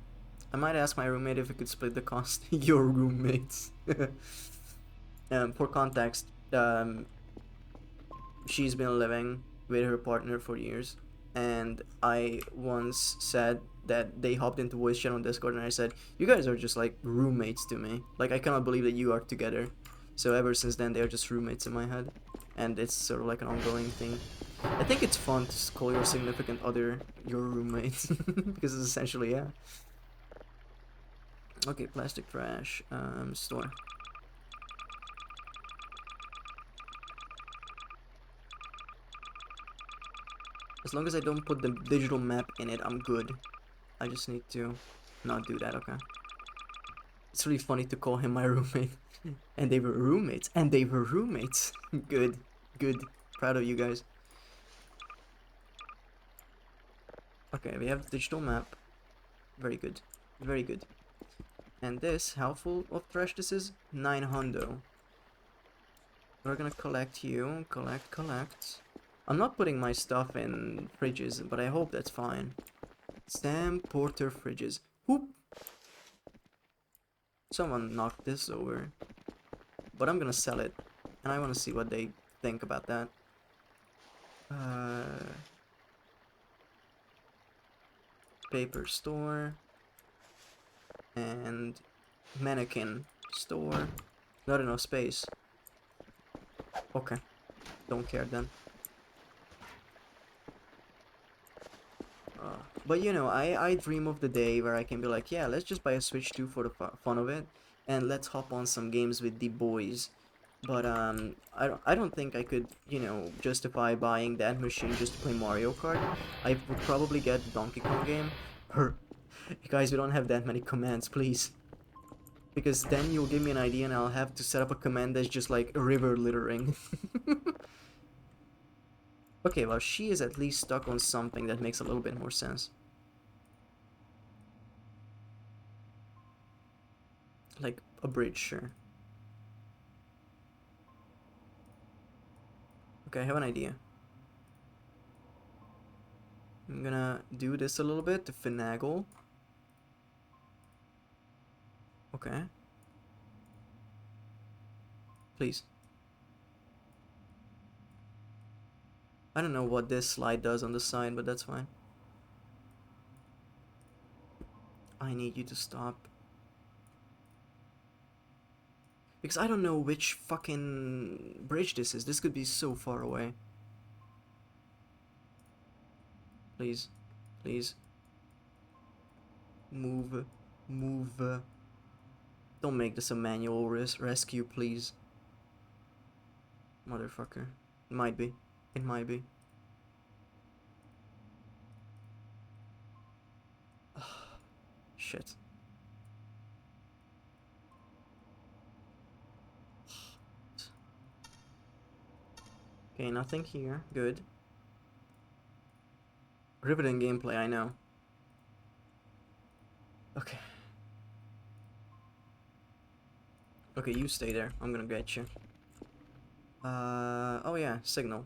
I might ask my roommate if we could split the cost. Your roommates. For context, she's been living with her partner for years, and I once said that they hopped into voice chat on Discord, and I said, you guys are just like roommates to me. Like, I cannot believe that you are together. So ever since then, they're just roommates in my head, and it's sort of like an ongoing thing. I think it's fun to call your significant other your roommate, because it's essentially, yeah. Okay, plastic trash, store. As long as I don't put the digital map in it, I'm good. I just need to not do that, okay? It's really funny to call him my roommate. And they were roommates. And they were roommates. Good. Good. Proud of you guys. Okay, we have the digital map. Very good. Very good. And this, how full of trash this is? 900. We're gonna collect you. Collect. I'm not putting my stuff in fridges, but I hope that's fine. Sam Porter fridges. Whoop! Someone knocked this over. But I'm gonna sell it. And I wanna see what they think about that. Paper store. And mannequin store. Not enough space. Okay. Don't care then. But you know, I dream of the day where I can be like, yeah, let's just buy a Switch 2 for the fun of it, and let's hop on some games with the boys. But I don't think I could, you know, justify buying that machine just to play Mario Kart. I would probably get the Donkey Kong game. Guys, we don't have that many commands, please. Because then you'll give me an idea and I'll have to set up a command that's just like river littering. Okay, well, she is at least stuck on something that makes a little bit more sense. Like a bridge, sure. Okay, I have an idea. I'm gonna do this a little bit to finagle. Okay. Please. I don't know what this slide does on the side, but that's fine. I need you to stop. Because I don't know which fucking bridge this is. This could be so far away. Please. Please. Move. Move. Don't make this a manual rescue, please. motherfucker. It might be. It might be. Shit. Okay, nothing here. Good. Riveting gameplay, I know. Okay. Okay, you stay there. I'm gonna get you. Oh yeah, signal.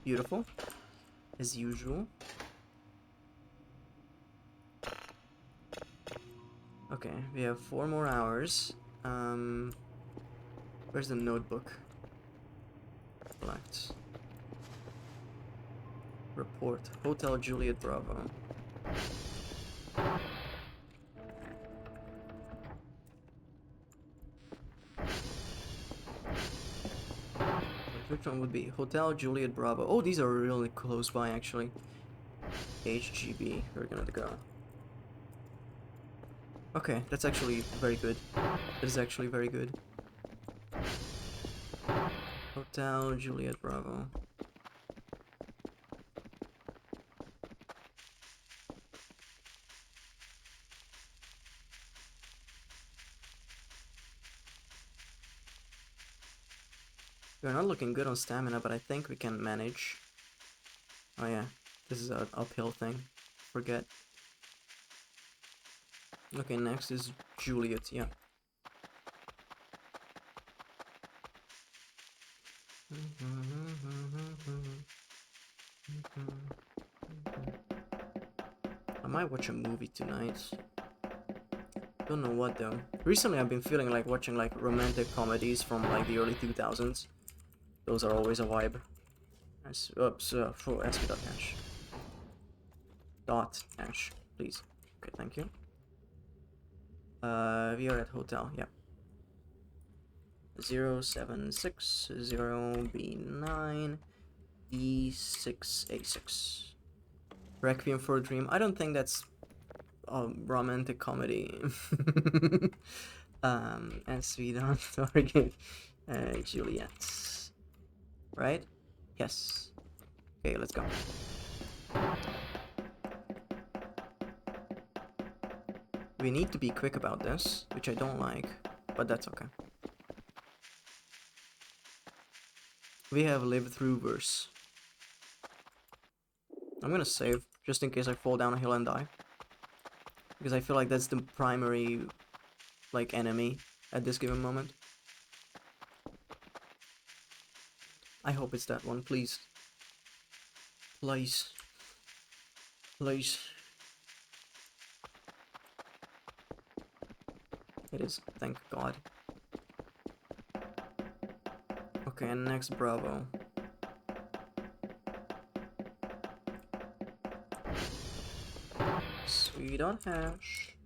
Beautiful. As usual. Okay, we have 4 more hours. Where's the notebook? Select. Report. Hotel Juliet Bravo. Which one would be? Hotel Juliet Bravo. Oh, these are really close by actually. HGB. We're gonna go. Okay, that's actually very good. That is actually very good. Hotel Juliet Bravo. We're not looking good on stamina, but I think we can manage. Oh yeah, this is an uphill thing. Forget. Okay, next is Juliet, yeah. I might watch a movie tonight. Don't know what though. Recently I've been feeling like watching like romantic comedies from like the early 2000s. Those are always a vibe. Oops, for SP.Hash. .Hash, please. Okay, thank you. We are at hotel, yeah. 0760B9 E6A6. Requiem for a Dream. I don't think that's a romantic comedy. SV don't target Juliet. Right? Yes. Okay, let's go. We need to be quick about this, which I don't like, but that's okay. We have lived through worse. I'm gonna save, just in case I fall down a hill and die. Because I feel like that's the primary, like, enemy at this given moment. I hope it's that one, please. Please. Please. It is, thank God. Okay, and next Bravo. Sweet.Hash.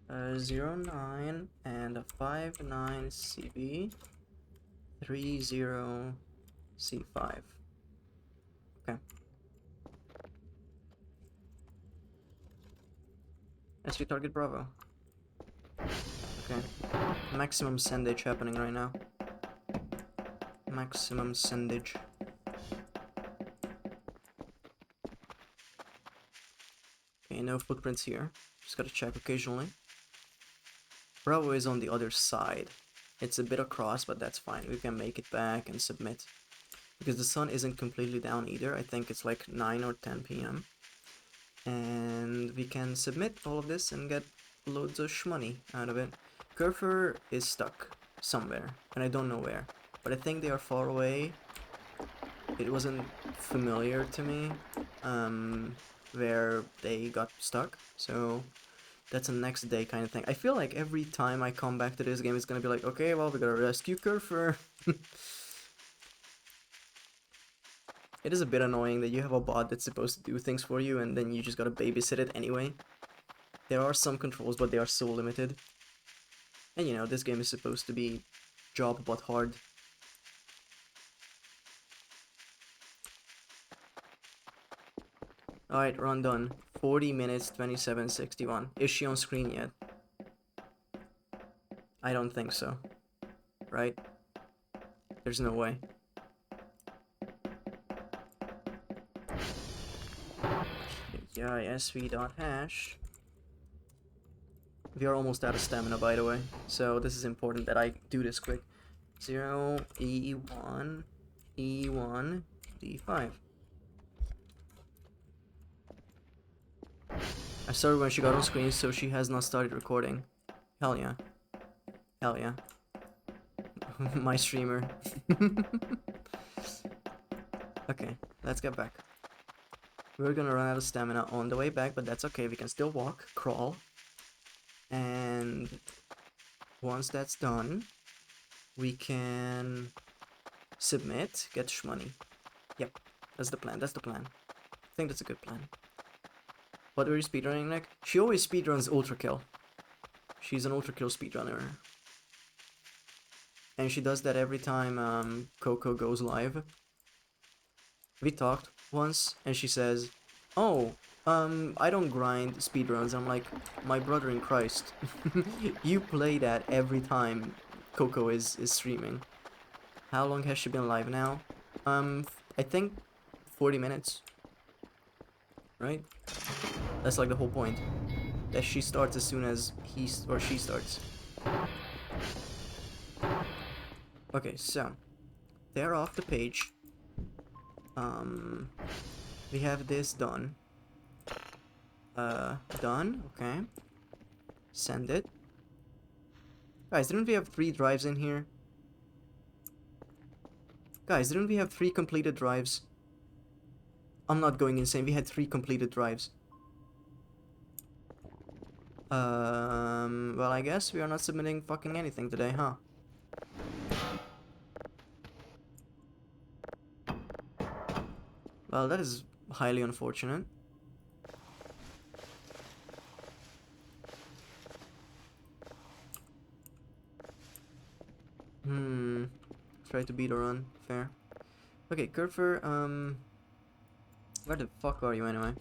Uh, 09 and a 59 CB 30 C5. Okay. SV target Bravo. Okay. Maximum sendage happening right now. Maximum sendage. Okay, no footprints here. Just gotta check occasionally. Bravo is on the other side. It's a bit across, but that's fine. We can make it back and submit. Because the sun isn't completely down either. I think it's like 9 or 10 p.m. And we can submit all of this and get loads of shmoney out of it. Curfer is stuck somewhere, and I don't know where. But I think they are far away. It wasn't familiar to me where they got stuck, so that's a next day kind of thing. I feel like every time I come back to this game, it's gonna be like, okay, well, we gotta rescue Curfer. It is a bit annoying that you have a bot that's supposed to do things for you, and then you just gotta babysit it anyway. There are some controls, but they are so limited. And you know, this game is supposed to be job but hard. Alright, run done. 40 minutes, 27:61. Is she on screen yet? I don't think so. Right? There's no way. API-sv.hash. We are almost out of stamina, by the way, so this is important that I do this quick. 0 E1 E1 D5. I started when she got on screen, so she has not started recording. Hell yeah. Hell yeah. My streamer. Okay, let's get back. We're gonna run out of stamina on the way back, but that's okay. We can still walk, crawl. And once that's done, we can submit, get shmoney. Yep, that's the plan, that's the plan. I think that's a good plan. What were you speedrunning, Nick? She always speedruns Ultra Kill. She's an Ultra Kill speedrunner. And she does that every time Coco goes live. We talked once, and she says, "Oh, I don't grind speedruns." I'm like, my brother in Christ, you play that every time Coco is streaming. How long has she been live now? I think 40 minutes. Right? That's like the whole point. That she starts as soon as he or she starts. Okay, so they're off the page. We have this done. Done. Okay. Send it. Guys, didn't we have 3 drives in here? Guys, didn't we have 3 completed drives? I'm not going insane. We had 3 completed drives. Well, I guess we are not submitting fucking anything today, huh? Well, that is highly unfortunate. Try to beat a run. Fair. Okay, Kurfer, where the fuck are you anyway?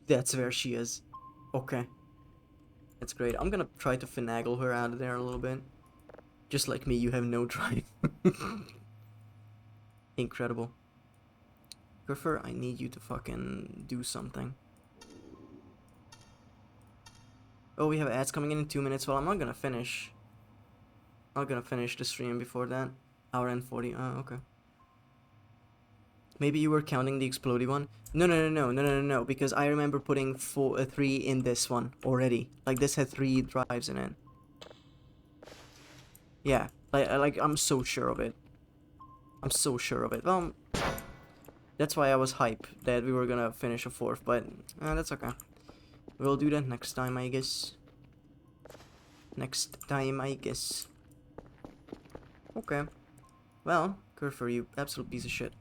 That's where she is. Okay. That's great. I'm gonna try to finagle her out of there a little bit. Just like me, you have no drive. Incredible. Kurfer, I need you to fucking do something. Oh, we have ads coming in 2 minutes. Well, I'm not gonna finish. I'm not gonna finish the stream before that. Hour and 40. Oh, okay. Maybe you were counting the explodey one? No, because I remember putting 3 in this one already. Like, this had 3 drives in it. Yeah, like I'm so sure of it. I'm so sure of it. Well, that's why I was hype that we were gonna finish a 4th, but that's okay. We'll do that next time, I guess. Next time, I guess. Okay. Well, good for you, absolute piece of shit.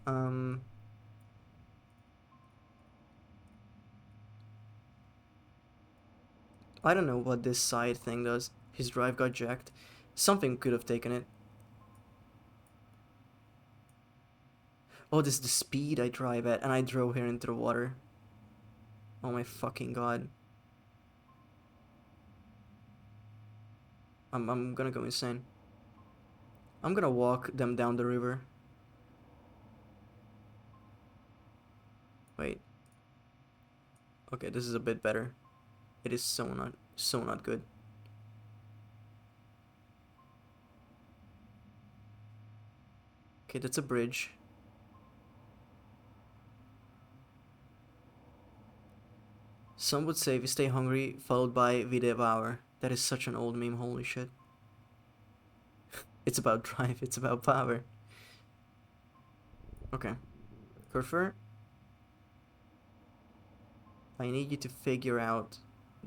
I don't know what this side thing does. His drive got jacked. Something could have taken it. Oh, this is the speed I drive at, and I drove here into the water. Oh my fucking god. I'm gonna go insane. I'm gonna walk them down the river. Wait. Okay, this is a bit better. It is so not good. Okay, that's a bridge. Some would say we stay hungry, followed by we devour. That is such an old meme, holy shit. It's about drive, it's about power. Okay. Kurfer, I need you to figure out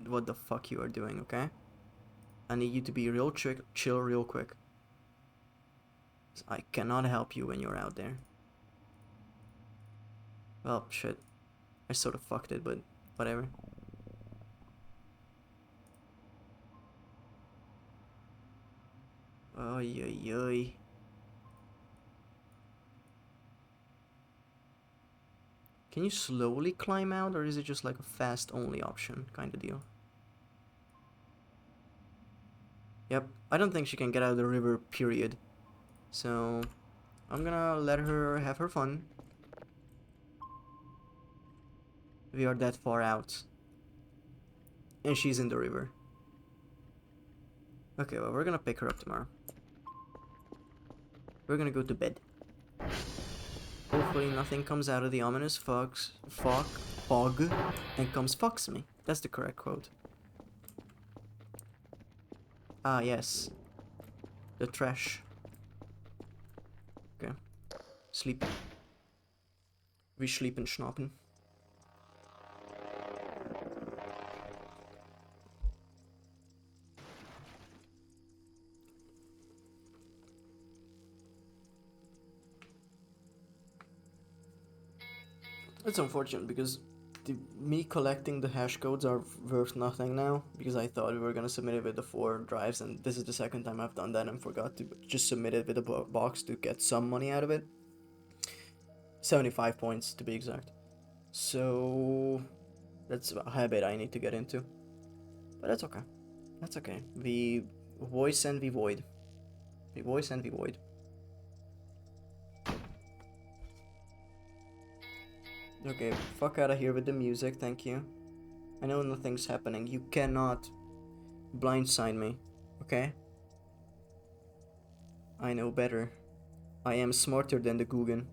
what the fuck you are doing, okay? I need you to be real chill real quick. I cannot help you when you're out there. Well, shit. I sort of fucked it, but whatever. Ay, ay, ay. Can you slowly climb out, or is it just like a fast only option kind of deal? Yep, I don't think she can get out of the river, period. So, I'm gonna let her have her fun. We are that far out. And she's in the river. Okay, well, we're gonna pick her up tomorrow. We're gonna go to bed. Hopefully nothing comes out of the ominous fog and comes fucks me. That's the correct quote. Ah, yes. The trash. Okay. Sleep. We sleep and schnappen. It's unfortunate because me collecting the hash codes are worth nothing now, because I thought we were gonna submit it with the 4 drives, and this is the second time I've done that and forgot to just submit it with a box to get some money out of it. 75 points to be exact. So that's a habit I need to get into. But that's okay. That's okay. We voice and we void. We voice and we void. Okay, fuck out of here with the music, thank you. I know nothing's happening. You cannot blindside me, okay? I know better. I am smarter than the Guggen.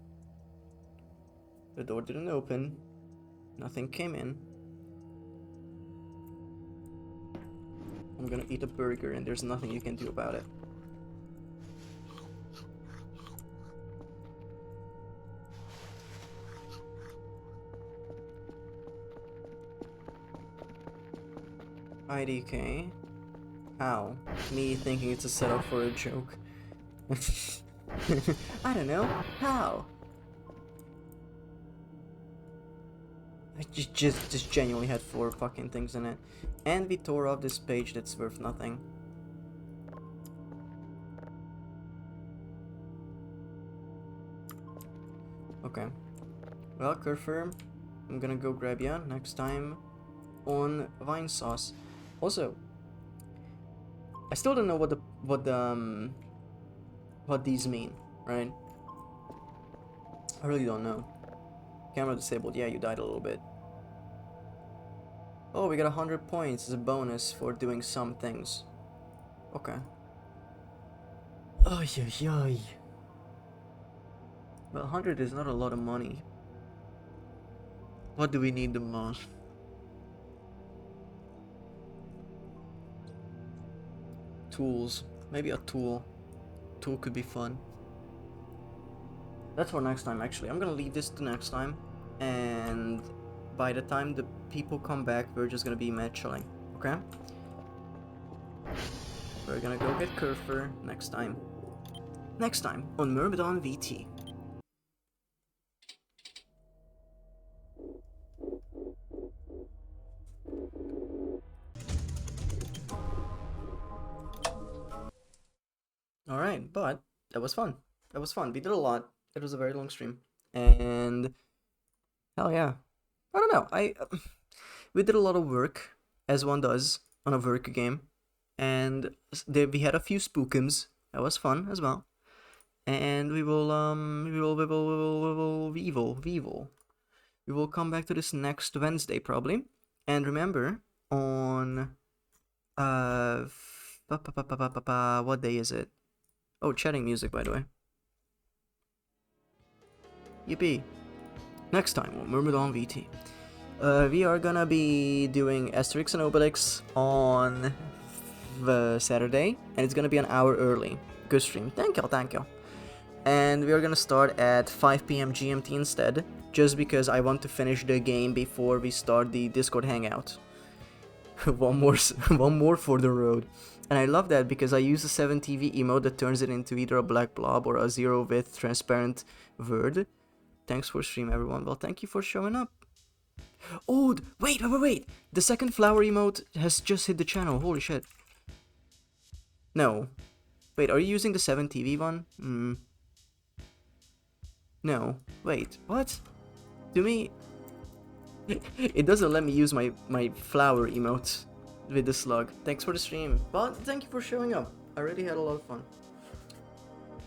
The door didn't open. Nothing came in. I'm gonna eat a burger and there's nothing you can do about it. IDK. Ow. Me thinking it's a setup for a joke. I don't know. How? I just genuinely had 4 fucking things in it. And we tore off this page that's worth nothing. Okay. Well, Kerfer, I'm gonna go grab ya next time on Vine Sauce. Also, I still don't know what these mean, right? I really don't know. Camera disabled. Yeah, you died a little bit. Oh, we got 100 points as a bonus for doing some things. Okay. Ay, ay, ay. Well, 100 is not a lot of money. What do we need the most? Tools. Maybe a tool. Tool could be fun. That's for next time, actually. I'm gonna leave this to next time. And by the time the people come back, we're just gonna be mad chilling. Okay? We're gonna go get Kerfer next time. Next time on Myrmidon VT. Alright, but that was fun. That was fun. We did a lot. It was a very long stream. And hell yeah. I don't know. We did a lot of work, as one does on a work game. And we had a few spookums. That was fun as well. And we will come back to this next Wednesday probably. And remember, on what day is it? Oh, chatting music, by the way. Yippee. Next time on Myrmidon VT. We are gonna be doing Asterix and Obelix on Saturday, and it's gonna be an hour early. Good stream. Thank you, thank you. And we are gonna start at 5 PM GMT instead, just because I want to finish the game before we start the Discord hangout. one more for the road. And I love that because I use a 7TV emote that turns it into either a black blob or a 0-width transparent word. Thanks for stream, everyone. Well, thank you for showing up. Oh, wait. The second flower emote has just hit the channel. Holy shit. No. Wait, are you using the 7TV one? No. Wait, what? To me, it doesn't let me use my flower emote with the slug. Thanks for the stream. But thank you for showing up. I really had a lot of fun.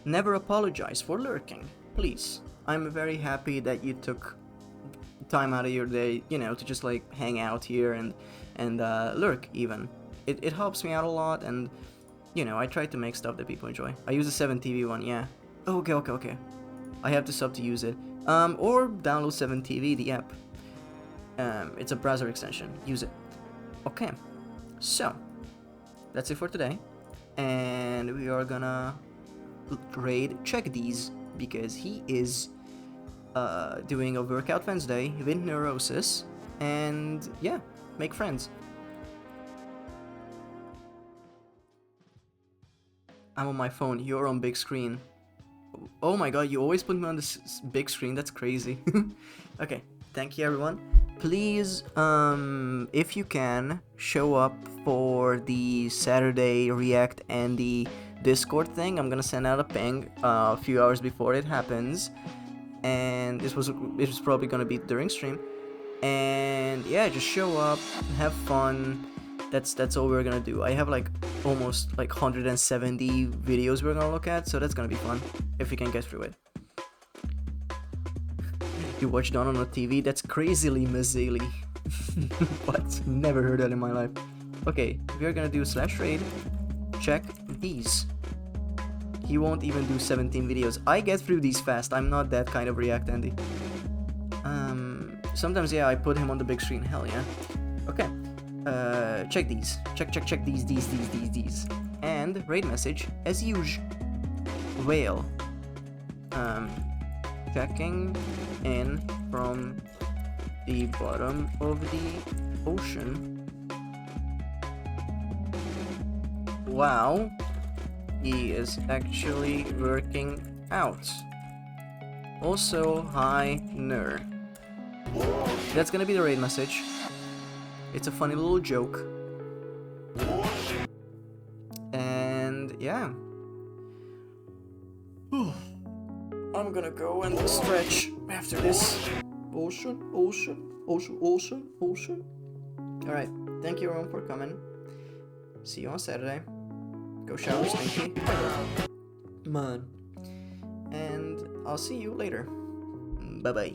Never apologize for lurking. Please. I'm very happy that you took time out of your day, you know, to just like hang out here and lurk even. It helps me out a lot, and you know, I try to make stuff that people enjoy. I use the 7TV one, yeah. Okay. I have to sub to use it. Or download 7TV, the app. It's a browser extension. Use it. Okay. So, that's it for today. And we are gonna raid Check These, because he is doing a workout Wednesday with Neurosis. And yeah, make friends. I'm on my phone, you're on big screen. Oh my god, you always put me on this big screen, that's crazy. Okay, thank you everyone. Please, if you can, show up for the Saturday React and the Discord thing. I'm gonna send out a ping a few hours before it happens. And it was probably gonna be during stream. And yeah, just show up, have fun. That's all we're gonna do. I have like almost like 170 videos we're gonna look at, so that's gonna be fun if we can get through it. You watch Dawn on the TV? That's crazily Mazzeli. What? Never heard that in my life. Okay, we're gonna do /raid. Check these. He won't even do 17 videos. I get through these fast. I'm not that kind of React Andy. Sometimes yeah, I put him on the big screen. Hell yeah. Okay. Check these. Check these. And raid message as usual. Whale. Checking in from the bottom of the ocean. Wow. He is actually working out. Also, hi, Ner. That's gonna be the raid message. It's a funny little joke. And yeah. I'm gonna go and stretch after this. Ocean. Alright, thank you everyone for coming. See you on Saturday. Go shower, Stinky. Man. And I'll see you later. Bye bye.